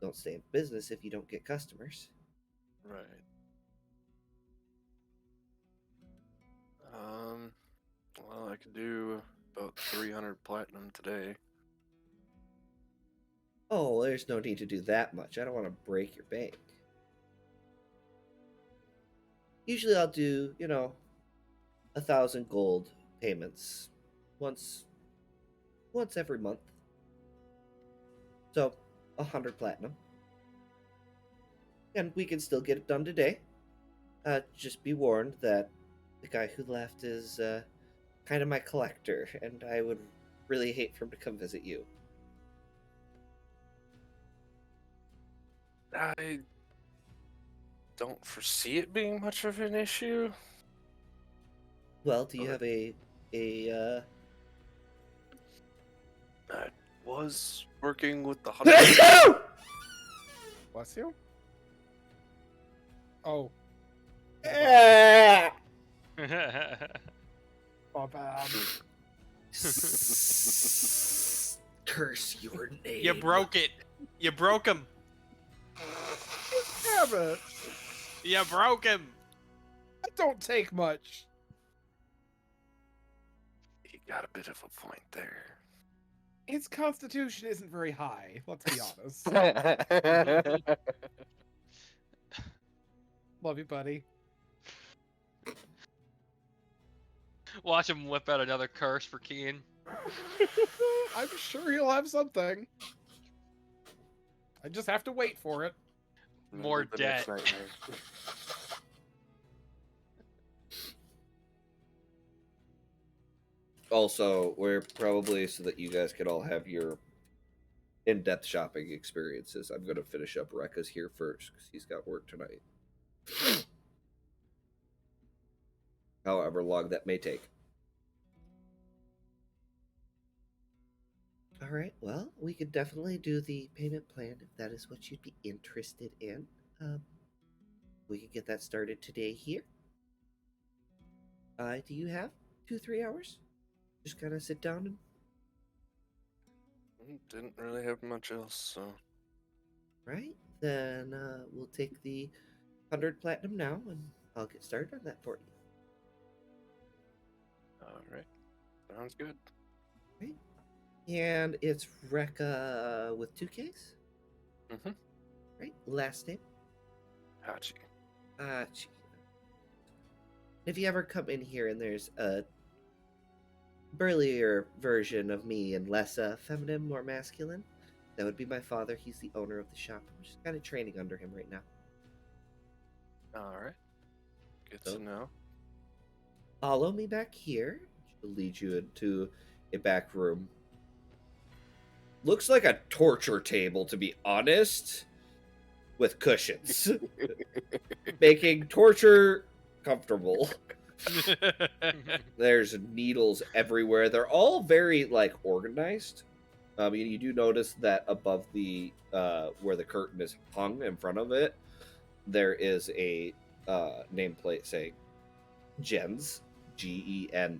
Don't stay in business if you don't get customers. Right. Well, I could do about 300 platinum today. Oh, there's no need to do that much. I don't want to break your bank. Usually I'll do, 1,000 gold payments once every month. So 100 platinum. And we can still get it done today. Just be warned that the guy who left is kind of my collector, and I would really hate for him to come visit you. I don't foresee it being much of an issue. Well, do you Okay. have a I was working with the hunter. Bless you. Oh, my bad. Curse your name. You broke it. You broke him. Damn it! You broke him. That don't take much. He got a bit of a point there. His constitution isn't very high. Let's be honest. Love you, buddy. Watch him whip out another curse for Keen. I'm sure he'll have something. I just have to wait for it. More Remember the next debt. nightmare. Also, we're probably, so that you guys can all have your in-depth shopping experiences, I'm going to finish up Rekka's here first because he's got work tonight. However long that may take. All right, well, we could definitely do the payment plan if that is what you'd be interested in. We could get that started today here. Do you have 2-3 hours? Just kind of sit down and... Didn't really have much else, so. Right, then we'll take the 100 platinum now, and I'll get started on that for you. Alright. Sounds good. Right, and it's with 2 Ks. Mhm. Right, last name. Hachi. Gee. If you ever come in here and there's a burlier version of me and less feminine, more masculine, that would be my father. He's the owner of the shop. I'm just kind of training under him right now. All right. Good So- to know. Follow me back here. She'll lead you into a back room. Looks like a torture table, to be honest, with cushions, making torture comfortable. There's needles everywhere. They're all very like organized. You do notice that above the where the curtain is hung in front of it, there is a nameplate saying Gens, Gens, and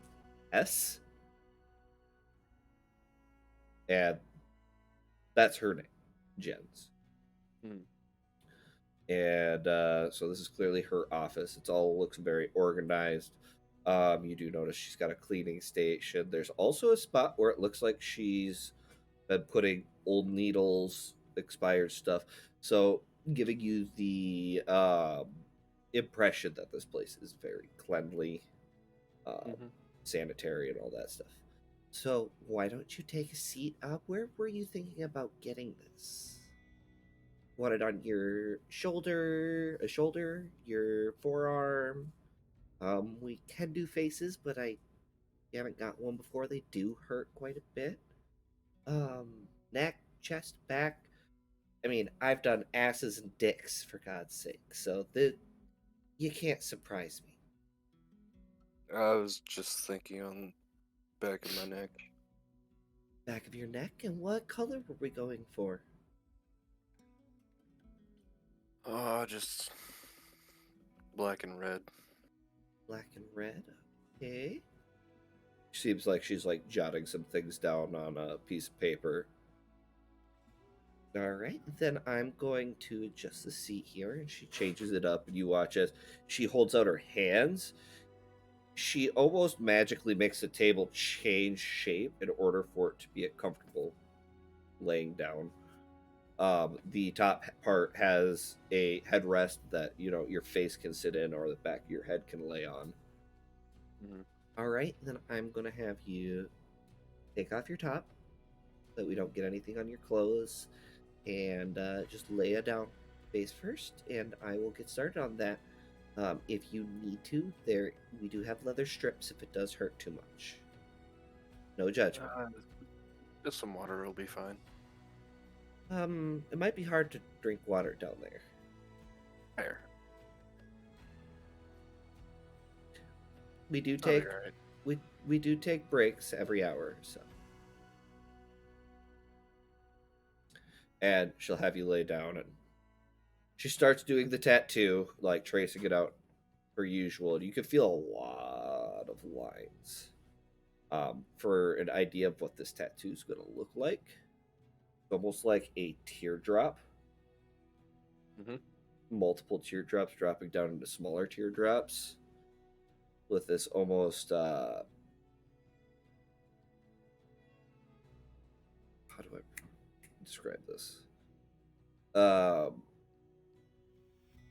that's her name, Gens. Hmm. And so this is clearly her office. It all looks very organized. You do notice she's got a cleaning station. There's also a spot where it looks like she's been putting old needles, expired stuff. So giving you the impression that this place is very cleanly, Mhm. sanitary, and all that stuff. So why don't you take a seat? Where were you thinking about getting this? Want it on your shoulder, your forearm? We can do faces, but I haven't got one before. They do hurt quite a bit. Neck, chest, back. I mean, I've done asses and dicks for God's sake, so you can't surprise me. I was just thinking on back of my neck. Back of your neck, and what color were we going for? Oh, just black and red. Black and red. Okay. Seems like she's like jotting some things down on a piece of paper. All right, then I'm going to adjust the seat here, and she changes it up, and you watch as she holds out her hands. She almost magically makes the table change shape in order for it to be a comfortable laying down. The top part has a headrest that your face can sit in, or the back of your head can lay on. Mhm. All right, then I'm gonna have you take off your top, so that we don't get anything on your clothes, and just lay it down face first, and I will get started on that. If you need to, we do have leather strips if it does hurt too much. No judgment. Just some water will be fine. It might be hard to drink water down there. Fair. We do I'll be take alright. we do take breaks every hour or so. And she'll have you lay down, and she starts doing the tattoo, like tracing it out per usual, and you can feel a lot of lines. For an idea of what this tattoo is going to look like, it's almost like a teardrop. Mhm. Multiple teardrops dropping down into smaller teardrops, with this almost how do I describe this?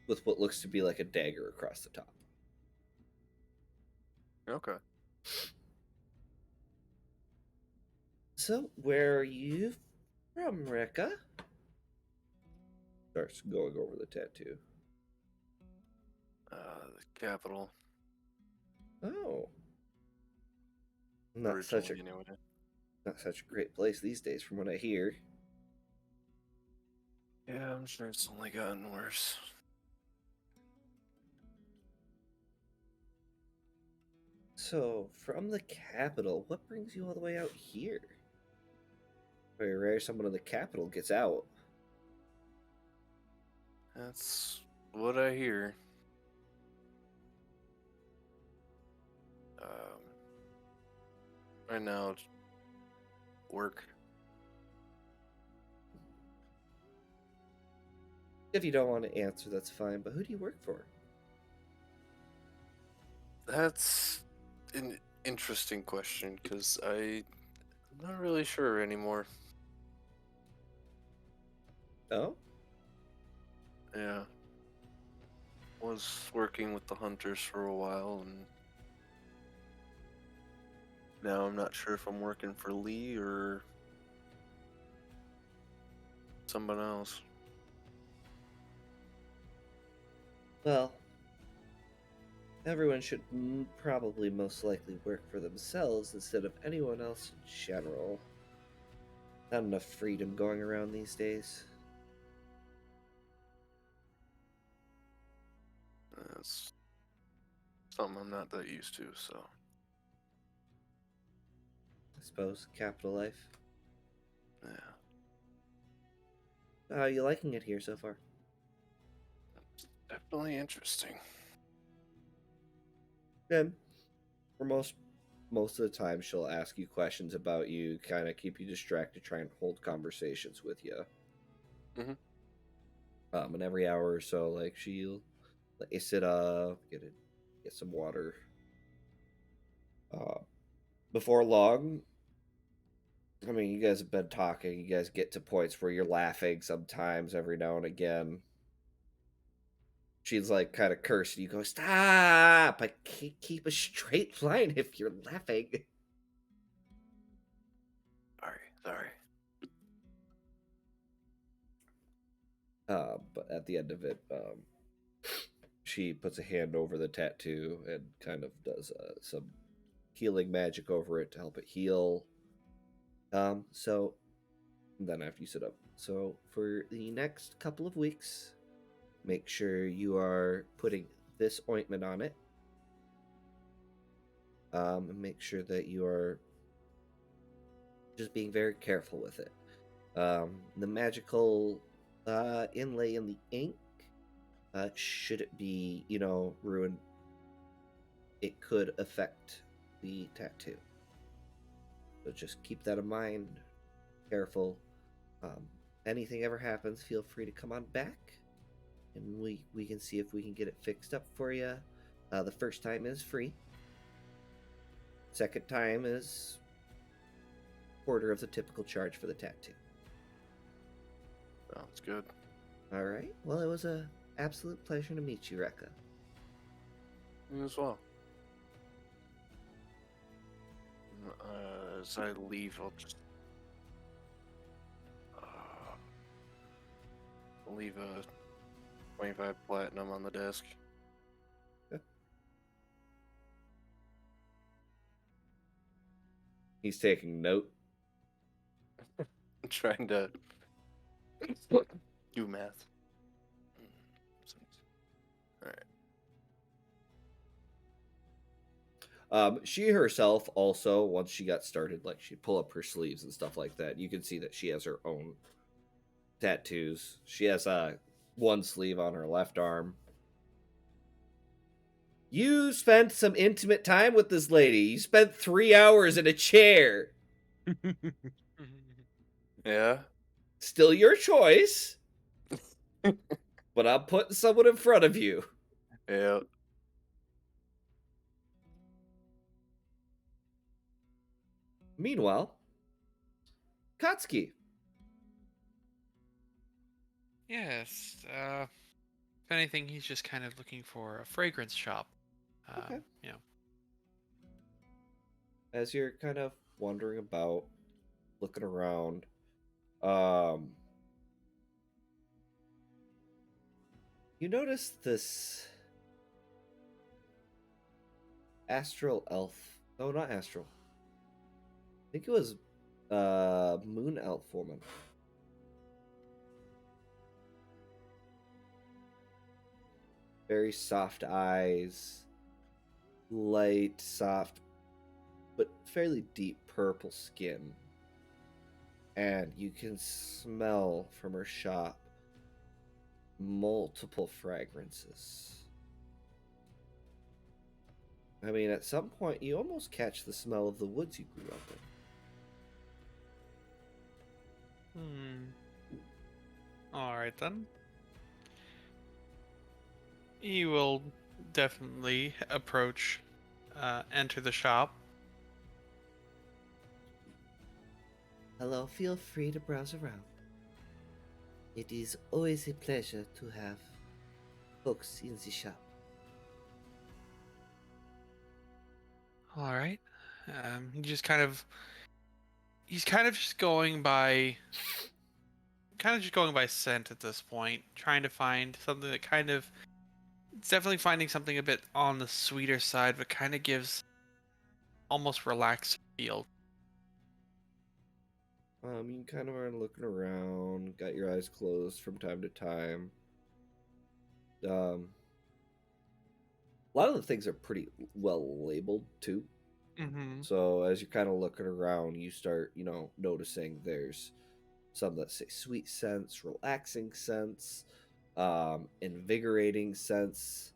With what looks to be like a dagger across the top. Okay. So, where are you from, Rekka? Starts going over the tattoo. The capital. Oh, not such a Originally, anyway. not such a great place these days, from what I hear. Yeah, I'm sure it's only gotten worse. So, from the capital, what brings you all the way out here? Very rare someone in the capital gets out. That's what I hear. Right now, it's work. If you don't want to answer, that's fine, but who do you work for? That's an interesting question, because I'm not really sure anymore. Oh? Yeah. was working with the hunters for a while, and now I'm not sure if I'm working for Lee or someone else. Well, everyone should probably most likely work for themselves instead of anyone else in general. Not enough freedom going around these days. That's something I'm not that used to, so. I suppose. Capital life. Yeah. How are you liking it here so far? Definitely interesting. And for most of the time, she'll ask you questions about you, kind of keep you distracted, try and hold conversations with you. Mhm. And every hour or so, like she'll let you sit up, get some water. Before long, I mean, you guys have been talking. You guys get to points where you're laughing sometimes, every now and again. She's like kind of cursing. You go, stop! I can't keep a straight line if you're laughing. Sorry. But at the end of it, she puts a hand over the tattoo and kind of does some healing magic over it to help it heal. So then after you sit up, so for the next couple of weeks, make sure you are putting this ointment on it. And make sure that you are just being very careful with it. The magical inlay in the ink, should it be, ruined, it could affect the tattoo. So just keep that in mind. Careful. Anything ever happens, feel free to come on back, and we can see if we can get it fixed up for you. The first time is free. Second time is quarter of the typical charge for the tattoo. Sounds good. All right. Well, it was a absolute pleasure to meet you, Rekka. You as well. As I leave, I'll just leave a 25 platinum on the desk. He's taking note. I'm trying to do math. Alright. She herself also, once she got started, like she'd pull up her sleeves and stuff like that. You can see that she has her own tattoos. She has one sleeve on her left arm. You spent some intimate time with this lady. You spent 3 hours in a chair. Yeah. Still your choice. But I'm putting someone in front of you. Yeah. Meanwhile, Katsuki. Yes. If anything, he's just kind of looking for a fragrance shop. Okay. You know. As you're kind of wandering about, looking around, you notice this astral elf. No, not astral. I think it was moon elf woman. Very soft eyes, light, soft, but fairly deep purple skin. And you can smell from her shop multiple fragrances. I mean, at some point, you almost catch the smell of the woods you grew up in. Alright then. He will definitely enter the shop. Hello, feel free to browse around. It is always a pleasure to have folks in the shop. All right. He's kind of just going by scent at this point, trying to find something that kind of it's definitely finding something a bit on the sweeter side, but kind of gives almost relaxed feel. You kind of are looking around, got your eyes closed from time to time. A lot of the things are pretty well labeled too. Mm-hmm. So as you're kind of looking around, you start, noticing there's some that say sweet scents, relaxing scents, invigorating scents,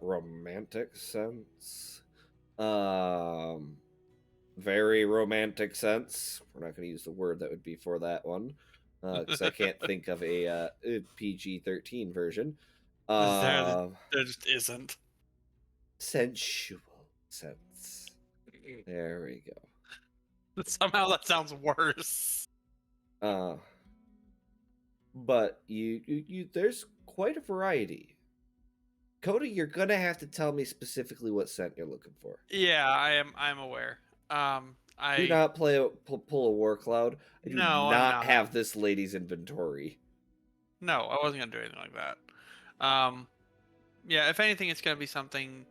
romantic scents, very romantic scents. We're not going to use the word that would be for that one because I can't think of a PG-13 version. There just isn't. Sensual scents. There we go. Somehow that sounds worse. But you there's quite a variety. Coda, you're gonna have to tell me specifically what scent you're looking for. Yeah, I'm aware. Do not pull a war cloud. I do No, I'm not not. have this lady's inventory. No, I wasn't gonna do anything like that. Yeah, if anything, it's gonna be something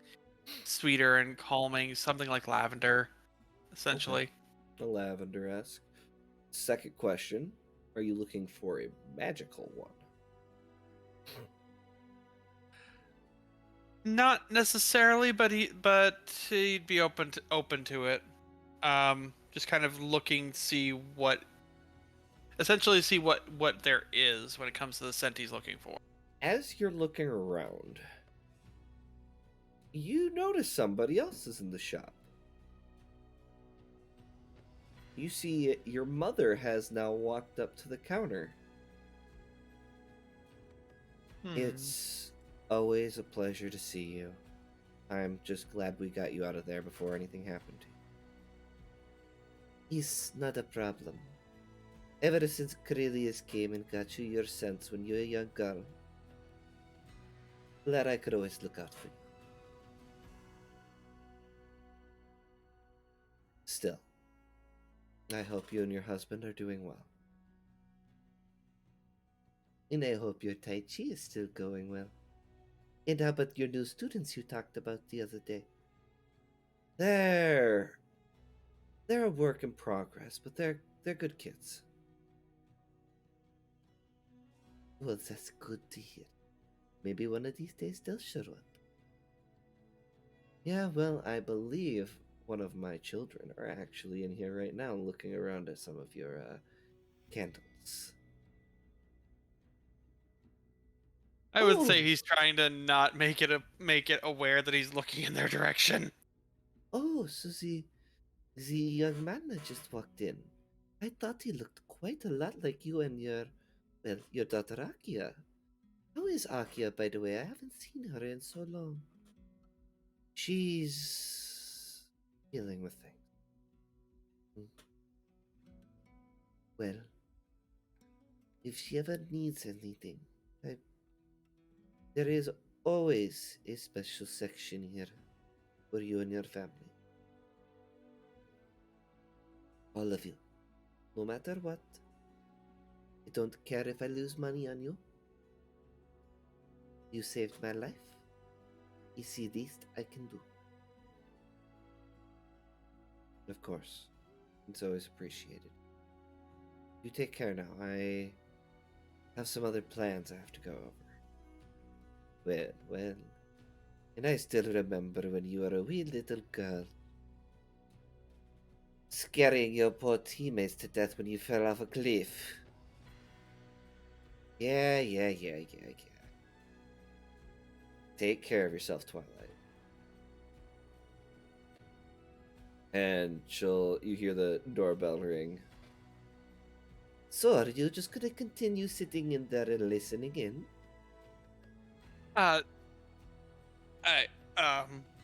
sweeter and calming, something like lavender, essentially. The lavender-esque. Second question: are you looking for a magical one? Not necessarily, but he'd be open to it. Just kind of looking, see what there is when it comes to the scent he's looking for. As you're looking around, you notice somebody else is in the shop. You see your mother has now walked up to the counter. It's always a pleasure to see you. I'm just glad we got you out of there before anything happened. It's not a problem. Ever since Corelius came and got you your sense when you were a young girl, glad I could always look out for you. Still, I hope you and your husband are doing well. And I hope your Tai Chi is still going well. And how about your new students you talked about the other day? They're a work in progress, but they're good kids. Well, that's good to hear. Maybe one of these days they'll show up. Yeah, well, I believe one of my children are actually in here right now looking around at some of your candles. I would say he's trying to not make it aware that he's looking in their direction. Oh, so the young man that just walked in. I thought he looked quite a lot like you and your daughter Akia. How is Akia, by the way? I haven't seen her in so long. She's dealing with things. Well, if she ever needs anything, there is always a special section here for you and your family. All of you. No matter what. I don't care if I lose money on you. You saved my life. It's the least I can do. Of course. It's always appreciated. You take care now. I have some other plans I have to go over. Well. And I still remember when you were a wee little girl. Scaring your poor teammates to death when you fell off a cliff. Yeah. Take care of yourself, Twilight. And you hear the doorbell ring. So are you just gonna continue sitting in there and listening in?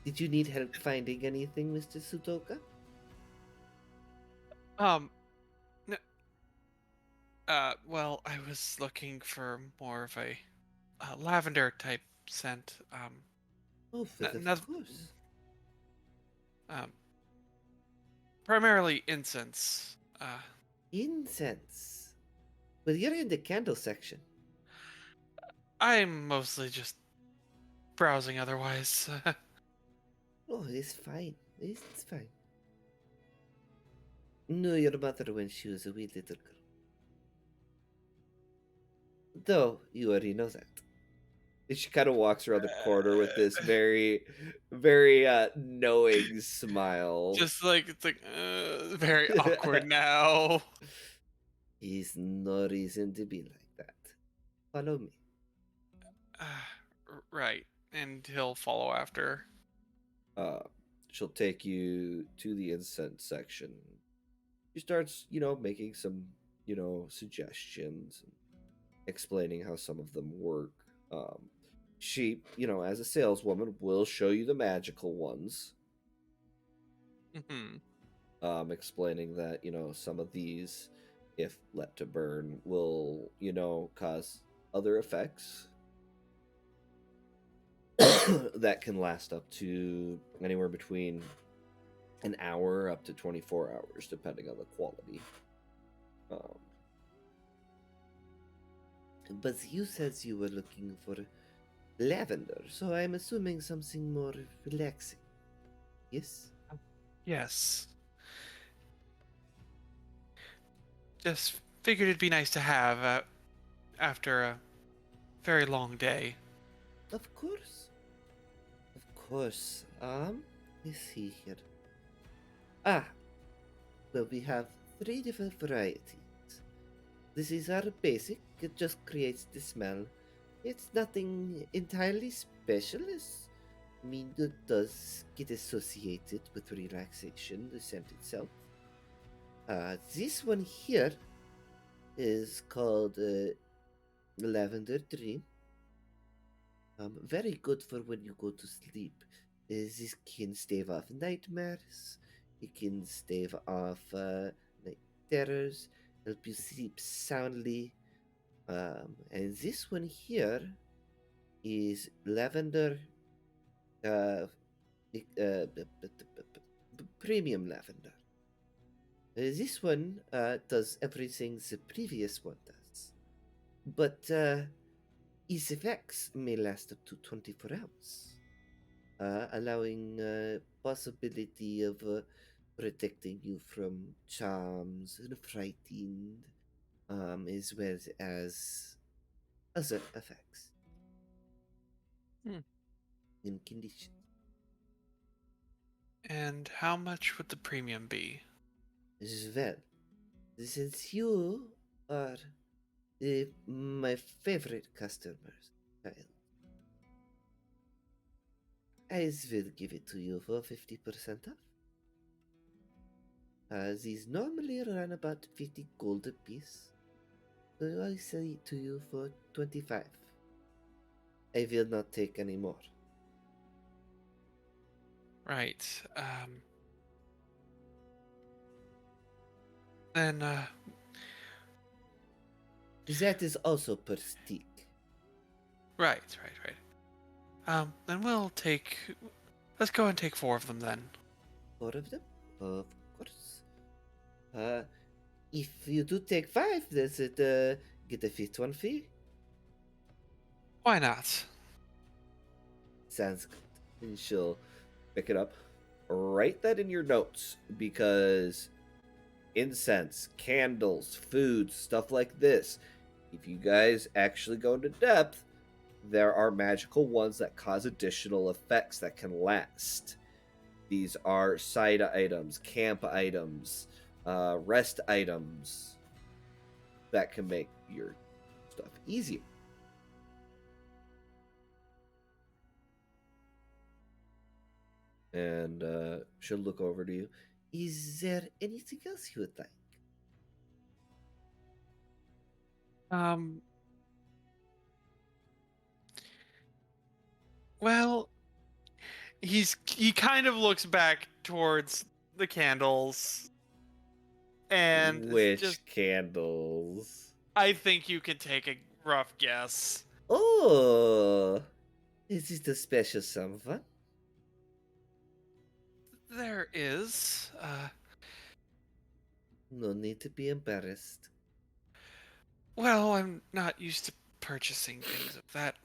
Did you need help finding anything, Mr. Sutoka? Well, I was looking for more of a lavender type scent. Oh, Noth- of course. um, primarily incense. Incense. Well, you're in the candle section. I'm mostly just browsing otherwise. Oh, it's fine. It's fine. Knew your mother when she was a wee little girl. Though, you already know that. And she kind of walks around the corner with this very, very knowing smile. Just like it's like very awkward now. He's no reason to be like that. Follow me. Right, and he'll follow after. She'll take you to the incense section. She starts, making some, suggestions, and explaining how some of them work. She, as a saleswoman, will show you the magical ones. Explaining that, some of these, if left to burn, will, cause other effects that can last up to anywhere between an hour up to 24 hours, depending on the quality. But you said you were looking for lavender, so I'm assuming something more relaxing. Yes? Yes. Just figured it'd be nice to have after a very long day. Of course. Of course. Let's see here. Well, we have 3 different varieties. This is our basic, it just creates the smell. It's nothing entirely special. It does get associated with relaxation, the scent itself. This one here is called Lavender Dream. Very good for when you go to sleep. This can stave off nightmares. It can stave off night terrors. Help you sleep soundly. And this one here is lavender, premium lavender. This one does everything the previous one does, but its effects may last up to 24 hours, allowing possibility of protecting you from charms and frightened, as well as other effects and conditions. And how much would the premium be? Well, since you are my favorite customers, child, I will give it to you for 50% off. These normally run about 50 gold a piece, so I sell it to you for 25. I will not take any more. Right. Then That is also per stick. right. Then let's go and take 4 of them then. 4 of them? Of course. If you do take 5, does it get a 5th one fee? Why not? Sounds good. And she'll pick it up. Write that in your notes, because incense, candles, food, stuff like this, if you guys actually go into depth, there are magical ones that cause additional effects that can last. These are side items, camp items, rest items that can make your stuff easier. And she'll look over to you. Is there anything else you would like? Well, he kind of looks back towards the candles, and Which just candles? I think you can take a rough guess. Oh, Is it a special someone? There is. No need to be embarrassed. Well, I'm not used to purchasing things of that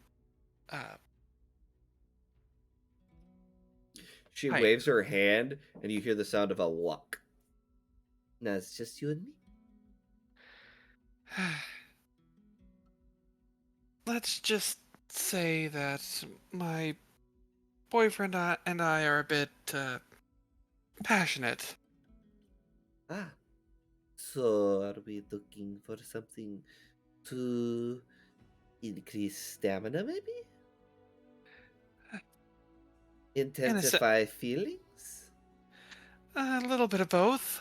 She Hi. waves her hand, and you hear the sound of a lock. Now it's just you and me. Let's just say that my boyfriend and I are a bit passionate. Ah, so are we looking for something to increase stamina, maybe? Intensify feelings? A little bit of both.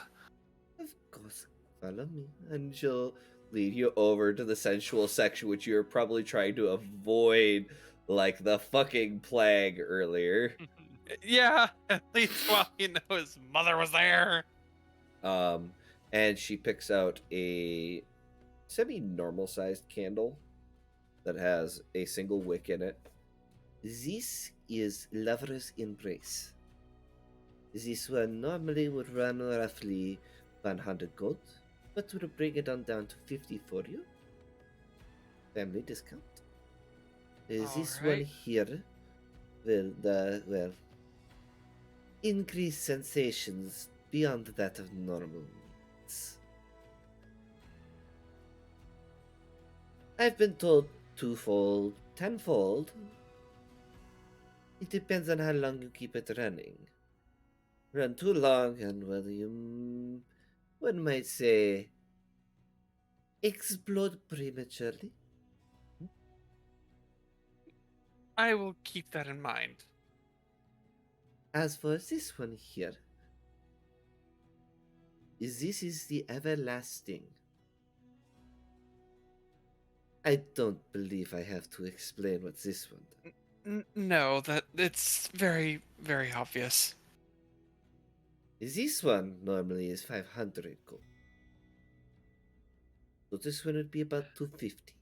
Of course, follow me, and she'll lead you over to the sensual section, which you were probably trying to avoid like the fucking plague earlier. Yeah, at least while you know his mother was there. And she picks out a semi-normal sized candle that has a single wick in it. This is Lover's Embrace. This one normally would run roughly 100 gold, but we'll bring it on down to 50 for you. Family discount. This one Alright. here will, increase sensations beyond that of normal needs. I've been told twofold, tenfold. It depends on how long you keep it running. Run too long, and well, one might say, explode prematurely. I will keep that in mind. As for this one here, this is the everlasting. I don't believe I have to explain what this one does. No, that it's very, very obvious. This one normally is 500 gold. So this one would be about 250.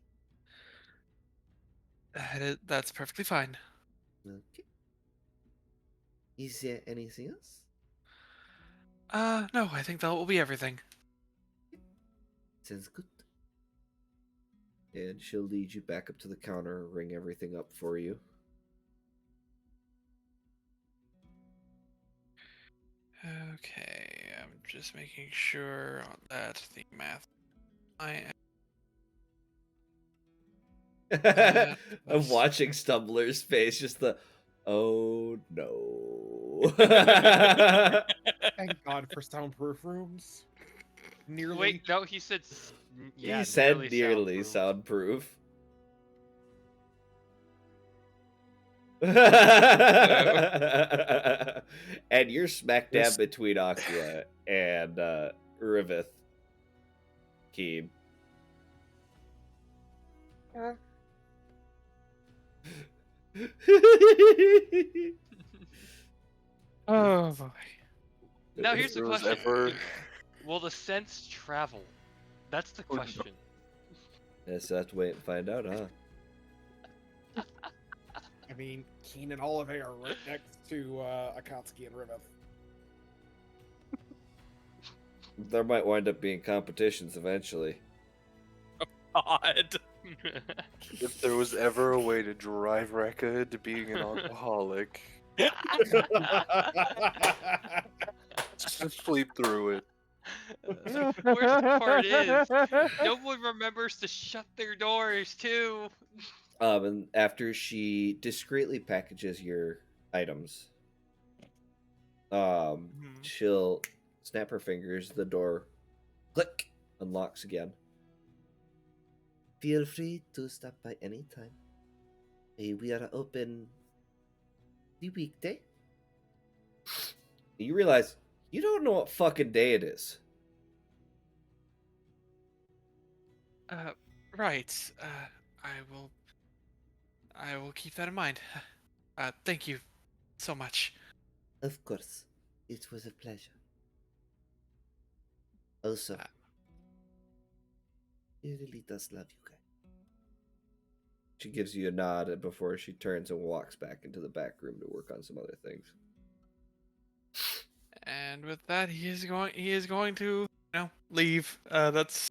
That's perfectly fine. Okay. Is there anything else? No, I think that will be everything. Sounds good. And she'll lead you back up to the counter, ring everything up for you. Okay, I'm just making sure that the math. I'm was- watching Stumbler's face, just the, oh no. Thank God for soundproof rooms. Nearly. Wait, no, he said. Yeah, he said nearly nearly soundproof. And you're smack dab between Aqua and Riveth, Keen. Oh boy. Now If here's the there was question: ever- Will the scents travel? That's the Oh, no. question. Yes, have to wait and find out, huh? I mean, Keen and Olive are right next to Akatsuki and Riveth. There might wind up being competitions eventually. God. If there was ever a way to drive Rekka into being an alcoholic, just sleep through it. The worst part is, no one remembers to shut their doors too. And after she discreetly packages your items, she'll snap her fingers, the door click unlocks again. Feel free to stop by any time. We are open the weekday. You realize you don't know what fucking day it is. Right. I will keep that in mind. Thank you so much. Of course, it was a pleasure. Also, he really does love you guys. She gives you a nod before she turns and walks back into the back room to work on some other things. And with that, he is going to, leave. That's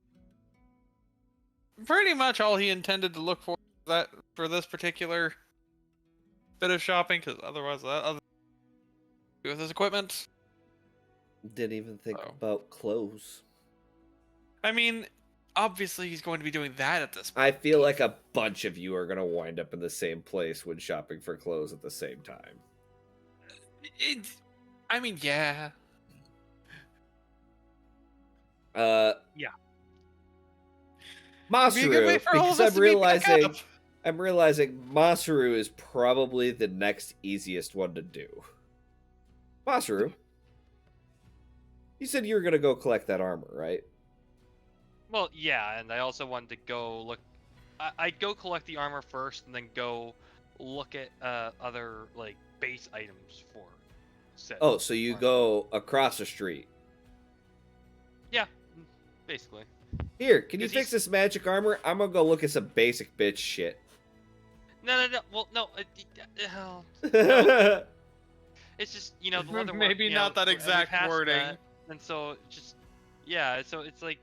pretty much all he intended to look for this particular bit of shopping, because otherwise, other with his equipment. Didn't even think Oh. about clothes. I mean, obviously he's going to be doing that at this point. I feel like a bunch of you are going to wind up in the same place when shopping for clothes at the same time. I mean, yeah. Yeah. Be a good way Masaru, for all because of us to meet back up. I'm realizing Masaru is probably the next easiest one to do. Masaru, you said you were going to go collect that armor, right? Well, yeah, and I also wanted to go look. I'd go collect the armor first, and then go look at other like base items for. Said Oh, so you armor. go across the street. Yeah, basically. Here, can you 'Cause fix he's- this magic armor? I'm gonna go look at some basic bitch shit. No. Well, no. It's just the other one. Maybe not that we exact passed wording. that, and so just yeah. So it's like,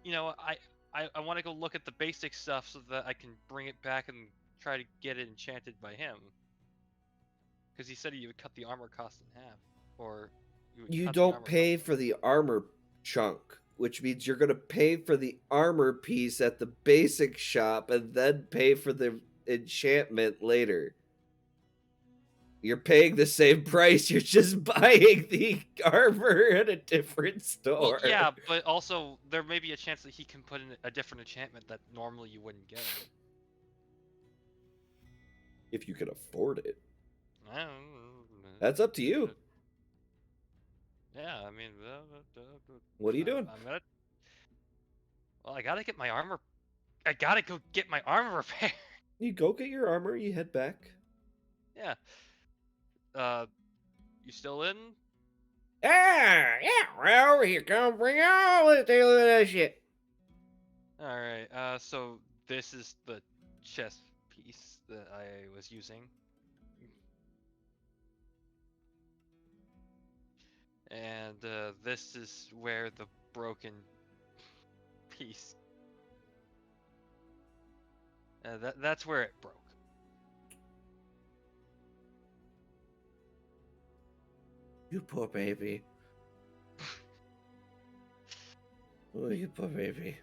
I want to go look at the basic stuff so that I can bring it back and try to get it enchanted by him. Because he said he would cut the armor cost in half, or would You cut the don't armor pay cost. for the armor chunk, which means you're gonna pay for the armor piece at the basic shop and then pay for the enchantment later. You're paying the same price, you're just buying the armor at a different store. Well, yeah, but also there may be a chance that he can put in a different enchantment that normally you wouldn't get. If you can afford it. I don't know. That's up to you. Yeah, I mean, What are you doing? Well, I gotta get my armor. I gotta go get my armor repaired. You go get your armor, you head back. Yeah. You still in? Yeah, well, you come bring all this shit. All right. So this is the chess piece that I was using. And this is where the broken piece. That's where it broke. You poor baby. Oh, you poor baby.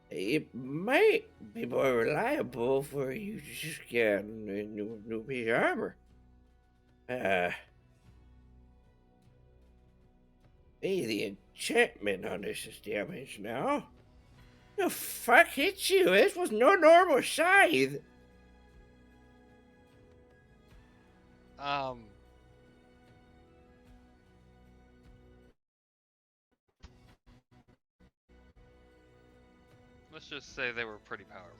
It might be more reliable for you to just get a new piece of armor. Hey, the enchantment on this is damaged now. The fuck hit you? This was no normal scythe. Let's just say they were pretty powerful.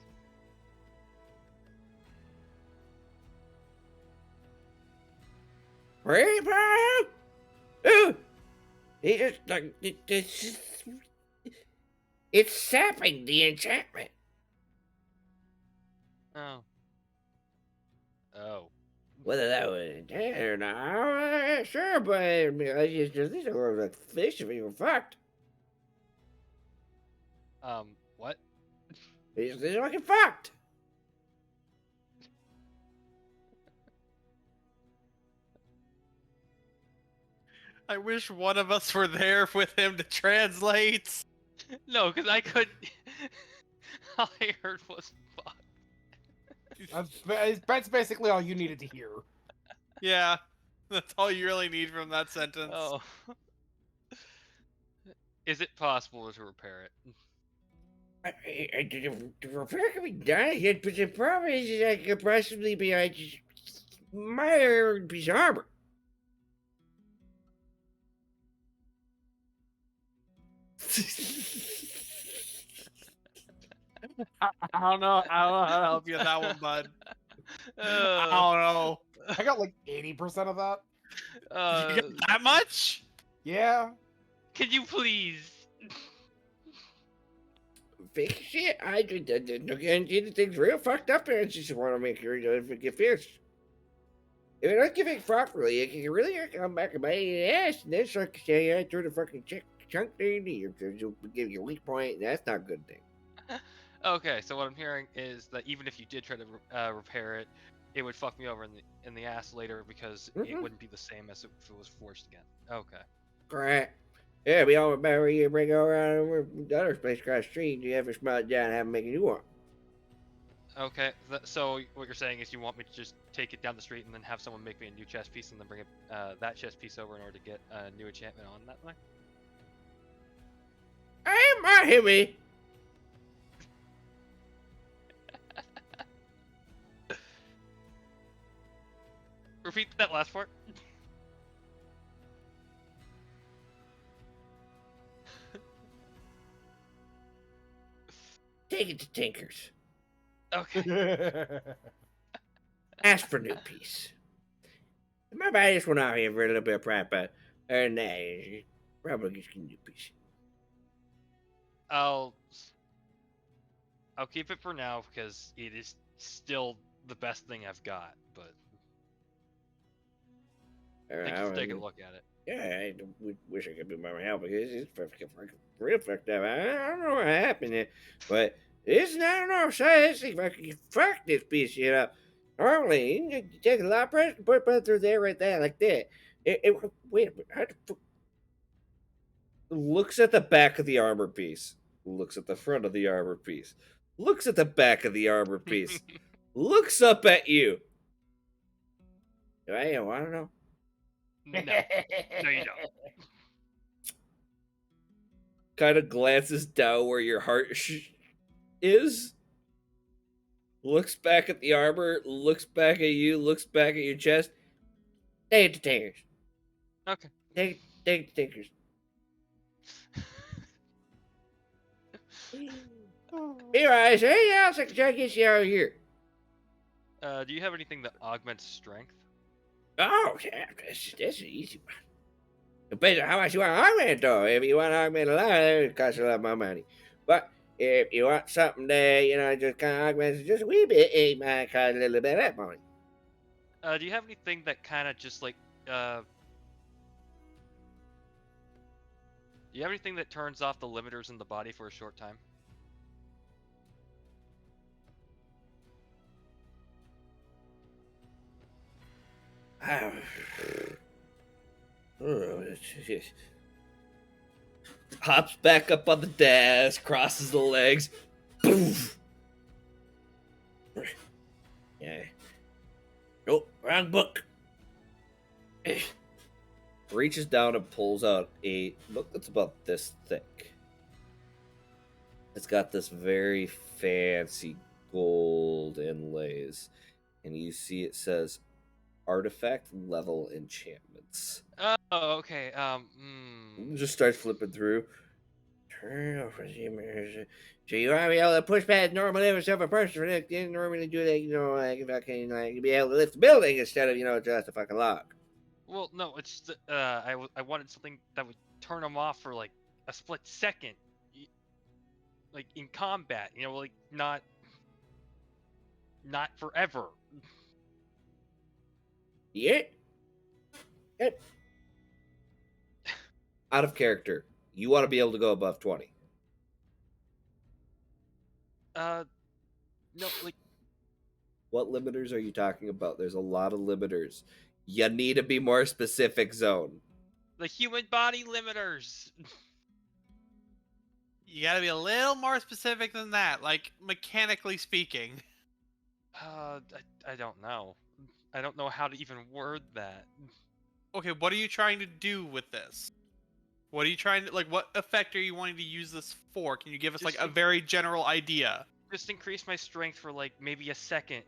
Reaper! Ooh! It's sapping the enchantment. Oh. Oh. Whether that was intent or not, I'm not sure, but I just these are like fish if you were fucked. What? They're fucking fucked. I wish one of us were there with him to translate. No, because I couldn't. All I heard was fuck. That's basically all you needed to hear. Yeah, that's all you really need from that sentence. Oh. Is it possible to repair it? The repair can be done, but the problem is that it could possibly be just minor piece of armor. I don't know. I don't know how to help you with that one, bud. I don't know. I got like 80% of that. You got that much? Yeah. Can you please? fix shit. I just guarantee the thing's real fucked up, and I just want to make sure it doesn't get fixed. If it don't get fixed properly, it can really come back and bite you in the ass, and then start to say, I threw the fucking chunk thing, you'll give you a weak point, and that's not a good thing. Okay, so what I'm hearing is that even if you did try to repair it, it would fuck me over in the ass later because it wouldn't be the same as if it was forged again. Okay. Correct. Yeah, we all remember you bring it around the other place across the street, and you ever smell it down and have them make a new one. Okay, so what you're saying is you want me to just take it down the street and then have someone make me a new chest piece and then bring it, that chest piece over in order to get a new enchantment on that thing? I am my himmy. Repeat that last part. Take it to Tinker's. Okay. Ask for a new piece. Remember, I just went out here for a little bit of prep, but probably just get a new piece. I'll keep it for now because it is still the best thing I've got, but thank you for taking a look at it. Yeah, I wish I could be more help because it's fucking real fucked up. I don't know what happened there, but it's not no size. If I could fuck this piece of shit up, normally you take a lot of pressure and put it through there right there like that. Wait a minute, how the fuck? Looks at the back of the armor piece. Looks at the front of the armor piece. Looks at the back of the armor piece. Looks up at you. Do I want to know? No, no, you don't. Kind of glances down where your heart is. Looks back at the armor. Looks back at you. Looks back at your chest. Take it to Tinkers. Okay. Take it to Tinkers. Anyways, hey, else I can try to get you out of here. Do you have anything that augments strength? Oh, yeah, that's an easy one. Depends on how much you want to augment, though. If you want to augment a lot, it costs a lot more money. But if you want something that, just kind of augments just a wee bit, it might cost a little bit of that money. Do you have anything that kind of just like, do you have anything that turns off the limiters in the body for a short time? Hops back up on the desk, crosses the legs. Poof. Yeah. Nope, wrong book. Reaches down and pulls out a book that's about this thick. It's got this very fancy gold inlays. And you see it says artifact level enchantments. Oh, okay. Just starts flipping through. Turn over the so you want to be able to push past normal limits of a person. They didn't normally do that, like if I can, be able to lift the building instead of, just a fucking log. Well, no, it's just I wanted something that would turn them off for like a split second, like in combat. Like not forever. Yeah. Out of character. You want to be able to go above 20. No, like What limiters are you talking about? There's a lot of limiters. You need to be more specific, Zone. the human body limiters. You gotta be a little more specific than that, like mechanically speaking. I don't know. I don't know how to even word that. Okay, what are you trying to do with this? What are you trying to, what effect are you wanting to use this for? Can you give us, Just a very general idea? Just increase my strength for, like, maybe a second.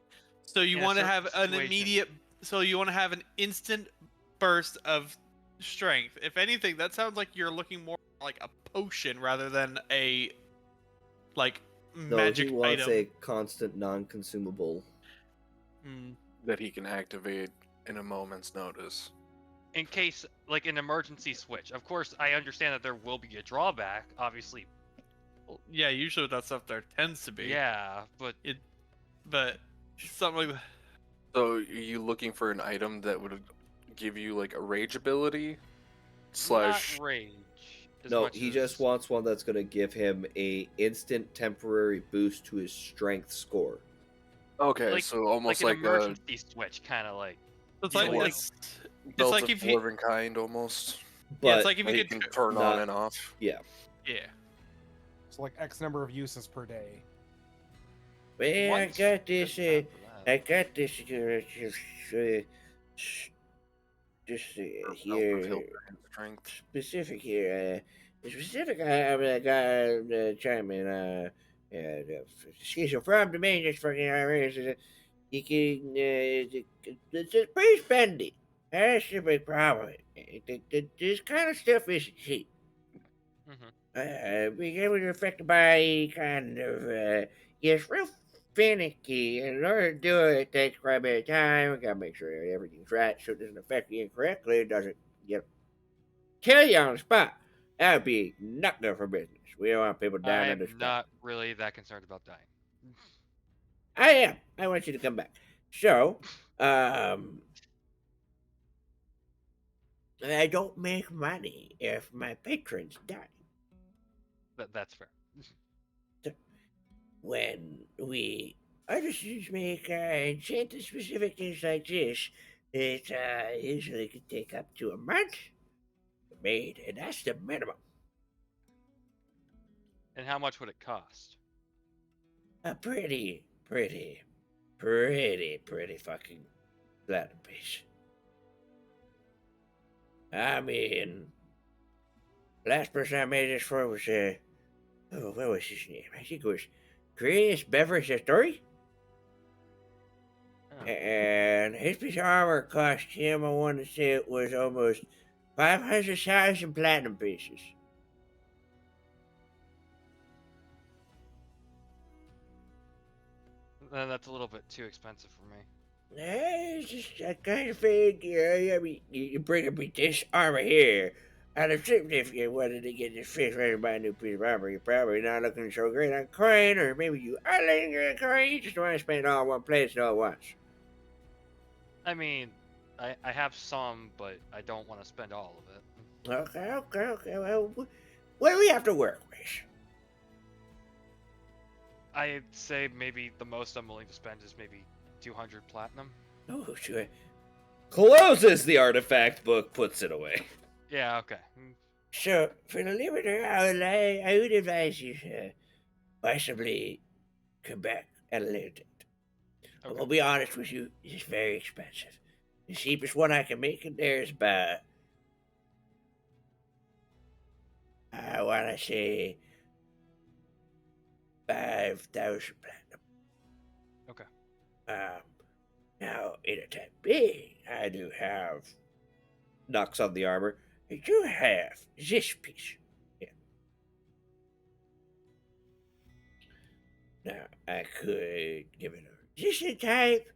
So you in a want to certain have an situation. immediate, so you want to have an instant burst of strength. If anything, that sounds like you're looking more like a potion rather than a, No, magic he wants item. a constant non-consumable. that he can activate in a moment's notice. In case, like, an emergency switch. Of course, I understand that there will be a drawback. Obviously, Well, yeah, usually with that stuff there tends to be. Yeah, but But something like that. So, are you looking for an item that would give you like a rage ability not slash? rage as No, much he as just wants one that's going to give him a instant temporary boost to his strength score. Okay, like so almost an like a emergency switch, kind of like. It's You like know, it's belt like of if you living kind almost. But yeah, it's like if That you you could can turn on not- and off. yeah, yeah. So like X number of uses per day. Well, I Once got this. good time for that. I got this. Just Or belt of here. health and strength. Specific here. The specific I got chime in. Excuse me, from the main just fucking Irish. You can. It's pretty spendy. That's the big problem. This kind of stuff isn't cheap. Mhm. Being able to affect by kind of. Yes, real finicky. And in order to do it, it takes quite a bit of time. We gotta make sure everything's right so it doesn't affect you incorrectly. It doesn't, kill you on the spot. That would be not good for business. We don't want people dying on the I'm spot. not really that concerned about dying. I am. I want you to come back. So, I don't make money if my patrons die. That's fair. When we artisans make enchanted specific things like this, it usually can take up to a month made, and that's the minimum. And how much would it cost? A pretty fucking platinum piece. I mean, last person I made this for was what was his name? I think it was Chris Beverage Story. Oh. And his piece of armor cost him, I want to say it was almost 500,000 platinum pieces. Then that's a little bit too expensive for me. It's just, I kind of figure, I mean, you bring me this armor here. I'd assume if you wanted to get this fish ready to buy a new piece of armor, you're probably not looking so great on coin, or maybe you are looking at coin, you just want to spend it all in one place all at once. I mean, I have some, but I don't want to spend all of it. Okay. Well, what do we have to work with? I'd say maybe the most I'm willing to spend is maybe 200 platinum. Oh, sure. closes the artifact book, puts it away. Yeah, okay. So, for the limiter, I would advise you to possibly come back at a later date. Okay. I'll be honest with you, it's very expensive. The cheapest one I can make in there is about, I want to say, 5,000 platinum. Okay. Now, in a time being, I do have, Knocks on the armor. I do have this piece. Yeah. Now, I could give it a resistant type.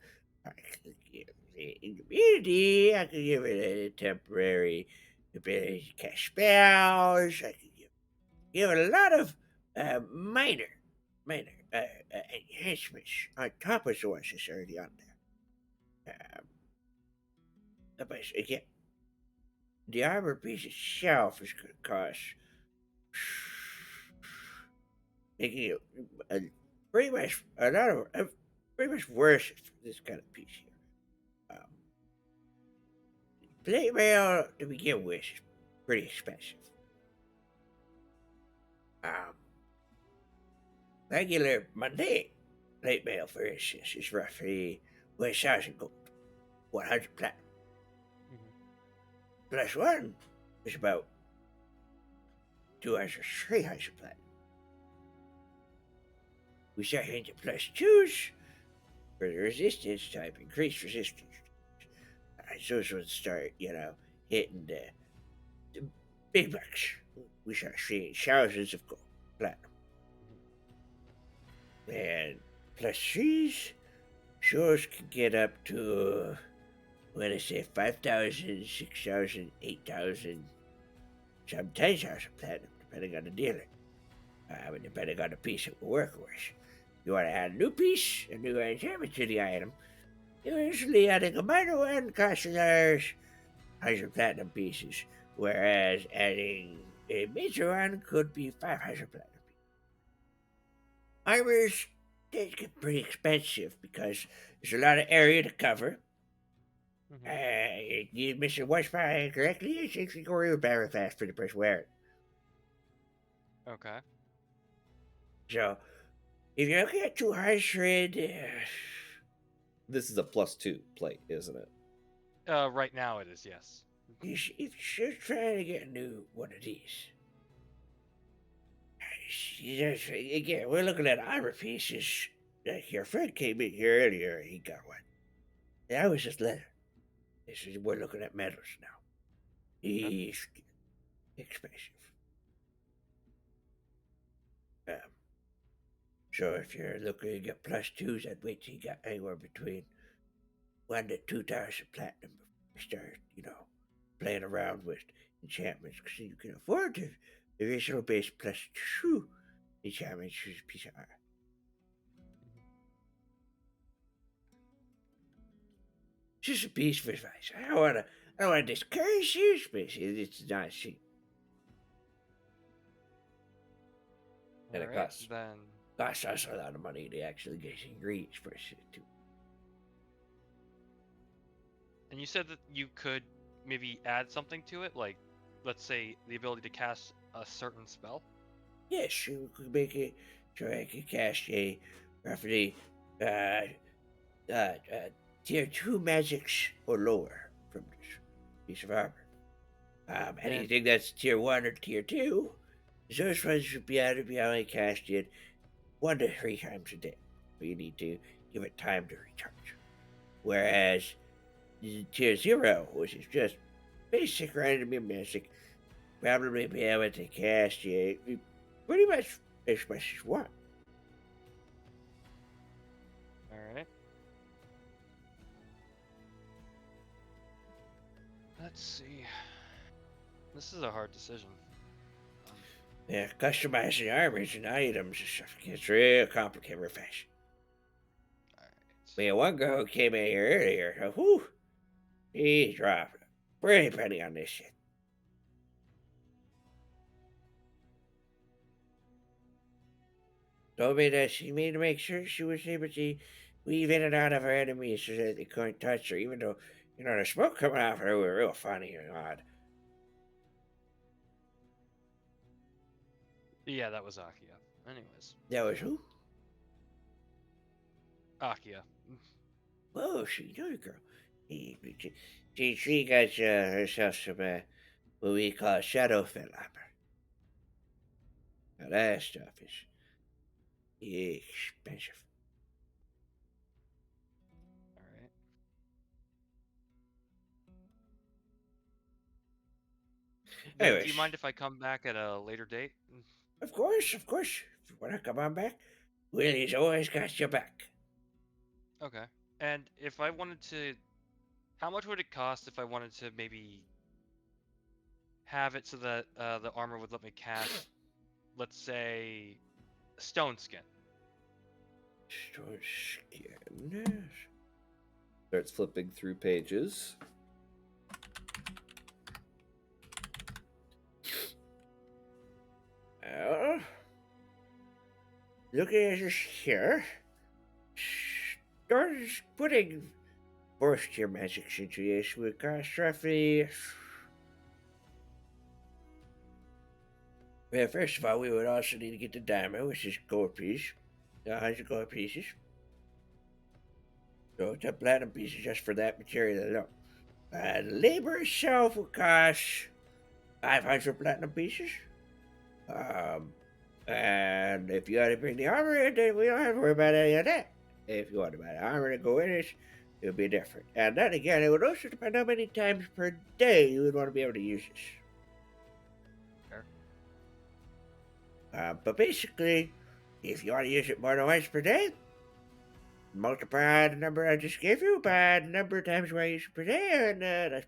I could give it immunity. I could give it a temporary ability to cast spells. I could give it a lot of minor enhancements on top of the ones that's already on there. But again, the armor piece itself is going to cost making it pretty much a lot of pretty much worse for this kind of piece here. Plate mail to begin with is pretty expensive. Regular mundane plate mail, for instance, is roughly 1,000 gold, 100 platinum. Plus one is about 200, 300 platinum. We start hitting plus twos for the resistance type, increased resistance. Those ones start, hitting the big bucks. We start seeing thousands of gold, platinum. And plus threes, yours can get up to, what I say, 5,000, 6,000, 8,000, some 10,000 platinum, depending on the dealer. And depending on the piece it will work with. You want to add a new piece, a new enchantment to the item. Usually adding a minor one costs another 100 platinum pieces, whereas adding a major one could be 500 platinum pieces. Armors, they get pretty expensive because there's a lot of area to cover. You miss your one spot correctly, it takes you go real very fast for the person wearing it. Okay. So, if you're looking at 200, This is a +2 plate, isn't it? Right now it is, yes. if you're trying to get a new one of these, again, we're looking at armor pieces. Like your friend came in here earlier, he got one. That was just leather. We're looking at metals now. He's expensive. So if you're looking at +2s, I'd wait till you got anywhere between 1 to 2,000 platinum before you start, playing around with enchantments, because you can afford the original base +2 enchantments for a piece of art. Just a piece of advice. I don't wanna discourage you, but it's not cheap. And it Alright, costs. then. Costs us a lot of money to actually get ingredients for shit too. And you said that you could maybe add something to it, like, let's say, the ability to cast a certain spell? Yes, you could make it so I could cast a roughly tier 2 magics or lower from this piece of armor. Anything that's tier 1 or tier 2, those ones should be able to be only casted 1 to 3 times a day. But you need to give it time to recharge. Whereas tier 0, which is just basic random magic, probably be able to cast it pretty much as much as you want. Alright. Let's see. This is a hard decision. Yeah, customizing armors and items and stuff gets real complicated real fast. Alright. We had one girl who came in here earlier, whew, he dropped a pretty penny on this shit. Told me that she made to make sure she was able to weave in and out of her enemies so that they couldn't touch her, even though, the smoke coming out of her was real funny and odd. Yeah, that was Akia. Anyways. That was who? Akia. Whoa, she good girl. She got herself some, what we call Shadowfell armor. Now that stuff is expensive. Alright. Do Anyways, you mind if I come back at a later date? Of course. If you want to come on back, Willie's always got your back. Okay. And if I wanted to, how much would it cost if I wanted to maybe have it so that the armor would let me cast, let's say, Stone Skin? Stone Skin. Starts flipping through pages. Looking at this here, start putting first tier magics into this would cost roughly. Well, first of all, we would also need to get the diamond, which is gold piece, 100 gold pieces. So 10 platinum pieces just for that material alone. Labor itself will cost 500 platinum pieces. And if you want to bring the armor in, then we don't have to worry about any of that. If you want to buy the armor to go in it, it'll be different. And then again, it would also depend how many times per day you would want to be able to use this. Sure. But basically, if you want to use it more than once per day, multiply the number I just gave you by the number of times you want to use it per day, and that's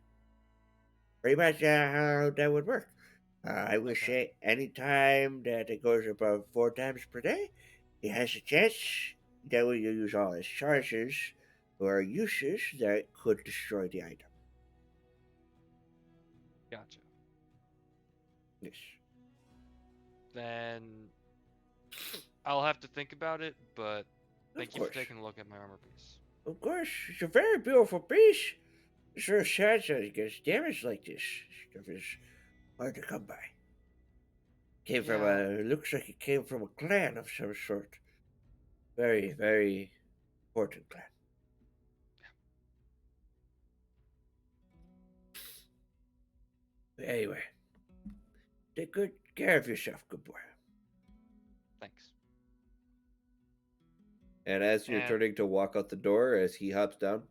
pretty much how that would work. I will Okay. say any time that it goes above 4 times per day, he has a chance that will use all his charges or uses that could destroy the item. Gotcha. Yes. Then I'll have to think about it, but thank Of you for course. taking a look at my armor piece. Of course, it's a very beautiful piece. It's real sad that it gets damaged like this. Stuff is hard to come by. Came from Yeah. looks like it came from a clan of some sort. Very, very important clan. But anyway, take good care of yourself, good boy. Thanks. And as you're And turning to walk out the door, as he hops down,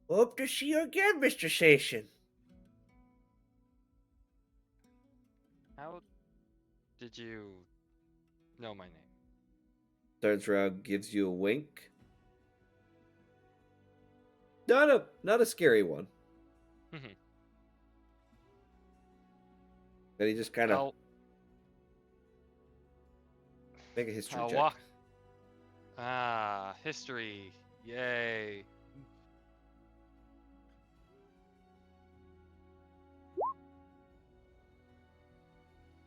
Hope to see you again, Mr. Station. how did you know my name? turns around, gives you a wink. Not a scary one. Mhm. And he just kind of I'll make a history I'll check. walk. Ah, history. Yay.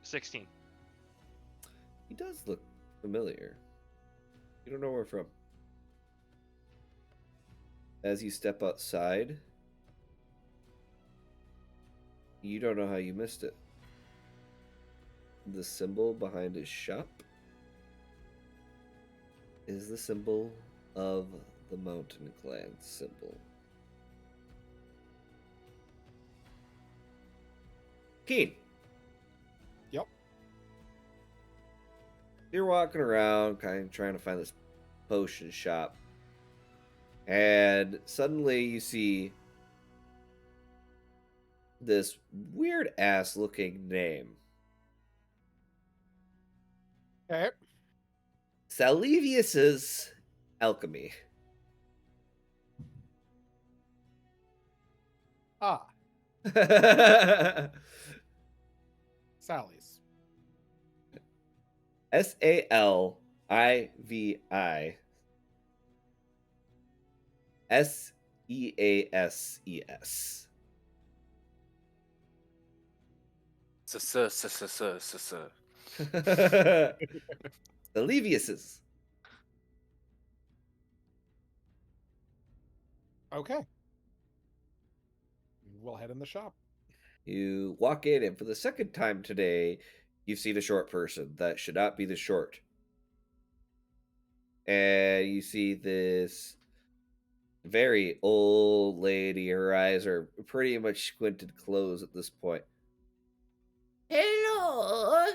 $16. He does look familiar. You don't know where from. As you step outside, you don't know how you missed it. The symbol behind his shop is the symbol of the Mountain Clan symbol. Keen. Yep. You're walking around, kind of trying to find this potion shop, and suddenly you see this weird ass looking name. Okay. Salivius's Alchemy. Ah, Sally's. Saliviusses. Salivius's. Okay. We'll head in the shop. You walk in, and for the second time today, you've seen a short person that should not be the short. And you see this very old lady. Her eyes are pretty much squinted closed at this point. Hello.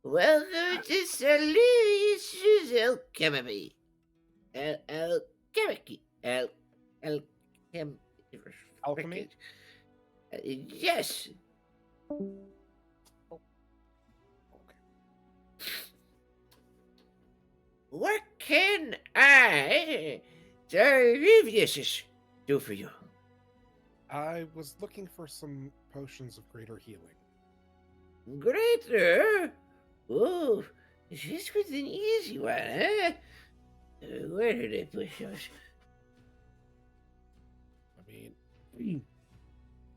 Welcome to Salivius's Alchemy. Alchemy. Alchemy? Yes. Okay. What can I, Salivius, do for you? I was looking for some potions of greater healing. Greater? Oh, this was an easy one, eh? Where did I put those? I mean,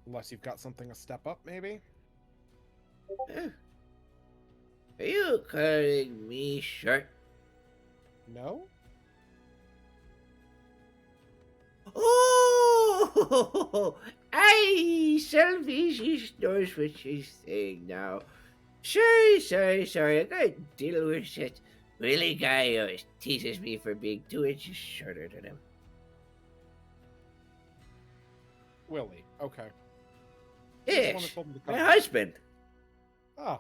unless you've got something a step up, maybe? Huh? Are you calling me short? No? Oh, Salvius knows what she's saying now. Sorry. I gotta deal with that Willie guy who always teases me for being 2 inches shorter than him. Willie. Okay. He's the one that Yes, told me to my come. husband. Ah,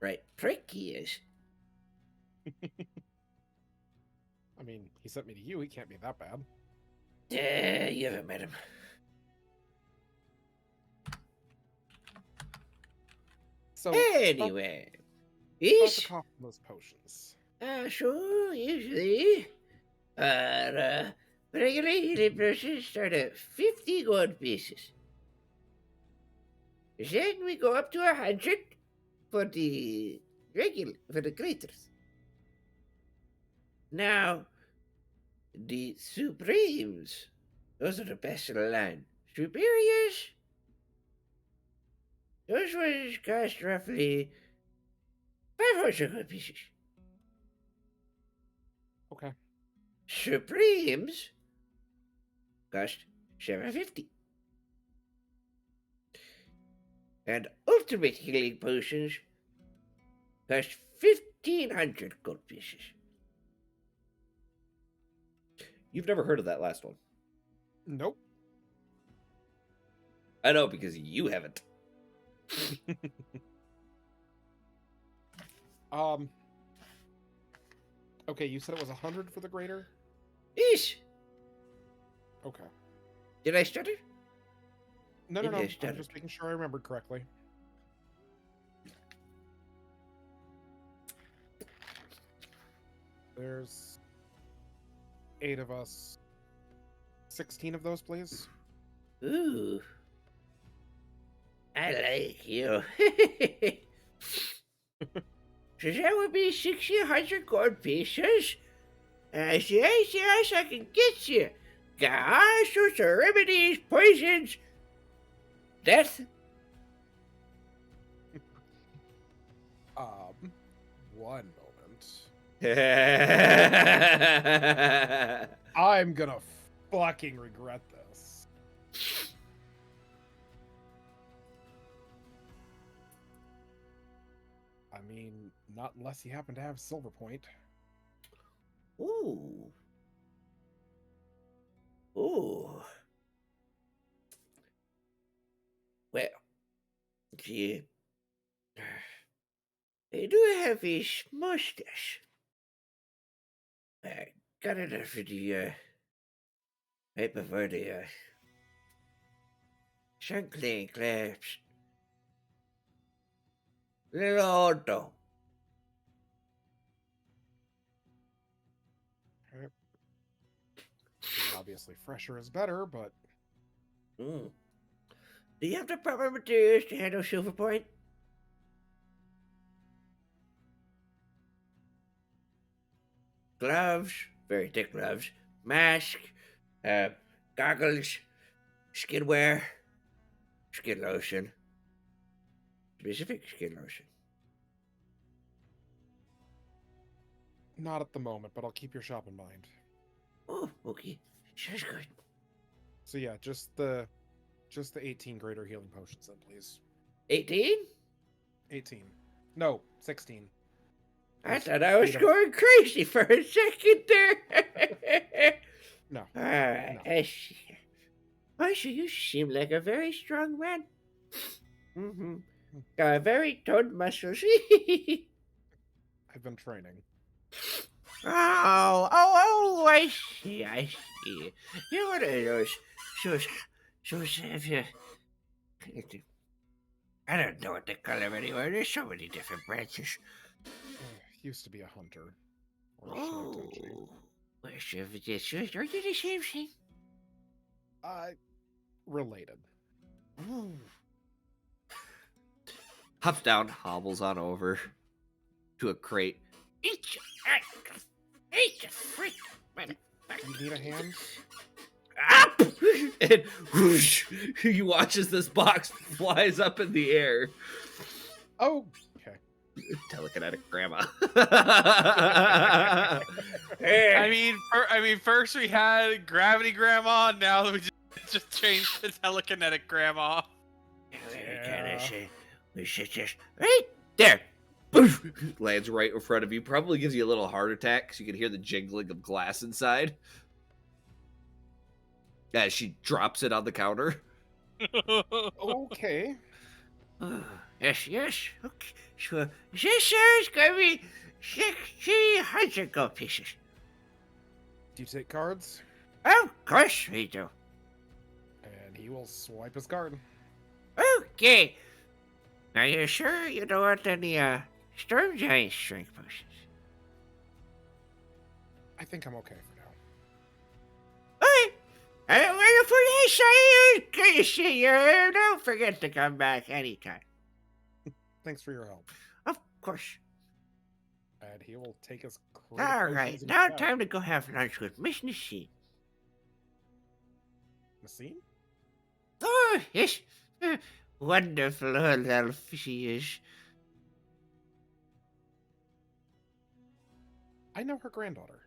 Right, prick he is. I mean, he sent me to you. He can't be that bad. You haven't met him. So, Anyway, what's yes. the cost of those potions? So usually, regular healing potions start at 50 gold pieces. Then we go up to 100 for the for the graders. Now, the Supremes, those are the best of the line. Superiors, those ones cost roughly 500 gold pieces. Okay. Supremes cost 750. And ultimate healing potions cost 1500 gold pieces. You've never heard of that last one. Nope. I know because you haven't. Okay, you said it was 100 for the grader? Yes. Okay. Did I stutter? No, Maybe I I'm stuttered. just making sure I remembered correctly. There's 8 of us. 16 of those, please. Ooh. I like you. So that would be 1,600 gold pieces. Yes, yes, I can get you. Got all sorts of remedies, poisons, death. One moment. I'm gonna fucking regret this. I mean, not unless you happen to have Silver Point. Ooh. Ooh. Well, gee. I do have a mustache. I got it for the, right before the, Shankling collapsed. Little old though. Obviously, fresher is better, but Mm. Do you have the proper materials to handle Silver Point? Gloves, very thick gloves, mask, goggles, skin wear, skin lotion, specific skin lotion. not at the moment. But I'll keep your shop in mind. Oh, okay. Sounds good. So yeah, just the 18 greater healing potions then, please. 18? 18. No, 16. I thought I was Eight of- going crazy for a second there. No. Alright, No. I see. Oh, so you seem like a very strong man. Mm-hmm. Got very toned muscles. I've been training. I see. You're one of those, if you, I don't know what they call them anymore. There's so many different branches. Used to be a hunter. Or a Oh, Shinotouchi. are you the same thing? Related. Hops down, hobbles on over to a crate. Eat your freak. You need a hand? Up! And whoosh, you watch as this box flies up in the air. Oh, okay. Telekinetic grandma. I mean, first we had gravity grandma. Now we just changed to telekinetic grandma. We should just right there. Poof, lands right in front of you. Probably gives you a little heart attack because you can hear the jingling of glass inside. As she drops it on the counter. Okay. Yes. Okay, sure. This is gonna be 1,600 gold pieces. Do you take cards? Of course we do. And he will swipe his card. Okay. Are you sure you don't want any storm giant strength potions? I think I'm okay for now. Okay. Wonderful to see you. Good to see you. Don't forget to come back anytime. Thanks for your help. Of course. And he will take his crate All of right, potions and now back. time to go have lunch with Miss Nassim. Nassim? Oh, yes. Wonderful old elf she is. I know her granddaughter.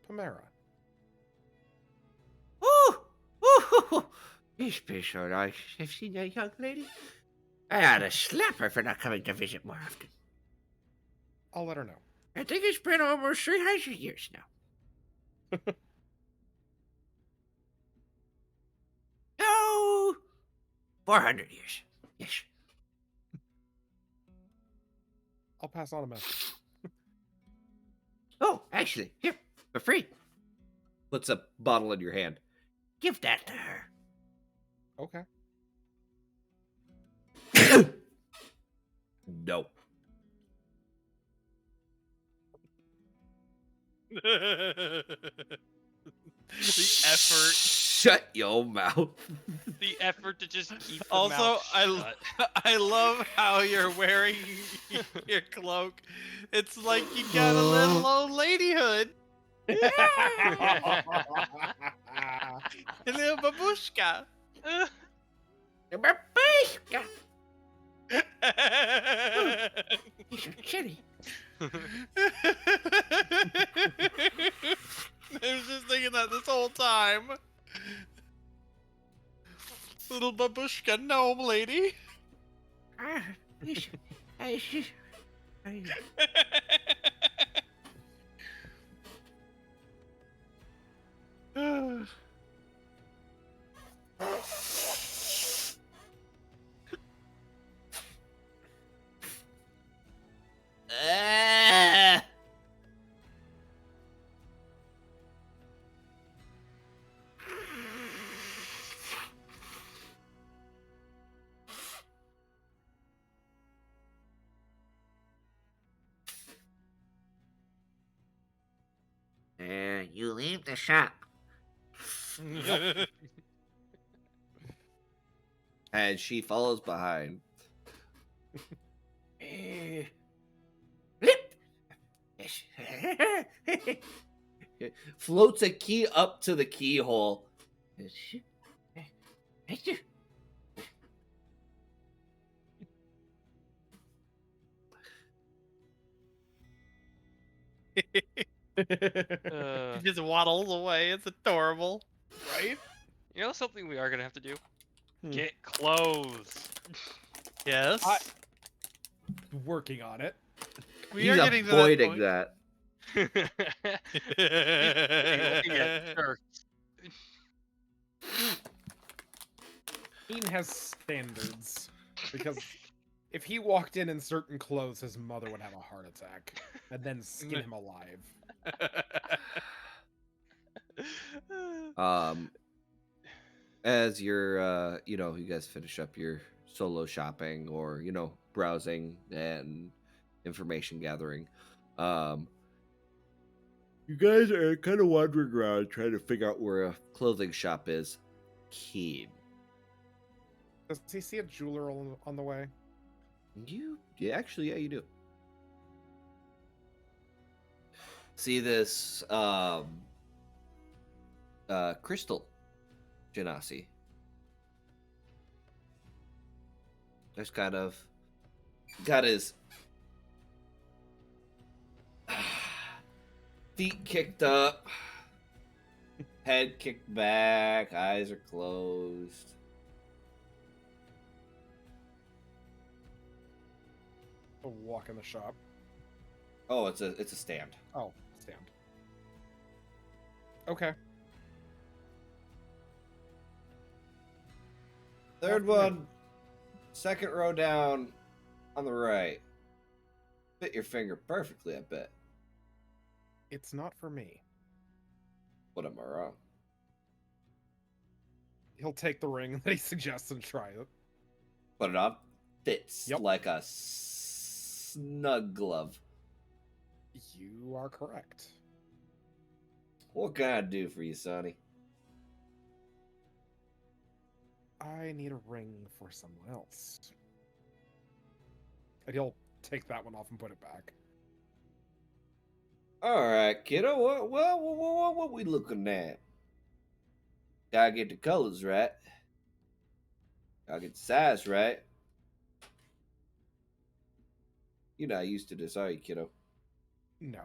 Pomera. Oh, it's been so nice. Have you seen that young lady? I ought to slap her for not coming to visit more often. I'll let her know. I think it's been almost 300 years now. No, 400 years. Yes. I'll pass on a message. Oh, actually, here, for free. Puts a bottle in your hand. Give that to her. Okay. No. The effort. Shut your mouth. The effort to just keep the Also, mouth shut. I love how you're wearing your cloak. It's like you got a little old ladyhood. A little babushka. Babushka. These are chilly. I was just thinking that this whole time. Little babushka gnome lady. You leave the shop. And she follows behind. Floats a key up to the keyhole. He just waddles away. It's adorable. Right? You know something we are gonna have to do? Hmm. Get clothes. Yes. Working on it. We He's are getting to avoiding that. that. Looking at shirts. Ian has standards. Because if he walked in certain clothes, his mother would have a heart attack. And then skin him alive. As you're you guys finish up your solo shopping or browsing and information gathering, you guys are kind of wandering around trying to figure out where a clothing shop is. Keen. Does he see a jeweler on the way? Yeah, you do see this crystal genasi. There's kind of got his feet kicked up, head kicked back, eyes are closed. A walk in the shop. Oh, it's a stand. Oh, stand. Okay. Third one, second row down on the right. Fit your finger perfectly, I bet. It's not for me. What am I wrong? He'll take the ring that he suggests and try it. Put it on. Fits Yep. like a snug glove. You are correct. What can I do for you, Sonny? I need a ring for someone else. And he'll take that one off and put it back. All right, kiddo. What we looking at? Gotta get the colors right. Gotta get the size right. You're not used to this, are you, kiddo? No.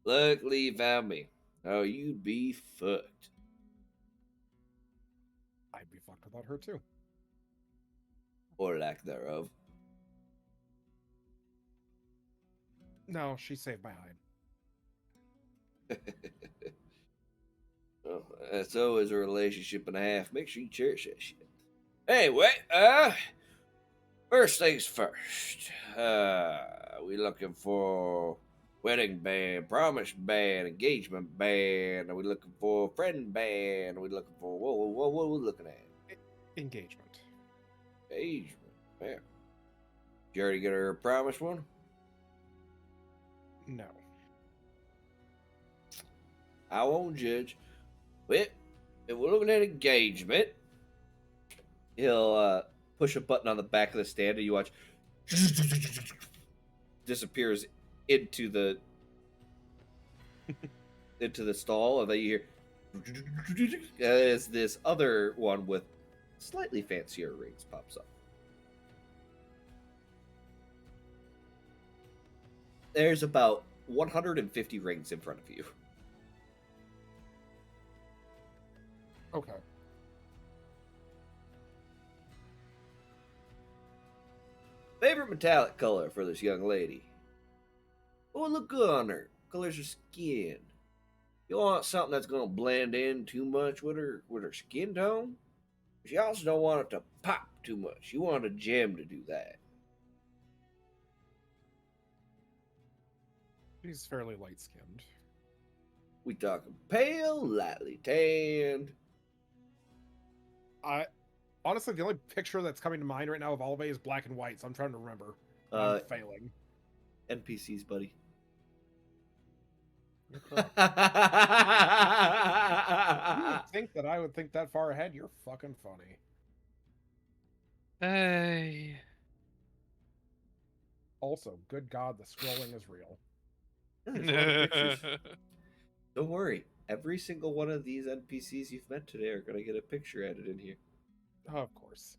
Luckily, you found me. Oh, you'd be fucked. I'd be fucked without her too. Or lack thereof. No, she saved my hide. Oh, that's always a relationship and a half. Make sure you cherish that shit. Anyway, first things first. We looking for wedding band, promise band, engagement band? Are we looking for friend band? Are we looking for what are we looking at? Engagement. Engagement. Yeah. Did you already get her a promise one? No. I won't judge. But if we're looking at engagement, he'll push a button on the back of the stand and you watch disappears into the stall, and then you hear as this other one with slightly fancier rings pops up. There's about 150 rings in front of you. Okay. Favorite metallic color for this young lady? Oh, look good on her. Colors her skin. You want something that's gonna blend in too much with her skin tone? But you also don't want it to pop too much. You want a gem to do that. She's fairly light skinned. We talking pale, lightly tanned. Honestly, the only picture that's coming to mind right now of Olive is black and white, so I'm trying to remember. I'm failing. NPCs, buddy. You're correct. You would think that I would think that far ahead. You're fucking funny. Hey. Also, good God, the scrolling is real. There's a lot of pictures. Don't worry. Every single one of these NPCs you've met today are going to get a picture added in here. Oh, of course.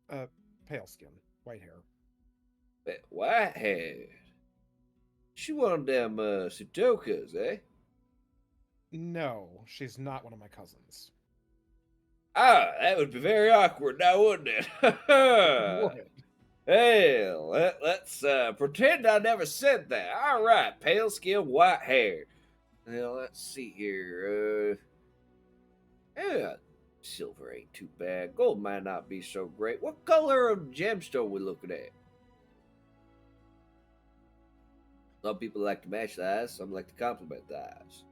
Pale skin, white hair. But white-haired. She one of them Sudokas, eh? No, she's not one of my cousins. Ah, that would be very awkward now, wouldn't it? Would. Hey, let's pretend I never said that. All right, pale skin, white hair. Now, let's see here. Yeah, silver ain't too bad. Gold might not be so great. What color of gemstone we looking at? Some people like to match the eyes. Some like to complement the eyes.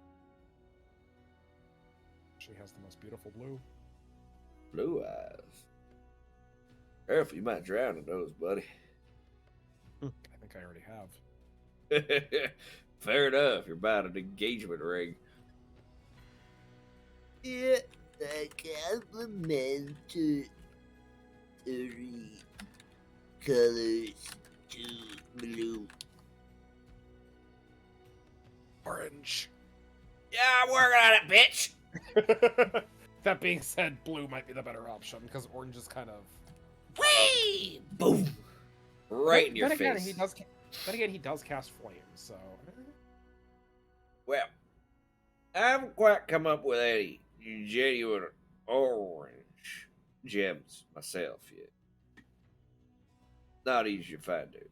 She has the most beautiful blue. Blue eyes. Careful, you might drown in those, buddy. I think I already have. Fair enough. You're buying an engagement ring. Yeah, I compliment to 3 colors to blue. Orange. Yeah, I'm working on it, bitch. That being said, blue might be the better option because orange is kind of. Whee! Boom! Right in your then face. Again, he does cast flame, so. Well, I haven't quite come up with any genuine orange gems myself yet. Not easy to find, dude.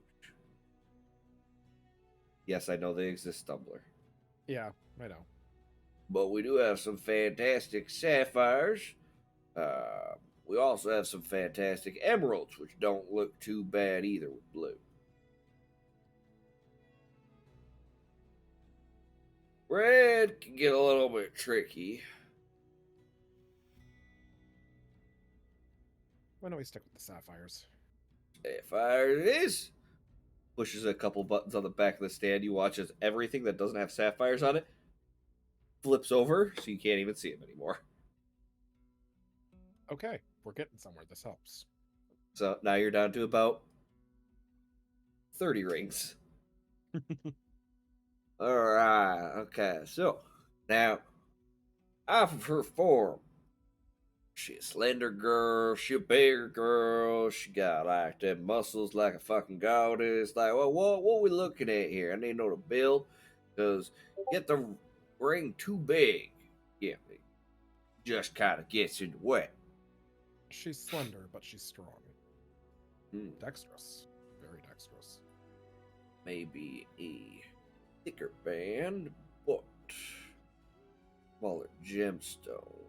Yes, I know they exist, Stumbler. Yeah, I know. But we do have some fantastic sapphires. We also have some fantastic emeralds, which don't look too bad either with blue. Red can get a little bit tricky. Why don't we stick with the sapphires? Sapphires it is. pushes a couple buttons on the back of the stand. You watch as everything that doesn't have sapphires on it flips over, so you can't even see them anymore. Okay, we're getting somewhere. This helps. So now you're down to about 30 rings. Alright, okay, so now off of her form, she a slender girl, she a bigger girl, she got like them muscles like a fucking goddess. Like, well, what we looking at here? I need to know the build, because get the ring too big, yeah, it just kind of gets in the way. She's slender, but she's strong. Hmm. Dexterous. Very dexterous. Maybe a thicker band, but smaller gemstone.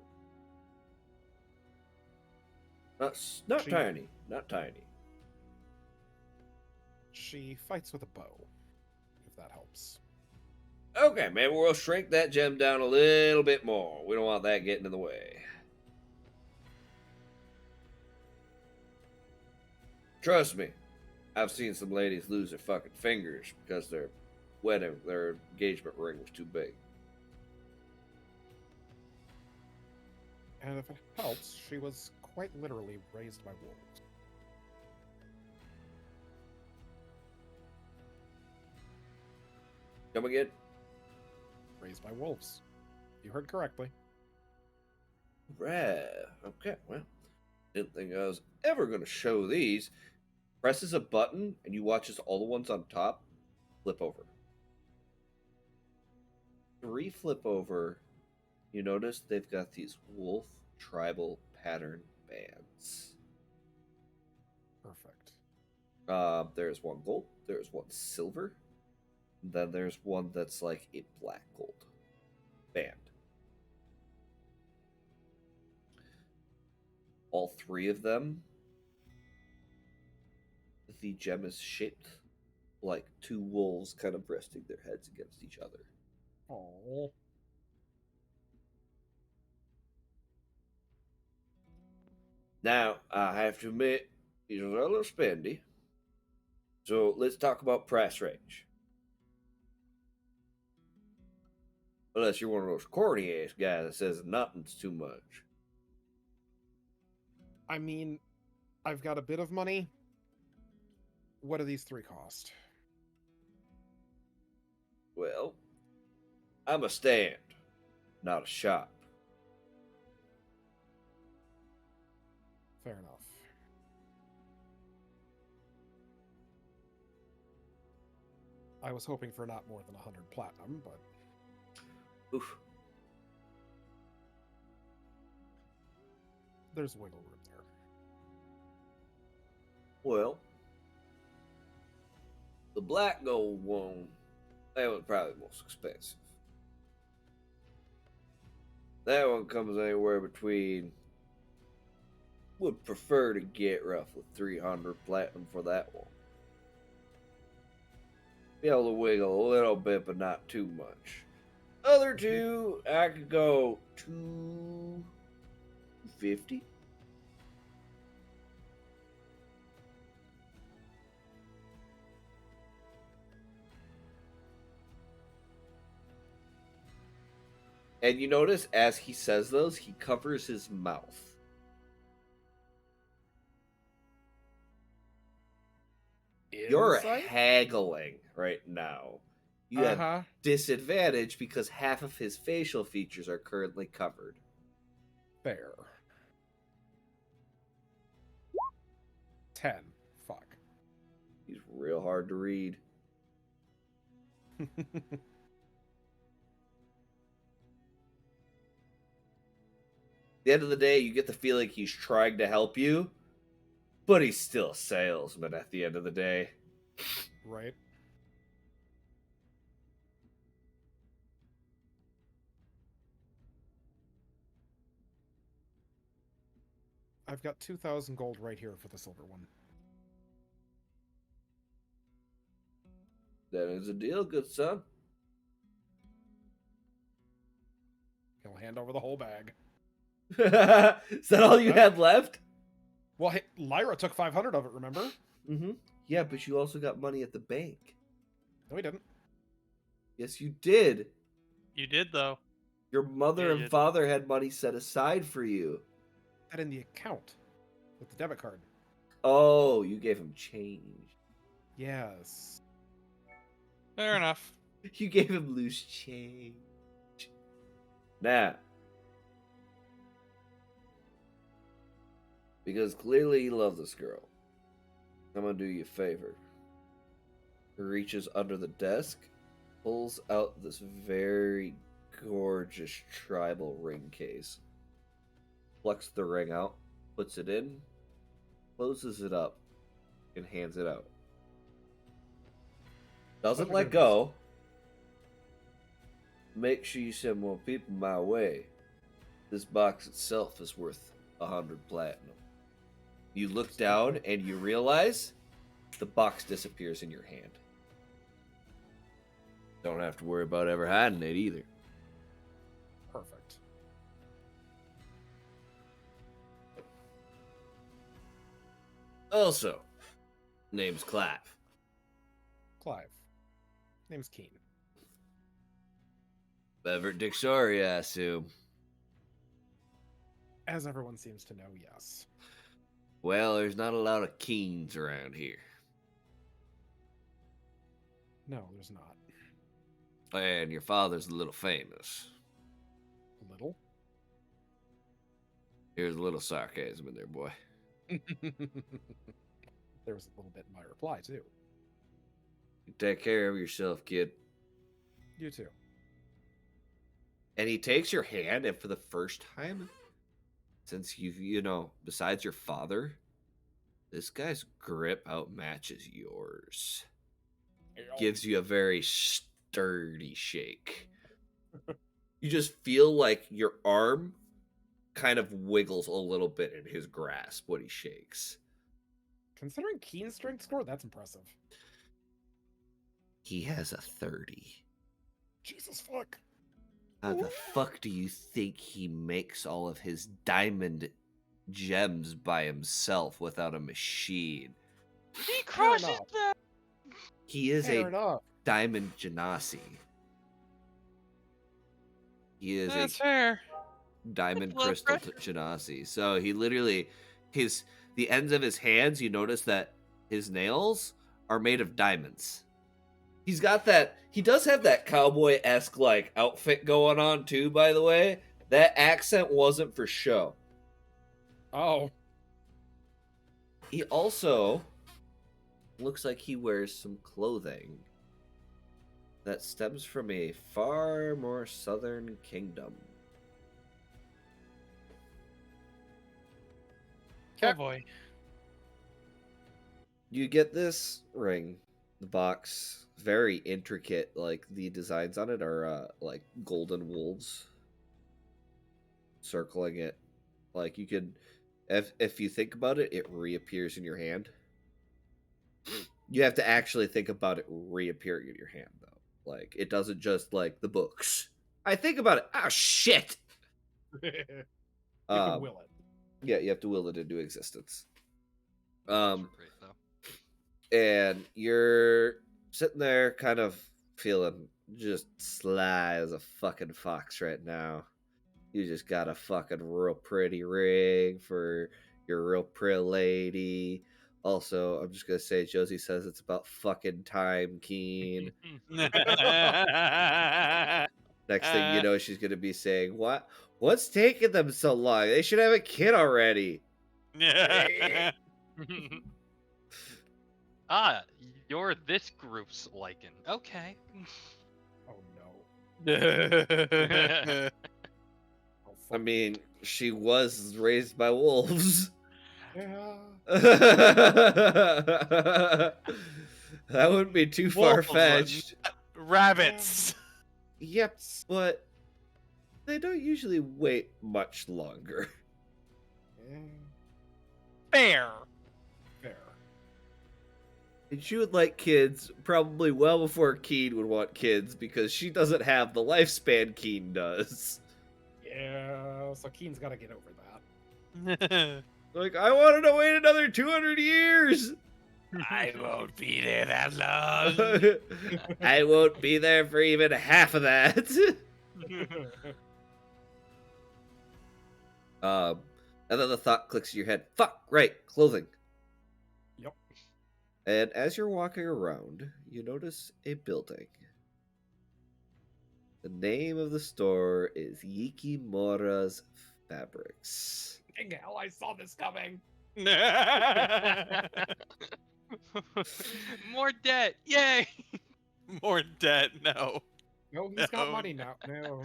Not She- tiny, not tiny. She fights with a bow, if that helps. Okay, maybe we'll shrink that gem down a little bit more. We don't want that getting in the way. Trust me, I've seen some ladies lose their fucking fingers because their engagement ring was too big. And if it helps, she was quite literally raised by wolves. Come again? Raised by wolves. You heard correctly. Right. Okay, well, didn't think I was ever going to show these. Presses a button, and you watch as all the ones on top flip over. 3 flip over. You notice they've got these wolf tribal pattern bands. Perfect. There's one gold, there's one silver, then there's one that's like a black gold band. All 3 of them, the gem is shaped like 2 wolves kind of resting their heads against each other. Oh. Now, I have to admit, these are a little spendy. So let's talk about price range. Unless you're one of those corny ass guys that says nothing's too much. I mean, I've got a bit of money. What do these 3 cost? Well, I'm a stand, not a shop. Fair enough. I was hoping for not more than 100 platinum, but Oof. there's wiggle room there. Well, the black gold one, that was probably the most expensive. That one comes anywhere between, would prefer to get roughly 300 platinum for that one. Be able to wiggle a little bit, but not too much. Other 2, I could go 250. And you notice as he says those, he covers his mouth. You're Insight? haggling right now. You have Uh-huh. disadvantage because half of his facial features are currently covered. Fair. 10. Fuck. He's real hard to read. At the end of the day, you get the feeling he's trying to help you, but he's still a salesman at the end of the day. Right? I've got 2,000 gold right here for the silver one. That is a deal, good son. He'll hand over the whole bag. Is that all you had left? Well, hey, Lyra took 500 of it, remember? Mm-hmm. Yeah, but you also got money at the bank. No, we didn't. Yes, you did. You did though. Your mother Yeah, and you did. father had money set aside for you. That in the account with the debit card. Oh, you gave him change. Yes. Fair enough. You gave him loose change. Now, because clearly you love this girl, I'm gonna do you a favor. He reaches under the desk, pulls out this very gorgeous tribal ring case, plucks the ring out, puts it in, closes it up, and hands it out. Doesn't Oh, let goodness. go. Make sure you send more people my way. This box itself is worth 100 platinum. You look down and you realize the box disappears in your hand. Don't have to worry about ever hiding it either. Perfect. Also, name's Clive. Clive. Name's Keen. Beverett Dixori, I assume. As everyone seems to know, yes. Well, there's not a lot of Keens around here. No, there's not. And your father's a little famous. A little. Here's a little sarcasm in there, boy. There was a little bit in my reply, too. Take care of yourself, kid. You too. And he takes your hand, and for the first time, since you know, besides your father, this guy's grip outmatches yours. Gives you a very sturdy shake. You just feel like your arm kind of wiggles a little bit in his grasp when he shakes. Considering Keen's strength score, that's impressive. He has a 30. Jesus fuck. How the fuck do you think he makes all of his diamond gems by himself without a machine? He Fair crushes enough. them. He is Fair a enough. diamond genasi. He is That's a fair. diamond That's a lot of crystal genasi. So he literally, the ends of his hands, you notice that his nails are made of diamonds. He's got that, he does have that cowboy-esque like outfit going on too, by the way. That accent wasn't for show. Oh. He also looks like he wears some clothing that stems from a far more southern kingdom. Oh boy. You get this ring, the box, very intricate. Like the designs on it are like golden wolves circling it. Like you could, if you think about it, it reappears in your hand. You have to actually think about it reappearing in your hand, though. Like it doesn't just like the books. I think about it. Oh shit! You can will it. Yeah, you have to will it into existence. Great, though. And you're sitting there kind of feeling just sly as a fucking fox right now. You just got a fucking real pretty ring for your real pretty lady. Also, I'm just gonna say Josie says it's about fucking time, Keen. Next thing you know, she's gonna be saying, What's taking them so long? They should have a kid already." Ah, you're this group's liking. Okay. Oh no. Oh, I fuck. mean, she was raised by wolves. Yeah. That wouldn't be too far fetched. Rabbits. Yep, but they don't usually wait much longer. Yeah. Fair. Fair. And she would like kids probably well before Keen would want kids because she doesn't have the lifespan Keen does. Yeah. So Keen's got to get over that. Like, I wanted to wait another 200 years. I won't be there that long. I won't be there for even half of that. um, and then the thought clicks in your head. Fuck, right, clothing. Yep. And as you're walking around, you notice a building. The name of the store is Yikimora's Fabrics. Dang hell, I saw this coming. More debt! Yay! More debt, no. No, he's got No, money no. now.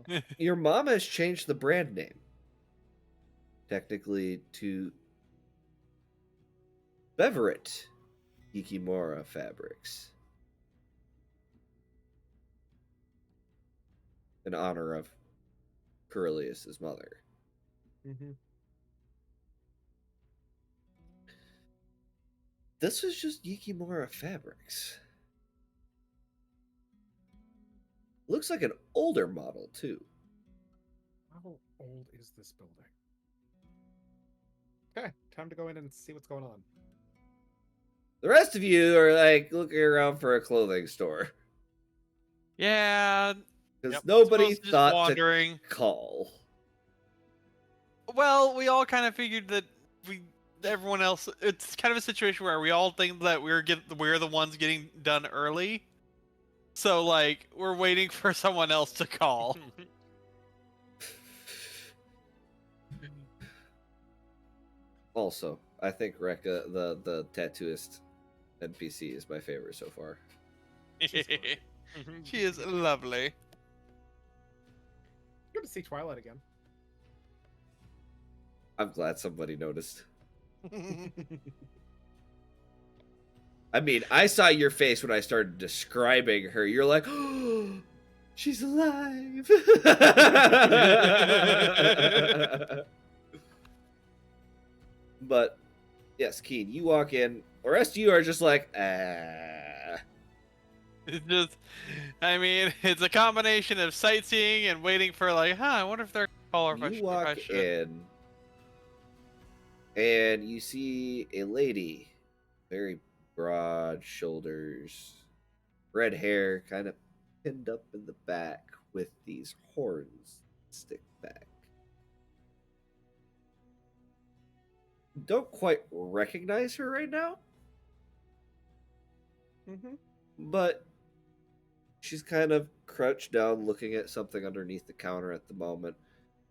No. Your mom has changed the brand name, technically, to Beverett Yikimura Fabrics, in honor of Corellius' mother. Mm-hmm. This was just Yikimura Fabrics. Looks like an older model, too. How old is this building? Okay, time to go in and see what's going on. The rest of you are like looking around for a clothing store Yeah. because Yep, nobody suppose just thought wandering. to call. Well, we all kind of figured that everyone else. It's kind of a situation where we all think that we're the ones getting done early. So like we're waiting for someone else to call. Also, I think Rekka, the tattooist NPC, is my favorite so far. She is lovely. Good to see Twilight again. I'm glad somebody noticed. I mean, I saw your face when I started describing her. You're like, oh, she's alive. But yes, Keen, you walk in. The rest of you are just like, ah. It's just, I mean, it's a combination of sightseeing and waiting for like, I wonder if they're call or if I You should. If I walk should. in, and you see a lady, very broad shoulders, red hair, kind of pinned up in the back with these horns stick back. Don't quite recognize her right now, Mm-hmm. but she's kind of crouched down looking at something underneath the counter at the moment.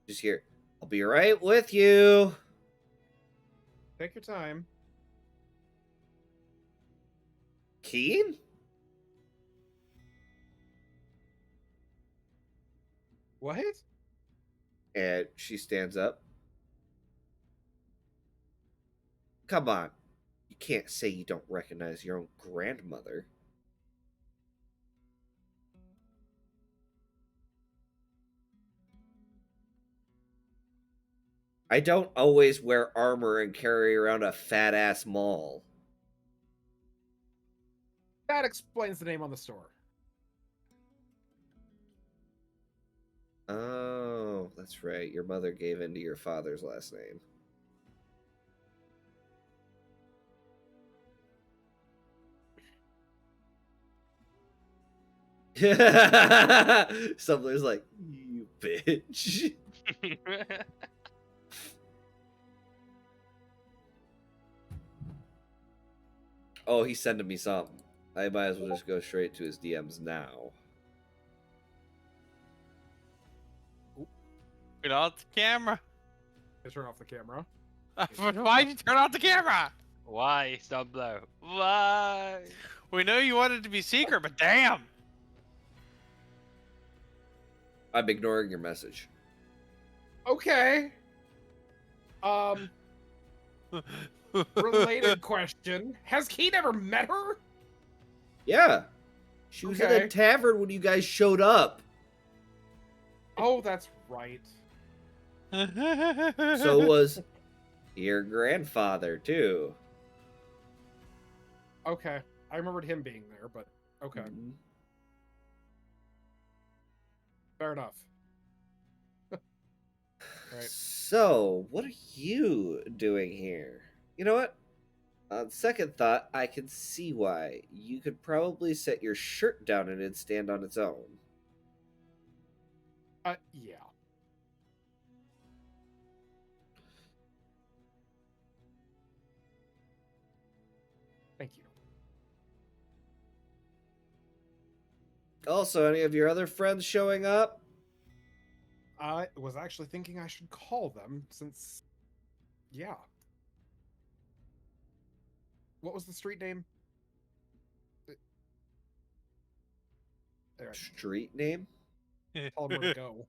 Just here, I'll be right with you. Take your time. Keen? What? And she stands up. Come on. You can't say you don't recognize your own grandmother. I don't always wear armor and carry around a fat ass maul. That explains the name on the store. Oh, that's right. Your mother gave in to your father's last name. Sumler's like, you bitch. Oh, he's sending me something. I might as well just go straight to his DMs now. Get off the camera. I turn off the camera. Why'd you turn off the camera? Why, Stumbler? Why? We know you wanted it to be secret, but damn. I'm ignoring your message. Okay. Related question. Has Keen ever met her? Yeah. She was in Okay. a tavern when you guys showed up. Oh, that's right. So was your grandfather, too. Okay. I remembered him being there, but okay. Mhm. Fair enough. Right. So, what are you doing here? You know what? On second thought, I can see why. You could probably set your shirt down and it'd stand on its own. Yeah. Thank you. Also, any of your other friends showing up? I was actually thinking I should call them since, yeah. What was the street name? There, Street name? tell them where to go.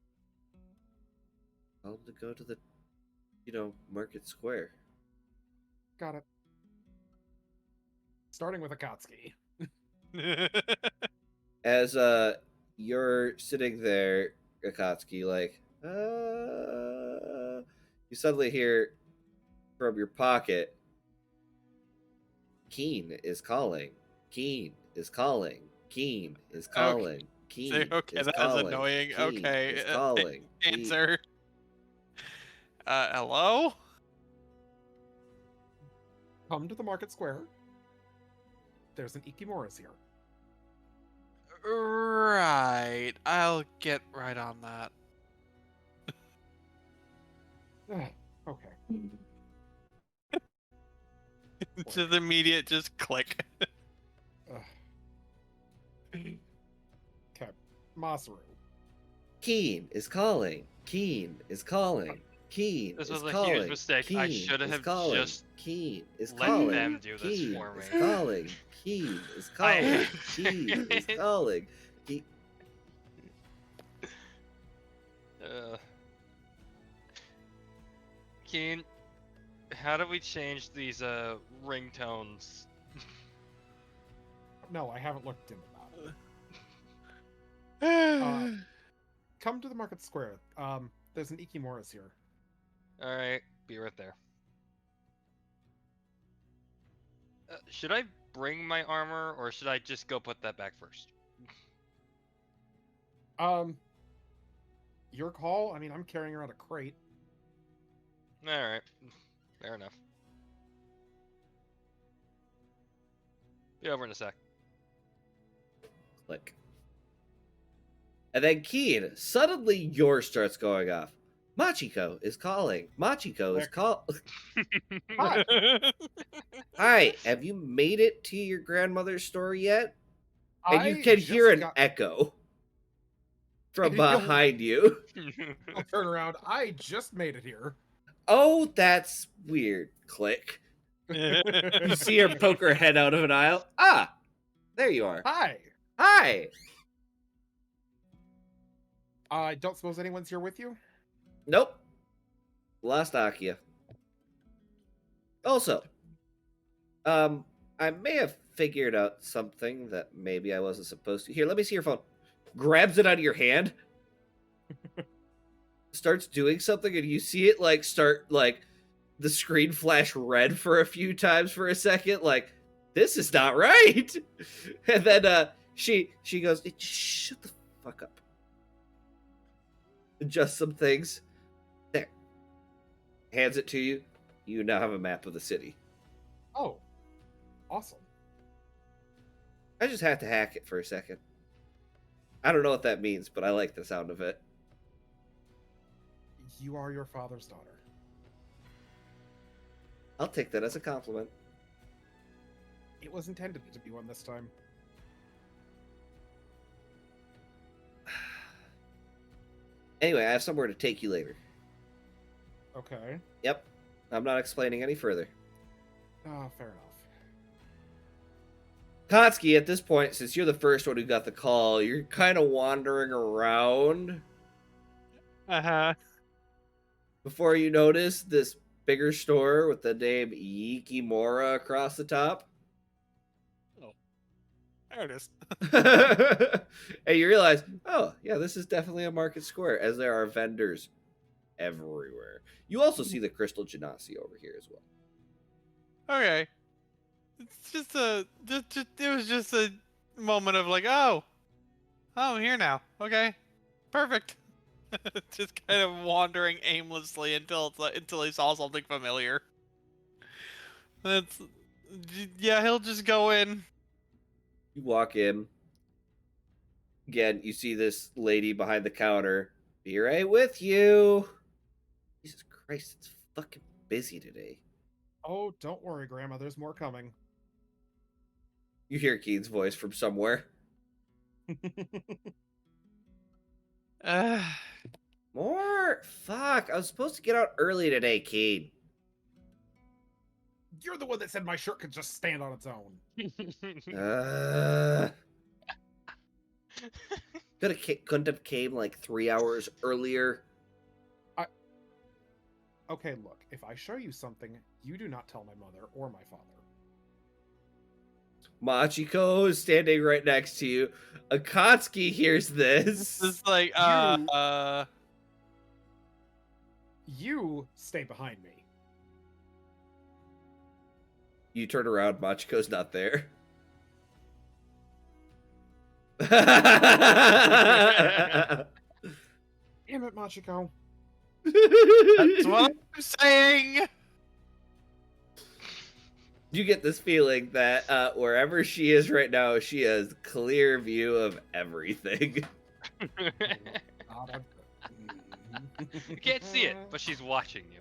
Tell them to go to the, Market Square. Got it. Starting with Akatsuki. As you're sitting there, Akatsuki, like, you suddenly hear from your pocket, Keen is calling. Keen is calling. Keen is calling. Keen Okay, is that calling. is annoying. Keen Okay, is calling. Keen- answer. Hello? Come to the market square. There's an Ikimura's here. Right. I'll get right on that. Okay. Just immediate, just click. Okay. Masaru. Keen is calling. Keen is calling. Keen This is was a calling. huge mistake. I Keen should is have calling. just Keen is let calling. them do this Keen for is me. calling. Keen is I calling. hate Keen is it. calling. Keen... Keen, how do we change these ringtones? No, I haven't looked into that. Come to the market square. There's an Ikimura's here. All right, be right there. Should I bring my armor, or should I just go put that back first? Your call. I mean, I'm carrying around a crate. All right, fair enough. Be over in a sec. Click. And then Keen, suddenly yours starts going off. Machiko is calling. Machiko is call. Hi. Hi, have you made it to your grandmother's store yet? And you can just hear an got- echo from You'll- behind you. I'll turn around. I just made it here. Oh, that's weird. Click. You see her poke her head out of an aisle. Ah, there you are. Hi. Hi. I don't suppose anyone's here with you? Nope. Lost Akia. Also, I may have figured out something that maybe I wasn't supposed to. Here, let me see your phone. Grabs it out of your hand. Starts doing something, and you see it start the screen flash red for a few times for a second. Like, this is not right. And then she goes, shut the fuck up. Adjust some things. There. Hands it to you. You now have a map of the city. Oh, awesome. I just had to hack it for a second. I don't know what that means, but I like the sound of it. You are your father's daughter. I'll take that as a compliment. It was intended to be one this time. Anyway, I have somewhere to take you later. Okay. Yep. I'm not explaining any further. Oh, fair enough. Kotsky, at this point, since you're the first one who got the call, you're kind of wandering around Uh-huh. before you notice this bigger store with the name Yikimura across the top. There it is. And you realize, oh, yeah, this is definitely a market square, as there are vendors everywhere. You also see the Crystal Genasi over here as well. Okay. It's just it was just a moment of like, oh, I'm here now. Okay, perfect. Just kind of wandering aimlessly until he saw something familiar. Yeah, he'll just go in. You walk in. Again, you see this lady behind the counter. Be right with you. Jesus Christ, it's fucking busy today. Oh, don't worry, Grandma. There's more coming. You hear Keen's voice from somewhere. More? Fuck, I was supposed to get out early today, Keen. You're the one that said my shirt could just stand on its own. Couldn't have came like 3 hours earlier. Okay, look. If I show you something, you do not tell my mother or my father. Machiko is standing right next to you. Akatsuki hears this. It's like, You stay behind me. You turn around, Machiko's not there. Damn it, Machiko. that's what I'm saying. You get this feeling that wherever she is right now, she has clear view of everything. You can't see it, but she's watching you.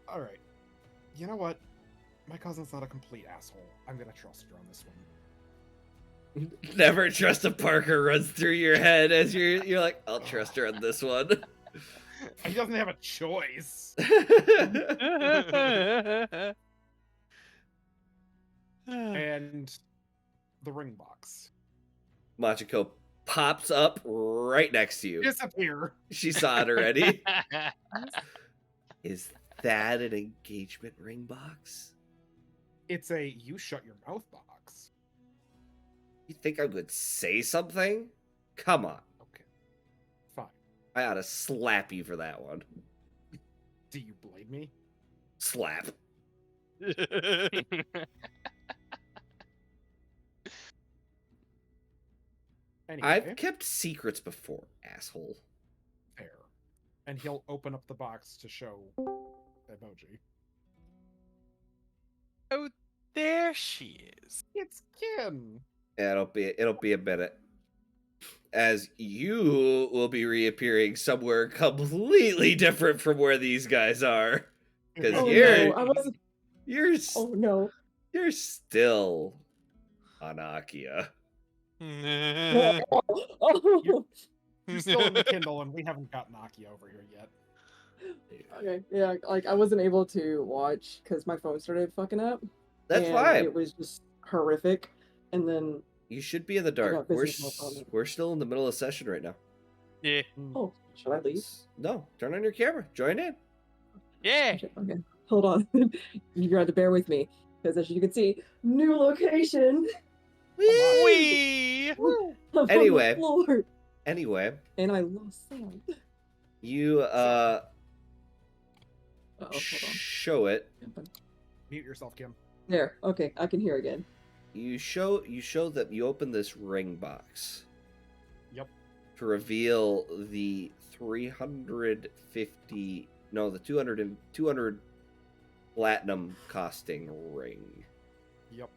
All right. You know what? My cousin's not a complete asshole. I'm gonna trust her on this one. Never trust a Parker runs through your head as you're like, I'll trust her on this one. He doesn't have a choice. And the ring box. Machiko pops up right next to you. Disappear. She saw it already. Is that an engagement ring box? It's a you shut your mouth box. You think I would say something? Come on. Okay. Fine. I ought to slap you for that one. Do you blame me? Slap. Anyway, I've kept secrets before, asshole. fair. And he'll open up the box to show emoji. Oh, there she is. It's Kim. Yeah, it'll be a minute. As you will be reappearing somewhere completely different from where these guys are. Because Oh you're no, I wasn't. Oh no. you're still on Akia. Oh. You're still in the Kindle, and we haven't gotten Aki over here yet. Okay, yeah, like I wasn't able to watch because my phone started fucking up. That's and fine. It was just horrific, and then You should be in the dark. got busy with my phone. We're still in the middle of session right now. Yeah. oh, should I leave? No, turn on your camera. Join in. Yeah. Okay, hold on. You got to bear with me because as you can see, new location. Wee. I'm on the Anyway. floor, Anyway, and I lost sound. you Uh-oh, hold on. show it. Mute yourself, Kim. There. Okay, I can hear again. You show that you open this ring box. Yep. To reveal the 350 no, the 200 platinum costing ring. Yep.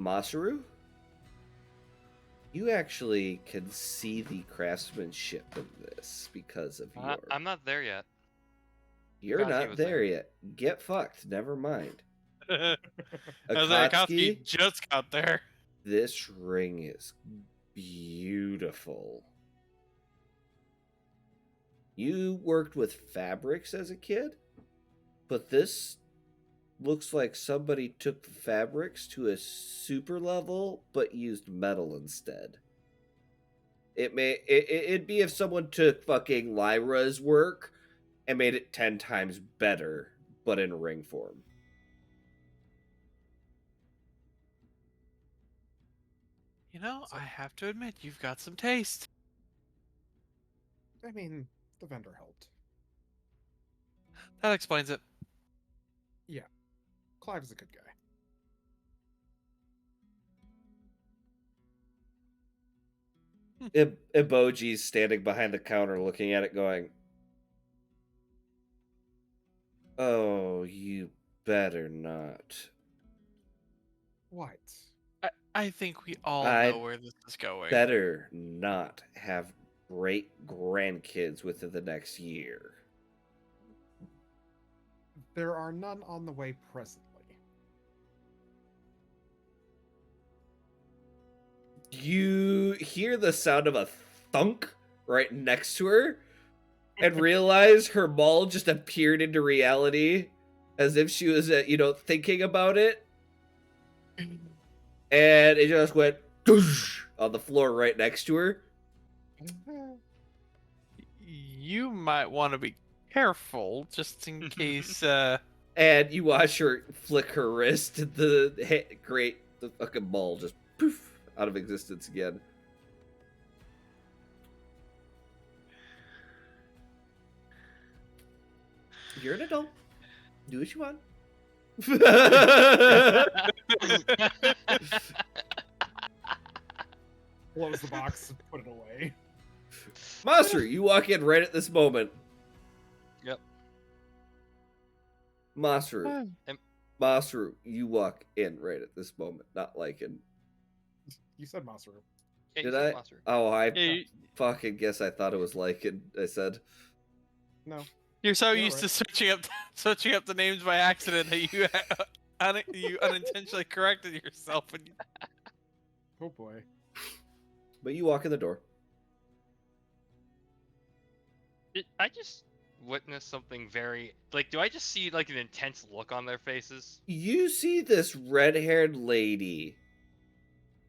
Masaru, you actually can see the craftsmanship in this because of your. I'm not there yet. You're Akatsuki not was there there. yet. Get fucked. Never mind. As Akatsuki, Akatsuki just got there. this ring is beautiful. You worked with fabrics as a kid, but this looks like somebody took the fabrics to a super level but used metal instead. It'd be if someone took fucking Lyra's work and made it 10 times better, but in ring form. You know, I have to admit, you've got some taste. I mean, the vendor helped. That explains it. Yeah. Clive is a good guy. Eboji's standing behind the counter looking at it going, "Oh, you better not." What? I think we all I know where this is going. better not have great grandkids within the next year. There are none on the way presently. You hear the sound of a thunk right next to her and realize her ball just appeared into reality as if she was, thinking about it. And it just went doosh on the floor right next to her. You might want to be careful, just in case. And you watch her flick her wrist, and the fucking ball just poof out of existence again. You're an adult. Do what you want. Close the box and put it away. Master, you walk in right at this moment. Yep. Master, you walk in right at this moment. Not like in. You said Masaru. Yeah, you Did said I? monster. Oh, I Yeah, fucking guess I thought it was like in. I said. No. you're so Yeah, used to right. switching up the names by accident that you you unintentionally corrected yourself. And Oh boy. But you walk in the door. Did I just witnessed something very like? Do I just see like an intense look on their faces? You see this red-haired lady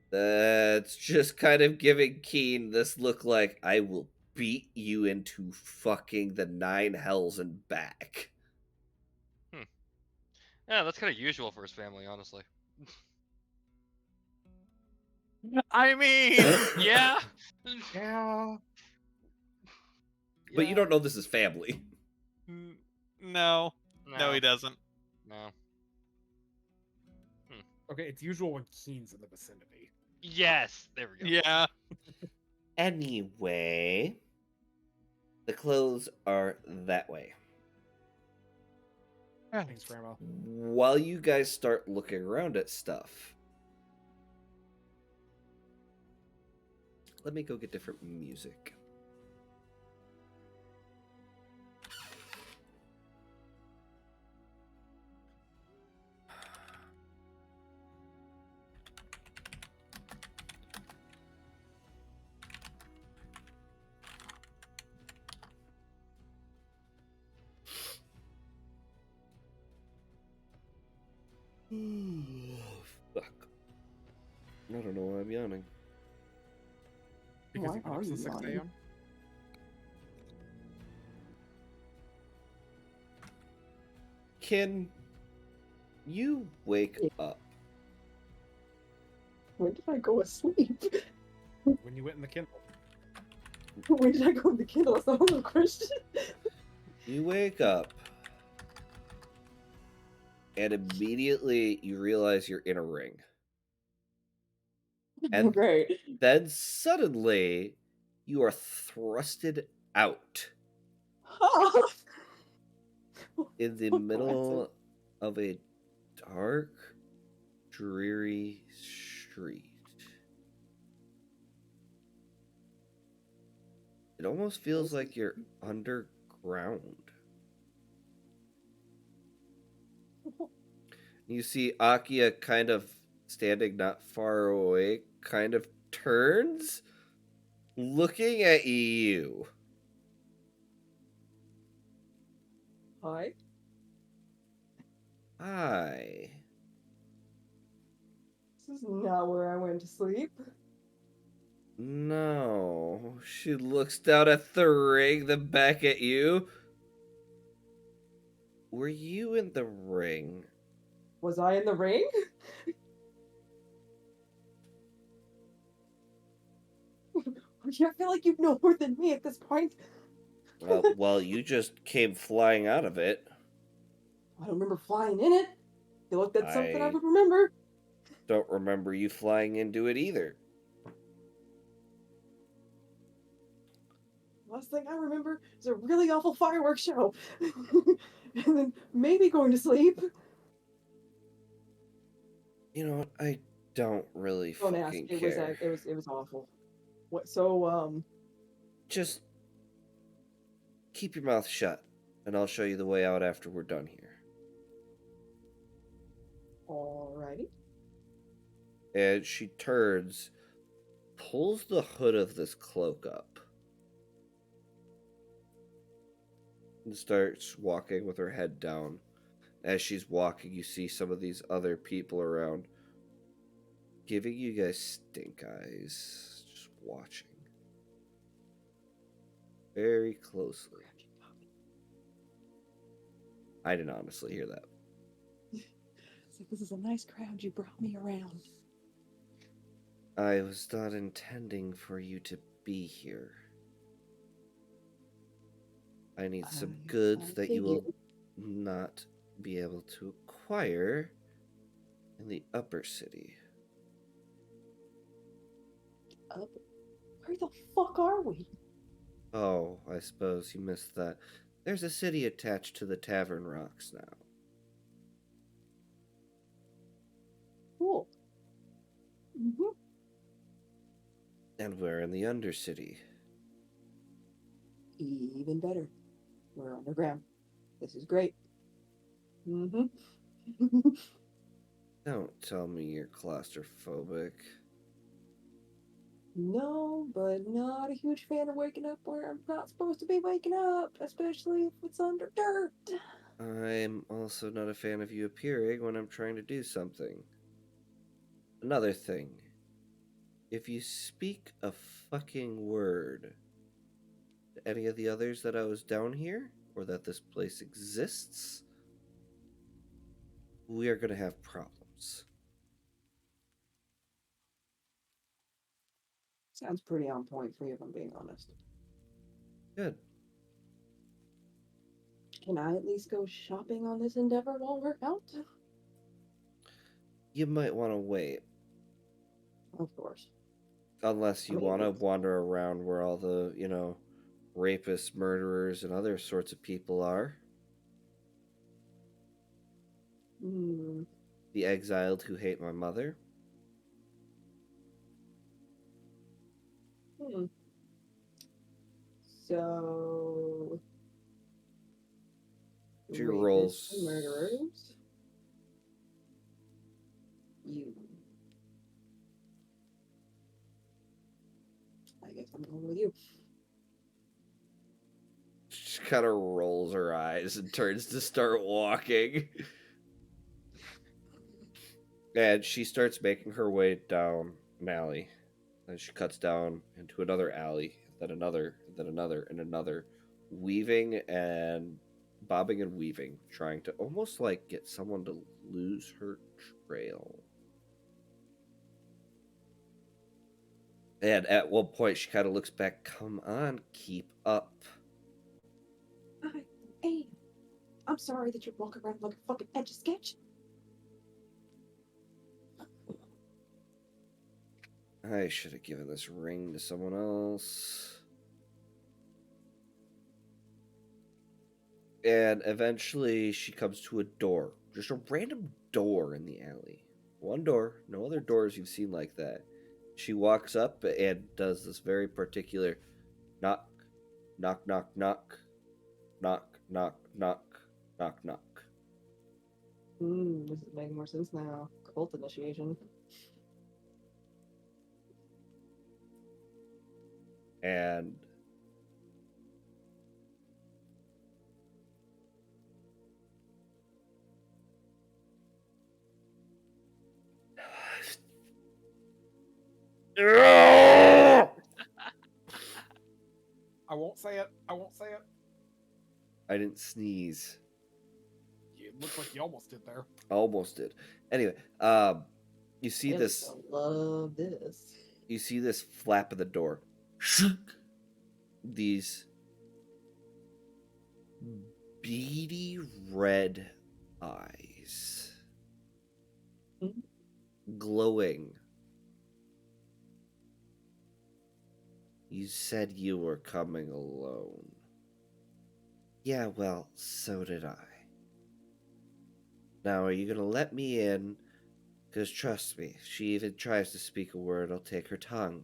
that's just kind of giving Keen this look like, I will beat you into fucking the 9 hells and back. Yeah, that's kind of usual for his family, honestly. I mean, Yeah. Yeah. But you don't know this is family. no, he doesn't. No. Okay, it's usual when Keen's in the vicinity. Yes, there we go. Yeah. Anyway, the clothes are that way. Thanks, Grandma. While you guys start looking around at stuff, let me go get different music. Fuck. I don't know why I'm yawning. Because Why you got are up you to 6 lying? a.m. Can you wake up? When did I go asleep? When you went in the Kindle. When did I go to the Kindle? That's not a question. You wake up, and immediately you realize you're in a ring. And Great. then suddenly, you are thrusted out in the middle of a dark, dreary street. It almost feels like you're underground. You see Akia kind of standing not far away, kind of turns, looking at you. Hi. Hi. This is not where I went to sleep. No. She looks down at the ring, then back at you. Were you in the ring? Was I in the ring? I feel like you know more than me at this point. Well, you just came flying out of it. I don't remember flying in it. You looked at something I I would remember. don't remember you flying into it either. last thing I remember is a really awful fireworks show. And then maybe going to sleep. You know what? I don't really Don't ask. fucking It care. was awful. What so Just keep your mouth shut, and I'll show you the way out after we're done here. alrighty. And she turns, pulls the hood of this cloak up, and starts walking with her head down. As she's walking, you see some of these other people around, giving you guys stink eyes, just watching very closely. I didn't honestly hear that. It's like, this is a nice crowd you brought me around. I was not intending for you to be here. I need some goods that you will not be able to acquire in the upper city. Where the fuck are we? Oh, I suppose you missed that. There's a city attached to the Tavern Rocks now. Cool. Mm-hmm. And we're in the Undercity. Even better. We're underground. This is great. Mm-hmm. Don't tell me you're claustrophobic. No, but not a huge fan of waking up where I'm not supposed to be waking up, especially if it's under dirt. I'm also not a fan of you appearing when I'm trying to do something. Another thing. If you speak a fucking word to any of the others that I was down here, or that this place exists, we are going to have problems. Sounds pretty on point for you, if I'm being honest. Good. Can I at least go shopping on this endeavor while we're out? You might want to wait. Of course. Unless you I mean, want to it's- wander around where all the, rapists, murderers, and other sorts of people are. Hmm. The exiled who hate my mother. Hmm. So. She rapists rolls. and murderers. You. I guess I'm going with you. She kind of rolls her eyes and turns to start walking. And she starts making her way down an alley. And she cuts down into another alley, then another, then another, and another, weaving and bobbing and weaving, trying to almost like get someone to lose her trail. And at one point, she kind of looks back. Come on, keep up. Hey, I'm sorry that you're walking around like a fucking Etch a Sketch. I should have given this ring to someone else. And eventually she comes to a door. Just a random door in the alley. One door. No other doors you've seen like that. She walks up and does this very particular knock, knock, knock, knock, knock, knock, knock, knock, knock. This is making more sense now. Cult initiation. And I won't say it. I won't say it. I didn't sneeze. It looks like you almost did there. I almost did. Anyway, you see Yes, this. I love this. You see this flap of the door. These beady red eyes, glowing. You said you were coming alone. Yeah, well, so did I. Now, are you gonna let me in? Because trust me, if she even tries to speak a word, I'll take her tongue.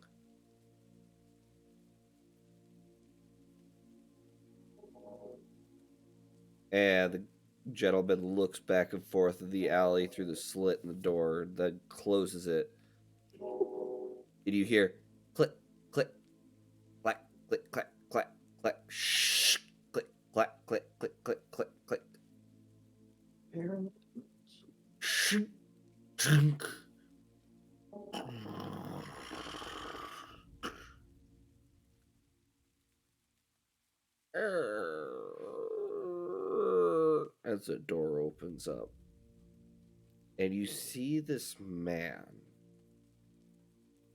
And the gentleman looks back and forth in the alley through the slit in the door, then closes it. And you hear click, click, clack, click, clack, clack, clack, shh, click, clack, click, click, click, click, click. Shh, drink. As the door opens up, and you see this man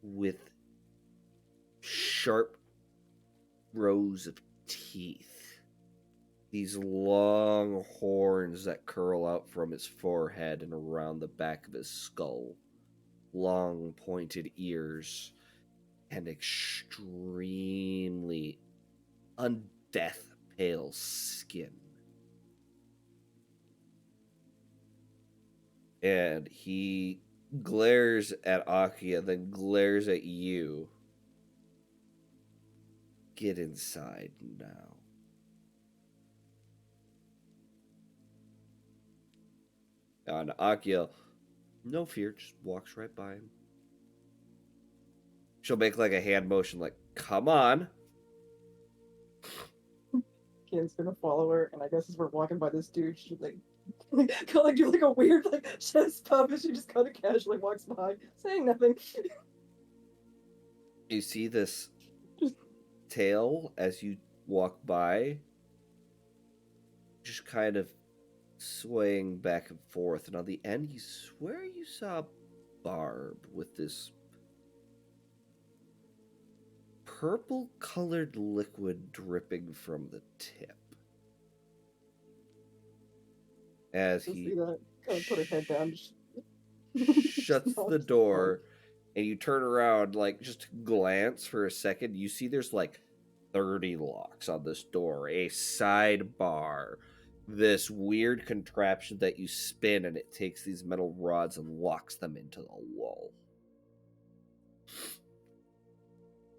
with sharp rows of teeth, these long horns that curl out from his forehead and around the back of his skull, long pointed ears, and extremely undeath pale skin. And he glares at Akia, then glares at you. Get inside now. And Akia, no fear, just walks right by him. She'll make like a hand motion, like, come on. Ken's gonna follow her, and I guess as we're walking by this dude, she kind of like do like a weird like chest pump, and she just kind of casually walks by, saying nothing. You see this tail as you walk by, just kind of swaying back and forth, and on the end you swear you saw Barb with this purple colored liquid dripping from the tip. As Just he see that, kind of put her head down. shuts the door, and you turn around, like, just to glance for a second. You see there's like 30 locks on this door, a sidebar, this weird contraption that you spin, and it takes these metal rods and locks them into the wall.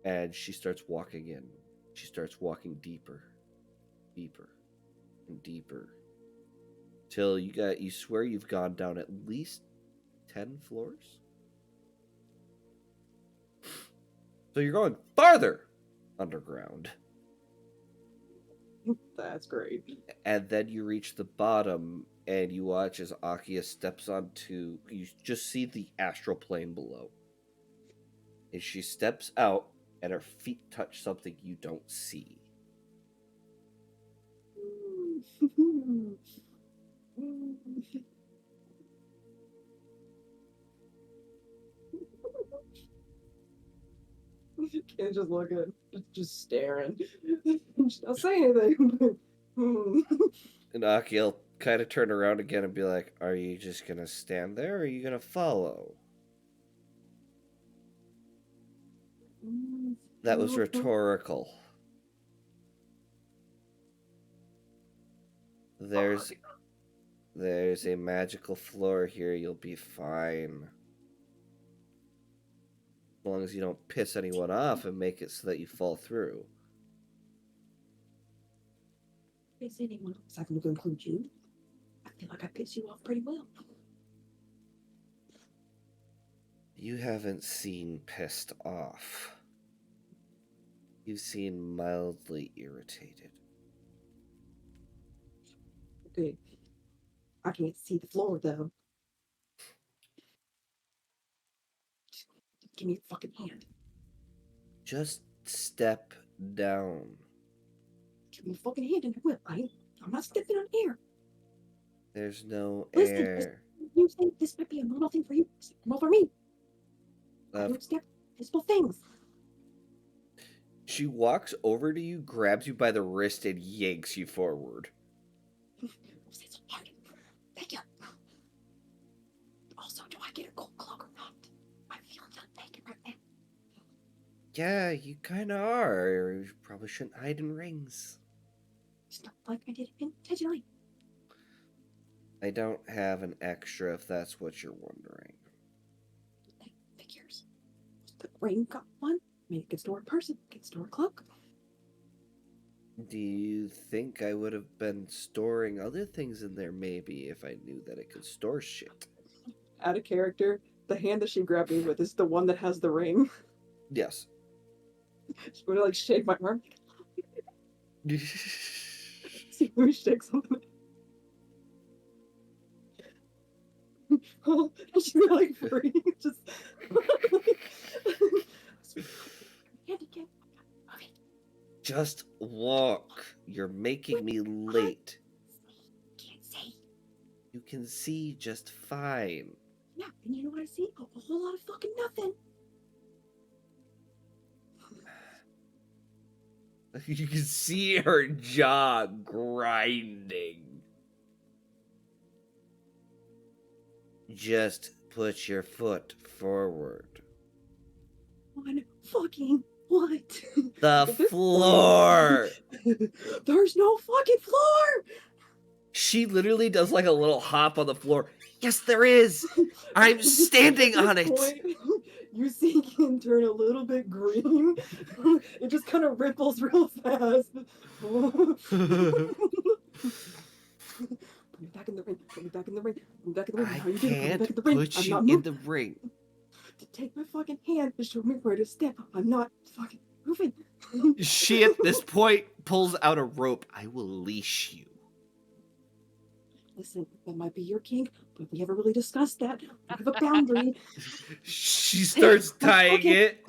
And she starts walking in. She starts walking deeper, deeper, and deeper. Till you swear you've gone down at least 10 floors? So you're going farther underground. That's great. And then you reach the bottom, and you watch as Akia steps onto... You just see the astral plane below. And she steps out, and her feet touch something you don't see. Can't just look at just staring. Just not say anything. And Aki'll kind of turn around again and be like, are you just going to stand there, or are you going to follow? That was rhetorical. There's a magical floor here. You'll be fine. As long as you don't piss anyone off and make it so that you fall through. Piss anyone else, I can conclude you. I feel like I piss you off pretty well. You haven't seen pissed off. You've seen mildly irritated. Okay. I can't see the floor though. Just give me a fucking hand. Just step down. Give me a fucking hand and I will. I'm not stepping on air. There's no Listen, air. you think this might be a normal thing for you? It's normal for me. I don't step visible things. She walks over to you, grabs you by the wrist, and yanks you forward. Say so hard. Thank you. Also, do I get a gold cloak or not? I'm feeling naked right now. Yeah, you kind of are. You probably shouldn't hide in rings. It's not like I did it intentionally. I don't have an extra if that's what you're wondering. Figures. The ring got one. I mean, it can store a person, it can store a cloak. Do you think I would have been storing other things in there maybe if I knew that it could store shit? Out of character, the hand that she grabbed me with is the one that has the ring. Yes. She's going to like shake my arm. See who shakes something. Oh, she's like free. Just. Hand again. Okay. Just walk. You're making me late. Can't see. You can see just fine. Yeah, and you know what I see? A whole lot of fucking nothing. You can see her jaw grinding. Just put your foot forward. One fucking what? The At this floor! point, there's no fucking floor! She literally does like a little hop on the floor. Yes, there is! I'm standing At on this it! point, you see Kin turn a little bit green. It just kind of ripples real fast. Put me back in the ring. Put me back in the ring. Put me back in the ring. I How you doing? Put me can't back in the ring. put I'm you not in moving. the ring. To take my fucking hand and show me where to step. I'm not fucking moving. She at this point pulls out a rope. I will leash you. Listen, that might be your kink, but we haven't really discussed that. We have a boundary. She starts Hey, tying okay. it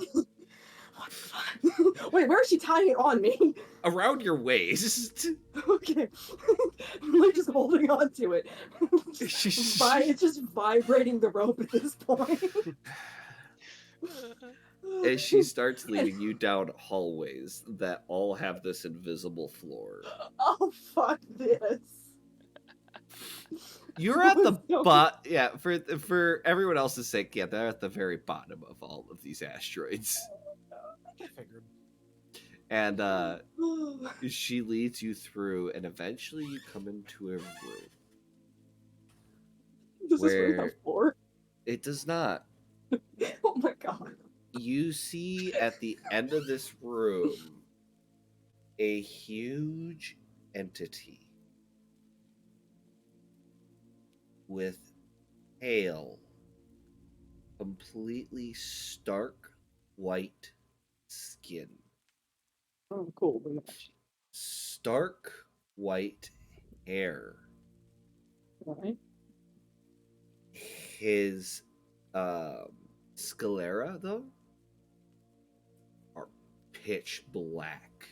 What the fuck? Wait, where is she tying it on me? around your waist. Okay. I'm like just holding on to it. It's just vibrating the rope at this point. As she starts leading you down hallways that all have this invisible floor. Oh, fuck this. You're at the So- yeah, for everyone else's sake, yeah, they're at the very bottom of all of these asteroids. I figured. And she leads you through, and eventually you come into a room. Does this room have Where- floor? It does not. Oh my god. You see at the end of this room a huge entity with pale, completely stark white skin. Oh, cool. Very much. Stark white hair. Alright. His sclera, though, are pitch black.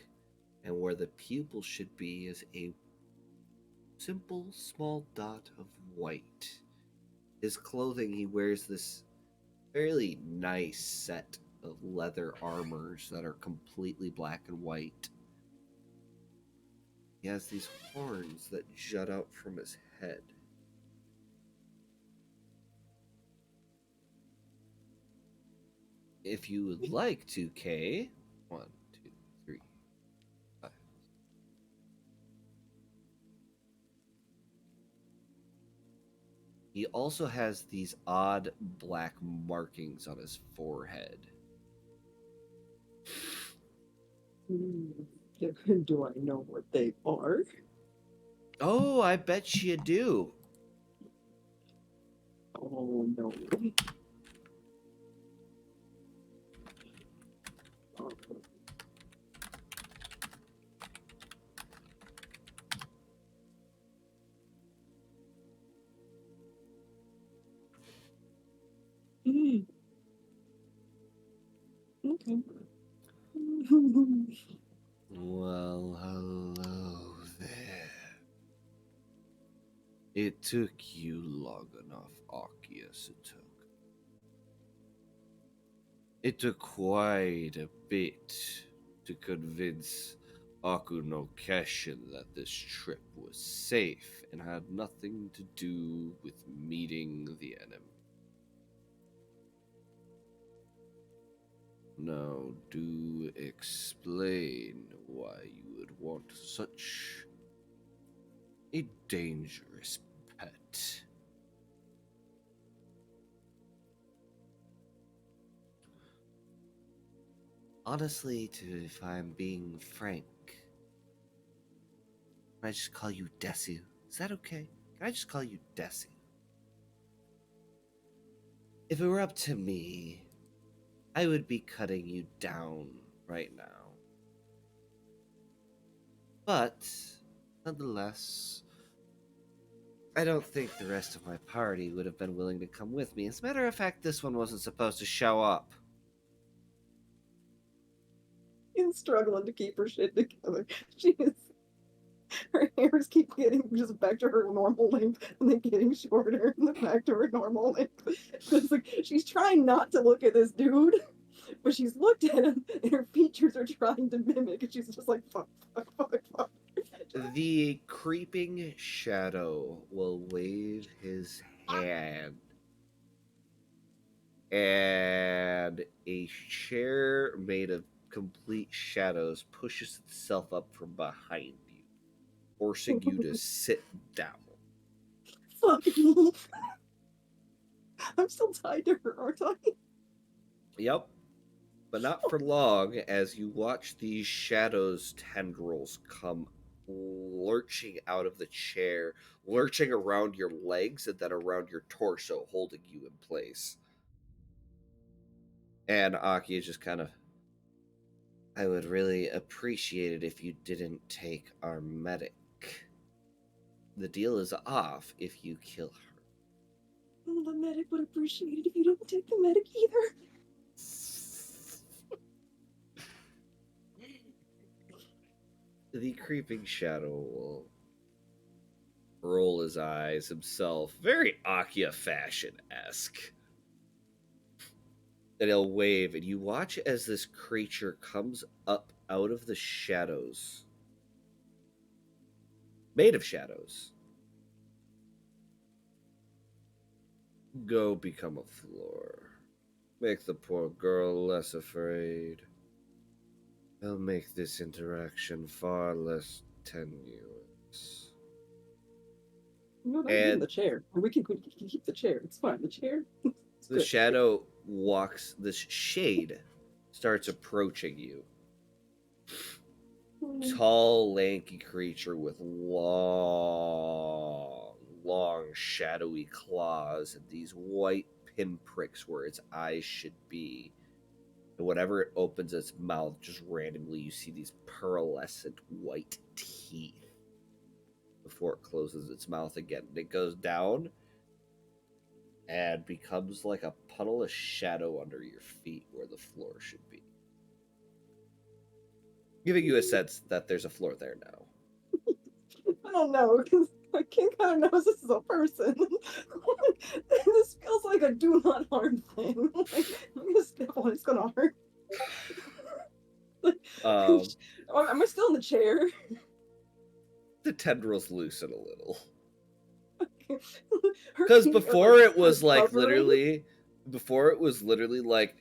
And where the pupil should be is a simple small dot of white. His clothing, he wears this fairly nice set of leather armors that are completely black and white. He has these horns that jut out from his head. If you would like to, Kay, 1, 2, 3, 5. He also has these odd black markings on his forehead. Do I know what they are? Oh, I bet you do. Oh no. Oh. Mm. Okay. Well, hello there. It took you long enough, Akia Sutoka. It took quite a bit to convince Aku no Keshin that this trip was safe and had nothing to do with meeting the enemy. Now, do explain why you would want such a dangerous pet. Honestly, if I'm being frank, can I just call you Desu? Is that okay? Can I just call you Desu? If it were up to me, I would be cutting you down right now. But, nonetheless, I don't think the rest of my party would have been willing to come with me. As a matter of fact, this one wasn't supposed to show up. She's struggling to keep her shit together. She is. Her hairs keep getting just back to her normal length and then getting shorter and then back to her normal length. It's like she's trying not to look at this dude, but she's looked at him and her features are trying to mimic and she's just like, fuck, fuck, fuck, fuck. The creeping shadow will wave his hand, and a chair made of complete shadows pushes itself up from behind you, forcing you to sit down. Fuck me. I'm still tied to her, aren't I? Yep. But not for long, as you watch these shadows' tendrils come lurching out of the chair, lurching around your legs and then around your torso, holding you in place. And Aki is just kind of, I would really appreciate it if you didn't take our medic. The deal is off if you kill her. Well, the medic would appreciate it if you don't take the medic either. The creeping shadow will roll his eyes himself, very Akia fashion-esque. And he'll wave, and you watch as this creature comes up out of the shadows. Made of shadows. Go become a floor. Make the poor girl less afraid. It'll make this interaction far less tenuous. No, that'd be in the chair. We can keep the chair. It's fine. The chair. It's The good. shadow walks, this shade starts approaching you. Tall, lanky creature with long, shadowy claws and these white pinpricks where its eyes should be. And whenever it opens its mouth, just randomly, you see these pearlescent white teeth before it closes its mouth again. And it goes down and becomes like a puddle of shadow under your feet where the floor should be. Giving you a sense that there's a floor there now. I don't know, because my king kind of knows this is a person. This feels like a do not harm thing. Like, I'm gonna step on it's gonna hurt. Am I still in the chair? The tendrils loosen a little. Her Because feet are, before it was like hovering. literally, like,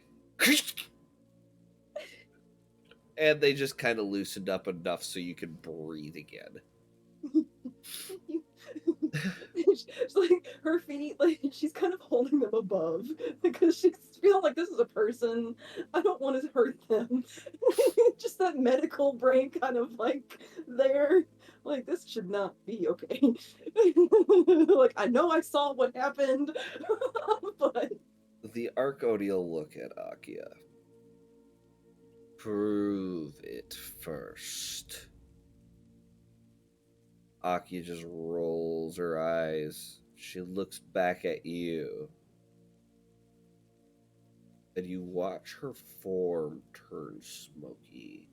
and they just kind of loosened up enough so you could breathe again. It's like her feet, like she's kind of holding them above because she's feeling like this is a person. I don't want to hurt them. Just that medical brain kind of like there. Like this should not be okay. Like I know I saw what happened, but The Arcodial look at Akia. Prove it first. Akia just rolls her eyes. She looks back at you. And you watch her form turn smoky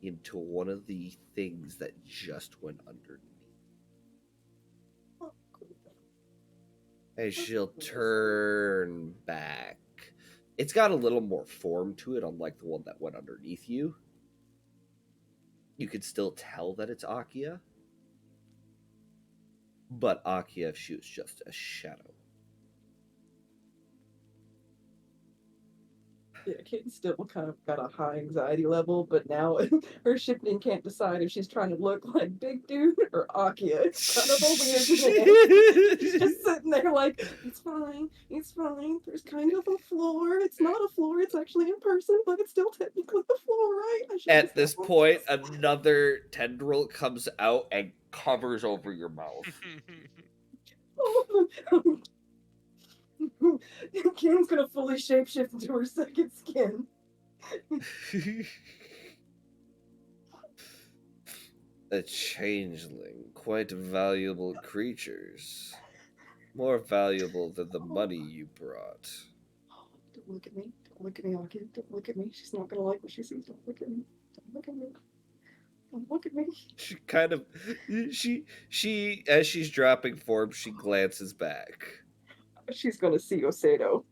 into one of the things that just went underneath. And she'll turn back. It's got a little more form to it, unlike the one that went underneath you. You can still tell that it's Akia. But Akia shoots just a shadow. Yeah, Kit's still kind of got a high anxiety level, but now her shifting can't decide if she's trying to look like Big Dude or Akia. It's kind of a weird mix. She's just sitting there like, it's fine, there's kind of a floor. It's not a floor, it's actually in person, but it's still technically a floor, right? I should At this just- point, another tendril comes out and covers over your mouth. Kim's gonna fully shapeshift into her second skin. A changeling, quite valuable creatures. More valuable than the money you brought. Don't look at me. Don't look at me, Akia. Don't look at me. She's not gonna like what she sees. Don't look at me. Don't look at me. Don't look at me. She kind of she as she's dropping form, she glances back. She's gonna see Osedo.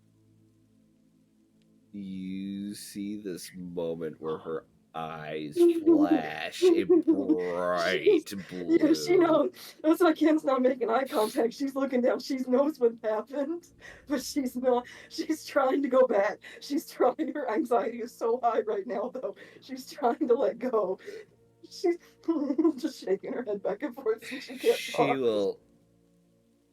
You see this moment where her eyes flash a bright blue. Yeah, she knows. That's why Kim's not making eye contact. She's looking down. She knows what happened, but she's not. She's trying to go back. She's trying. Her anxiety is so high right now, though. She's trying to let go. She's just shaking her head back and forth since she can't She talk. will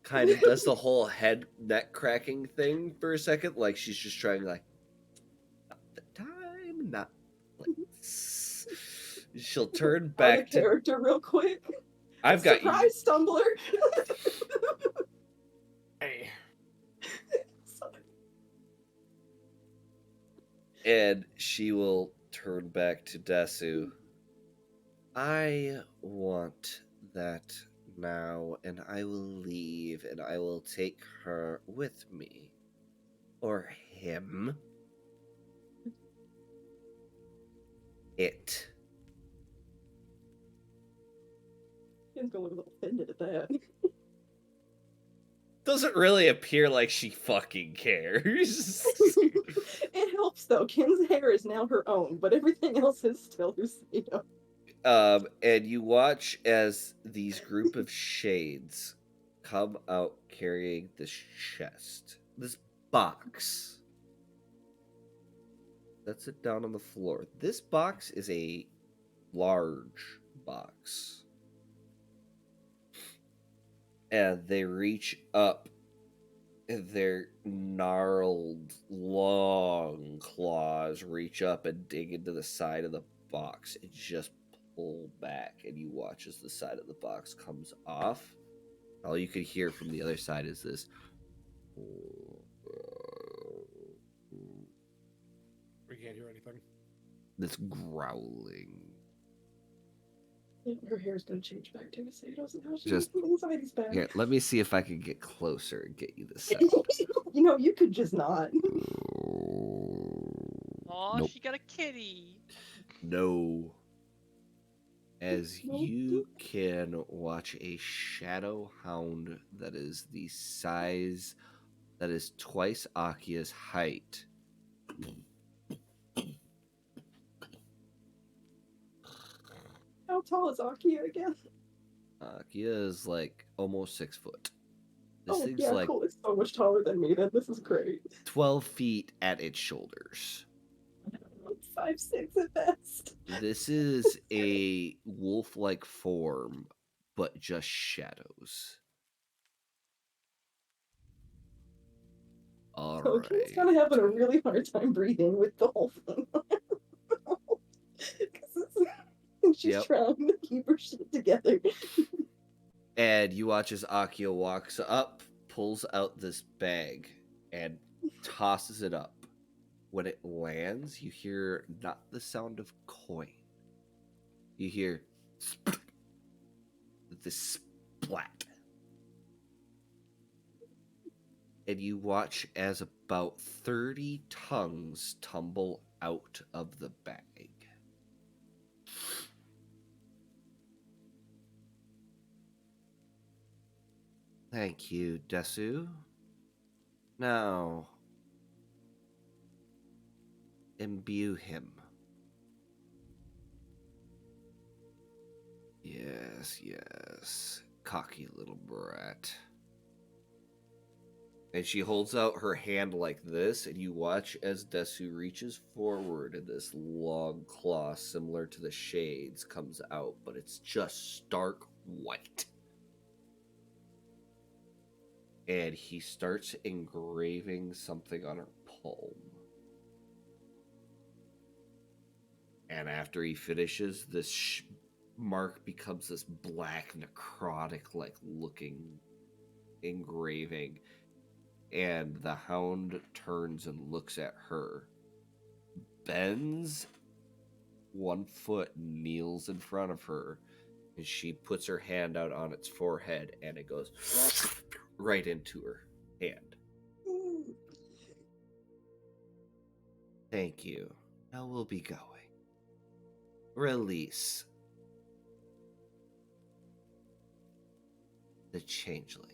kind of does the whole head neck cracking thing for a second, like she's just trying like not the time, not place. She'll turn Out of back to character real quick. I've got you. Surprise, Stumbler. Hey. And she will turn back to Desu. I want that now, and I will leave, and I will take her with me. Or him. It. Kim's gonna look a little offended at that. Doesn't really appear like she fucking cares. It helps though. Kim's hair is now her own, but everything else is still hers. And you watch as these group of shades come out carrying this chest, this box. That's it down on the floor. This box is a large box. And they reach up, and their gnarled, long claws reach up and dig into the side of the box and just pull back. And you watch as the side of the box comes off. All you could hear from the other side is this. We can't hear anything. This growling. Her hair's gonna change back to Osedo's and how she Just- anxiety's back. Here, let me see if I can get closer and get you the sound. You know, you could just not. Aw, Nope. she got a kitty. No. As Nope. you can watch a shadow hound that is the size that is twice Akia's height. How tall is Akia again? Akia is like almost 6 foot. This Oh thing's yeah, like cool. It's so much taller than me. Then this is great. 12 feet at its shoulders. 5'6" at best. This is a wolf-like form, but just shadows. All So Kim's right. kind of having a really hard time breathing with the whole thing. She's Yep. trying to keep her shit together. And you watch as Akio walks up, pulls out this bag, and tosses it up. When it lands, you hear not the sound of coin. You hear this splat. And you watch as about 30 tongues tumble out of the bag. Thank you, Desu. Now, imbue him. Yes, yes. Cocky little brat. And she holds out her hand like this, and you watch as Desu reaches forward, and this long claw, similar to the shades, comes out, but it's just stark white. And he starts engraving something on her palm. And after he finishes, this mark becomes this black, necrotic-like looking engraving. And the hound turns and looks at her, bends 1 foot, kneels in front of her, and she puts her hand out on its forehead, and it goes right into her hand. Thank you. Now we'll be going. Release the changeling.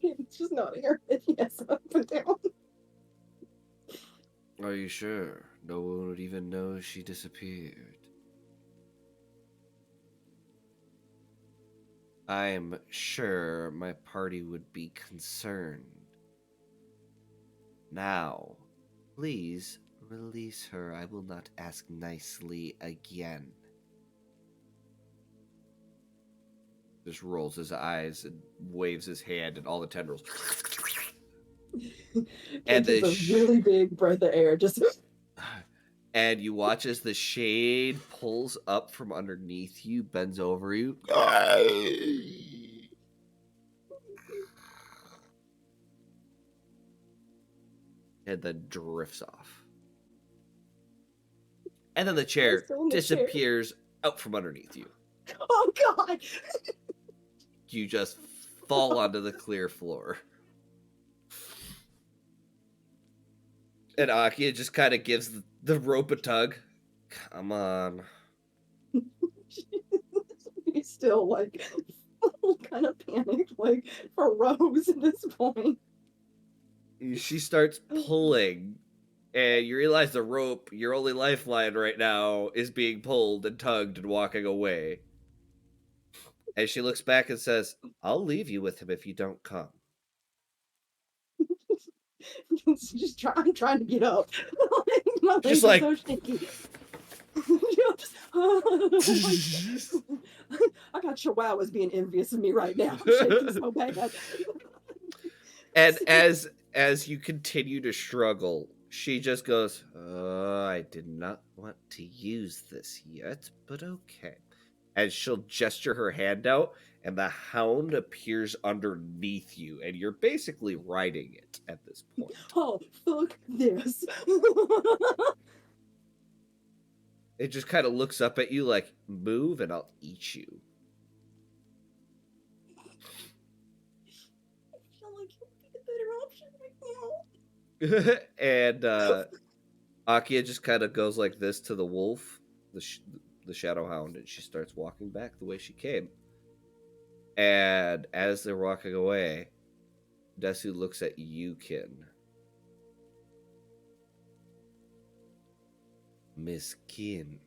It's just nodding her head yes up and down. Are you sure? No one would even know she disappeared. I'm sure my party would be concerned. Now, please release her. I will not ask nicely again. Just rolls his eyes and waves his hand, and all the tendrils. And takes a really big breath of air, just. And you watch as the shade pulls up from underneath you, bends over you. And then drifts off. And then the chair disappears out from underneath you. Oh, God! You just fall onto the clear floor. And Akia just kind of gives the rope a tug. Come on. He's still, like, kind of panicked, like, for Rose at this point. She starts pulling, and you realize the rope, your only lifeline right now, is being pulled and tugged and walking away. And she looks back and says, I'll leave you with him if you don't come. I'm trying to get up. My legs Just are like... so shaky. I got chihuahuas being envious of me right now. I'm shaking so bad. And as you continue to struggle, she just goes, I did not want to use this yet, but okay. And she'll gesture her hand out, and the hound appears underneath you, and you're basically riding it at this point. Oh, fuck this. It just kind of looks up at you like, move and I'll eat you. I feel like it would be the better option right now. And Akia just kind of goes like this to the wolf, the shadow hound, and she starts walking back the way she came. And as they're walking away, Desu looks at Yukin. Miss Kin.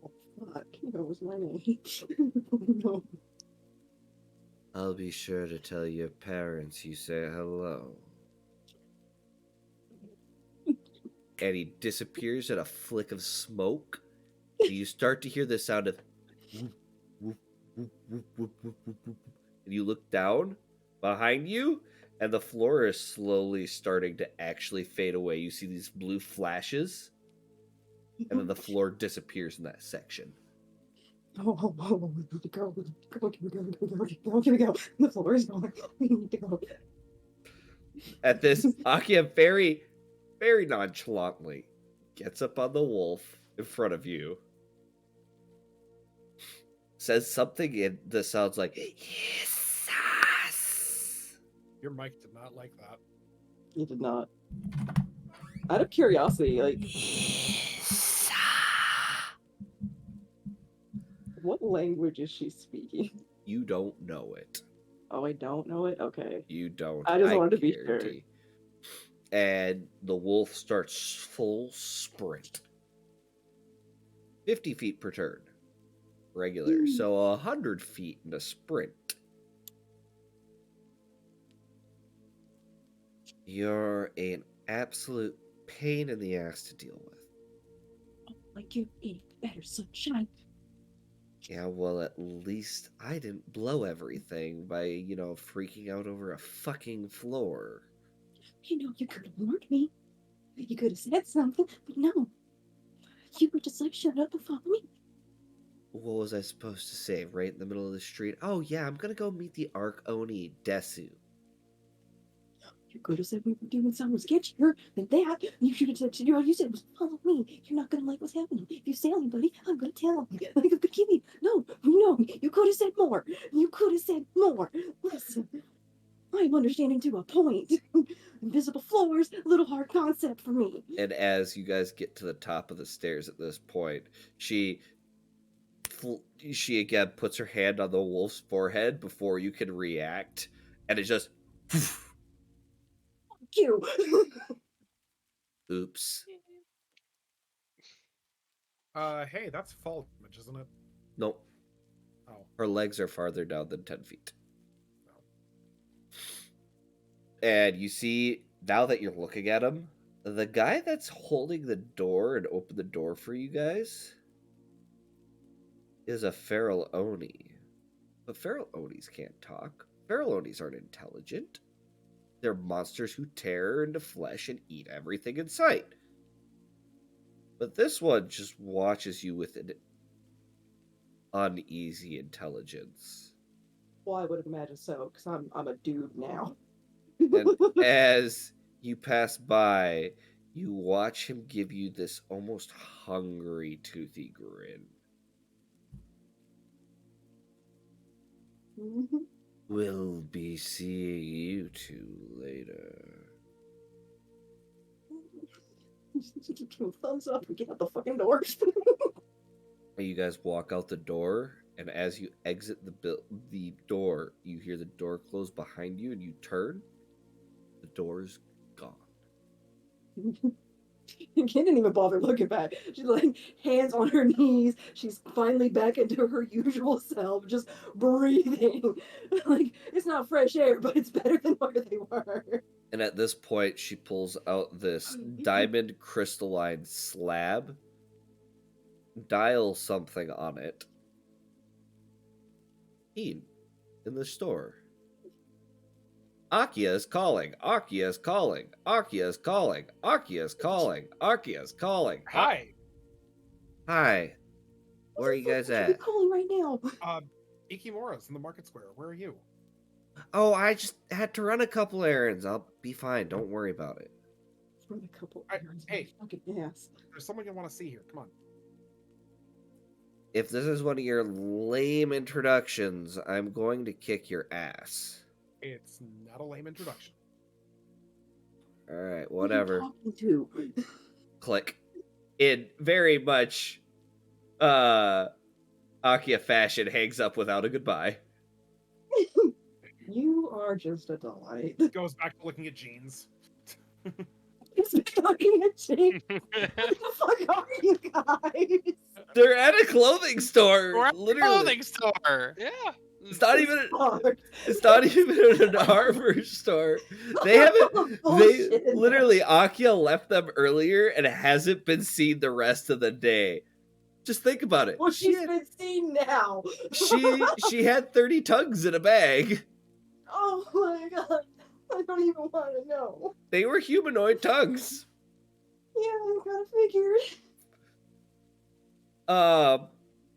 Oh, fuck. He knows my name. No. I'll be sure to tell your parents you say hello. And he disappears in a flick of smoke. And you start to hear the sound of whoop, whoop, whoop, whoop, whoop, whoop, whoop, whoop. And you look down behind you, and the floor is slowly starting to actually fade away. You see these blue flashes, and then the floor disappears in that section. Oh, we need to go. Here we go. The floor is going. We need to go. At this, Akia very, very nonchalantly gets up on the wolf in front of you, says something in that sounds like, yes. Your mic did not like that. You did not. Out of curiosity, like, what language is she speaking? You don't know it. Oh, I don't know it? Okay. You don't. I just wanted to be sure. guarantee. And the wolf starts full sprint. 50 feet per turn. regular. So 100 feet in a sprint. You're an absolute pain in the ass to deal with. Like you any better, sunshine. Yeah, well, at least I didn't blow everything by, freaking out over a fucking floor. You know, you could have warned me. You could have said something, but no. You were just like, shut up and follow me. What was I supposed to say right in the middle of the street? Oh, yeah, I'm gonna go meet the Arc Oni Desu. You could have said we were doing something sketchier than that. You should have said, all you said was, follow me. You're not going to like what's happening. If you say anybody, I'm going to tell them. Like, I'm going to kill you. No, you could have said more. You could have said more. Listen, I'm understanding to a point. Invisible floors, a little hard concept for me. And as you guys get to the top of the stairs at this point, she again puts her hand on the wolf's forehead before you can react, and it just... You. Oops. Hey, that's fall damage, isn't it? Nope. Oh. Her legs are farther down than 10 feet. And you see, now that you're looking at him, the guy that's holding the door and opened the door for you guys is a feral Oni. But feral Onis can't talk. Feral Onis aren't intelligent. They're monsters who tear into flesh and eat everything in sight. But this one just watches you with an uneasy intelligence. Well, I would imagine so, because I'm a dude now. And as you pass by, you watch him give you this almost hungry, toothy grin. We'll be seeing you two later. Thumbs up and get out the fucking door. You guys walk out the door, and as you exit the door, you hear the door close behind you, and you turn. The door's gone. Kid didn't even bother looking back. She's like hands on her knees. She's finally back into her usual self, just breathing. Like it's not fresh air, but it's better than where they were. And at this point, she pulls out this diamond crystalline slab, dials something on it. In the store. Akia is calling. Akia is calling. Akia is calling. Akia is calling. Akia is calling. Hi. Hi. Where are you guys What are you at? calling right now? Ikimura's in the market square. Where are you? Oh, I just had to run a couple errands. I'll be fine. Don't worry about it. Run a couple Alright, errands. hey. Fucking ass. There's someone you want to see here. Come on. If this is one of your lame introductions, I'm going to kick your ass. It's not a lame introduction. All right, Who are you whatever. talking to? Click. In very much Akia fashion, hangs up without a goodbye. You are just a delight. Goes back to looking at jeans. It's fucking a shame. What the fuck are you guys? They're at a clothing store. We're at a Literally. clothing store. Yeah. It's not even Fuck. it's not even an armor store. They haven't they Bullshit. literally Akia left them earlier and hasn't been seen the rest of the day. Just think about it. Well, She she's been seen now. she had 30 tongues in a bag. Oh my god. I don't even want to know. They were humanoid tongues. Yeah, I gotta figure.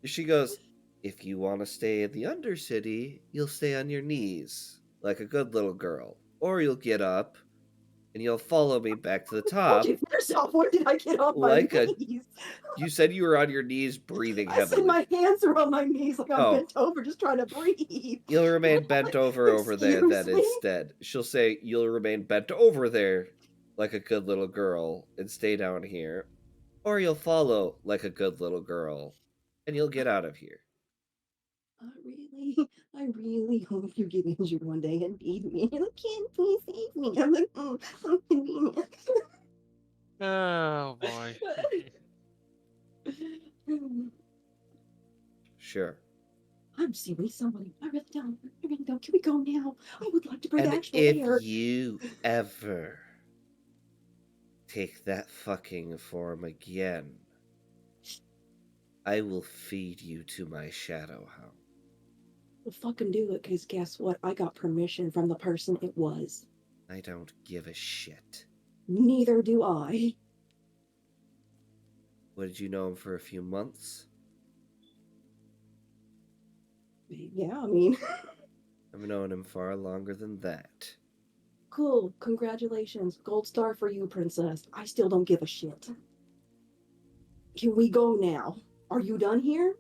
She goes, if you want to stay in the Undercity, you'll stay on your knees, like a good little girl. Or you'll get up, and you'll follow me back to the top. Okay, first off, where did I get on Like my a- knees? You said you were on your knees breathing I said heavily. my hands are on my knees like I'm Oh. bent over just trying to breathe. You'll remain bent over there Excuse then me? instead. She'll say, you'll remain bent over there like a good little girl and stay down here. Or you'll follow like a good little girl and you'll get out of here. I really hope you get injured one day and need me. And like, Ken, please save me. I'm like, so convenient. Oh boy. Sure. I'm serious, somebody. I really don't. I really don't. Can we go now? I would like to breathe And actual if air. you ever take that fucking form again, I will feed you to my shadow hound. Well, fucking do it, because guess what? I got permission from the person it was. I don't give a shit. Neither do I. What, did you know him for a few months? Yeah, I mean, I've known him far longer than that. cool. Congratulations. Gold star for you, princess. I still don't give a shit. Can we go now? Are you done here?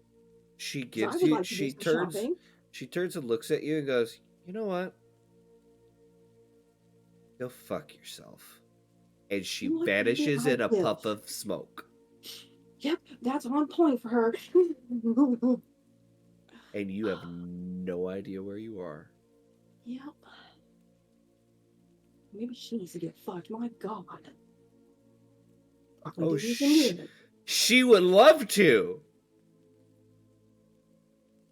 She 'Cause I gives would you, like to do she some turns, shopping. she turns and looks at you and goes, you know what? Go fuck yourself. And she You want to get vanishes in a my puff gift? of smoke. Yep, that's on point for her. And you have no idea where you are. Yep. Maybe she needs to get fucked. My God. I'm Oh, do you some good. she would love to.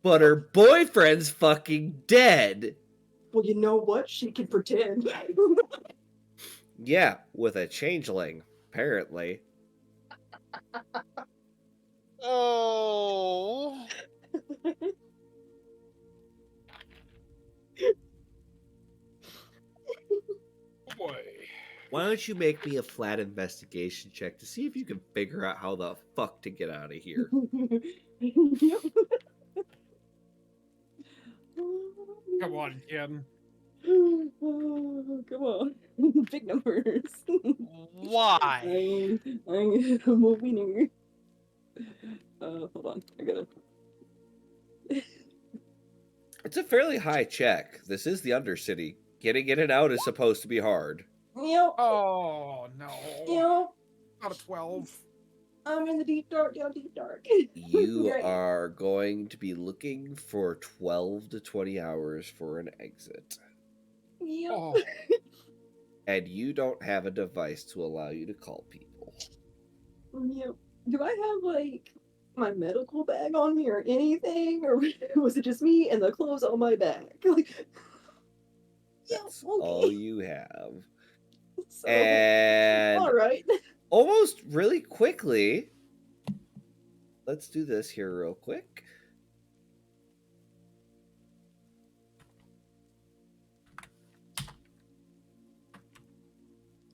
But her boyfriend's fucking dead. Well, you know what? She can pretend. Yeah, with a changeling, apparently. Oh. Boy. Why don't you make me a flat investigation check to see if you can figure out how the fuck to get out of here? Yep. Come on, Ken. Oh, come on. Big numbers. Why? I'm a winner. Hold on. I gotta. It's a fairly high check. This is the Undercity. Getting in and out is supposed to be hard. Yep. Oh, no. Yep. Not a 12. I'm in the deep dark, down deep dark. You Right. are going to be looking for 12 to 20 hours for an exit. Yep. Oh, And you don't have a device to allow you to call people. Yep. Do I have like my medical bag on me or anything, or was it just me and the clothes on my back? Like, That's yeah, okay. all you have. So, And all right. almost really quickly, let's do this here real quick.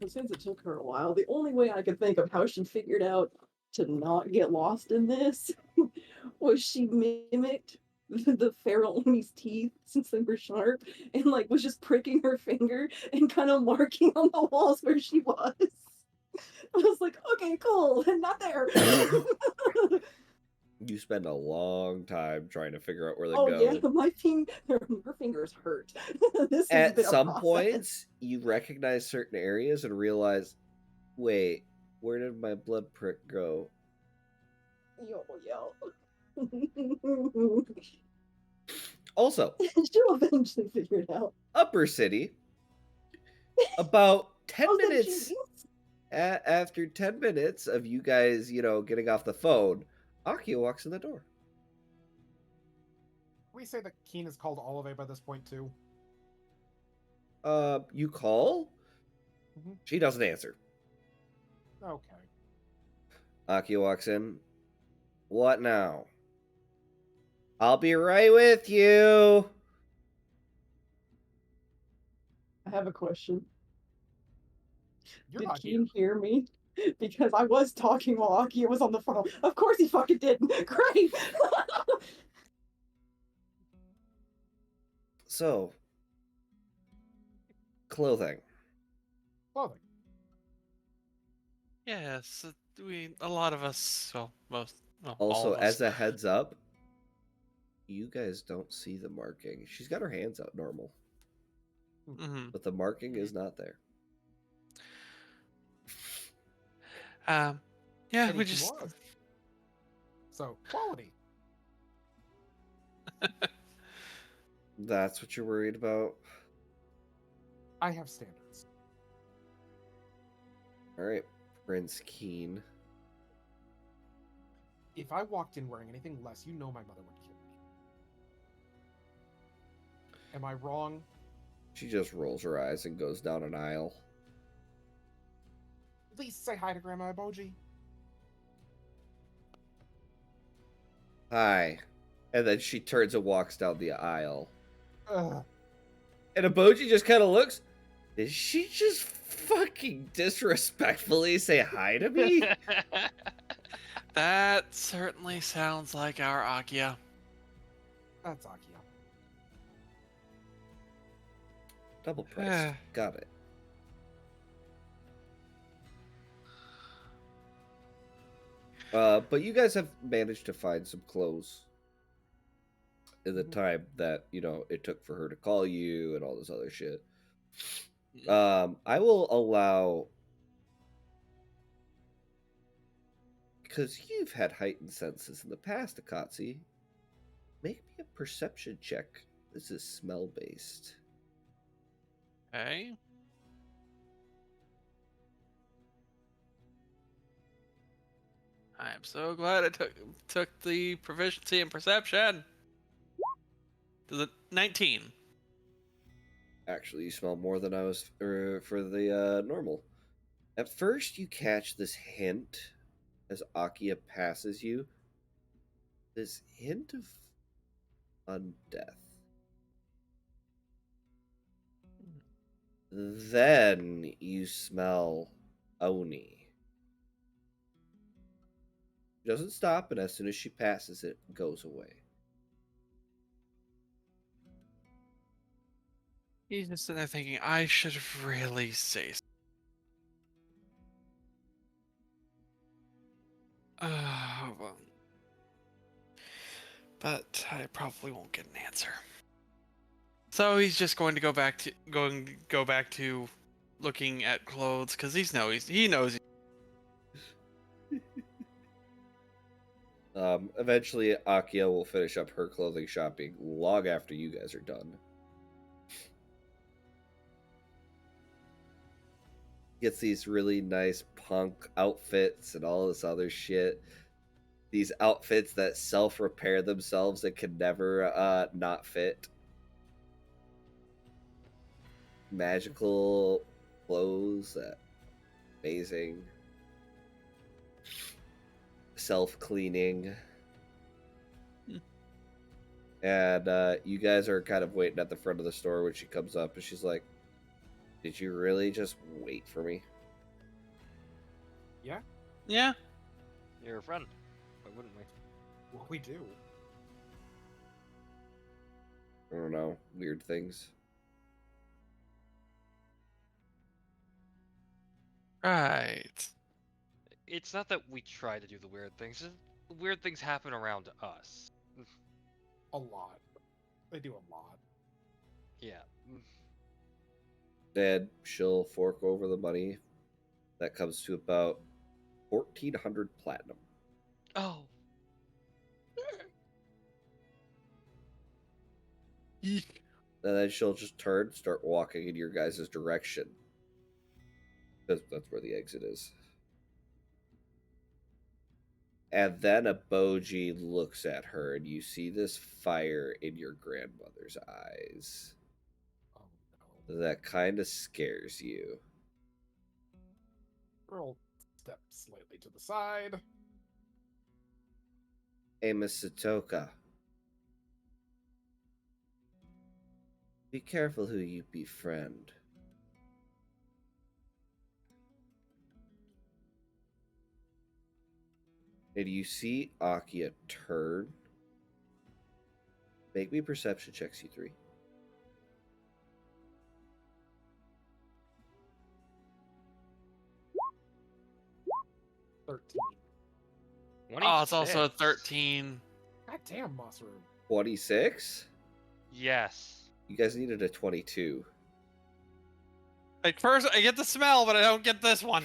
And since it took her a while, the only way I could think of how she figured out to not get lost in this was she mimicked the feral Oni's teeth since they were sharp and like was just pricking her finger and kind of marking on the walls where she was. I was like, okay, cool, not there. You spend a long time trying to figure out where to Oh go. yeah, her fingers hurt. This has At been a some process. points, you recognize certain areas and realize, wait, where did my blood prick go? Yo. Also, She'll eventually figure it out. Upper City, about 10 How's them minutes jeans? after 10 minutes of you guys, getting off the phone, Akio walks in the door. we say that Keen has called Olive by this point, too. You call? Mhm. She doesn't answer. Okay. Akio walks in. What now? I'll be right with you. I have a question. You're Did not Keen here. hear me? Because I was talking while Aki was on the phone. Of course he fucking didn't. Great. So, clothing. Clothing. Yes, a lot of us, well, most, well, all Also, of us. as a heads up, you guys don't see the marking. She's got her hands out normal, Mhm. but the marking is not there. Yeah, we Anything just. more? So, quality. That's what you're worried about? I have standards. Alright, Prince Keen. If I walked in wearing anything less, you know my mother would kill me. Am I wrong? She just rolls her eyes and goes down an aisle. Please say hi to Grandma Emoji. Hi. And then she turns and walks down the aisle. Ugh. And Emoji just kind of looks. Did she just fucking disrespectfully say hi to me? That certainly sounds like our Akia. That's Akia. Double priced. Got it. But you guys have managed to find some clothes in the time that, it took for her to call you and all this other shit. I will allow, because you've had heightened senses in the past, Akatsuki, make me a perception check. This is smell based. Okay. I'm so glad I took the proficiency in perception. Does it 19? Actually, you smell more than I was for the normal. At first, you catch this hint as Akia passes you. This hint of undeath. Then you smell Oni. She doesn't stop, and as soon as she passes it, goes away. He's just sitting there thinking, I should really say something. Well. But I probably won't get an answer. So he's just going to go back to looking at clothes because he knows. Eventually, Akia will finish up her clothing shopping long after you guys are done. Gets these really nice punk outfits and all this other shit. These outfits that self-repair themselves and can never not fit. Magical clothes, amazing. Self-cleaning. And you guys are kind of waiting at the front of the store when she comes up and she's like, did you really just wait for me? Yeah? Yeah. You're a friend. Why wouldn't we? Well, we do. I don't know. Weird things. Right. It's not that we try to do the weird things. Just weird things happen around us. A lot. They do a lot. Yeah. Then she'll fork over the money. That comes to about 1,400 platinum. Oh. And then she'll just turn, start walking in your guys' direction. Because that's where the exit is. And then a Boji looks at her, and you see this fire in your grandmother's eyes. Oh no. That kind of scares you. Girl, step slightly to the side. Hey, Miss Satoka. Be careful who you befriend. And you see Akia turn. Make me perception checks, you three. 13. Oh, it's also a 13. God damn, Mushroom. 26? Yes. You guys needed a 22. Like, first, I get the smell, but I don't get this one.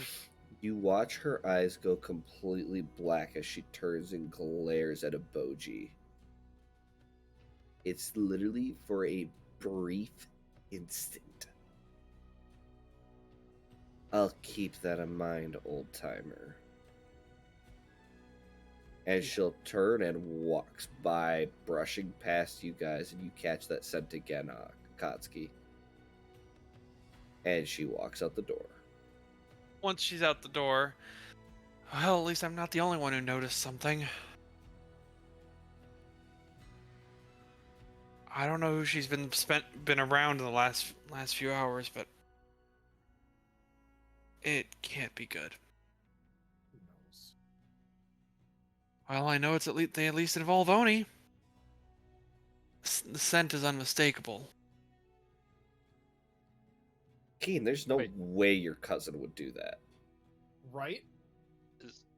You watch her eyes go completely black as she turns and glares at a Boji. It's literally for a brief instant. I'll keep that in mind, old timer. And she'll turn and walks by, brushing past you guys, and you catch that scent again, Akatsuki. And she walks out the door. Once she's out the door, well, at least I'm not the only one who noticed something. I don't know who she's been around in the last few hours, but it can't be good. Who knows? Well, I know they at least involve Oni. The scent is unmistakable. Keen, there's no Wait. way your cousin would do that. Right?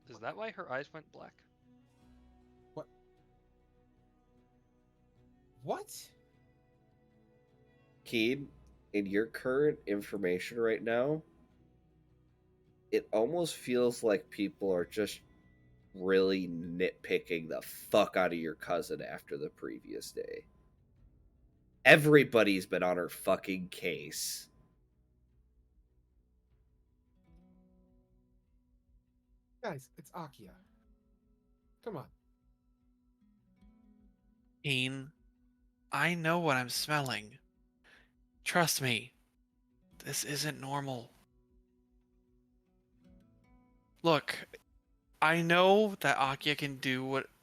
Is that why her eyes went black? What? Keen, in your current information right now, it almost feels like people are just really nitpicking the fuck out of your cousin after the previous day. Everybody's been on her fucking case. Guys, it's Akia. Come on. Keen, I know what I'm smelling. Trust me, this isn't normal. Look, I know that Akia can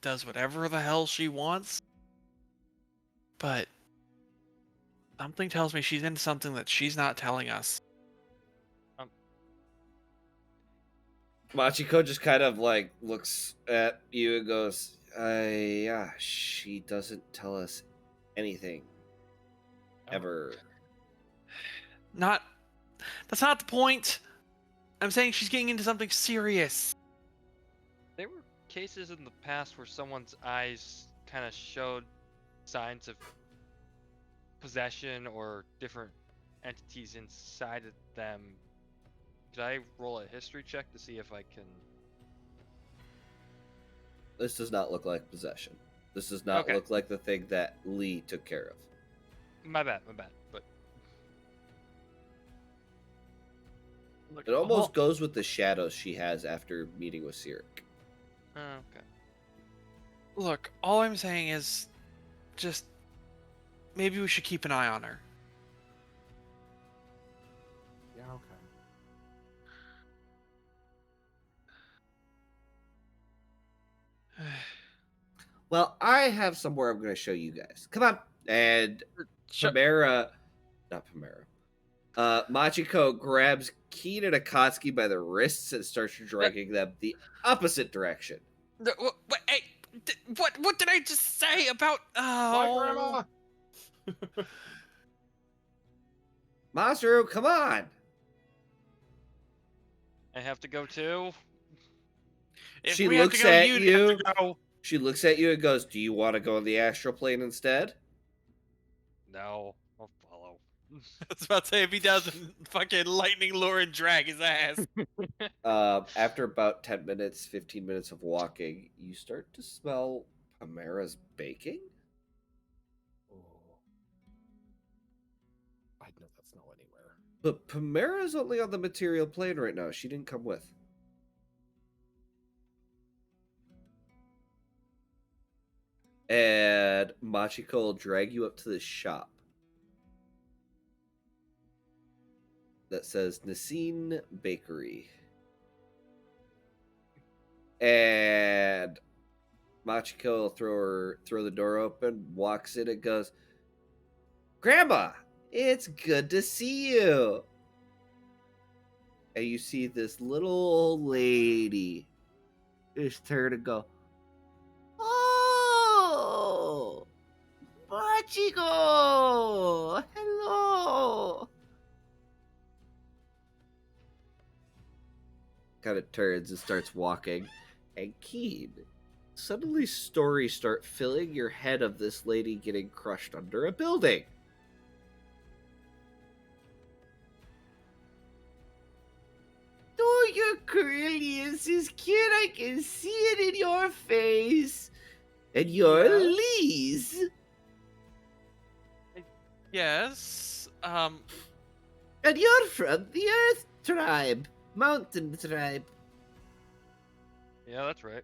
does whatever the hell she wants, but something tells me she's into something that she's not telling us. Machiko just kind of like looks at you and goes, yeah, she doesn't tell us anything. Ever. That's not the point. I'm saying she's getting into something serious. There were cases in the past where someone's eyes kind of showed signs of possession or different entities inside of them. Could I roll a history check to see if I can? This does not look like possession. This does not Okay. look like the thing that Lee took care of. My bad. But Look, It almost goes with the shadows she has after meeting with Sirik. okay. Look, all I'm saying is, just maybe we should keep an eye on her. Yeah, okay. Well, I have somewhere I'm going to show you guys. Come on. And Machiko grabs Keen and Akatsuki by the wrists and starts dragging them the opposite direction. Hey, what did I just say about? Bye, Oh, Grandma! Masaru, come on. I have to go too. If She we have to looks go, at you'd you. have to go. She looks at you and goes, do you want to go in the astral plane instead? No, I'll follow. I was about to say, if he doesn't, fucking lightning lure and drag his ass. After about 10 minutes, 15 minutes of walking, you start to smell Pamera's baking? Oh. I'd know that smell anywhere. But Pamera's only on the material plane right now. She didn't come with. And Machiko will drag you up to this shop that says Nasine Bakery. And Machiko will throw the door open, walks in and goes, Grandma, it's good to see you. And you see this little old lady just turn and go, Oh, Machiko, hello. Kind of turns and starts walking. And Keen, suddenly stories start filling your head of this lady getting crushed under a building. Oh, your curlius is cute. I can see it in your face. And you're Lee's. Yes. And you're from the Earth Tribe. Mountain Tribe. Yeah, that's right.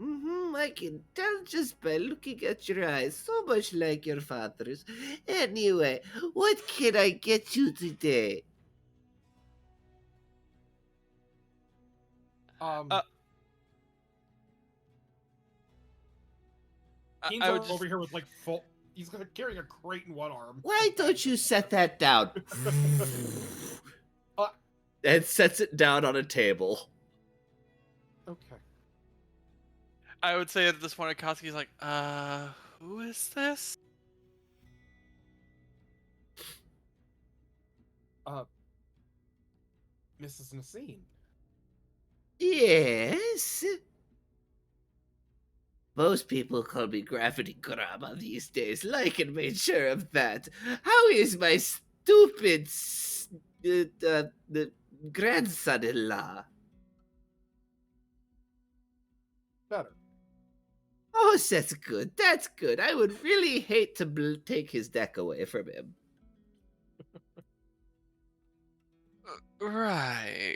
I can tell just by looking at your eyes, so much like your father's. Anyway, what can I get you today? Uh, Keen's I would just over here with like full. He's carrying a crate in one arm. Why don't you set that down? Uh, And sets it down on a table. Okay. I would say at this point, Akatsuki's like, who is this? Mrs. Nassim. Yes? Most people call me Gravity Grandma these days. Lycan made sure of that. How is my stupid grandson-in-law? Better. Oh, that's good. That's good. I would really hate to take his deck away from him. Right.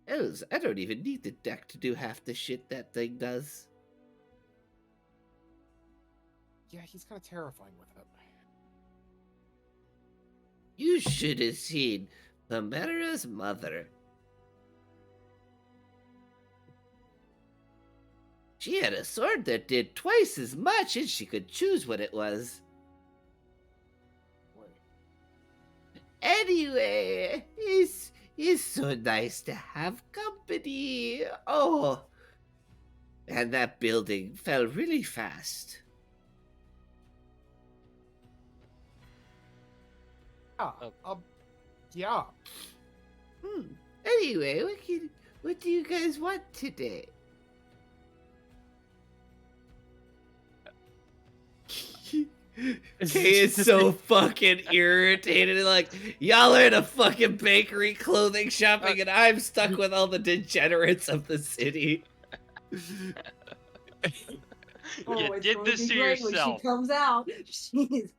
Hells, I don't even need the deck to do half the shit that thing does. Yeah, he's kind of terrifying with it. You should have seen Pamera's mother. She had a sword that did twice as much, and she could choose what it was. Anyway, it's so nice to have company. Oh, and that building fell really fast. Yeah. Anyway, what do you guys want today? Kay is so fucking irritated. Like, y'all are in a fucking bakery clothing shopping, and I'm stuck with all the degenerates of the city. Oh, You it's did going to this be to great when yourself. she comes out. She's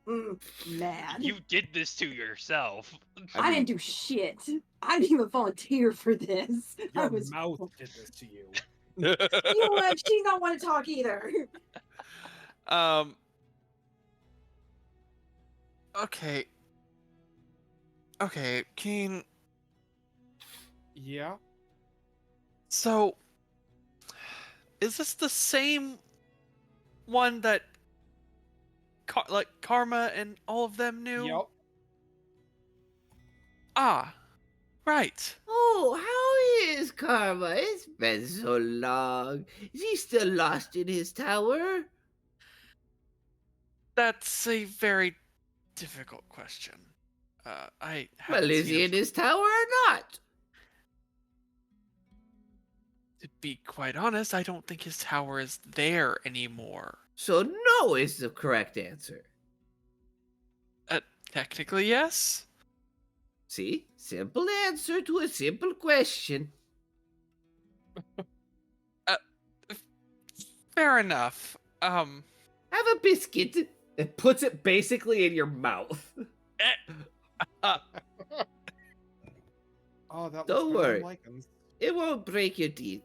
mad. You did this to yourself. I didn't do shit. I didn't even volunteer for this. I Your was. mouth did this to you. You know what? She's not want to talk either. Okay. Okay, Keen. Yeah. So, is this the same one that, like Karma and all of them knew? Yep. Ah, right. Oh, how is Karma? It's been so long. Is he still lost in his tower? That's a very difficult question. I Well, haven't is seen he him in his tower or not? To be quite honest, I don't think his tower is there anymore. So no is the correct answer. Technically, yes. See? Simple answer to a simple question. Fair enough. Have a biscuit. It puts it basically in your mouth. Oh, that Don't looks better than worry. Lycan's. It won't break your teeth.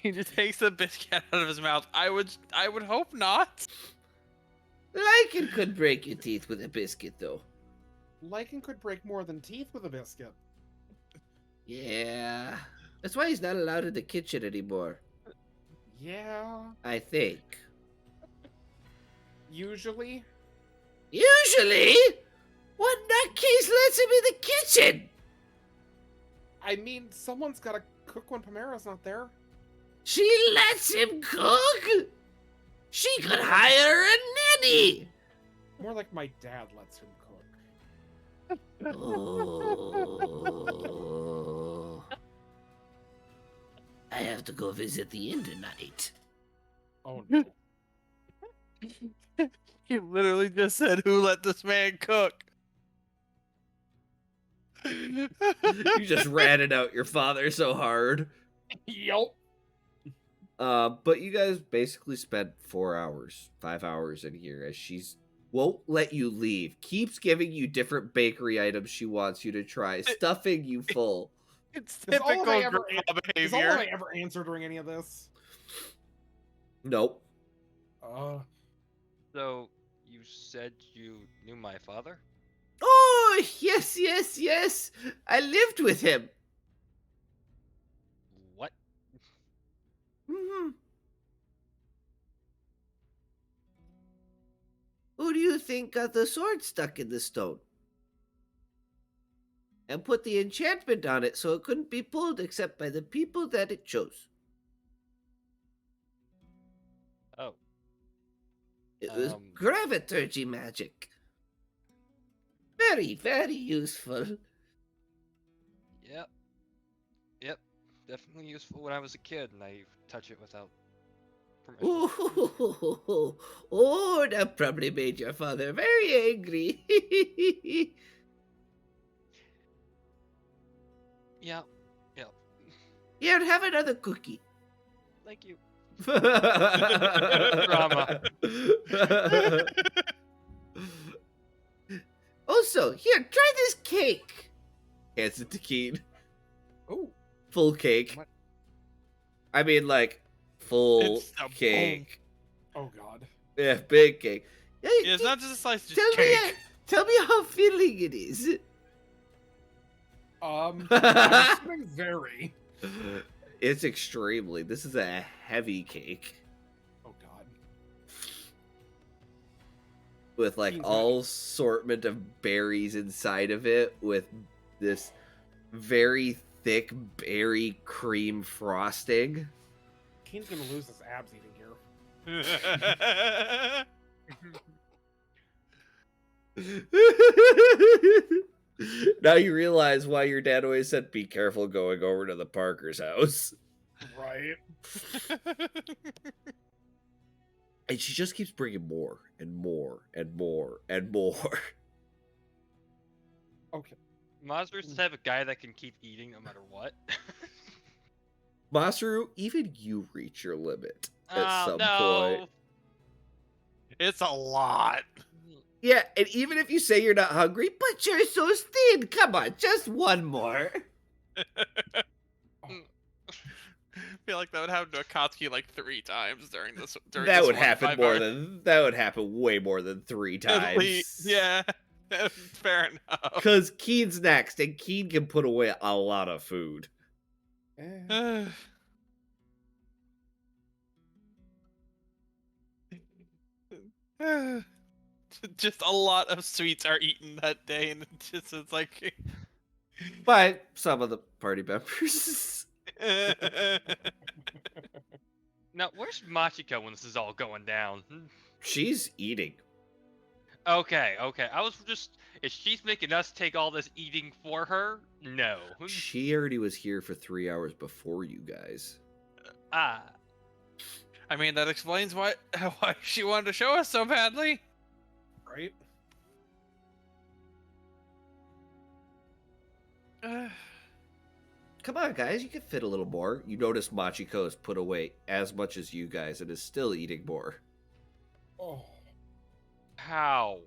He just takes the biscuit out of his mouth. I would hope not. Lycan could break your teeth with a biscuit, though. Lycan could break more than teeth with a biscuit. Yeah. That's why he's not allowed in the kitchen anymore. Yeah. I think. Usually. Usually? What nutcase lets him in the kitchen? I mean, someone's got to cook when Pamera's not there. She lets him cook? She could hire a nanny. More like my dad lets him cook. Oh. I have to go visit the inn tonight. Oh no. You literally just said, "Who let this man cook?" You just ratted out your father so hard. Yep. But you guys basically spent 4 hours, 5 hours in here as she's won't let you leave. Keeps giving you different bakery items she wants you to try, stuffing you full. It's Does typical ever, grandma does behavior. Olive ever answer during any of this? Nope. So, you said you knew my father? Oh, yes, yes, yes. I lived with him. What? Hmm. Who do you think got the sword stuck in the stone? And put the enchantment on it so it couldn't be pulled except by the people that it chose. Oh. It was graviturgy magic. Very, very useful. Yep. Yep. Definitely useful when I was a kid and I touch it without permission. Oh, that probably made your father very angry. Yeah. Yep. Here, have another cookie. Thank you. Drama. Also, here, try this cake. Hands it to Keen. Oh, Full cake. What? I mean, like, full It's a cake. oh God. Yeah, big cake. Yeah, It's not just a slice, just tell cake. me, tell me how filling it is. I'm assuming very. It's extremely. This is a heavy cake Oh God. with like Seems all assortment of berries inside of it, with this very thick berry cream frosting. Keen's gonna lose his abs eating here. Now you realize why your dad always said, "Be careful going over to the Parker's house." Right. And she just keeps bringing more and more and more and more. Okay. Mazur's the type of guy that can keep eating no matter what. Masaru, even you reach your limit at Oh, some no. point. It's a lot. Yeah, and even if you say you're not hungry, but you're so thin, come on, just one more. I feel like that would happen to Akatsuki like 3 times during this. During That this would one happen 5 more hour- than that would happen way more than 3 At times. least, yeah, fair enough. Because Keen's next, and Keen can put away a lot of food. Just a lot of sweets are eaten that day, and it's like. By some of the party members. Now, where's Machiko when this is all going down? She's eating. Okay, okay. I was just... If she's making us take all this eating for her, no. She already was here for 3 hours before you guys. Ah. I mean, that explains why she wanted to show us so badly. Right. Come on, guys, you can fit a little more. You notice Machiko has put away as much as you guys and is still eating more. Oh. How?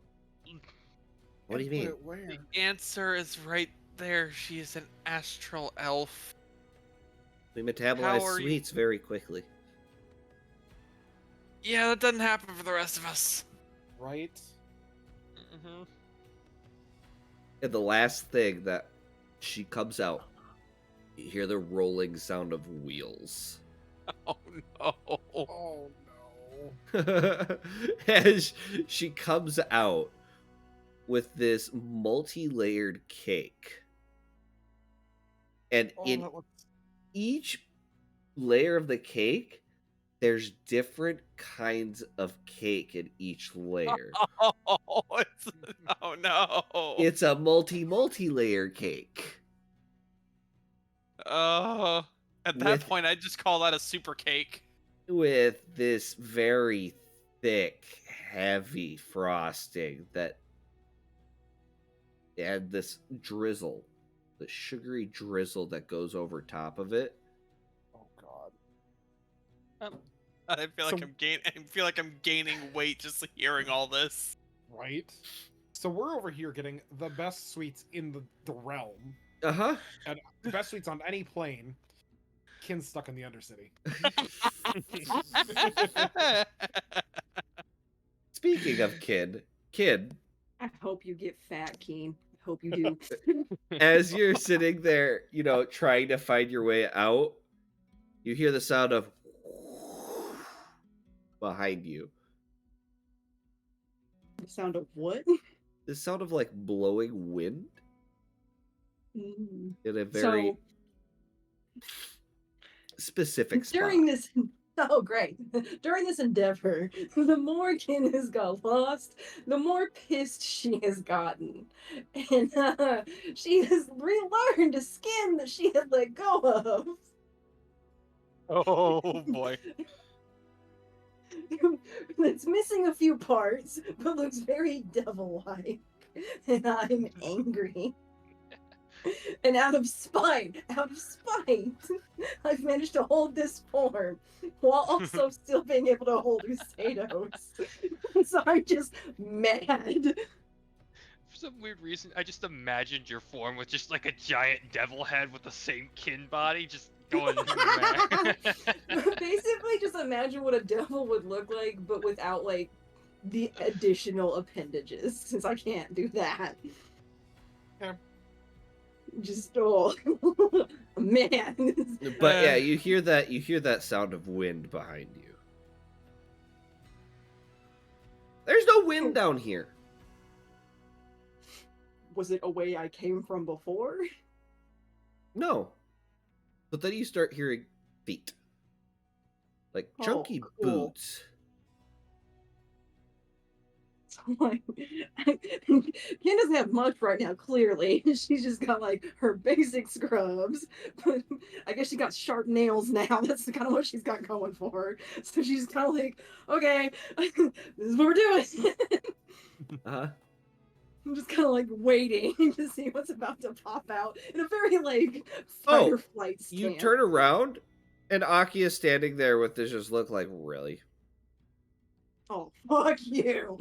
What do you mean? Where? The answer is right there. She is an astral elf. We How metabolize are you- sweets very quickly. Yeah, that doesn't happen for the rest of us. Right. Mm-hmm. And the last thing that she comes out, you hear the rolling sound of wheels. Oh no. Oh no. As she comes out with this multi-layered cake. And Oh, in that looks... each layer of the cake, there's different kinds of cake in each layer. Oh no. It's a multi-layer cake. At that With- point, I'd just call that a super cake. With this very thick, heavy frosting that and this drizzle, the sugary drizzle that goes over top of it. Oh God. I feel like So- I feel like I'm gaining weight just hearing all this. right? So we're over here getting the best suites in the realm, Uh-huh. and the best suites on any plane. Kin's stuck in the Undercity. Speaking of Kid, I hope you get fat, Keen. I hope you do. as you're sitting there, trying to find your way out, you hear the sound of behind you. The sound of what? The sound of like blowing wind Mm. in a very So specific spot. during this, oh great, during this endeavor, the more Kin has got lost, the more pissed she has gotten, and she has relearned a skin that she had let go of. Oh boy. It's missing a few parts, but looks very devil-like, and I'm angry. And out of spite, I've managed to hold this form while also still being able to hold Usados. So I'm just mad. For some weird reason, I just imagined your form with just like a giant devil head with the same Kin body, just going mad. Basically, just imagine what a devil would look like, but without like the additional appendages, since I can't do that. Yeah. Just man. But yeah, you hear that sound of wind behind you. There's no wind down here. Was it a way I came from before? No. But then you start hearing feet. Like chunky cool. boots. So like, Ken doesn't have much right now, clearly. She's just got like her basic scrubs. But I guess she got sharp nails now. That's kind of what she's got going for her. So she's kind of like, okay, this is what we're doing. Uh-huh. I'm just kind of like waiting to see what's about to pop out in a very like fight or flight stance. You turn around and Aki is standing there with this just look like, really? Oh, fuck you.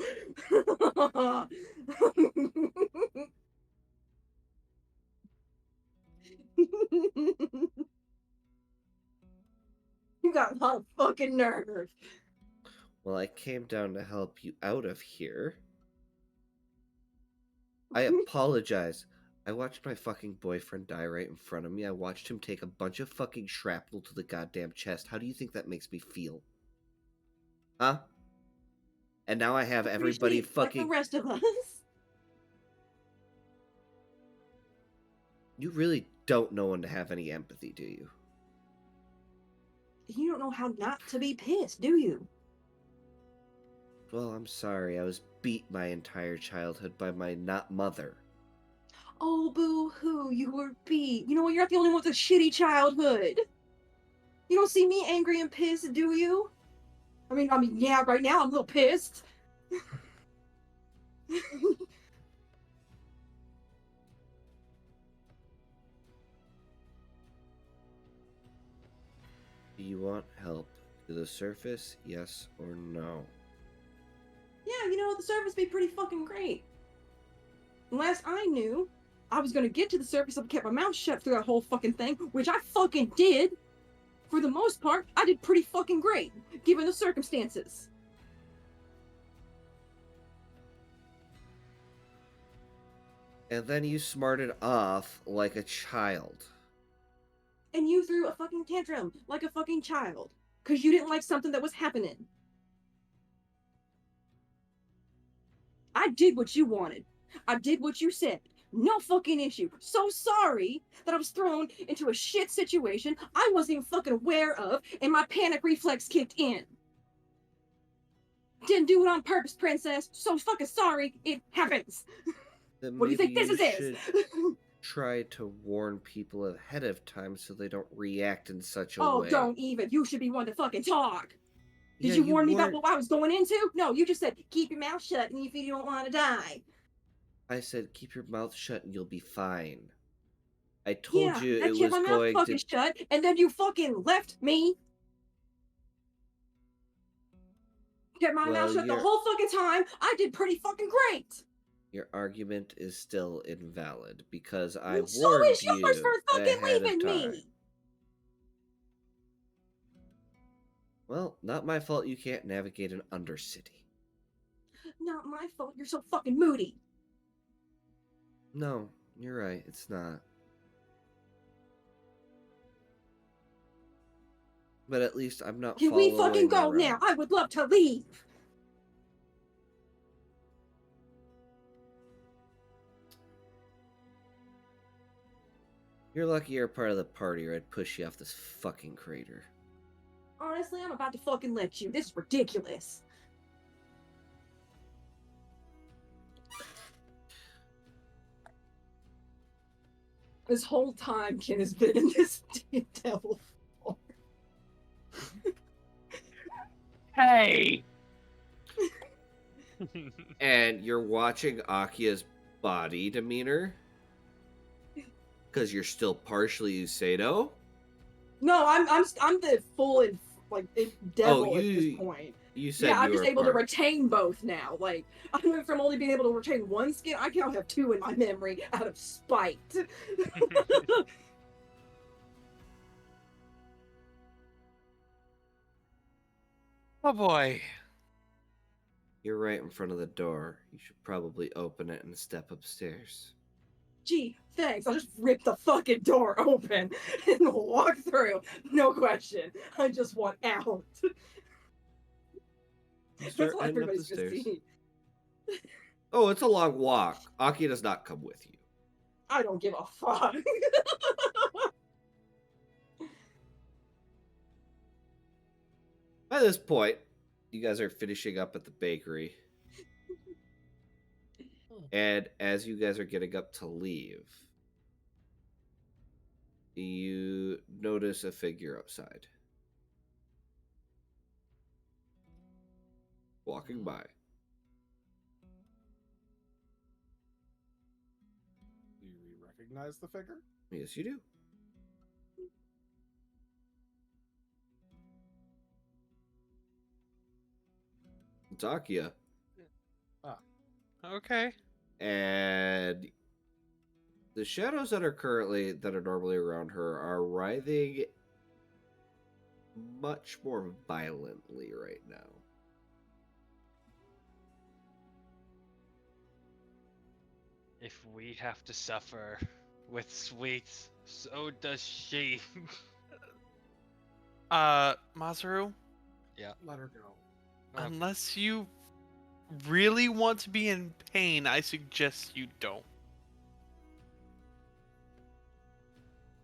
You got a lot of fucking nerve. Well, I came down to help you out of here. I apologize. I watched my fucking boyfriend die right in front of me. I watched him take a bunch of fucking shrapnel to the goddamn chest. How do you think that makes me feel? Huh? And now I have everybody Appreciate fucking... like the rest of us. You really don't know when to have any empathy, do you? You don't know how not to be pissed, do you? Well, I'm sorry. I was beat my entire childhood by my not mother. Oh, boo-hoo, you were beat. You know what? You're not the only one with a shitty childhood. You don't see me angry and pissed, do you? I mean, yeah, right now I'm a little pissed. Do you want help to the surface? Yes or no? Yeah, you know, the surface be pretty fucking great. Last I knew, I was gonna get to the surface if I kept my mouth shut through that whole fucking thing, which I fucking did. For the most part, I did pretty fucking great, given the circumstances. And then you smarted off like a child. And you threw a fucking tantrum like a fucking child, because you didn't like something that was happening. I did what you wanted. I did what you said. No fucking issue. So sorry that I was thrown into a shit situation I wasn't even fucking aware of, and my panic reflex kicked in. Didn't do it on purpose, princess. So fucking sorry. It happens. Then What do you think maybe this is? Try to warn people ahead of time so they don't react in such a Oh, way. don't even. You should be one to fucking talk. Did Yeah, you warn me about weren't- what I was going into? No, you just said, keep your mouth shut and if you don't want to die. I said, keep your mouth shut and you'll be fine. I told you I it kept was my mouth going fucking to... shut, and then you fucking left me. Kept my Well, mouth shut the you're- whole fucking time. I did pretty fucking great. Your argument is still invalid because I And so warned is yours you for fucking ahead of leaving time. me. Well, not my fault you can't navigate an undercity. Not my fault. You're so fucking moody. No, you're right. It's not. But at least I'm not Can we following fucking go around. now? I would love to leave. You're lucky you're part of the party or I'd push you off this fucking crater. Honestly, I'm about to fucking let you. This is ridiculous. This whole time, Ken has been in this devil form. Hey! And you're watching Akia's body demeanor? Because you're still partially Usado? No, I'm the full and devil at this you- point. You said Yeah, I'm you just were able to part. retain both now. Like, I went from only being able to retain one skin, I can now have two in my memory out of spite. Oh boy. You're right in front of the door. You should probably open it and step upstairs. Gee, thanks. I'll just rip the fucking door open and walk through. No question. I just want out. You That's start all heading up the everybody's just stairs. seen. Oh, it's a long walk. Akia does not come with you. I don't give a fuck. By this point, you guys are finishing up at the bakery. And as you guys are getting up to leave, you notice a figure outside. Walking by. Do you recognize the figure? Yes, you do. It's Akia. Okay. And the shadows that are normally around her are writhing much more violently right now. If we have to suffer with sweets, so does she. Masaru, Let her go. unless you really want to be in pain, I suggest you don't.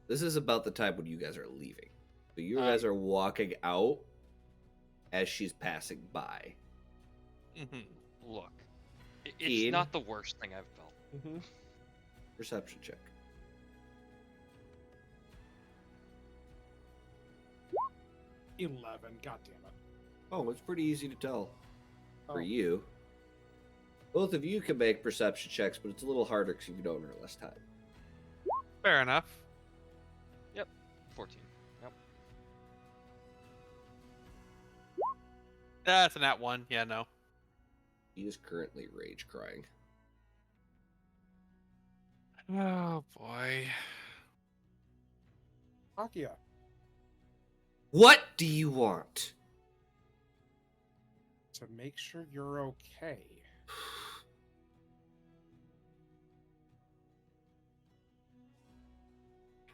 This is about the time when you guys are leaving. So you guys are walking out as she's passing by. Look, it's Keen. not the worst thing I've felt. Mm-hmm. Perception check. 11. God damn it. Oh, it's pretty easy to tell for Oh. you. Both of you can make perception checks, but it's a little harder because you don't know less time. Fair enough. 14. Yep. That's a nat one. Yeah, no. He is currently rage crying. Oh boy. Akia, What do you want? to make sure you're okay.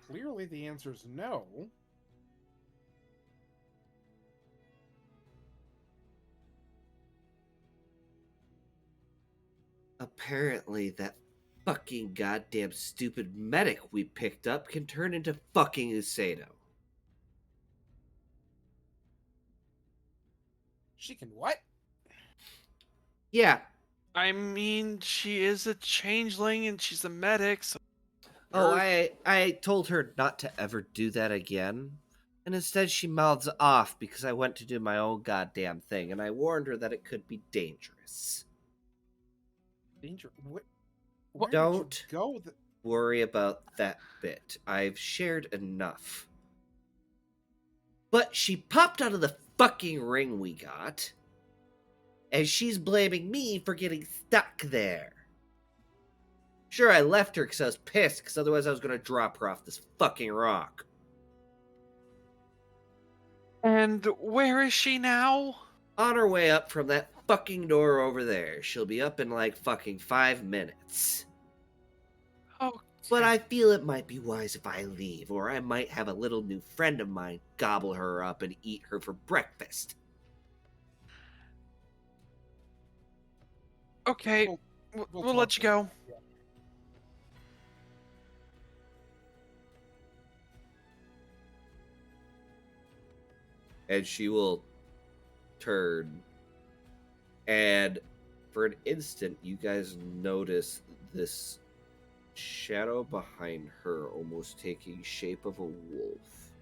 Clearly the answer is no. Apparently, that fucking goddamn stupid medic we picked up can turn into fucking Usado. She can what? Yeah. I mean, she is a changeling and she's a medic, so Oh, I told her not to ever do that again. And instead she mouths off because I went to do my own goddamn thing, and I warned her that it could be dangerous. Danger. Where Don't did you go? worry about that bit. I've shared enough. But she popped out of the fucking ring we got. and she's blaming me for getting stuck there. Sure, I left her because I was pissed, because otherwise I was going to drop her off this fucking rock. And where is she now? On her way up from that fucking door over there. She'll be up in like fucking 5 minutes. Oh, But I feel it might be wise if I leave, or I might have a little new friend of mine gobble her up and eat her for breakfast. okay. We'll let you go. And she will turn, and for an instant you guys notice this shadow behind her almost taking shape of a wolf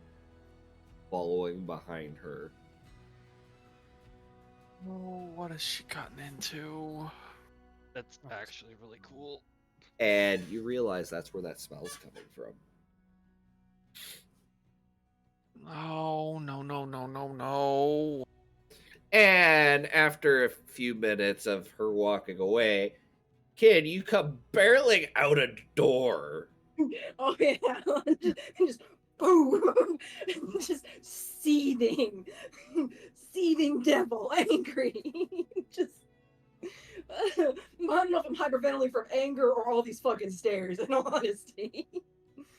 following behind her. Oh, what has she gotten into? That's actually really cool. And you realize that's where that smell's coming from. Oh, no, no, no, no, no. And after a few minutes of her walking away, kid, you come barreling out a door. Oh yeah, just boom, just seething, seething devil, angry. Just I don't know if I'm hyperventilating from anger or all these fucking stairs. In all honesty.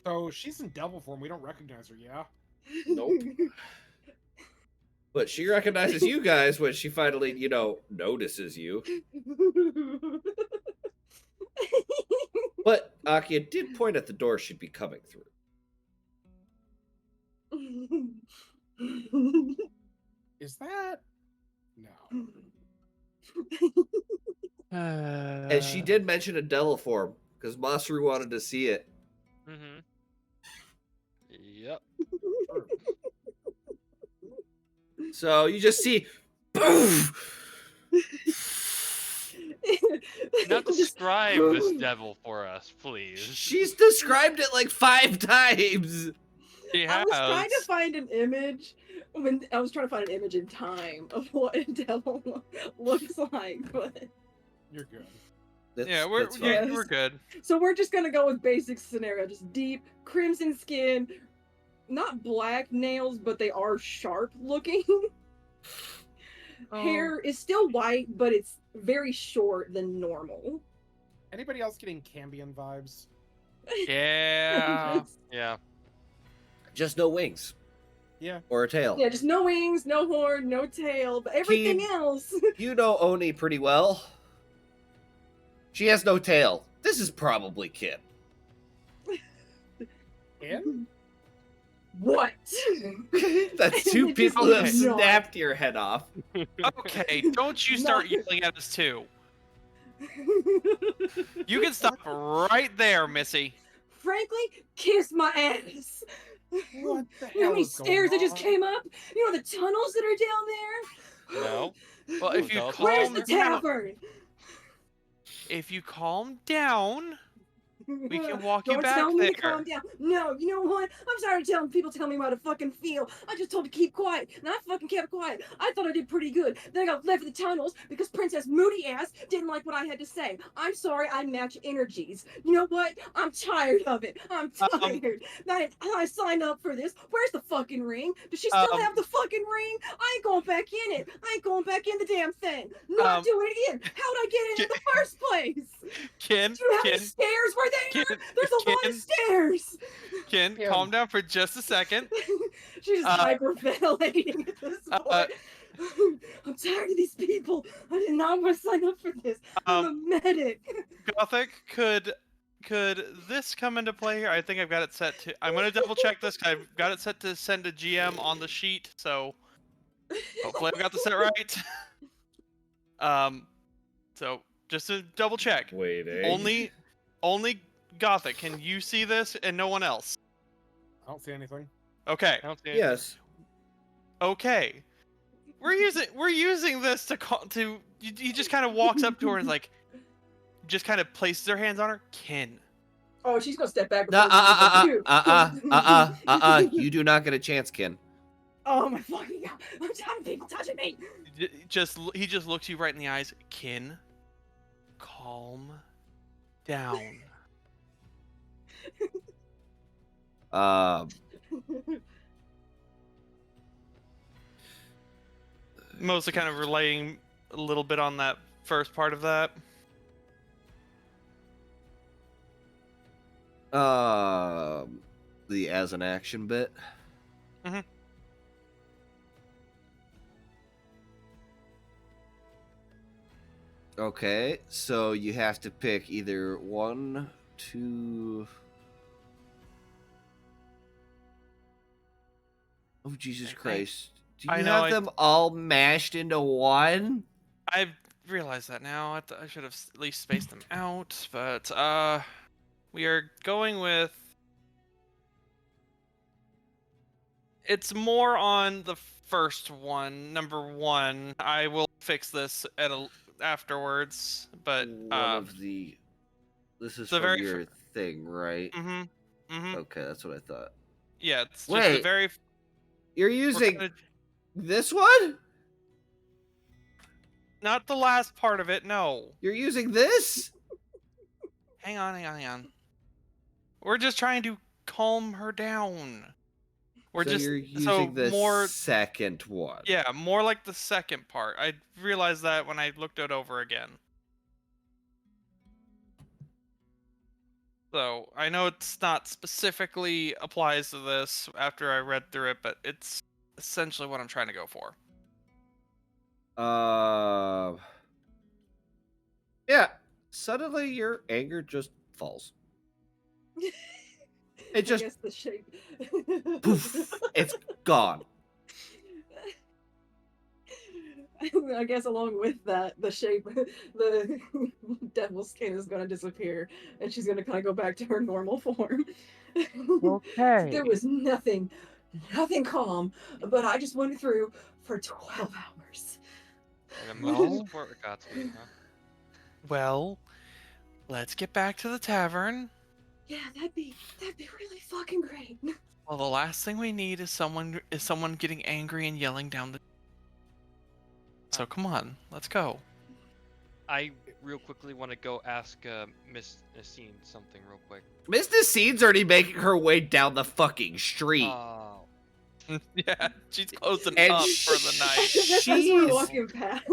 So she's in devil form. We don't recognize her, yeah? Nope. But she recognizes you guys when she finally, notices you. But Akia did point at the door she'd be coming through. Is that? No. And she did mention a devil form, because Masaru wanted to see it. Mm-hmm. Yep. So you just see, poof! Now describe this devil for us, please. She's described it like 5 times. She I has. was trying to find an image in time of what a devil looks like, but You're good. Yeah, we're That's fine. we're good. so we're just gonna go with basic scenario, just deep crimson skin, not black nails, but they are sharp looking. Hair is still white, but it's very short than normal. Anybody else getting Cambion vibes? Yeah. Yeah. Just no wings. Yeah. Or a tail. Yeah, just no wings, no horn, no tail, but everything Keen. else. You know Oni pretty well. She has no tail. This is probably Kid. And? What? That's 2 It people just who have is not. snapped your head off. Okay, don't you start yelling at us too. You can stop right there, Missy. Frankly, kiss my ass. What the You know how hell many is going stairs that just on? came up? You know the tunnels that are down there? No. Well, if you Tell us calm Where's the down, tavern? if you calm down, we can walk you Don't back tell me there. to calm down. No, you know what? I'm tired of telling people tell me how to fucking feel. I just told to keep quiet, and I fucking kept quiet. I thought I did pretty good. Then I got left in the tunnels because Princess Moody ass didn't like what I had to say. I'm sorry, I match energies. You know what? I'm tired of it. I'm tired. I signed up for this. Where's the fucking ring? Does she still have the fucking ring? I ain't going back in it. I ain't going back in the damn thing. Not doing it again. How'd I get in the first place? Ken, Do you know how many stairs were there? There's a lot of stairs. Ken, calm down for just a second. She's hyperventilating at this point. I'm tired of these people. I did not want to sign up for this. I'm a medic. Gothic, could this come into play here? I think I've got it set to. I'm gonna double check this. I've got it set to send a GM on the sheet, so hopefully I've got this set right. So just to double check. Waiting. Only Gothic, can you see this and no one else? I don't see anything. Okay. I don't see Yes. Okay. We're using this to call to. He just kind of walks up to her and is like, just kind of places her hands on her. Ken. Oh, she's gonna step back. You do not get a chance, Ken. Oh my fucking god! I'm tired of people touching me. He just looks you right in the eyes. Kin, calm down. Um, Mostly kind of relaying a little bit on that first part of that. the as an action bit. Mhm. Okay, so you have to pick either 1, 2. Oh, Jesus Christ. Do I you know, have them all mashed into one? I realize that now. I should have at least spaced them out, but we are going with. It's more on the first one, number 1. I will fix this afterwards, but One of the. This is the from very your thing, right? mm-hmm. Okay, that's what I thought. Yeah, it's just the Wait, very. you're we're using gonna- this one? Not the last part of it. No. You're using this? Hang on. We're just trying to calm her down. We're so just you're using the more. second one. Yeah, more like the second part. I realized that when I looked it over again. So I know it's not specifically applies to this after I read through it, but it's essentially what I'm trying to go for. Yeah. Suddenly your anger just falls. It just I guess the shape. poof. It's gone. I guess along with that, the shape, the devil's skin is gonna disappear, and she's gonna kind of go back to her normal form. Okay. There was nothing calm, but I just went through for 12 hours. An emotional support Akatsuki, huh? Well, let's get back to the tavern. Yeah, that'd be really fucking great. Well, the last thing we need is someone getting angry and yelling down the. So come on, let's go. I real quickly want to go ask Miss Nasine something real quick. Miss Nassine's already making her way down the fucking street. Oh, Yeah, she's closing And up for the night. As we're She's walking past.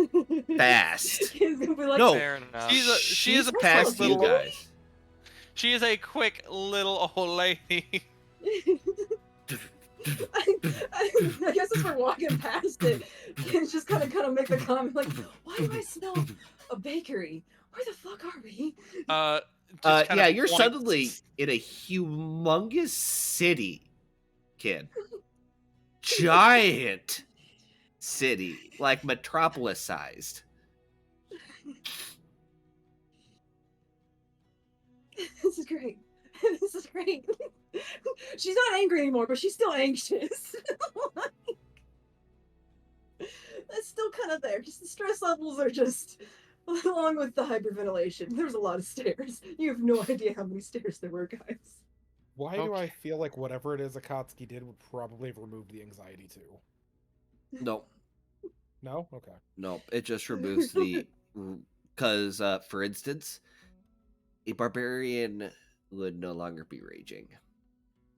fast. He's gonna be like, No, fair enough. She is a past quick you little. guys. She is a quick little old lady. I guess as we're walking past it, it's just kind of make the comment like, why do I smell a bakery? Where the fuck are we? Just kind Yeah, of you're points. suddenly in a humongous city, kid. Giant city, like metropolis sized. This is great. This is great. She's not angry anymore, but she's still anxious. That's still kind of there. Just the stress levels are just, along with the hyperventilation. There's a lot of stairs. You have no idea how many stairs there were, guys. Why do I Okay. feel like whatever it is Akatsuki did would probably have removed the anxiety too? No, No? Okay. no, it just removes the. Because, for instance, a barbarian would no longer be raging.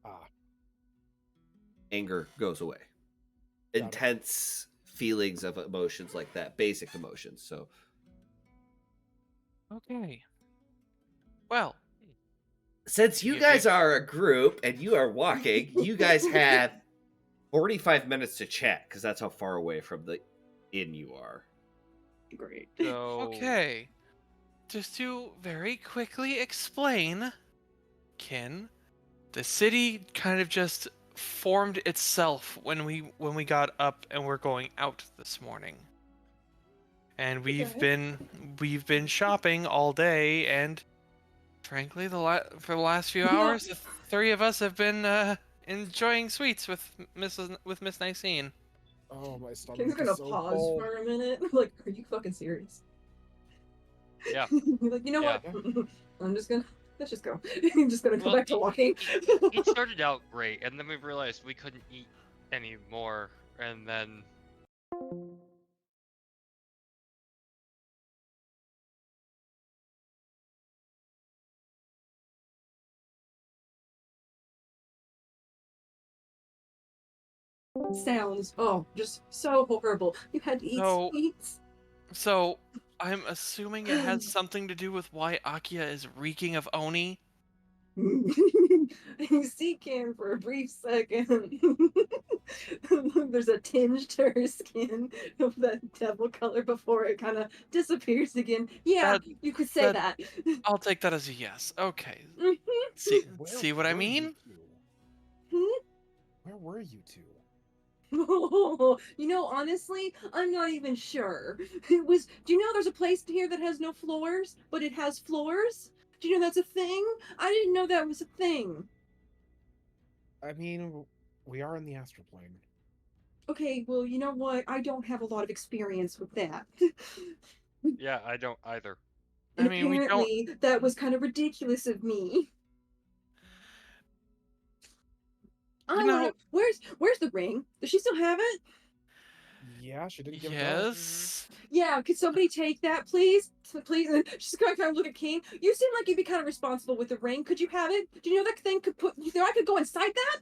Ah. Anger goes away. Got it. Intense feelings of emotions like that, basic emotions. So, Okay. Well, since you You guys think- are a group and you are walking, you guys have 45 minutes to chat because that's how far away from the inn you are. Great. so okay. Just to very quickly explain, Kin, the city kind of just formed itself when we got up and we're going out this morning. And we've Okay. been shopping all day, and frankly, for the last few hours, the three of us have been enjoying sweets with Miss Nicene. Oh, my stomach King's gonna is so pause full. for a minute. Like, are you fucking serious? Yeah. Like, you know Yeah. what? Let's just go. I'm just gonna go Well, back to walking. it started out great, and then we realized we couldn't eat any more and then Sounds just so horrible. You had to eat So- sweets. So, I'm assuming it has something to do with why Akia is reeking of Oni. You see Kim for a brief second. There's a tinge to her skin of that devil color before it kind of disappears again. Yeah, That- you could say that- that. I'll take that as a yes. Okay. Mhm. See what I were you mean? two? Where were you two? You know, honestly, I'm not even sure. It was. Do you know there's a place here that has no floors, but it has floors? Do you know that's a thing? I didn't know that was a thing. I mean, we are in the astral plane. Okay, well, you know what? I don't have a lot of experience with that. yeah, I don't either. And I mean, we don't. apparently, that was kind of ridiculous of me. I know- wanna. Where's the ring? Does she still have it? Yeah, she didn't give it to us. Yes. Yeah, could somebody take that, please? Please. And she's gonna kind of look at Kane. You seem like you'd be kind of responsible with the ring. Could you have it? Do you know that thing could put? You know I could go inside that?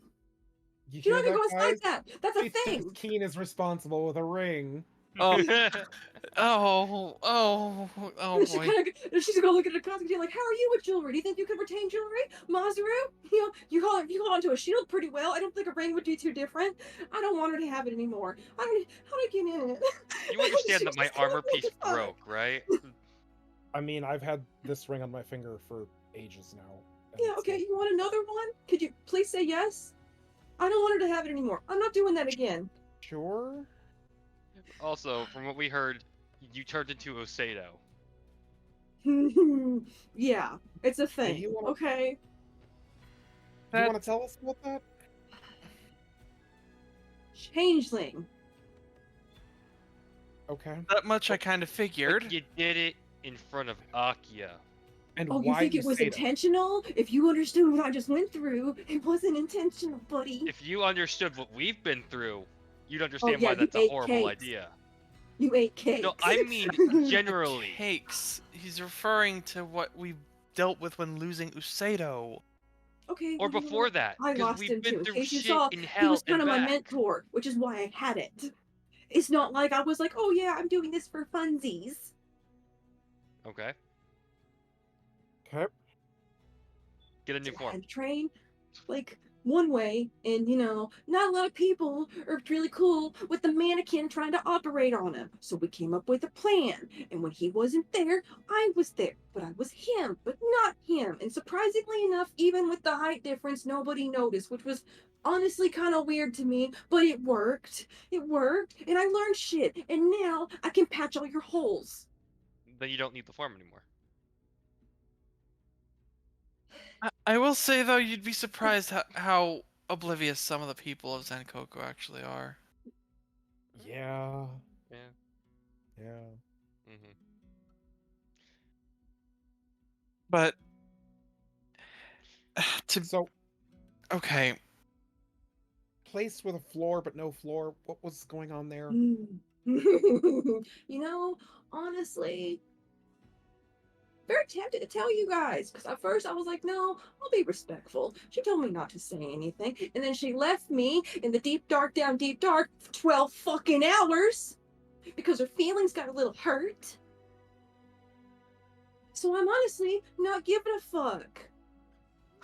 You Do you know I hear could go that, inside guys? that? That's a She thing. thinks Keen is responsible with a ring. Oh, oh And she boy. kind of, she's gonna look at her costume like, "How are you with jewelry? Do you think you could retain jewelry, Masaru? You know, you hold onto a shield pretty well. I don't think a ring would be too different. I don't want her to have it anymore. How do I get in it?" You understand She that my just kinda armor what piece the fuck? broke, right? I mean, I've had this ring on my finger for ages now. and Yeah, it's okay. still- You want another one? Could you please say yes? I don't want her to have it anymore. I'm not doing that again. Sure. Also, from what we heard, you turned into Osato. Yeah, it's a thing. you wanna- Okay. Do you want to tell us about that? Changeling. Okay. That much I kind of figured. But you did it in front of Akia. And Oh, you why think it was say that? intentional? If you understood what I just went through, it wasn't intentional, buddy. If you understood what we've been through, you'd understand yeah, why you that's a ate horrible cakes. idea. You ate cakes. No, I mean generally. Cakes. He's referring to what we dealt with when losing Usato. Okay. Or well, you know before what? that, I because lost we've him been too. In through case you shit saw, in he hell was kind and of my back. mentor, which is why I had it. It's not like I was like, oh yeah, I'm doing this for funsies. Okay, Okay. get a new I form. had to train like one way, and you know, not a lot of people are really cool with the mannequin trying to operate on him. So we came up with a plan, and when he wasn't there, I was there, but I was him, but not him. And surprisingly enough, even with the height difference, nobody noticed, which was honestly kind of weird to me, but it worked. It worked, and I learned shit, and now I can patch all your holes. Then you don't need the form anymore. I will say though, you'd be surprised how oblivious some of the people of Zenkoku actually are. Yeah. Yeah. Yeah. hmm But to So, okay, place with a floor but no floor. What was going on there? You know, honestly, very tempted to tell you guys because at first I was like, no, I'll be respectful. She told me not to say anything, and then she left me in the deep dark down deep dark for 12 fucking hours because her feelings got a little hurt. So I'm honestly not giving a fuck.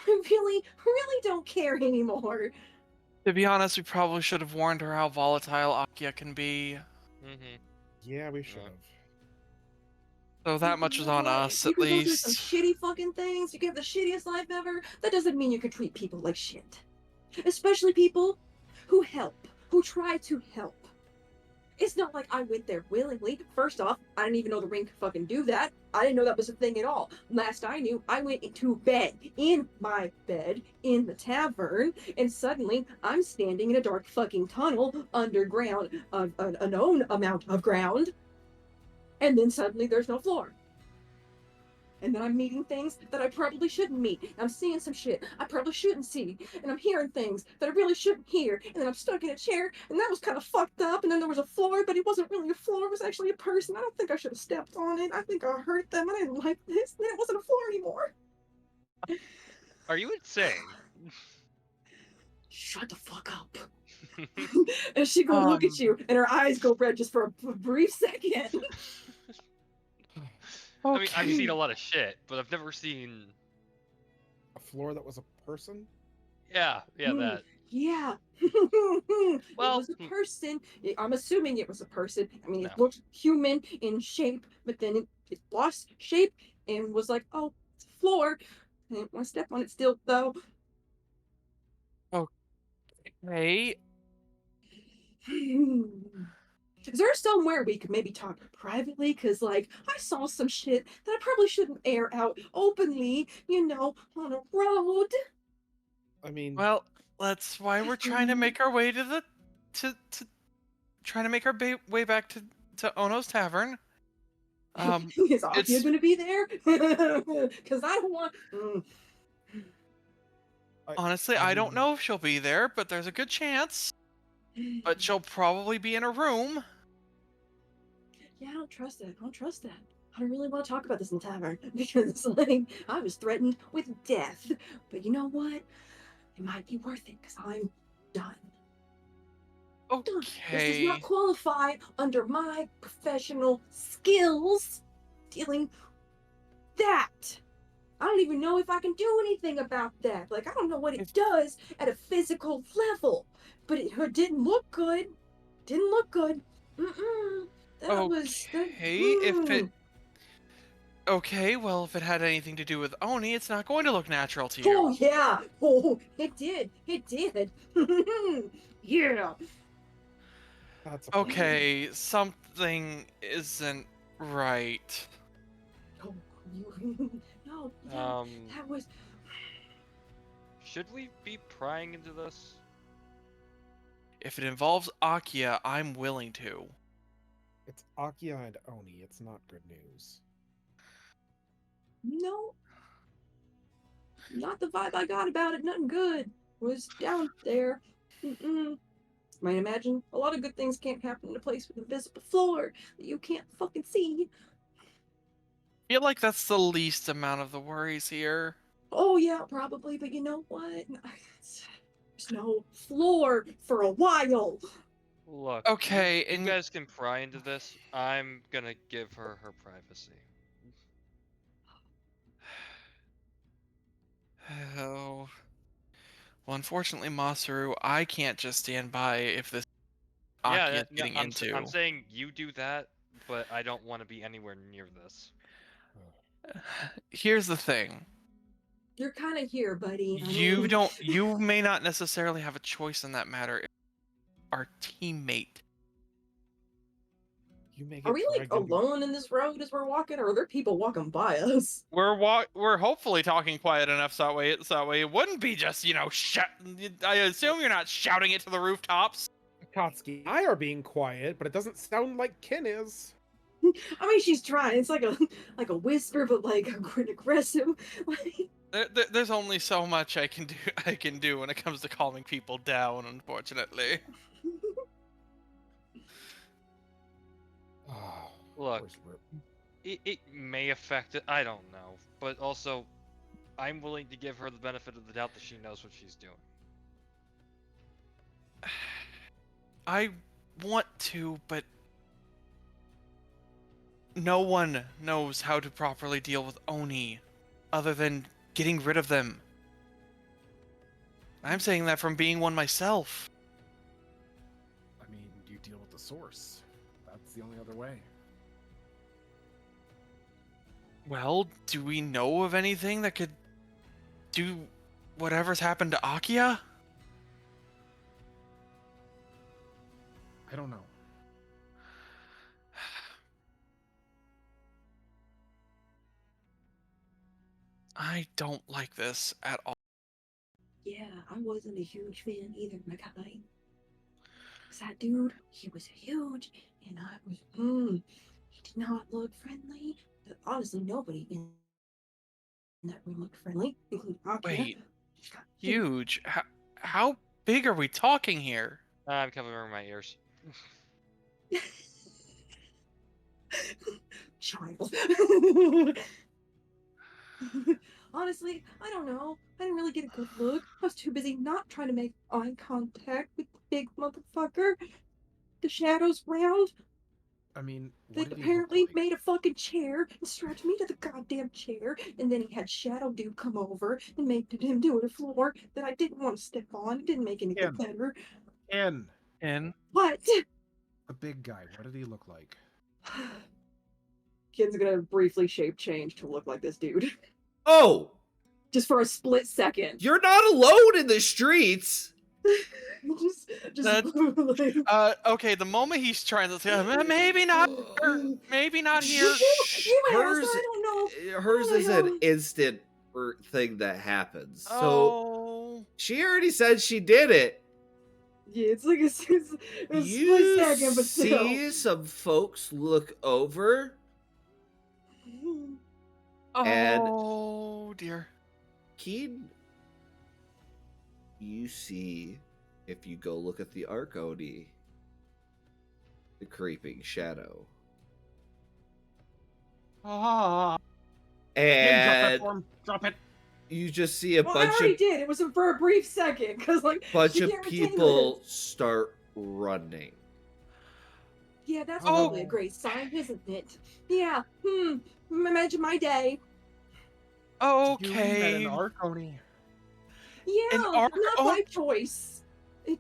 I really don't care anymore. to be honest, we probably should have warned her how volatile Akia can be. hmm Yeah, we should have. So that much is on us, You at can go through some least. shitty fucking things. You can have the shittiest life ever. That doesn't mean you can treat people like shit. Especially people who help, who try to help. It's not like I went there willingly. First off, I didn't even know the ring could fucking do that. I didn't know that was a thing at all. Last I knew, I went into bed, in my bed, in the tavern, and suddenly I'm standing in a dark fucking tunnel underground, a known amount of ground, and then suddenly there's no floor. And then I'm meeting things that I probably shouldn't meet. And I'm seeing some shit I probably shouldn't see. And I'm hearing things that I really shouldn't hear. And then I'm stuck in a chair, and that was kind of fucked up. And then there was a floor, but it wasn't really a floor. It was actually a person. I don't think I should have stepped on it. I think I hurt them. I didn't like this. And then it wasn't a floor anymore. Are you insane? Shut the fuck up. And she go look at you, and her eyes go red just for a brief second. I mean, I've seen a lot of shit, but I've never seen. A floor that was a person? Yeah, that. Yeah. Well, it was a person. I'm assuming it was a person. I mean, it No. looked human in shape, but then it lost shape and was like, oh, it's a floor. I didn't want to step on it still, though. Hey, Is there somewhere we could maybe talk privately? Because, like, I saw some shit that I probably shouldn't air out openly, on a road. I mean, well, that's why we're trying to make our way to the to trying to make our way back to Ono's Tavern. Is Akia it's- going to be there? Because I don't want. Honestly, I don't know if she'll be there, but there's a good chance. But she'll probably be in a room. Yeah, I don't trust that. I don't trust that. I don't really want to talk about this in the tavern because, like, I was threatened with death. But you know what? It might be worth it because I'm done. Done. This does Okay. not qualify under my professional skills dealing that. I don't even know if I can do anything about that. Like, I don't know what it does at a physical level, but it didn't look good. Didn't look good. That was. If it. Okay, well, if it had anything to do with Oni, it's not going to look natural to you. Oh, yeah. Oh, it did. It did. Yeah. that's a Okay, something isn't right. Oh, no, yeah, that was. Should we be prying into this? If it involves Akia, I'm willing to. It's Akia and Oni. It's not good news. No. Not the vibe I got about it. Nothing good was down there. Might imagine a lot of good things can't happen in a place with a visible floor that you can't fucking see. I feel like that's the least amount of the worries here. Oh, yeah, probably, but you know what? There's no floor for a while. Look, Okay, you and guys can pry into this. I'm gonna give her her privacy. Oh. Well, unfortunately, Masaru, I can't just stand by if this Akia is getting into. I'm saying you do that, but I don't want to be anywhere near this. Here's the thing. You're kind of here, buddy. You may not necessarily have a choice in that matter. Our teammate. You may Are get we like dragged into- alone in this road as we're walking, or are there people walking by us? We're hopefully talking quiet enough so that way it wouldn't be just, I assume you're not shouting it to the rooftops. Akatsuki and I are being quiet, but it doesn't sound like Kin is. I mean, she's trying. It's like a whisper, but like aggressive. There's only so much I can do when it comes to calming people down, unfortunately. Look, it may affect it. I don't know, but also, I'm willing to give her the benefit of the doubt that she knows what she's doing. I want to, but no one knows how to properly deal with Oni other than getting rid of them. I'm saying that from being one myself. I mean, you deal with the source. That's the only other way. Well, do we know of anything that could do whatever's happened to Akia? I don't know. I don't like this at all. Yeah, I wasn't a huge fan either, my guy. Cause that dude, he was huge, and I was, he did not look friendly. Honestly, nobody in And everyone looked friendly, including Akia. Wait, She's got huge. How big are we talking here? I'm covering my ears. child. Honestly, I don't know. I didn't really get a good look. I was too busy not trying to make eye contact with the big motherfucker. The shadows round. I mean, They what did he look apparently like? made a fucking chair and strapped me to the goddamn chair, and then he had Shadow Dude come over and made him do it a floor that I didn't want to step on. It didn't make anything better. Ken, In. What? the big guy. What did he look like? Kid's gonna briefly shape change to look like this dude. Oh, Just for a split second. you're not alone in the streets. just That- Okay, the moment he's trying to say, maybe not, maybe not here. You asked, Hers, I don't know. hers I is don't an know. instant thing that happens. So Oh, she already said she did it. Yeah, it's like a split You second, but still. see some folks look over, and oh dear. Keen, you see, if you go look at the Arcody, the creeping shadow. Ah, And drop it. you just see a Well, I bunch already of did. It was for a brief second, because like bunch she of can't retain people this. start running. Yeah, that's Oh. probably a great sign, isn't it? Yeah. Imagine my day. You met Okay. an Arcony. Yeah, An arc- not oh. by choice.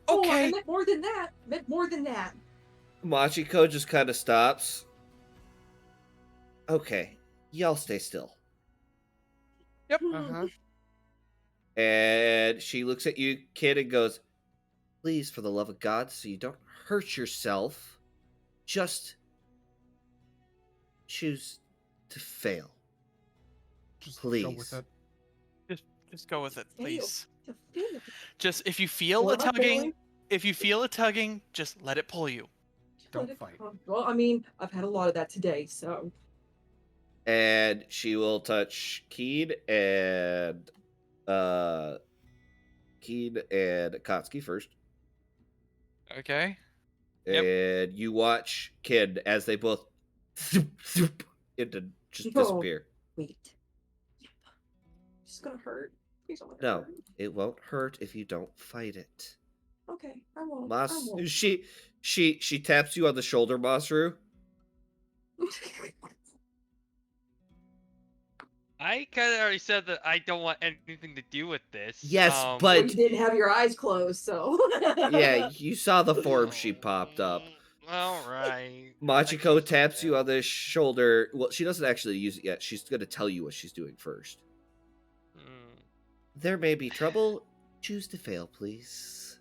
Oh, I Okay. meant more than that. Meant more than that. Machiko just kind of stops. Okay, y'all stay still. Yep. Uh-huh. And she looks at you, kid, and goes, please, for the love of God, so you don't hurt yourself, just choose to fail. Just Please. go with it. Just go with it, Fail. please. To fail. Just if you feel Or a not tugging, failing. if you feel a tugging, just let it pull you. Don't Let it fight. come. Well, I mean, I've had a lot of that today, so. And she will touch Keen and Akatsuki first. Okay. Yep. And you watch Kid as they both into just No. disappear. Wait. Yep. It's gonna hurt. Please don't let it No, hurt. it won't hurt if you don't fight it. Okay, I won't. Mas, I won't. she taps you on the shoulder, Masru. I kind of already said that I don't want anything to do with this. Yes, Well, but you didn't have your eyes closed, so. yeah, you saw the form she popped up. All right. Machiko taps you on the shoulder. Well, she doesn't actually use it yet. She's going to tell you what she's doing first. There may be trouble. Choose to fail, please.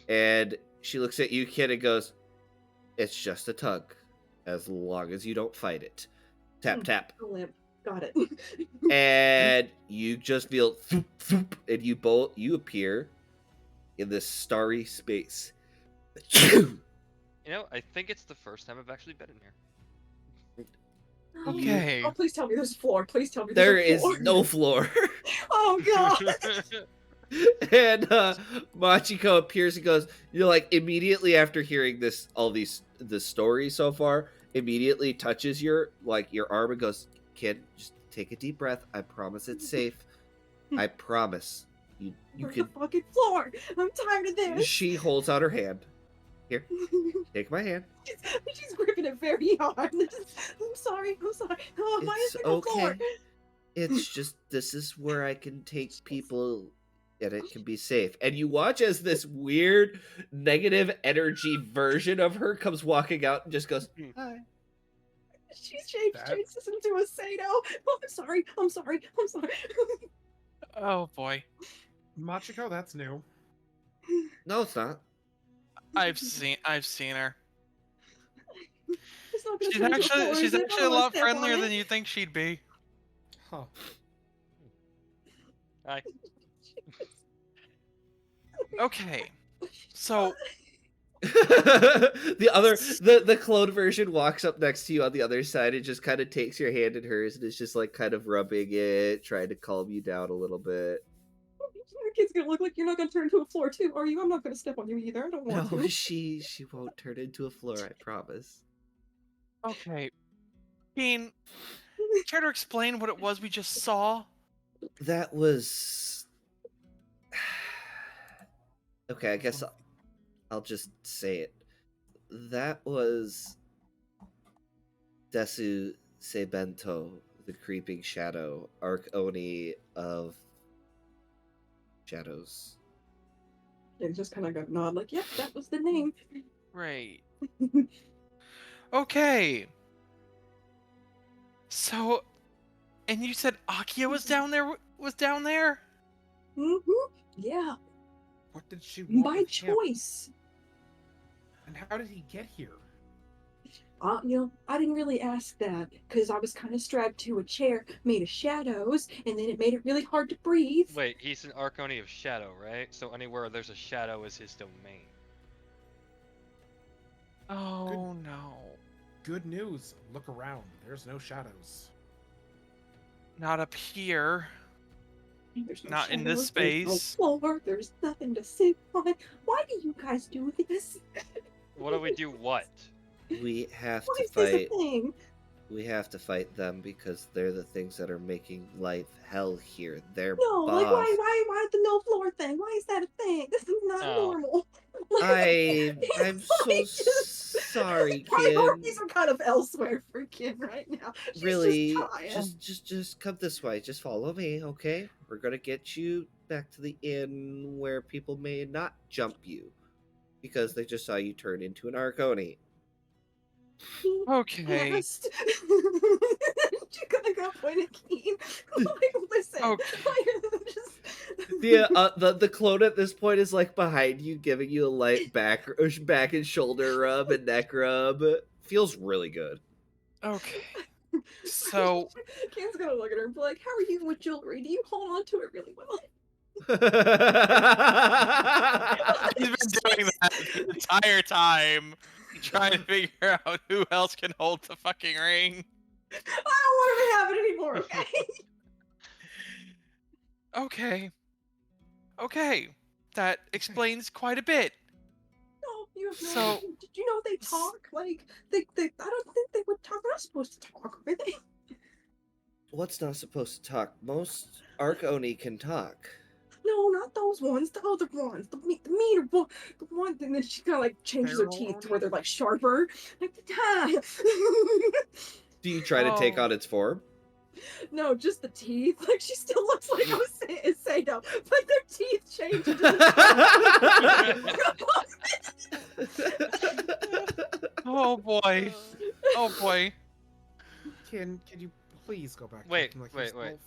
And she looks at you, kid, and goes, it's just a tug, as long as you don't fight it. Tap, tap. Limp. Got it. And you just feel thoop, thoop, and you appear in this starry space. You know, I think it's the first time I've actually been in here. Okay. Oh, please tell me there's a floor. Please tell me There there's a is floor. no floor. Oh, God. And Machiko appears and goes, you're like, immediately after hearing this story so far, immediately touches your arm and goes, kid, just take a deep breath. I promise it's safe. I promise. You Where's can. the fucking floor? I'm tired of this. She holds out her hand. Here, take my hand. She's gripping it very hard. I'm sorry. Oh, why is It's there no floor? okay. It's just, this is where I can take people and it can be safe. And you watch as this weird negative energy version of her comes walking out and just goes, hi. She's changed this into a Sato. Oh, I'm sorry. Oh boy. Machiko, that's new. No, it's not. I've seen her. It's not gonna turn into a floor, She's is it? actually a I'm gonna lot step on friendlier it. than you think she'd be. Huh. Hi. Okay. So the clone version walks up next to you on the other side and just kind of takes your hand in hers and is just like kind of rubbing it, trying to calm you down a little bit. Your kid's gonna look like you're not gonna turn into a floor too, are you? I'm not gonna step on you either. I don't want No, to. she won't turn into a floor, I promise. Okay. Keen, care to explain what it was we just saw? That was okay. I guess I'll just say it. That was Desu Sebento, the creeping shadow, Arc Oni of Shadows. Yeah, just kind of got a nod, like, yep, that was the name. Right. Okay. So, and you said Akia was down there? Was down there? Yeah, What did she want by with him? choice. And how did he get here? I didn't really ask that because I was kind of strapped to a chair made of shadows, and then it made it really hard to breathe. Wait, he's an Arconi of Shadow, right? So anywhere there's a shadow is his domain. Oh no. Good news. Look around. There's no shadows. Not up here. There's no Not in this shadows, there's no space. floor, there's nothing to sit on. Why do you guys do this? What do we do? What? We have Why to is this a fight. thing? We have to fight them because they're the things that are making life hell here. They're No, like boss. why the no floor thing? Why is that a thing? This is not Oh. normal. I'm It's so like just- sorry, kid. Priorities are kind of elsewhere for Kim right now. She's Really, just tired. just come this way. Just follow me, okay? We're gonna get you back to the inn where people may not jump you because they just saw you turn into an Arconi. Okay. Past. You're gonna go point at Keen. Like, listen. Okay. Like, just... The clone at this point is like behind you, giving you a light back and shoulder rub and neck rub. Feels really good. Okay. So Keen's gonna look at her and be like, "How are you with jewelry? Do you hold on to it really well?" He's been doing that the entire time, trying to figure out who else can hold the fucking ring. I don't want her to have it anymore. Okay. okay. Okay. That explains quite a bit. No, you have no So- idea. Did you know they talk? Like, they I don't think they would talk. They're not supposed to talk, are they? What's not supposed to talk? Most Arconi can talk. No, not those ones. The other ones. The meaner one. The one thing that she kind of like changes her teeth to where they're like sharper. Like the time. Do you try to take Oh. on its form? No, just the teeth. Like she still looks like Sado, but their teeth change. Oh boy. Oh boy. Can you please go back? to Wait, acting like wait, yourself?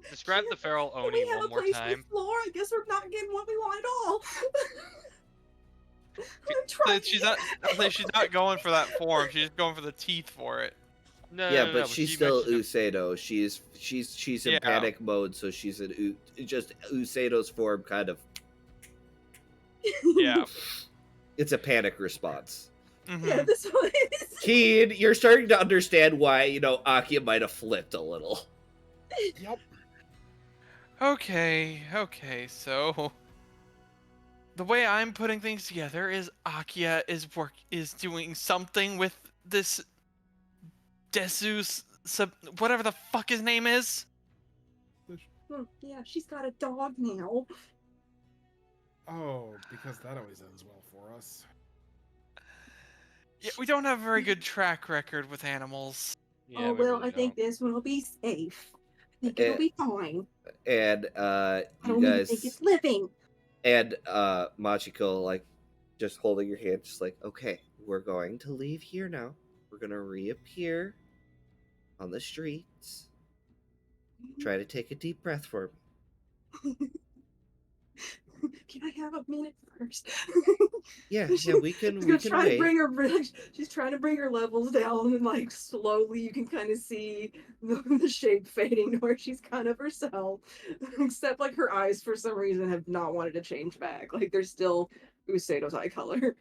Describe the feral Can Oni we have one a more place time. with floor? I guess we're not getting what we want at all. I'm So trying. she's not going for that form. She's just going for the teeth for it. No, Yeah, no, but no, she's she still mentioned Usado. She's in Yeah. panic mode, so she's in just Usado's form. Kind of, Yeah. it's a panic response. Mhm. Yeah, this one is. Keen, you're starting to understand why Akia might have flipped a little. Yep. Okay, so the way I'm putting things together is Akia is doing something with this Desus whatever the fuck his name is. Yeah, she's got a dog now. Oh, because that always ends well for us. Yeah, we don't have a very good track record with animals. Yeah, Oh we well, really I think don't. this one will be safe. I think it'll be fine. And I you don't even guys think it's living. and Machiko like just holding your hand, just like, okay, we're going to leave here now. We're gonna reappear on the streets. Try to take a deep breath for me. Can I have a minute first? Yeah, we can She's gonna try to wait. bring her. She's trying to bring her levels down, and like slowly, you can kind of see the shape fading to where she's kind of herself. Except like her eyes, for some reason, have not wanted to change back. Like they're still Usado's eye color.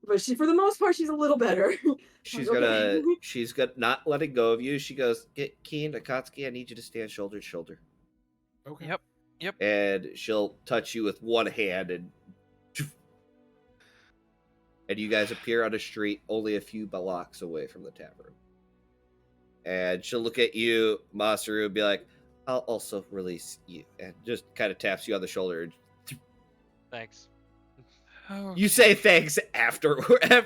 But for the most part, she's a little better. She's Like, okay. not letting go of you. She goes, "Get Keen, Akatsuki, I need you to stand shoulder to shoulder." Okay. Yep. Yep. And she'll touch you with one hand, and you guys appear on a street only a few blocks away from the tavern. And she'll look at you, Masaru, and be like, "I'll also release you," and just kind of taps you on the shoulder. Thanks. Oh, You say thanks after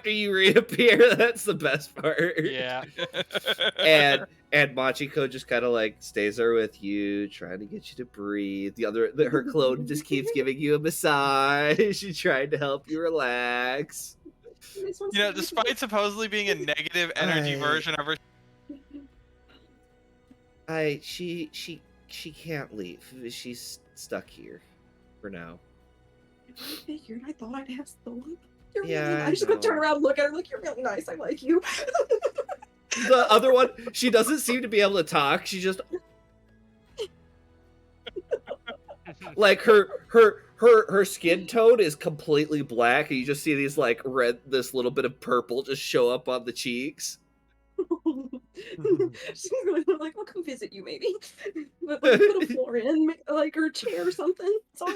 you reappear. That's the best part. Yeah. and Machiko just kind of like stays there with you, trying to get you to breathe. Her clone just keeps giving you a massage. She's trying to help you relax. This one's You know, really despite supposedly being a negative energy version of her, She can't leave. She's stuck here for now. I figured. I thought I'd ask the one. You're Yeah, really I nice. Just gonna turn know. around and look at her like, you're really nice. I like you. The other one, she doesn't seem to be able to talk. She just like her skin tone is completely black, and you just see these like this little bit of purple just show up on the cheeks. She's going to like, I'll come visit you maybe. But like, put a floor in, like, or a chair or something. It's all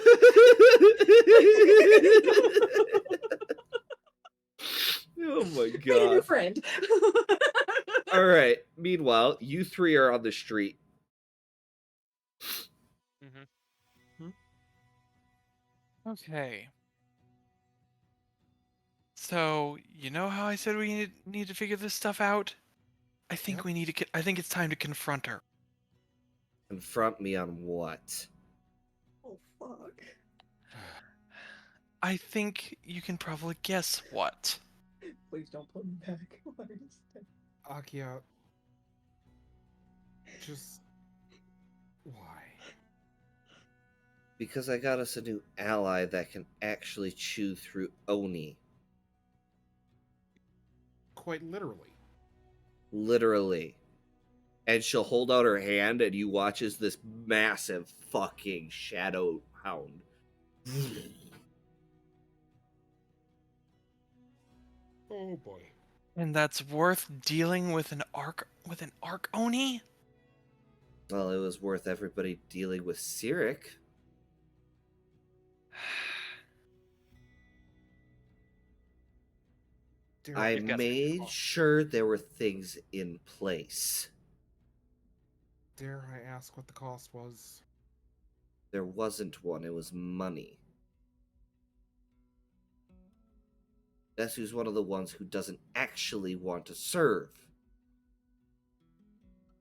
Oh my Made a new god. friend. All right. Meanwhile, you three are on the street. okay. So you know how I said we need to figure this stuff out? I think Yep. we need to. I think it's time to confront her. Confront me on what? Oh fuck. I think you can probably guess what. Please don't put me back. Akia. Just. Why? Because I got us a new ally that can actually chew through Oni. Quite literally. Literally. And she'll hold out her hand, and you watch as this massive fucking shadow hound. Oh boy. And that's worth dealing with an arc Oni? Well, it was worth everybody dealing with Cyric. Dare I You've got- made sure there were things in place. Dare I ask what the cost was? There wasn't one, it was money. Desu's one of the ones who doesn't actually want to serve.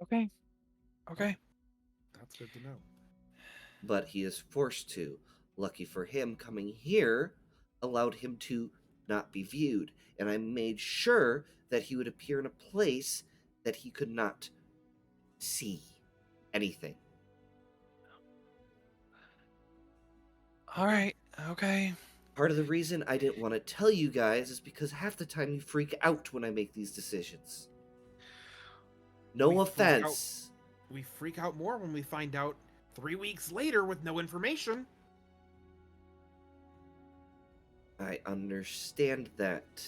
Okay. Okay. That's good to know. But he is forced to. Lucky for him, coming here allowed him to not be viewed, and I made sure that he would appear in a place that he could not see anything. All right. Okay. Part of the reason I didn't want to tell you guys is because half the time you freak out when I make these decisions. No We freak out. offense. We freak out more when we find out 3 weeks later with no information. I understand that.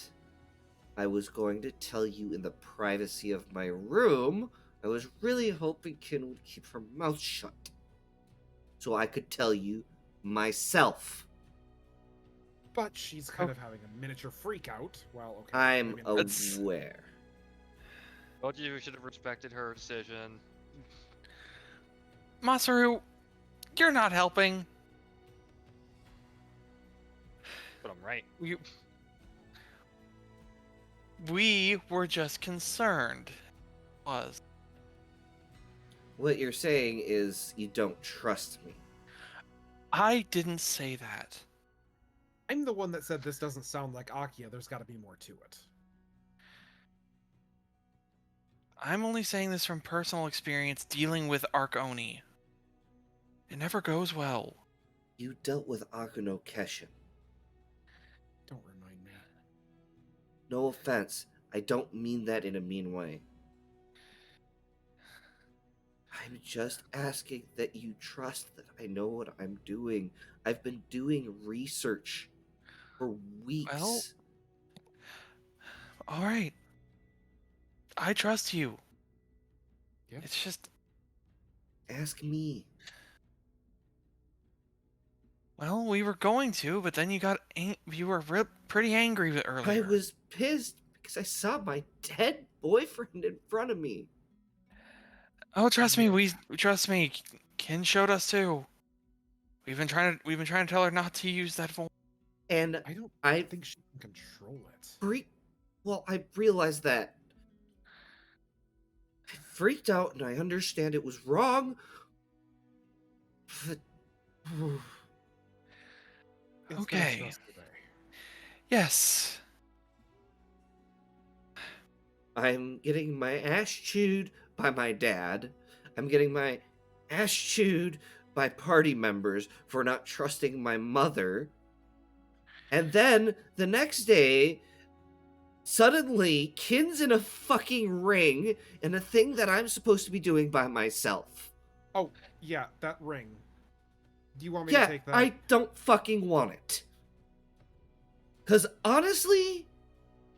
I was going to tell you in the privacy of my room. I was really hoping Kin would keep her mouth shut, so I could tell you myself. But she's kind of having a miniature freak out. Well, okay. I'm maybe not. That's- aware. Both of you should have respected her decision. Masaru, you're not helping. But I'm right. We were just concerned. Was. What you're saying is you don't trust me. I didn't say that. I'm the one that said this doesn't sound like Akia. There's got to be more to it. I'm only saying this from personal experience dealing with Arconi. It never goes well. You dealt with Akuno Keshin. Don't remind me. No offense, I don't mean that in a mean way. I'm just asking that you trust that I know what I'm doing. I've been doing research for weeks. Well, All right. I trust you. Yeah. It's just, Ask me. well, we were going to, but then you got you were pretty angry earlier. I was pissed because I saw my dead boyfriend in front of me. Oh, trust me, Yeah. trust me. Ken showed us too. We've been trying to tell her not to use that phone. And I don't I think she can control it. well, I realized that. I freaked out and I understand it was wrong. But It's been a Okay. stressful day. Yes. I'm getting my ass chewed by my dad. I'm getting my ass chewed by party members for not trusting my mother. And then the next day, suddenly, Kin's in a fucking ring in a thing that I'm supposed to be doing by myself. Oh, yeah, that ring. Do you want me to Yeah, take that? I don't fucking want it. Because honestly,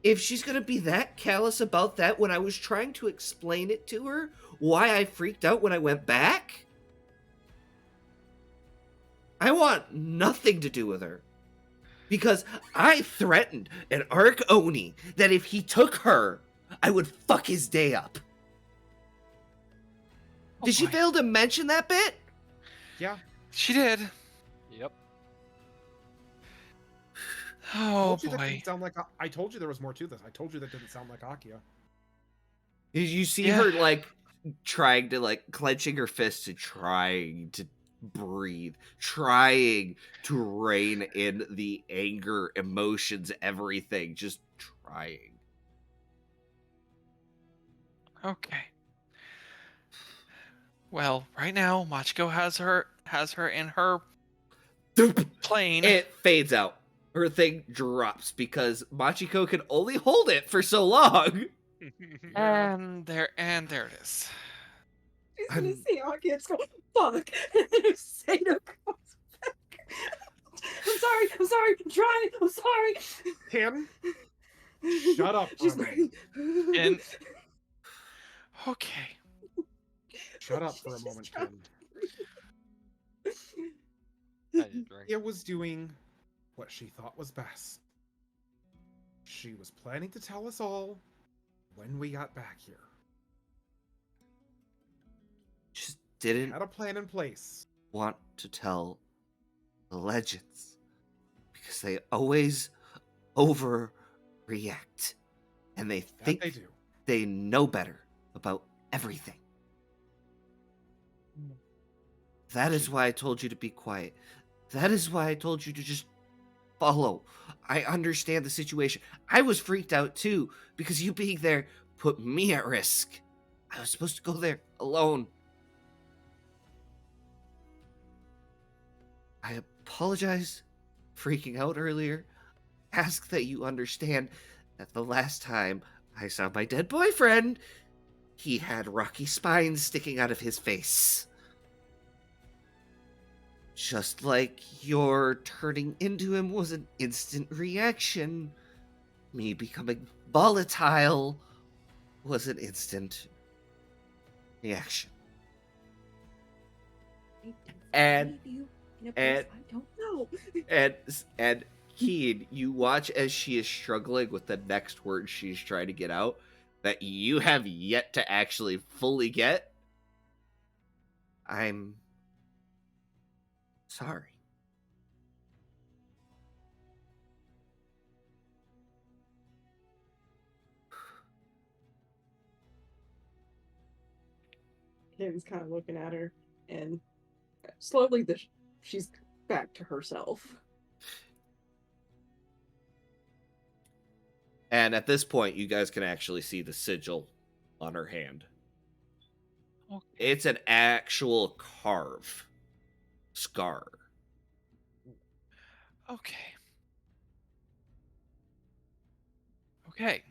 if she's gonna be that callous about that when I was trying to explain it to her, why I freaked out when I went back, I want nothing to do with her. Because I threatened an Arc Oni that if he took her, I would fuck his day up. Oh, Did she boy. fail to mention that bit? Yeah. She did. Yep. Oh Told you that boy. didn't sound like. I told you there was more to this. I told you that didn't sound like Akia. Did you see Yeah. her like trying to like clenching her fists and trying to breathe, trying to rein in the anger, emotions, everything, just trying. Okay. Well, right now, Machiko has her in her plane. It fades out. Her thing drops because Machiko can only hold it for so long. And there it is. She's gonna I'm- see Akia and go, fuck, and then Sato comes back. I'm sorry, I'm trying, I'm sorry. Kim, shut up for She's a like, moment. And okay. Shut up for a She's moment, trying Kim. I did drink. It was doing what she thought was best. She was planning to tell us all when we got back here. Just didn't Had a plan in place. want to tell the legends because they always overreact and they That think they do. they know better about everything. That is why I told you to be quiet. That is why I told you to just follow. I understand the situation. I was freaked out too because you being there put me at risk. I was supposed to go there alone. I apologize for freaking out earlier. Ask that you understand that the last time I saw my dead boyfriend, he had rocky spines sticking out of his face. Just like your turning into him was an instant reaction, me becoming volatile was an instant reaction. And- you in a and- place I don't know. And Keen, you watch as she is struggling with the next word she's trying to get out that you have yet to actually fully get. I'm sorry. Kim's kind of looking at her, and slowly she's back to herself. And at this point, you guys can actually see the sigil on her hand. Okay. It's an actual scar. Okay. Okay.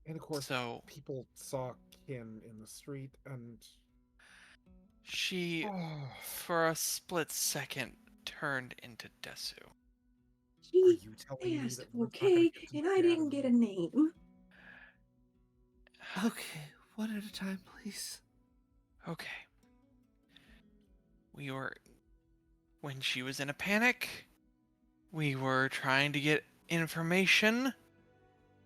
And of course, So people saw Kim in the street, and she, for a split second, turned into Desu. She you telling me asked, that we're not gonna okay, get to and the I bad didn't of get a it? name. Okay, one at a time, please. Okay. We were when she was in a panic. We were trying to get information,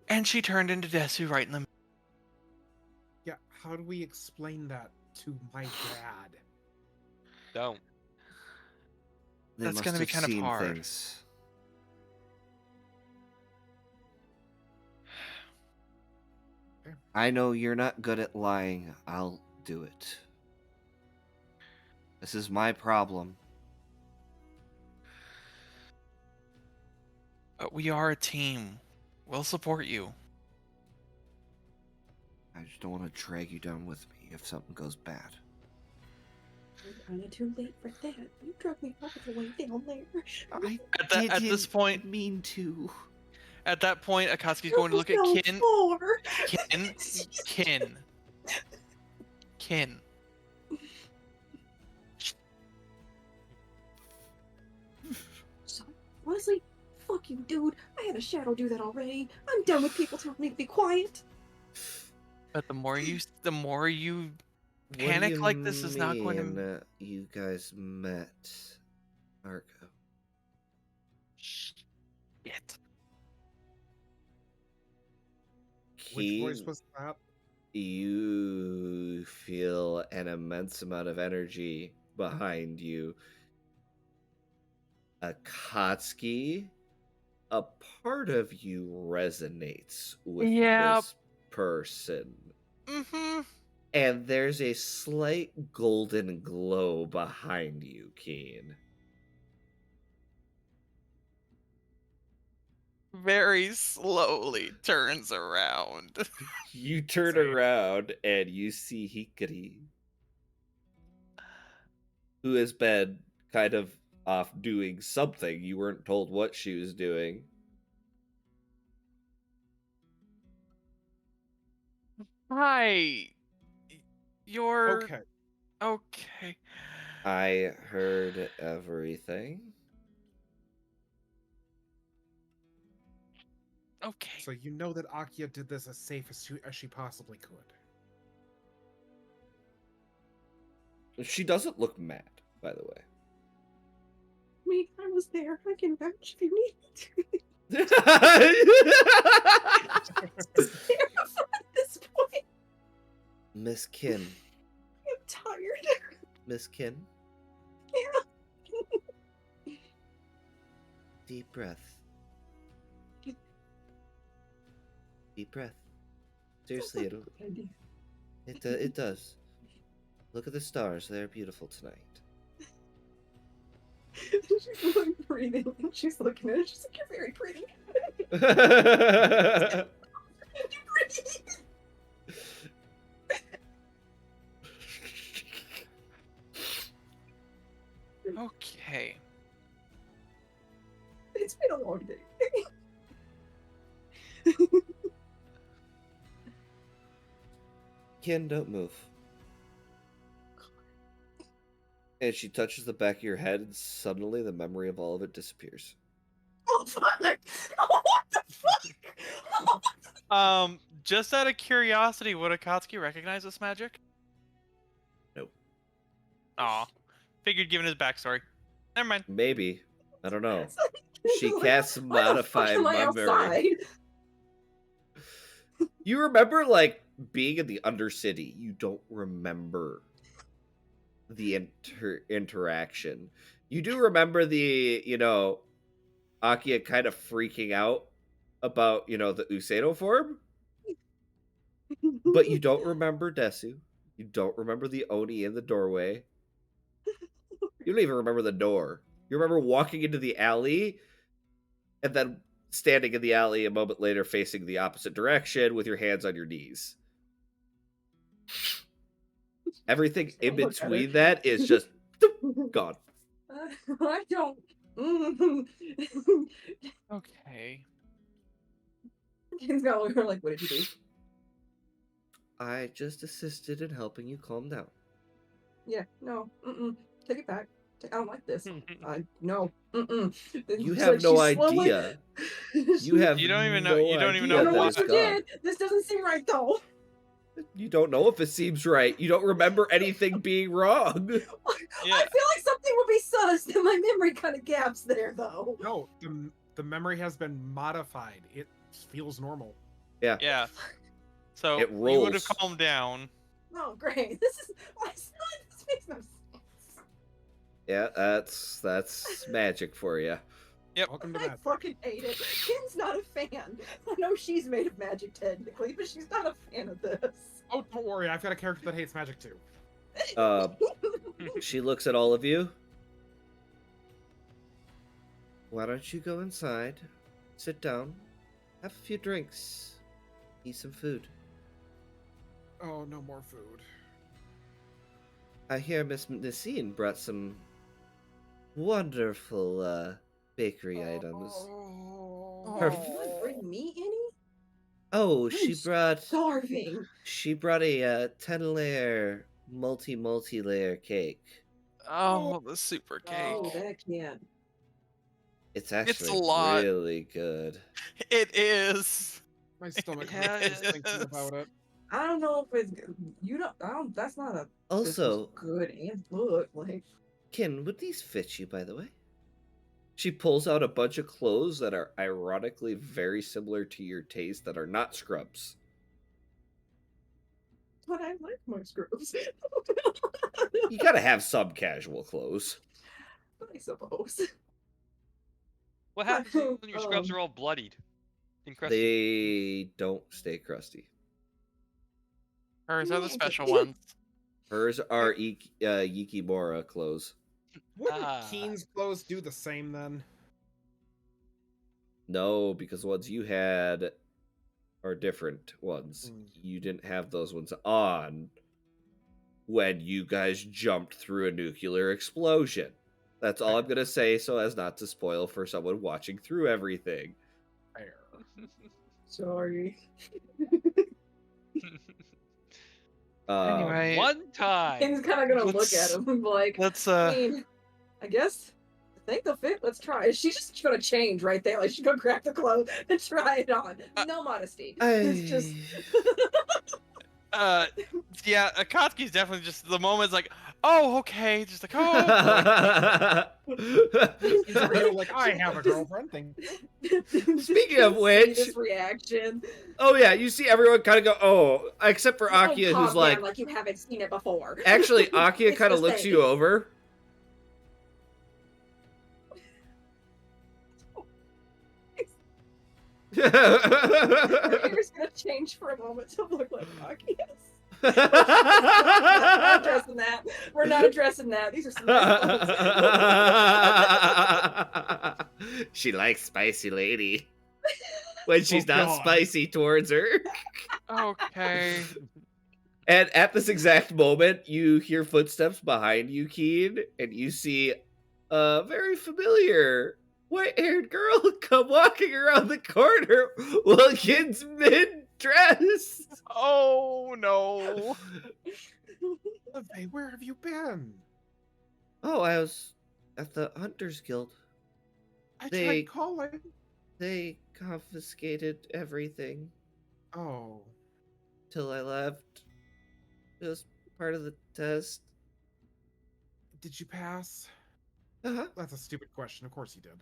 and she turned into Desu right in the. Yeah, how do we explain that to my dad? Don't. They That's must gonna be have kind of seen hard. things. I know you're not good at lying. I'll do it. This is my problem. But we are a team. We'll support you. I just don't want to drag you down with me if something goes bad. We're kind of too late for that. You drug me all the way down there. I At this point, mean to. at that point, Akatsuki's going to look at Kin. Kin. So, honestly, fuck you, dude. I had a shadow do that already. I'm done with people telling me to be quiet. But the more you What do panic you like this is not going to. mean, you guys met Argo. Shit. Which voice Keen, was that? you feel an immense amount of energy behind you. Akatsuki, a part of you resonates with Yep. this person. Mm-hmm. And there's a slight golden glow behind you, Keen. Very slowly turns around. You turn Same. around and you see Hikari, who has been kind of off doing something. You weren't told what she was doing. Hi. You're Okay. okay. I heard everything. Okay. So you know that Akia did this as safe as she possibly could. She doesn't look mad, by the way. Me, I was there. I can vouch if you need me to. Miss Terrified at this point. Kin. I'm tired. Miss Kin. Yeah. Deep breath. Deep breath. Seriously, it does. Look at the stars. They're beautiful tonight. She's like breathing. She's looking at it. She's like, "You're very pretty." Okay. It's been a long day. Kin, don't move. And she touches the back of your head, and suddenly the memory of all of it disappears. Oh, fuck. Oh, what the fuck? Just out of curiosity, would Akatsuki recognize this magic? No. Aw. Figured given his backstory. Never mind. Maybe. I don't know. She Like, casts why the fuck modify am I memory. outside? You remember, like, being in the Undercity. You don't remember the interaction. You do remember the, Akia kind of freaking out about, the Useno form. But you don't remember Desu. You don't remember the Oni in the doorway. You don't even remember the door. You remember walking into the alley and then standing in the alley a moment later facing the opposite direction with your hands on your knees. Everything in between that is just gone. I don't. Okay. He's got look at her like, what did you do? I just assisted in helping you calm down. Yeah, no, take it back. I don't like this. No. Mm-mm. You It's have like no she's slowly- idea. You have You don't even know- no you don't even idea I know don't know that what it's you gone. did. This doesn't seem right though. You don't know if it seems right. You don't remember anything being wrong. Yeah. I feel like something would be sus, and my memory kind of gaps there though. No, the memory has been modified. It feels normal. Yeah. So It you would have rolls. calmed down. Oh, great. This is why this makes no sense. Yeah, that's magic for you. Yep. Welcome to I that. fucking hate it. Ken's not a fan. I know she's made of magic technically, but she's not a fan of this. Oh, don't worry. I've got a character that hates magic too. She looks at all of you. Why don't you go inside, sit down, have a few drinks, eat some food. Oh, no more food. I hear Miss Nassine brought some wonderful bakery items. Oh. Her- You would bring me any? Oh, I'm starving. she brought a 10-layer multi-layer cake. Oh, the super cake. Oh, that can't. It's actually a lot. really good. It is. My stomach Yeah, hurts just it thinking is. about it. I don't know if it's you don't. I don't. That's not a. this was Also, good and look like. Kin, would these fit you, by the way? She pulls out a bunch of clothes that are ironically very similar to your taste that are not scrubs. But I like my scrubs. You gotta have some casual clothes. I suppose. What happens when your scrubs are all bloodied? And crusty? They don't stay crusty. Hers are the special ones. Hers are Yikimura clothes. Wouldn't Ah. Keen's clothes do the same then? No, because the ones you had are different ones. Mm. You didn't have those ones on when you guys jumped through a nuclear explosion. That's all I'm gonna say, so as not to spoil for someone watching through everything. Fair. Sorry. Anyway, One time. Ken's kind of gonna look let's- at him and be like, let's I mean, I guess. I think they'll fit. Let's try. She's just gonna change right there. Like she's gonna grab the clothes and try it on. No modesty. It's just. Yeah, Akatsuki's definitely just the moment's like, oh, okay, just like, oh. He's real, like, I have a girlfriend thing. Speaking of which- this reaction. Oh yeah, you see everyone kind of go, oh, except for Don't Akia, calm who's like, down you haven't seen it before. actually, Akia It's kind of the looks same. you over. Her hair's gonna change for a moment to look like Akia's. We're not addressing that. We're not addressing that. These are some nice clothes. She likes spicy lady. When she's Oh, not God. spicy towards her. okay. And at this exact moment, you hear footsteps behind you, Keen, and you see a very familiar white-haired girl come walking around the corner while Keen's mid-dress. Oh no. Hey, where have you been? Oh, I was at the Hunters Guild. I They- tried calling. They confiscated everything Oh. till I left. It was part of the test. Did you pass? Uh-huh. That's a stupid question. Of course you did.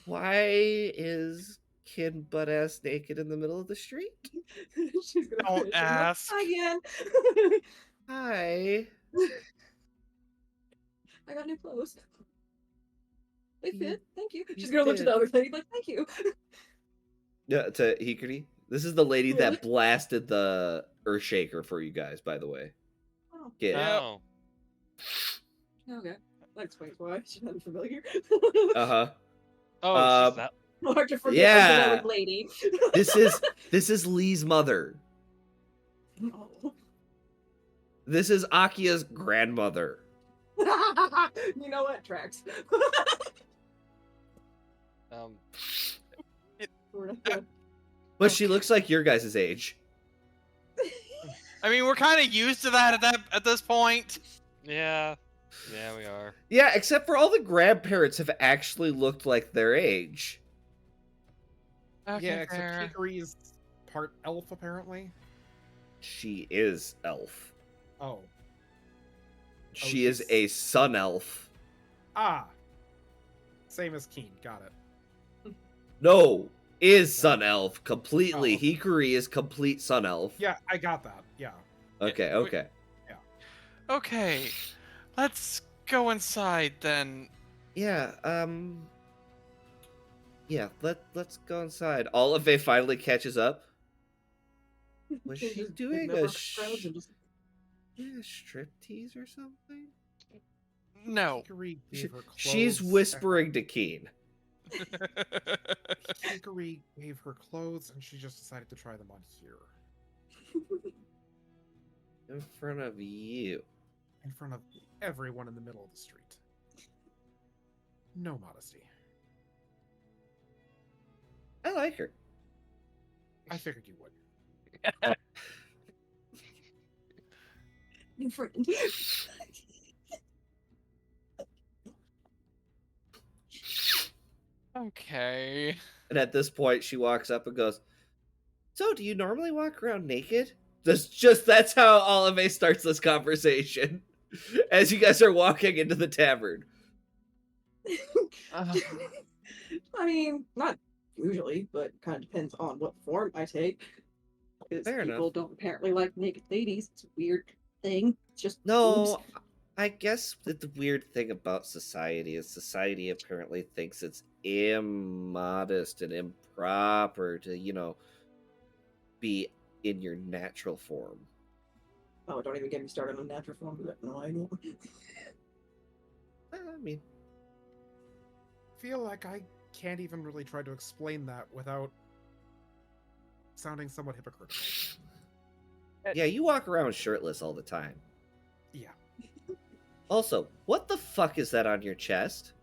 Why is Kid butt ass naked in the middle of the street? She's gonna Don't finish it. ask. Again. Hi. I got new clothes. They You- fit. Thank you. She's you gonna look to did. the other lady like, thank you. Yeah, to Hikari. This is the lady Really? that blasted the Earthshaker for you guys, by the way. Oh, Kid. Oh. okay. That explains why. She's not familiar. Uh-huh. Oh, Um, she's that. Hard to forget yeah. the generic lady. This is Lee's mother. Oh. This is Akia's grandmother. You know what? Tracks. We're not good. But she looks like your guys' age. I mean, we're kind of used to that at this point. Yeah. Yeah, we are. Yeah, except for all the grandparents have actually looked like their age. Okay, Yeah, except fair. Hikary's part elf, apparently. She is elf. Oh. She is she's- a sun elf. Ah. Same as Keen. Got it. No, is sun elf completely. Oh. Hikari is complete sun elf. Yeah, I got that. Yeah. Okay, okay. Okay, let's go inside then. Yeah, yeah, let's go inside. Olive finally catches up. Was She's she just doing looking a over crowds and just- striptease or something? No. Hikari She- gave her clothes. she's whispering to Keen. Hikari gave her clothes, and she just decided to try them on here. In front of you. In front of everyone in the middle of the street. No modesty. I like her. I figured you would. New friend. Okay. And at this point, she walks up and goes, "So, do you normally walk around naked?" That's how Olive starts this conversation. As you guys are walking into the tavern. Uh, I mean, not usually, but kind of depends on what form I take. Because Fair enough. people don't apparently like naked ladies. It's a weird thing. It's just No, boobs. I guess that the weird thing about society is society apparently thinks it's immodest and improper to, be in your natural form. Oh, don't even get me started on natural form. But no, I don't. I mean, Feel like I can't even really try to explain that without sounding somewhat hypocritical. yeah, you walk around shirtless all the time. Yeah. Also, what the fuck is that on your chest?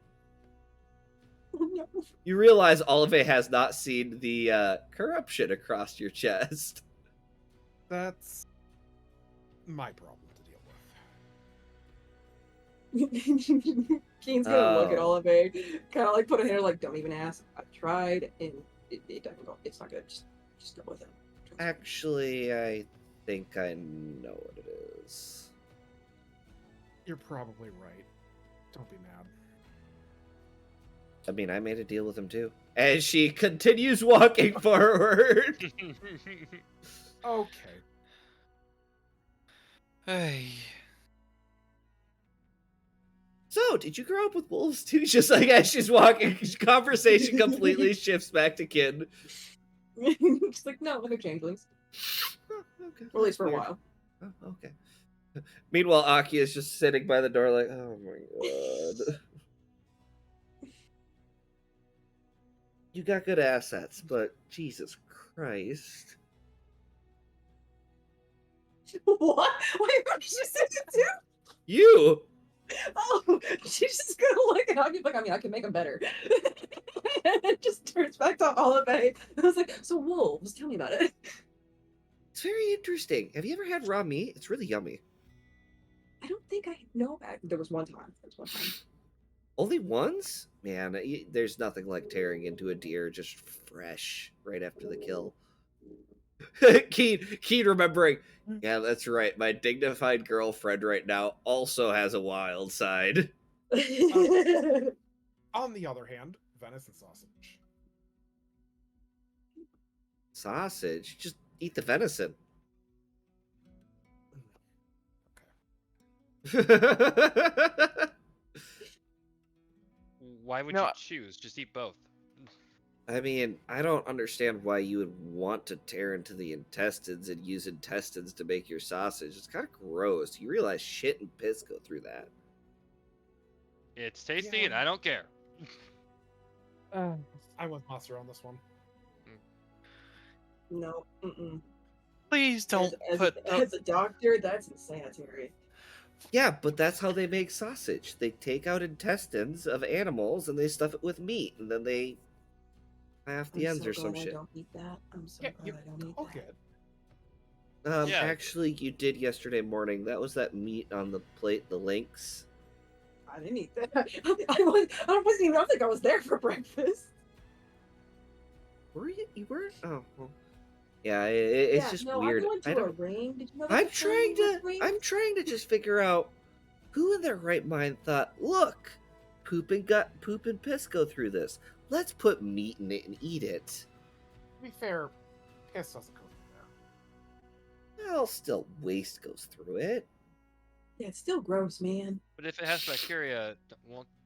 No. You realize Olive has not seen the corruption across your chest. That's my problem to deal with. Keen's gonna look at Oh. Olive, kind of like put a hand like, "Don't even ask. I've tried, and it doesn't go. It's not good. Just go with it." Actually, I think I know what it is. You're probably right. Don't be mad. I mean, I made a deal with him too. And she continues walking forward. Okay. hey. So, did you grow up with wolves too? Just like as she's walking, conversation completely shifts back to Kin. She's like, "No, they're changelings. Oh, okay. Or at least for a Weird. while." Oh, okay. Meanwhile, Aki is just sitting by the door, like, oh my god. You got good assets, but Jesus Christ. What? Wait, what did you say it to? You! Oh, she's just gonna look at Aggie like, I mean, I can make them better. And it just turns back to Olive. I was like, "So wolves, tell me about it." It's very interesting. Have you ever had raw meat? It's really yummy. I don't think I know about. There was one time. Only once? Man, there's nothing like tearing into a deer just fresh right after the kill. Keen remembering, yeah, that's right. My dignified girlfriend right now also has a wild side. On the other hand, venison sausage. Sausage? Just eat the venison. Why would No, you choose? Just eat both. I mean, I don't understand why you would want to tear into the intestines and use intestines to make your sausage. It's kind of gross. You realize shit and piss go through that. It's tasty, Yeah. and I don't care. I went monster on this one. No. Mm-mm. Please don't as, put. as a doctor, that's insanitary. Yeah, but that's how they make sausage. They take out intestines of animals and they stuff it with meat, and then they tie off the I'm ends so or some glad I shit. don't eat that. I'm so Yeah, glad you I don't eat cook that. it. Yeah. Actually, you did yesterday morning. That was that meat on the plate, the links. I didn't eat that. I wasn't even. I don't think I was there for breakfast. Were you? You weren't? Oh, well. Yeah, it's Yeah, just no, weird. I went I to a don't. ring. Did you know I'm there's a trying train to. with rings? I'm trying to just figure out who in their right mind thought, look, poop and piss go through this. Let's put meat in it and eat it. To be fair, piss doesn't go through there. Well, still, waste goes through it. Yeah, it's still gross, man. But if it has bacteria,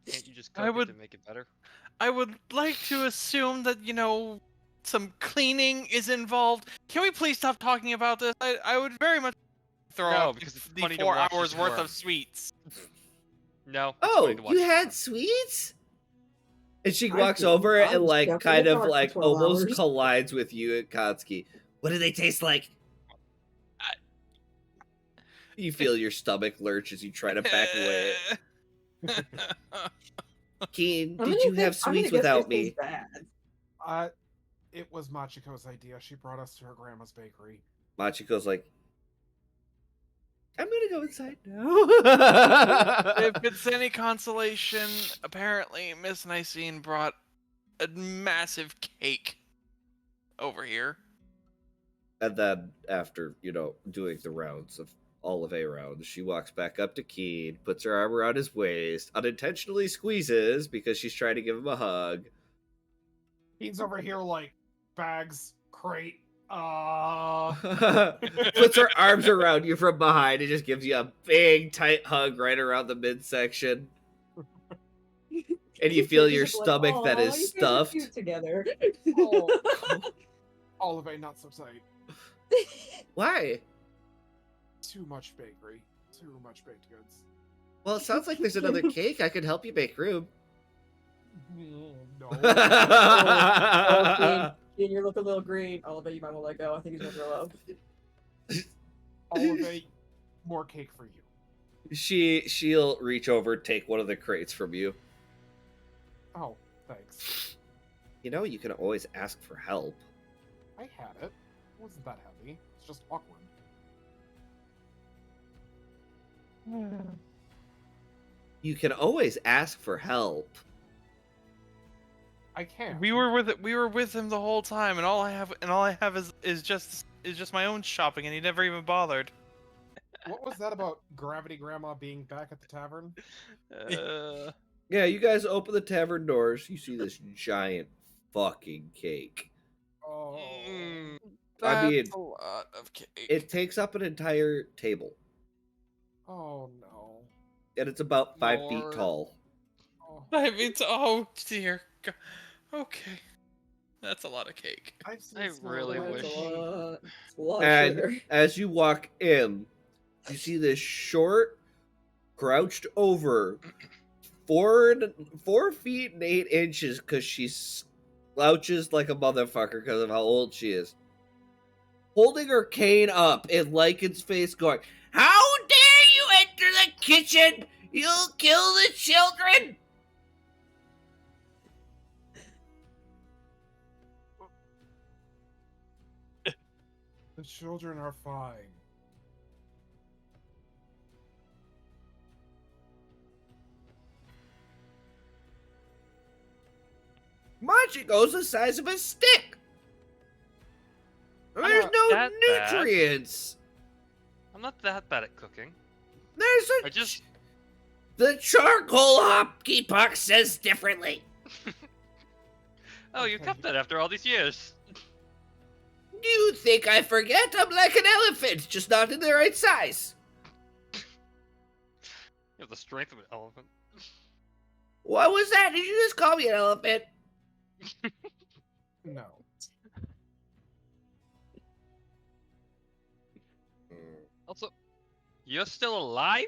can't you just I cook would- it to make it better? I would like to assume that, some cleaning is involved. Can we please stop talking about this? I would very much throw No, up because it's the funny to 4 watch hours this worth work. of sweets. No. It's Oh, funny to watch you this had work. sweets? And she I walks did. over I and was like definitely kind of dark for like 12 almost hours. collides with you at Kotsky. What do they taste like? You feel your stomach lurch as you try to back away. Keen, I'm did gonna you guess- have I'm gonna sweets guess without this me? was bad. It was Machiko's idea. She brought us to her grandma's bakery. Machiko's like, I'm gonna go inside now. If it's any consolation, apparently Miss Nicene brought a massive cake over here. And then after, doing the rounds of all of A rounds, she walks back up to Keen, puts her arm around his waist, unintentionally squeezes because she's trying to give him a hug. He's over here like bags, crate. Puts her arms around you from behind and just gives you a big, tight hug right around the midsection. And you feel your Just like, stomach that "Aw, is you guys are stuffed. cute together. Oh. Olive, not so tight. Why? Too much bakery. Too much baked goods. Well, it sounds like there's another cake. I could help you make room. No. Oh, Keen, you look a little green. I'll bet you might want to let go. I think he's gonna throw up. Olive, more cake for you. She'll reach over, take one of the crates from you. Oh, thanks. You can always ask for help. I had it. It wasn't that heavy. It's just awkward. You can always ask for help. I can. We were with him the whole time, and all I have is just my own shopping, and he never even bothered. What was that about Gravity Grandma being back at the tavern? Yeah, you guys open the tavern doors. You see this giant fucking cake. Oh. I mean, That's a lot of cake. It takes up an entire table, Oh no. and it's about 5 feet Lord. tall. Oh. Oh dear. Okay, that's a lot of cake. I've seen I smaller really ones. wish- It's a lot of And sugar. as you walk in, you see this short, crouched over, 4 feet and 8 inches, because she slouches like a motherfucker because of how old she is, holding her cane up in Lycan's face, going, "How dare you enter the kitchen? You'll kill the children!" The children are fine. Machiko's the size of a stick. There's not no that bad. nutrients. I'm not that bad at cooking. There's I just the charcoal hockey puck says differently. Oh, you kept that after all these years. Do you think I forget? I'm like an elephant, just not in the right size. You have the strength of an elephant. What was that? Did you just call me an elephant? No. Also, you're still alive?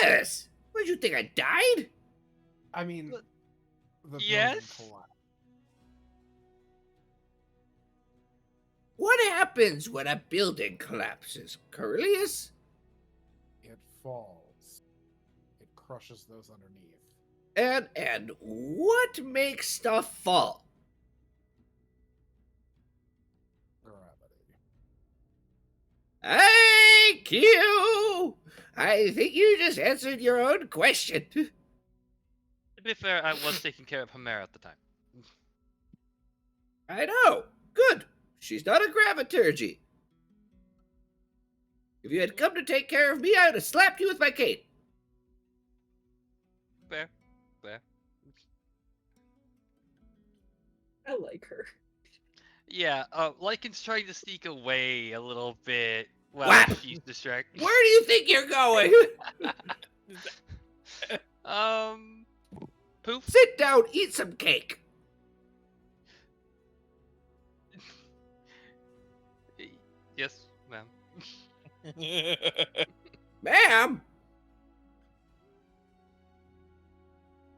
Yes. What did you think? I died? I mean, the building Yes? collapsed. What happens when a building collapses, Curlius? It falls. It crushes those underneath. And what makes stuff fall? Gravity. Thank you. I think you just answered your own question. To be fair, I was taking care of Homera at the time. I know. Good. She's not a graviturgy. If you had come to take care of me, I would have slapped you with my cane. Fair. Fair. I like her. Yeah, Lycan's trying to sneak away a little bit while What? she's distracted. Where do you think you're going? Poof. Sit down, eat some cake. Yes, ma'am. Ma'am?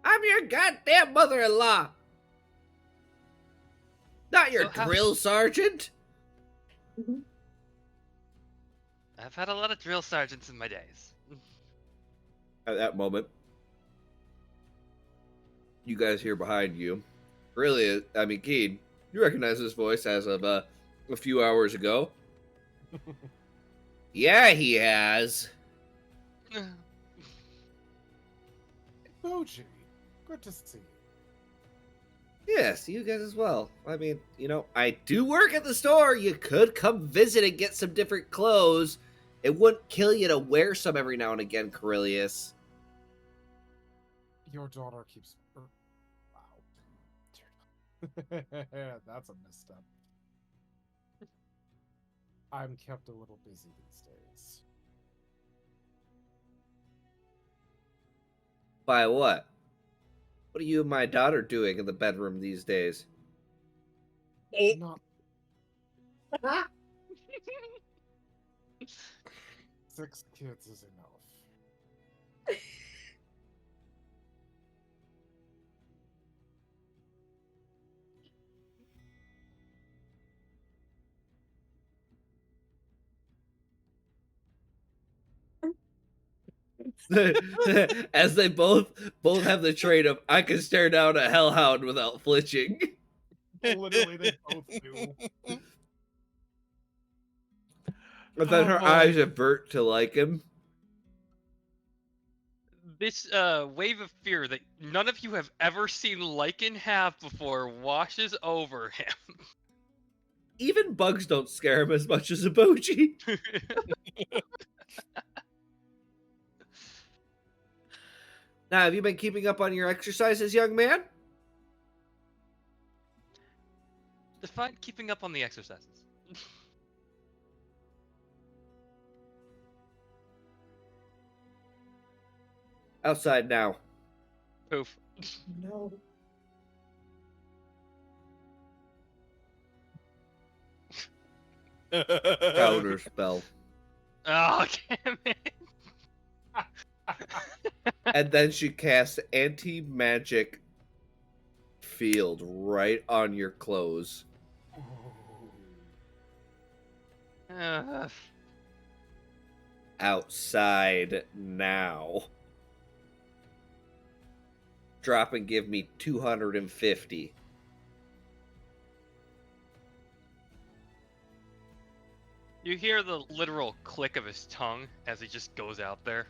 I'm your goddamn mother-in-law. Not your So how- drill sergeant. I've had a lot of drill sergeants in my days. At that moment, you guys hear behind you. Really, I mean, Keed, you recognize this voice as of a few hours ago. Yeah, he has. Boji, good to see you. Yes, you guys as well. I mean, I do work at the store. You could come visit and get some different clothes. It wouldn't kill you to wear some every now and again, Corellius. Your daughter keeps. Wow. That's a misstep. I'm kept a little busy these days. By what? What are you and my daughter doing in the bedroom these days? Not 6 kids is enough. As they both have the trait of I can stare down a hellhound without flinching. Literally, they both do. But then her Oh, boy. eyes avert to like him. This wave of fear that none of you have ever seen Lycan have before washes over him. Even bugs don't scare him as much as a Boji. Now, have you been keeping up on your exercises, young man? Define keeping up on the exercises. Outside now. Poof. No. Counter spell. Oh, damn it. And then she casts anti-magic field right on your clothes. Ugh. Outside now. Drop and give me 250. You hear the literal click of his tongue as he just goes out there.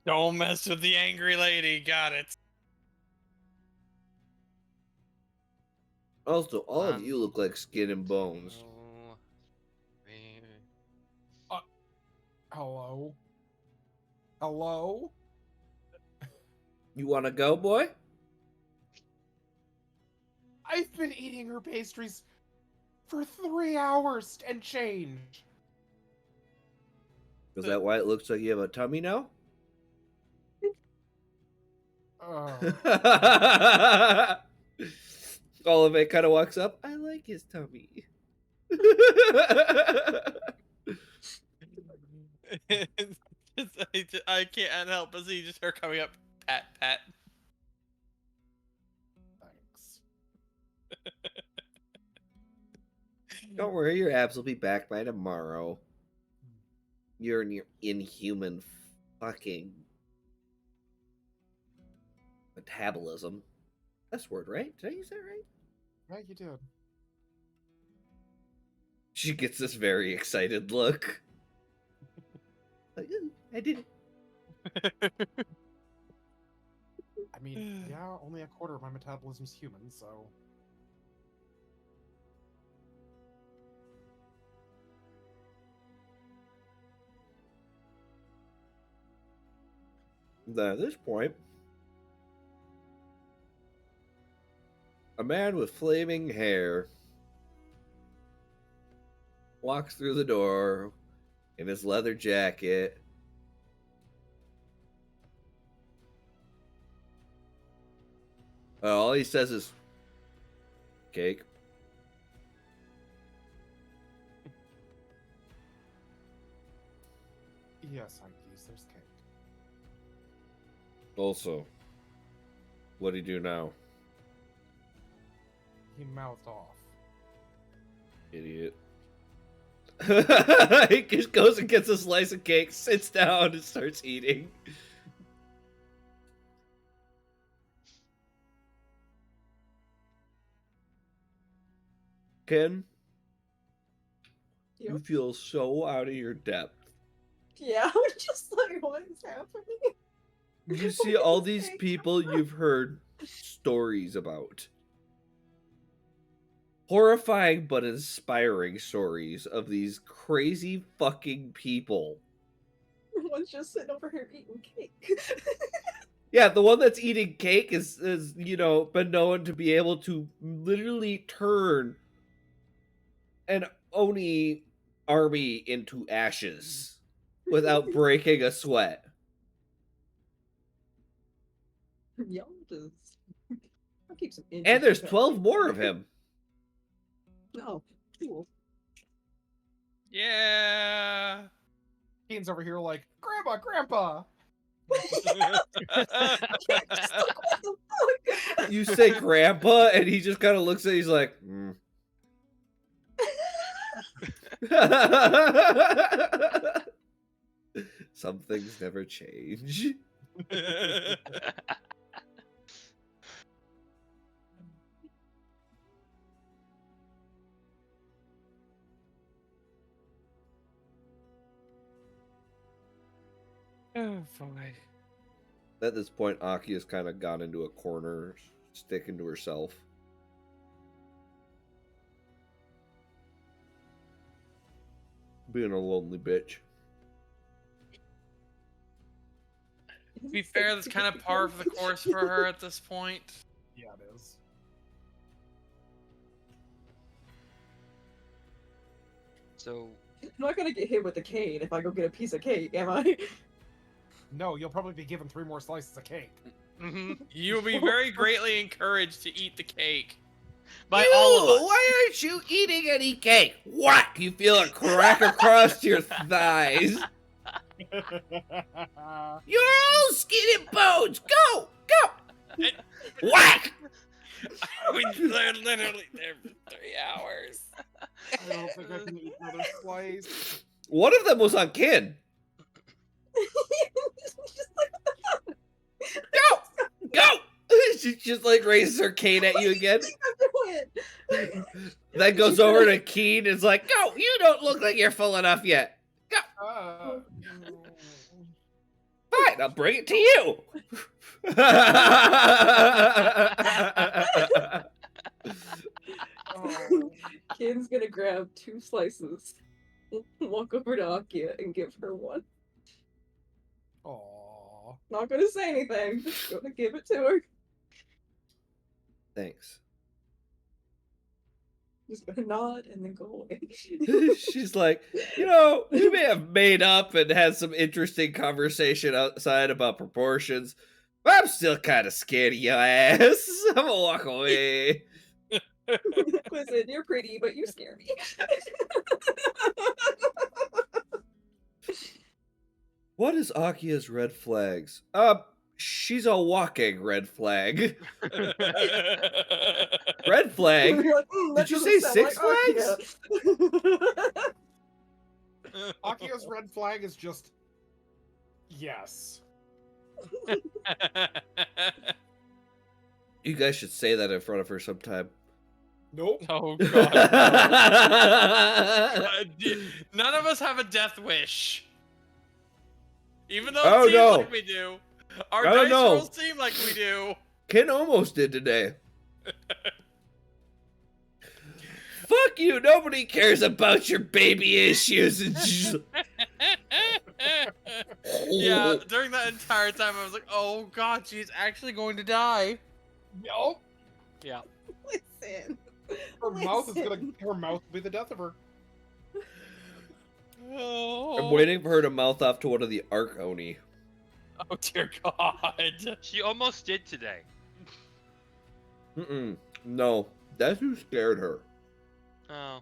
Don't mess with the angry lady. Got it. Also, all of you look like skin and bones. Oh, man. Hello? Hello? You want to go, boy? I've been eating her pastries for 3 hours and change. Is that why it looks like you have a tummy now? Olive kind of walks up. I like his tummy. I can't help but see just her coming up. Pat, pat. Thanks. Don't worry, your abs will be back by tomorrow. You're in your inhuman fucking metabolism. S word, right? Did I use that right? Yeah, you did. She gets this very excited look. Like, "Ooh, I did it. I mean, yeah, only a quarter of my metabolism's human, so. Then at this point, a man with flaming hair walks through the door in his leather jacket. All he says is, cake. Yes, I use there's cake. Also, what'd he do now? He mouthed off. Idiot. He just goes and gets a slice of cake, sits down, and starts eating. Ken, you Yep. feel so out of your depth. Yeah, I'm just like, what is happening? You see all these people you've heard stories about. Horrifying but inspiring stories of these crazy fucking people. One's just sitting over here eating cake. Yeah, the one that's eating cake is been known to be able to literally turn an Oni army into ashes without breaking a sweat. Y'all just. I'll keep some And there's interesting 12 facts. more of him. Oh, cool. Yeah. Keen's over here like, Grandpa! Just like, what the fuck? You say grandpa, and he just kind of looks at you, he's like, mm. Some things never change. Oh boy. At this point, Aki has kind of gone into a corner, sticking to herself. Being a lonely bitch. To be fair, that's kind of par for the course for her at this point. Yeah, it is. So I'm not gonna get hit with a cane if I go get a piece of cake, am I? No, you'll probably be given 3 more slices of cake. You'll be very greatly encouraged to eat the cake. by all of us. Why aren't you eating any cake? Whack! You feel a crack across your thighs. You're all skin and bones. Go! Go! Whack! They're literally there for 3 hours. I don't think I can eat another slice. One of them was on Kin. Just like, what the fuck? Go! Go! She just like raises her cane at you again. I'm doing it. Then goes over to Keen and is like, go! You don't look like you're full enough yet. Uh, Fine, I'll bring it to you. oh. Ken's gonna grab 2 slices, walk over to Akia, and give her one. Aw. Not gonna say anything, just gonna give it to her. Thanks. Just gonna nod and then go away. She's like, we may have made up and had some interesting conversation outside about proportions, but I'm still kind of scared of your ass. I'm gonna walk away. Listen, you're pretty, but you scare me. What is Akia's red flags? She's a walking red flag. Red flag? You're like, that Did you doesn't say sound 6 Akia." Akia's red flag is just yes. You guys should say that in front of her sometime. Nope. Oh god. None of us have a death wish. Even though it Oh, seems no. like we do. Our Oh, dice no. rolls seem like we do. Ken almost did today. Fuck you. Nobody cares about your baby issues. And Yeah, during that entire time I was like, oh god, she's actually going to die. Nope. Yeah. Listen. Her mouth is gonna. Listen. Her mouth will be the death of her. Oh. I'm waiting for her to mouth off to one of the Arconi. Oh dear god. She almost did today. No, Desu scared her. Oh,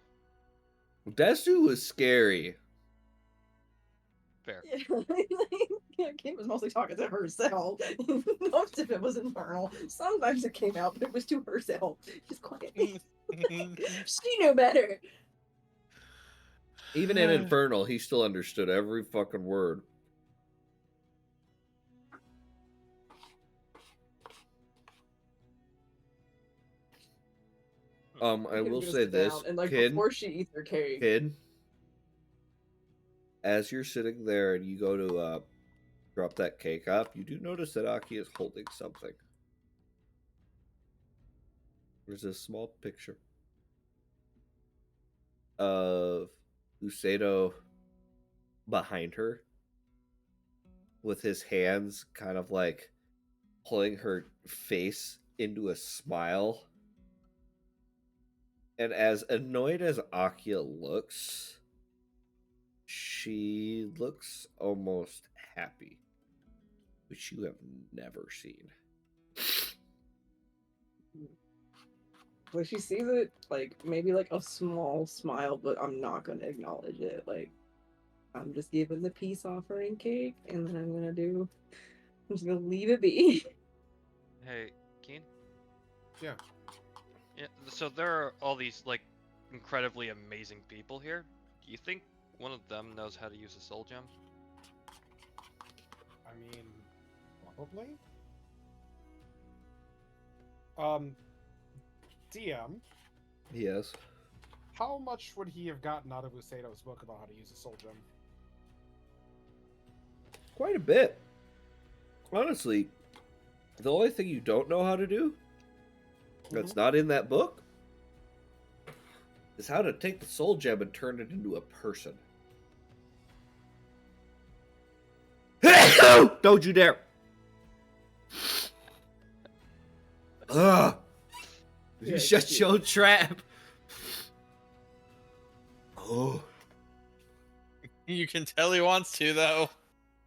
Desu was scary. fair. Yeah, Kim was mostly talking to herself. Most of it was internal. Sometimes it came out, but it was to herself. Just quiet. She knew better. Even in Infernal, he still understood every fucking word. I Kim's will gonna say sit this, down, and like kid, before she eats her cake. kid, as you're sitting there and you go to drop that cake up, you do notice that Aki is holding something. There's a small picture of Usato behind her with his hands kind of like pulling her face into a smile. And as annoyed as Akia looks, she looks almost happy, which you have never seen. Like she sees it, like maybe like a small smile, but I'm not gonna acknowledge it. Like I'm just giving the peace offering cake, and then I'm just gonna leave it be. Hey, Keen? Yeah. Yeah, so there are all these, like, incredibly amazing people here. Do you think one of them knows how to use a soul gem? I mean, probably. DM, Yes. how much would he have gotten out of Usato's book about how to use a soul gem? Quite a bit. Honestly, the only thing you don't know how to do that's not in that book is how to take the soul gem and turn it into a person. Don't you dare! Ugh! Yeah, Shut cute. your trap! Oh. You can tell he wants to, though.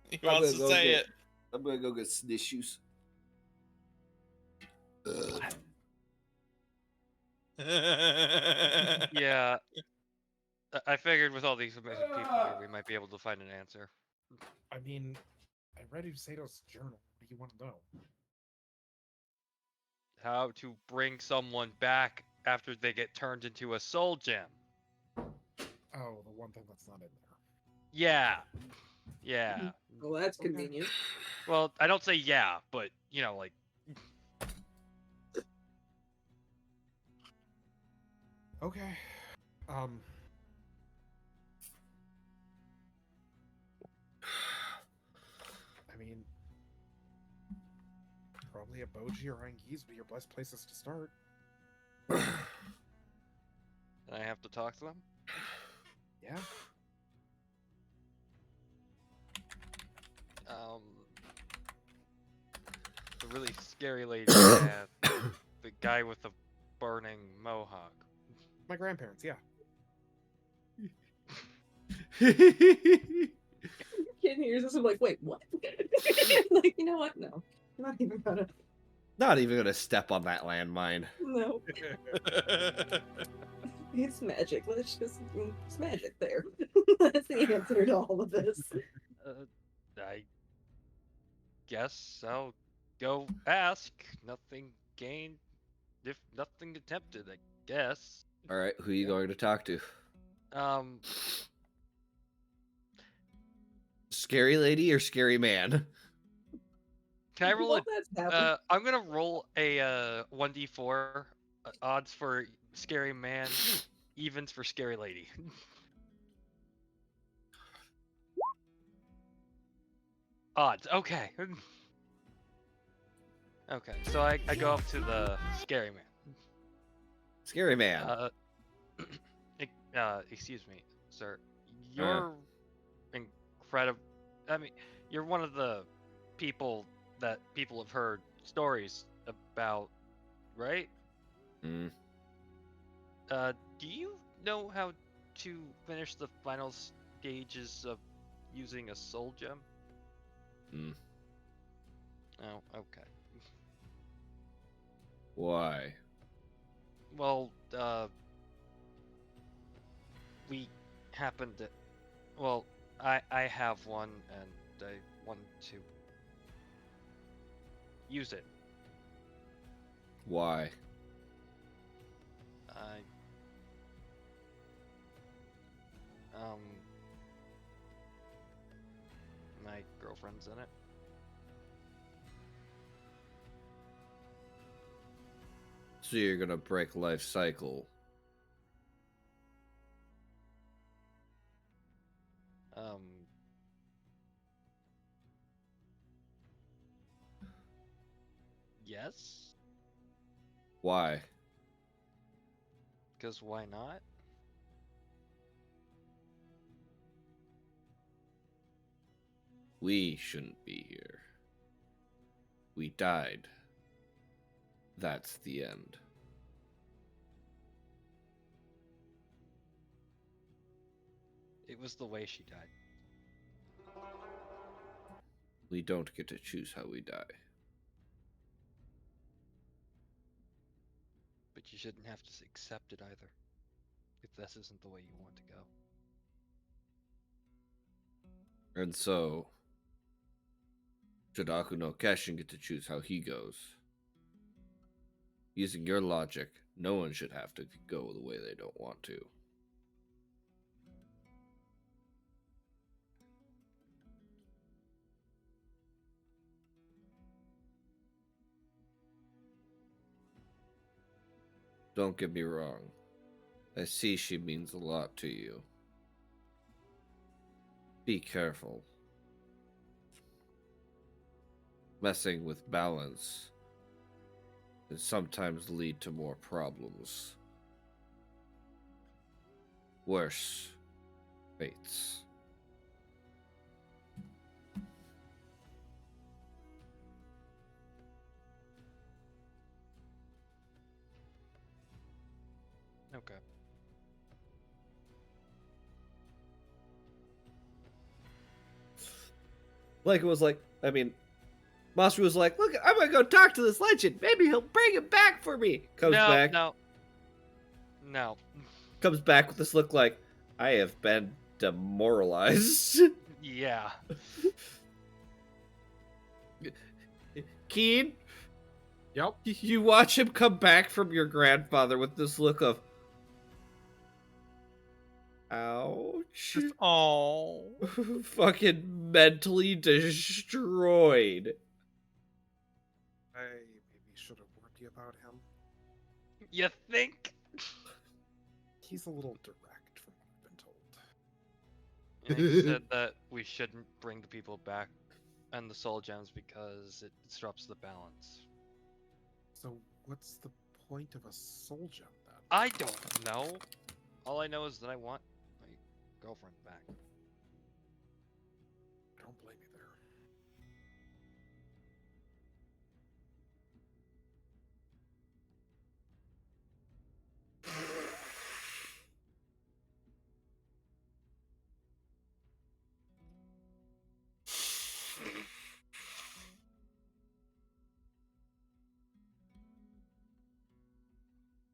He I'm wants gonna to go say get- I'm gonna go get snitches. it. Yeah. I figured with all these amazing people here, we might be able to find an answer. I mean, I read Usato's journal. What do you want to know? How to bring someone back after they get turned into a soul gem. Oh, the one thing that's not in there. Yeah. Yeah. Well, that's Okay. convenient. Well, I don't say yeah, but, you know, like, Okay. I mean, probably a Boji or Anguise would be your best places to start. and I have to talk to them? Yeah. The really scary lady and the guy with the burning mohawk. My grandparents, yeah. Kid hears this, I'm like, wait, what? Like, you know what? No, I'm not even gonna. Not even gonna step on that landmine. No, it's magic. Let's just, it's magic there. That's the answer to all of this. I guess I'll go ask. Nothing gained, if nothing attempted, I guess. Alright, who are you going to talk to? Um, Scary lady or scary man? Can I roll While that's happening, I'm gonna roll a 1d4 odds for scary man, evens for scary lady. Odds. Okay. Okay. So I go up to the scary man. Scary man. Excuse me, sir. You're incredible. I mean, you're one of the people that people have heard stories about, right? Mm. Do you know how to finish the final stages of using a soul gem? Mm. Oh, okay. Why? Well, we happen to. Well, I have one, and I want to use it. Why? I my girlfriend's in it. So you're gonna break life cycle. Yes. Why? Because why not? We shouldn't be here. We died. That's the end. It was the way she died. We don't get to choose how we die. But you shouldn't have to accept it either. If this isn't the way you want to go. And so, should Aku no Keshin get to choose how he goes? Using your logic, no one should have to go the way they don't want to. Don't get me wrong. I see she means a lot to you. Be careful. Messing with balance can sometimes lead to more problems. Worse fates. Okay. Like it was like, I mean, Master was like, look, I'm gonna go talk to this legend. Maybe he'll bring him back for me. Comes back. No. Comes back with this look like, I have been demoralized. Yeah. Keen, Yep. you watch him come back from your grandfather with this look of, ouch. Just, oh. Fucking mentally destroyed. I maybe should have warned you about him. You think? He's a little direct from what I've been told. And he said that we shouldn't bring the people back and the soul gems because it disrupts the balance. So what's the point of a soul gem then? I don't know. All I know is that I want my girlfriend back. I don't blame you there.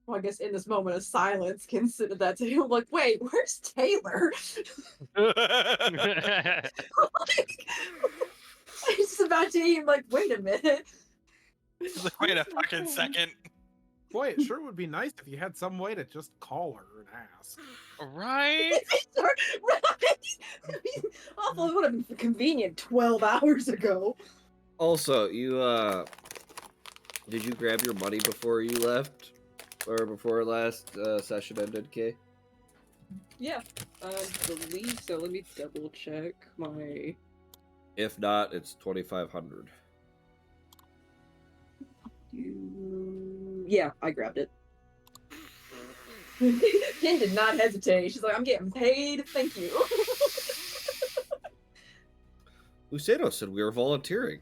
Well, I guess in this moment of silence, consider that to him. Like, wait, where's Taylor? Like, he's about to eat. Like, wait a minute. He's like, wait a fucking second. Boy, it sure would be nice if you had some way to just call her and ask. Right? Right? I mean, awful, it would have been convenient 12 hours ago. Also, you did you grab your money before you left, or before last session ended, Kay? Yeah, I believe so. Let me double check my. If not, it's 2,500. Yeah, I grabbed it. Jen did not hesitate. She's like, I'm getting paid. Thank you. Useno said we were volunteering.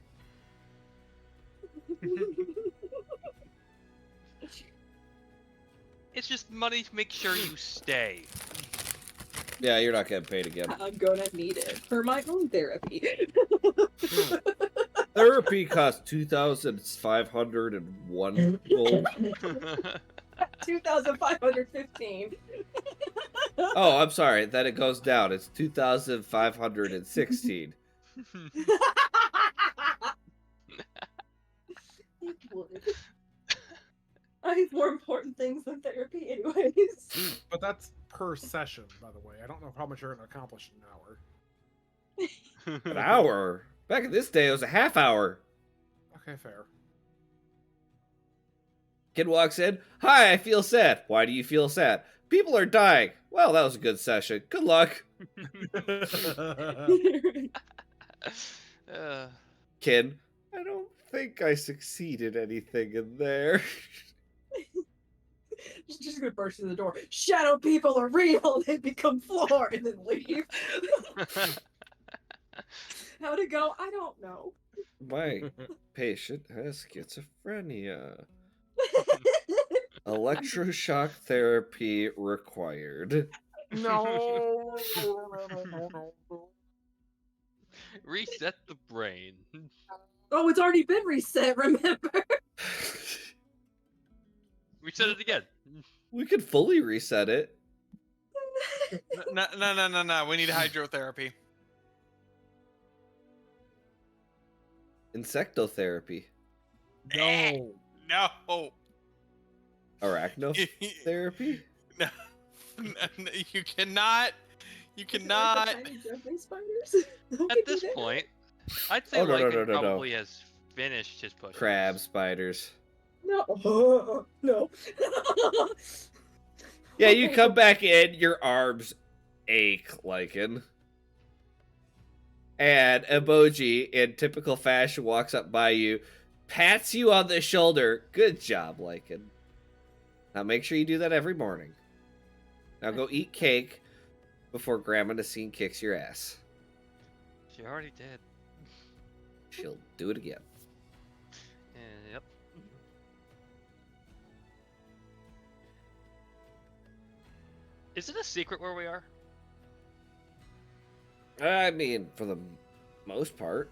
It's just money to make sure you stay. Yeah, you're not getting paid again. I'm gonna need it for my own therapy. Therapy costs 2,501 gold. 2,515. Oh, I'm sorry. Then it goes down. It's 2,516. It would. I have more important things than therapy, anyways. But that's per session, by the way. I don't know how much you're going to accomplish in an hour. An hour? Back in this day, it was a half hour. Okay, fair. Kid walks in. Hi, I feel sad. Why do you feel sad? People are dying. Well, that was a good session. Good luck. Kid, I don't think I succeeded anything in there. Just gonna burst through the door. Shadow people are real. They become floor and then leave. How'd it go? I don't know. My patient has schizophrenia. Electroshock therapy required. No. Reset the brain. Oh, it's already been reset, remember? Reset it again. We could fully reset it. No. We need hydrotherapy. Insectotherapy. No. No. Arachnotherapy? No. You cannot. You cannot. Tiny jumping spiders? At this point, I'd say Oh, no, Lycan no. probably has finished his push. Crab spiders. No. No. Yeah, you come back in, your arms ache, Lycan. And Emoji, in typical fashion, walks up by you, pats you on the shoulder. Good job, Lycan. Now make sure you do that every morning. Now go eat cake before Grandma Nasine kicks your ass. She already did. She'll do it again. Yep. Is it a secret where we are? I mean, for the most part.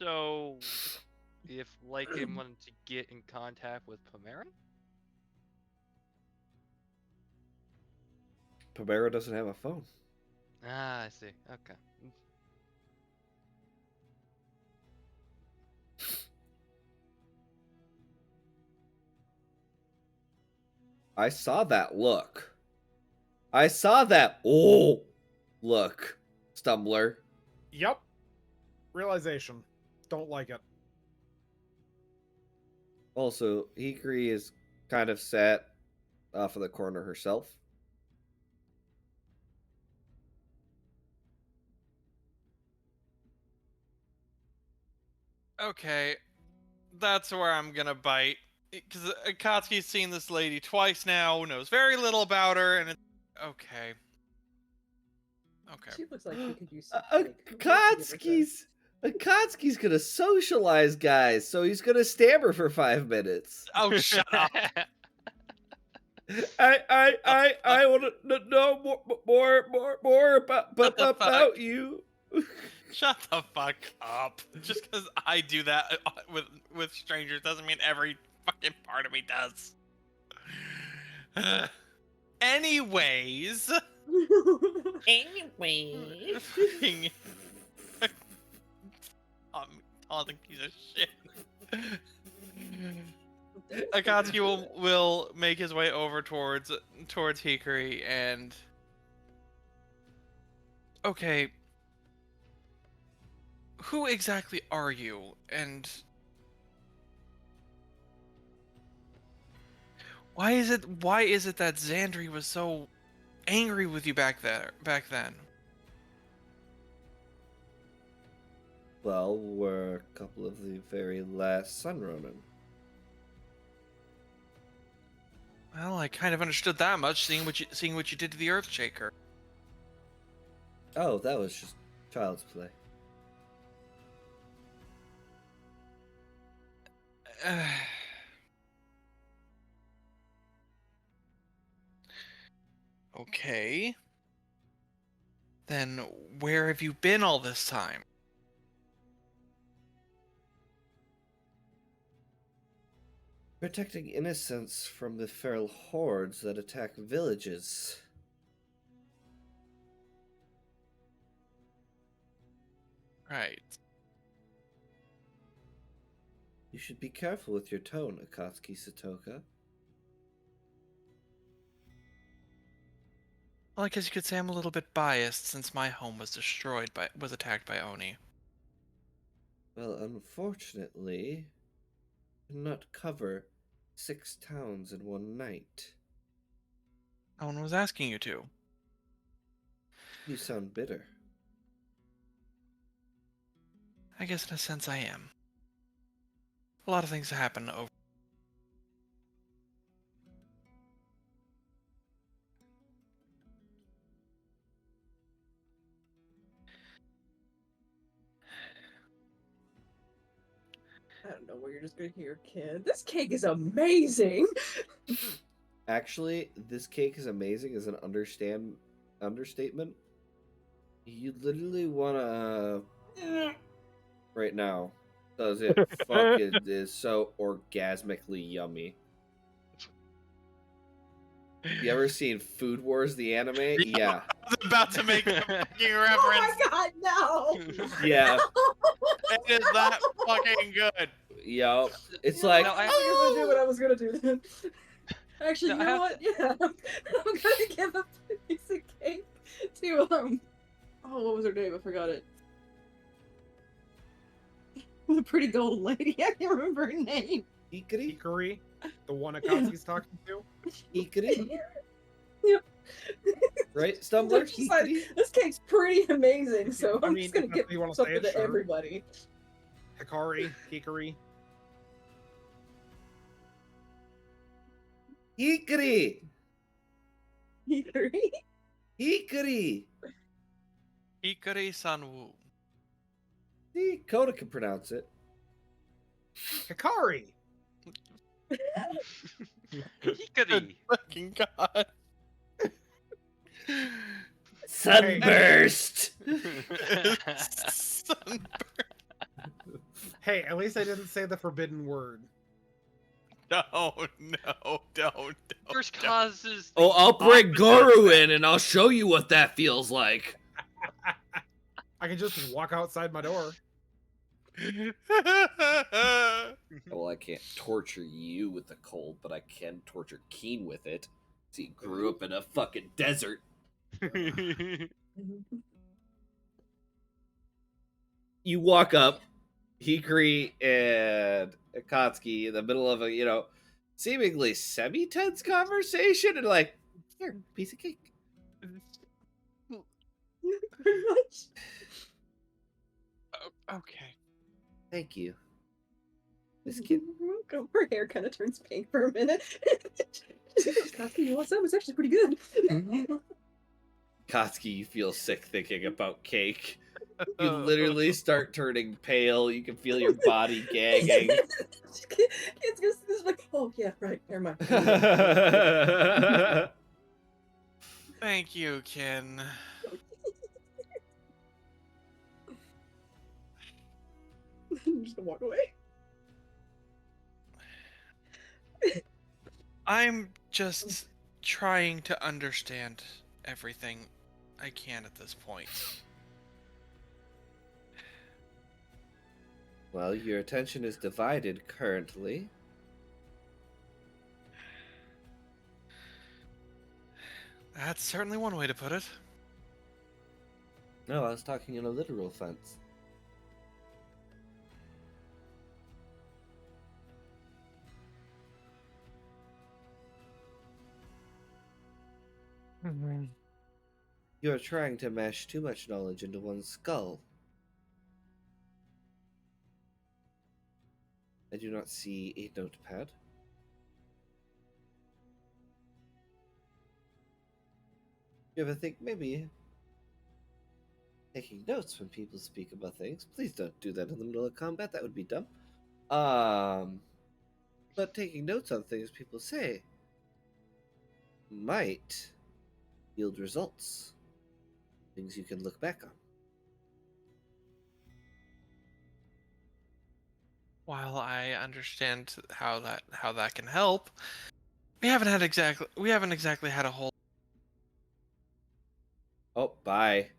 So, if Lycan wanted to get in contact with Pomeran? Pomero doesn't have a phone. Ah, I see. Okay. I saw that look. I saw that look, Stumbler. Yep. Realization. Don't like it. Also, Hikari is kind of sat off in the corner herself. Okay, that's where I'm gonna bite. Because Akatsuki's seen this lady twice now, knows very little about her, and it's... Okay. Okay. She looks like she could use some, like, Akatsuki's gonna socialize guys, so he's gonna stab her for 5 minutes. Oh, shut up. I want to know more about you. Shut the fuck up. Just because I do that with strangers doesn't mean every fucking part of me does. Anyways. Fucking taunting piece of shit. Akatsuki will make his way over towards Hikari and... Okay. who exactly are you, and why is it that Xandri was so angry with you back then? Well, we're a couple of the very last Sun Ronin. Well, I kind of understood that much, seeing what you did to the Earthshaker. Oh, that was just child's play. Okay. Then where have you been all this time? Protecting innocents from the feral hordes that attack villages. Right. You should be careful with your tone, Akatsuki Satoka. Well, I guess you could say I'm a little bit biased since my home was attacked by Oni. Well, unfortunately, I cannot cover 6 towns in one night. No one was asking you to. You sound bitter. I guess in a sense I am. A lot of things happen over. I don't know where you're just gonna hear kid. This cake is amazing. Actually, this cake is amazing is an understatement. You literally wanna right now. Does it fucking is so orgasmically yummy. You ever seen Food Wars the anime? Yeah. I was about to make a fucking Oh my reference. god, no! Yeah. It is that fucking good. Yup. It's Yeah, like No, I was gonna do what I was gonna do then. Actually, No, you I know have what? Yeah, I'm gonna give a piece of cake to oh, what was her name? I forgot it. The pretty golden lady. I can't remember her name. Hikari? Hikari, the one Akatsuki's talking to. Hikari? Yep. Right? Stumbler? I'm just like, Hikari? this cake's pretty amazing, so I I'm mean, just gonna if give you wanna say something it, to sure. everybody. Hikari, Hikari. Hikari! Hikari. Hikari! Hikari Sanwu. See, Coda can pronounce it. Hikari. Hikari. Fucking god. Sunburst! Hey, at least I didn't say the forbidden word. Don't. First causes. Oh, I'll bring Goro in and I'll show you what that feels like. I can just walk outside my door. Well, I can't torture you with the cold, but I can torture Keen with it. See, he grew up in a fucking desert. You walk up, Hikari and Akatsuki in the middle of a, seemingly semi-tense conversation, and like, here, piece of cake. Pretty much. Okay. Thank you. This kid. Her hair kind of turns pink for a minute. Katsuki, you want some? It's actually pretty good. Katsuki, you feel sick thinking about cake. You literally start turning pale. You can feel your body gagging. It's just like, oh yeah, right, never mind. Thank you, Ken. I'm just gonna walk away. I'm just trying to understand everything I can at this point. Well, your attention is divided currently. That's certainly one way to put it. No, I was talking in a literal sense. You are trying to mash too much knowledge into one skull. I do not see a notepad. You ever think maybe taking notes when people speak about things? Please don't do that in the middle of combat. That would be dumb. But taking notes on things people say might yield results. Things you can look back on. While I understand how that can help, we haven't exactly had a whole. Oh, bye.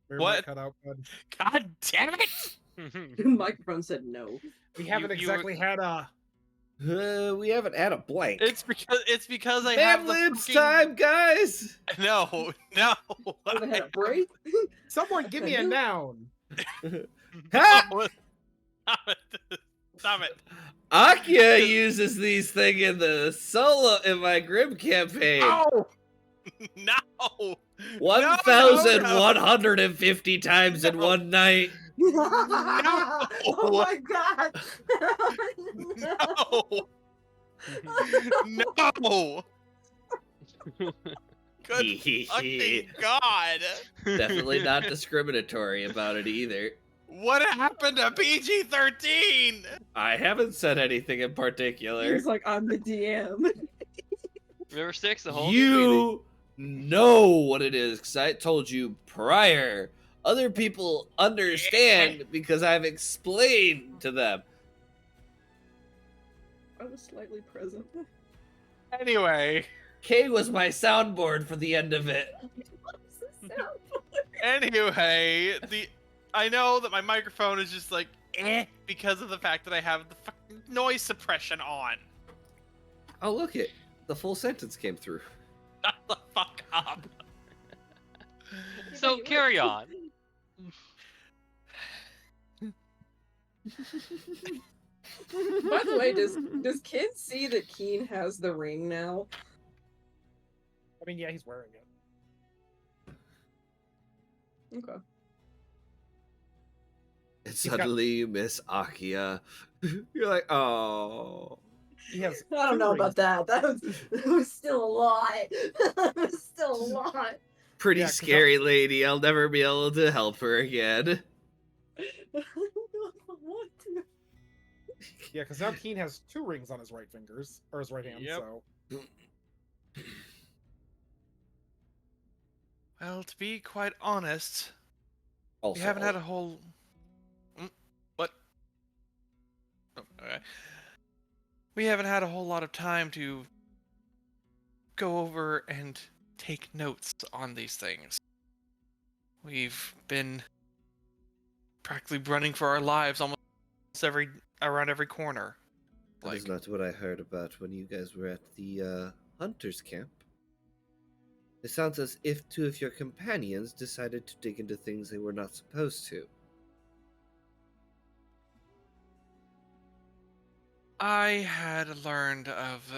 Your What? mic cut out, bud. God damn it! The microphone said no. We haven't you were- exactly had a. We haven't had a blank. It's because I Mad have the Libs fucking... time, guys! No. Oh, they had a break? Someone give me a noun. Ha! Stop it. Akia uses these things in my Grim campaign. Oh! No! 1,150 times in one night. Oh my god! No! Good fucking god! Definitely not discriminatory about it either. What happened to PG-13? I haven't said anything in particular. He's like, I'm the DM. River Styx, the whole You know what it is, because I told you prior. Other people understand because I've explained to them. I was slightly present. Anyway, Kay was my soundboard for the end of it. I know that my microphone is just like because of the fact that I have the fucking noise suppression on. Oh, look it. The full sentence came through. Shut the fuck up. So carry on. By the way, does Kid see that Keen has the ring now? I mean, yeah, he's wearing it. Okay. And He's got- suddenly you miss Akia. You're like, oh. He has. I don't two know rings. about that. That was still a lot. That was still a lot. Pretty Yeah, 'cause scary lady. I'll never be able to help her again. What? Yeah, because now Keen has 2 rings on his right fingers or his right hand. Yep. So Well, to be quite honest, Also, we haven't had a whole. What? Oh, okay. We haven't had a whole lot of time to go over and take notes on these things. We've been practically running for our lives almost around every corner. that is not what I heard about when you guys were at the hunter's camp. It sounds as if 2 of your companions decided to dig into things they were not supposed to. I had learned of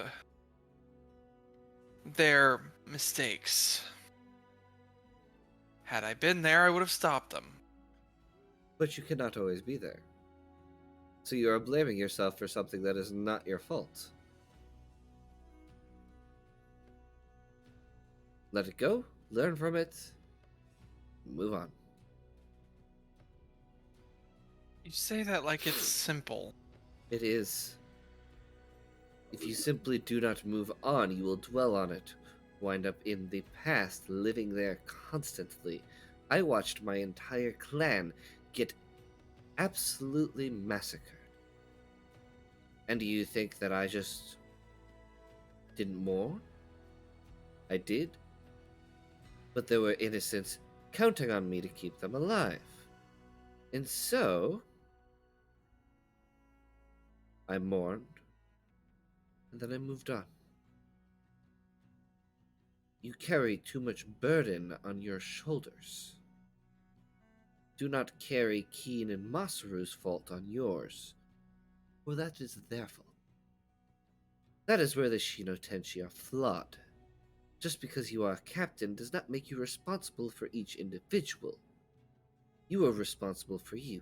their mistakes. Had I been there, I would have stopped them. But you cannot always be there. So you are blaming yourself for something that is not your fault. Let it go, learn from it, move on. You say that like it's simple. It is. If you simply do not move on, you will dwell on it, wind up in the past, living there constantly. I watched my entire clan get absolutely massacred. And do you think that I just didn't mourn? I did. But there were innocents counting on me to keep them alive. And so, I mourned, and then I moved on. You carry too much burden on your shoulders. Do not carry Keen and Masaru's fault on yours, for that is their fault. That is where the Shino Tenshi are flawed. Just because you are a captain does not make you responsible for each individual. You are responsible for you.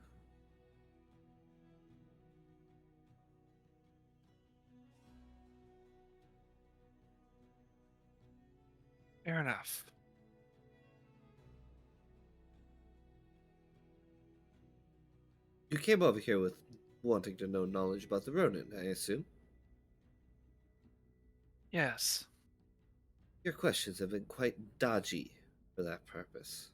Fair enough. You came over here with wanting to know knowledge about the Ronin, I assume? Yes. Your questions have been quite dodgy for that purpose.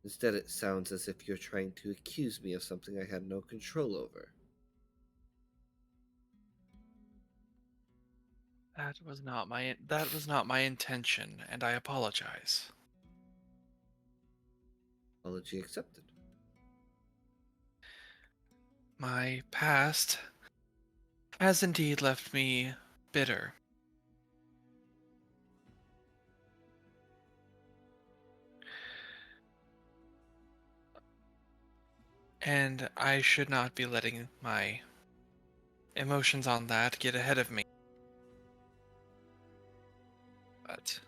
Instead, it sounds as if you're trying to accuse me of something I had no control over. That was not my intention, and I apologize. Apology accepted. My past has indeed left me bitter. And I should not be letting my emotions on that get ahead of me. But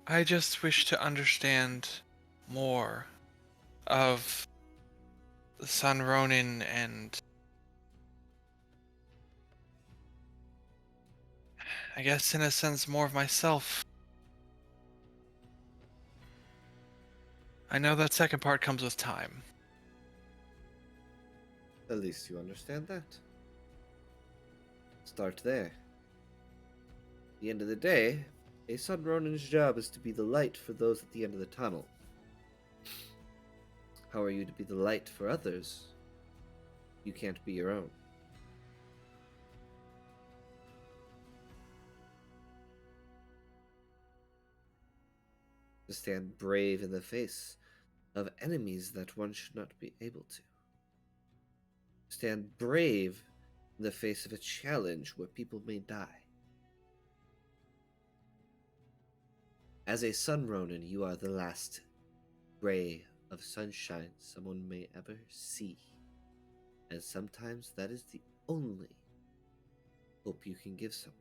I just wish to understand more of the Sun Ronin and I guess in a sense more of myself. I know that second part comes with time. At least you understand that. Start there. At the end of the day, a Sun Ronin's job is to be the light for those at the end of the tunnel. How are you to be the light for others? You can't be your own. To stand brave in the face of enemies that one should not be able to. Stand brave in the face of a challenge where people may die. As a Sun Ronin, you are the last ray of sunshine someone may ever see. And sometimes that is the only hope you can give someone.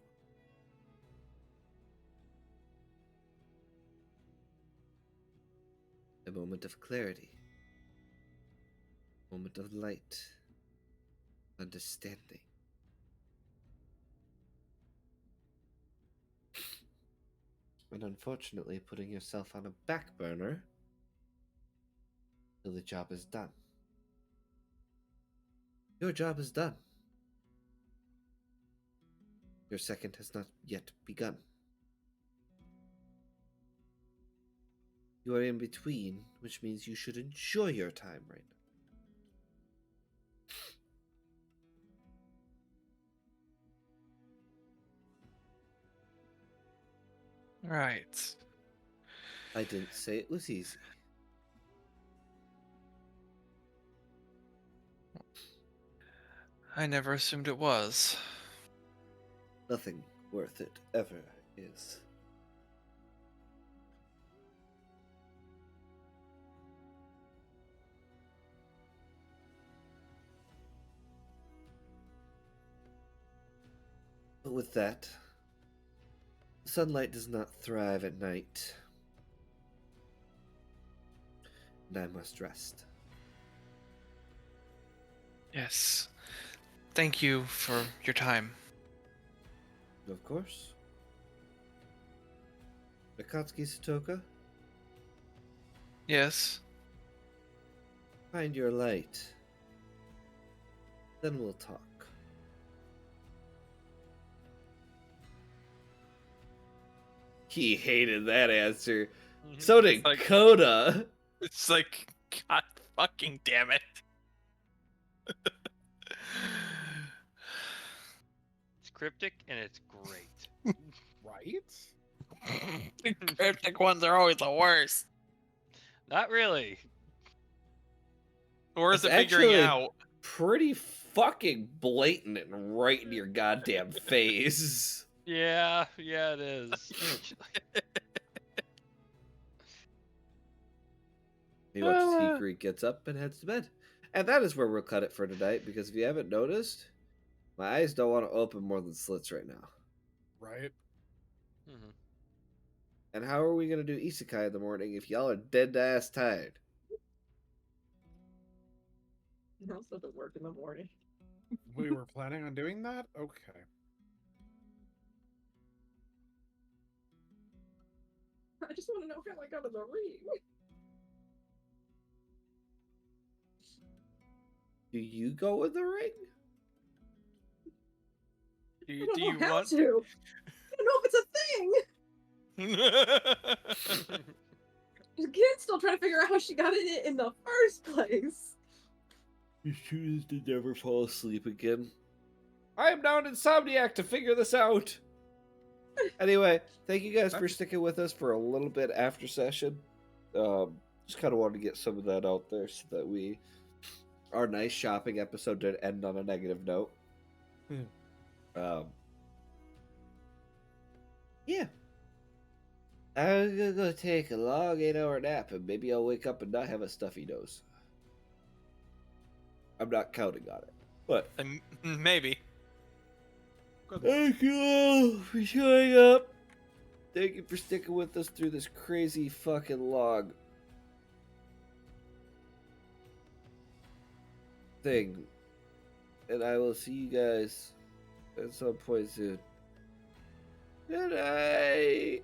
A moment of clarity. A moment of light. Understanding. And unfortunately, putting yourself on a back burner till the job is done. Your job is done. Your second has not yet begun. You are in between, which means you should enjoy your time right now. Right. I didn't say it was easy. I never assumed it was. Nothing worth it ever is. But with that, sunlight does not thrive at night. And I must rest. Yes. Thank you for your time. Of course. Akatsuki Satoka, Yes. find your light. Then we'll talk. He hated that answer. So did It's like- Coda. It's like, God fucking damn it. It's cryptic and it's great. Right? The cryptic ones are always the worst. Not really. Or is It's it figuring actually out? pretty fucking blatant and right in your goddamn face. Yeah, it is. He watches Hikari gets up and heads to bed. And that is where we'll cut it for tonight, because if you haven't noticed, my eyes don't want to open more than slits right now. Right? Mhm. And how are we going to do Isekai in the morning if y'all are dead ass tired? I also have to work in the morning. We were planning on doing that? Okay. I just want to know how I got in the ring. Do you go in the ring? Do I you, don't do know you how want? to. I don't know if it's a thing. The kid's still trying to figure out how she got in it in the first place. You choose to never fall asleep again. I am now an insomniac to figure this out. Anyway, thank you guys for sticking with us for a little bit after session. Just kind of wanted to get some of that out there so that our nice shopping episode didn't end on a negative note. Yeah. I'm gonna go take a long 8-hour nap and maybe I'll wake up and not have a stuffy nose. I'm not counting on it. But Maybe. thank you all for showing up. Thank you for sticking with us through this crazy fucking long thing. And I will see you guys at some point soon. Good night.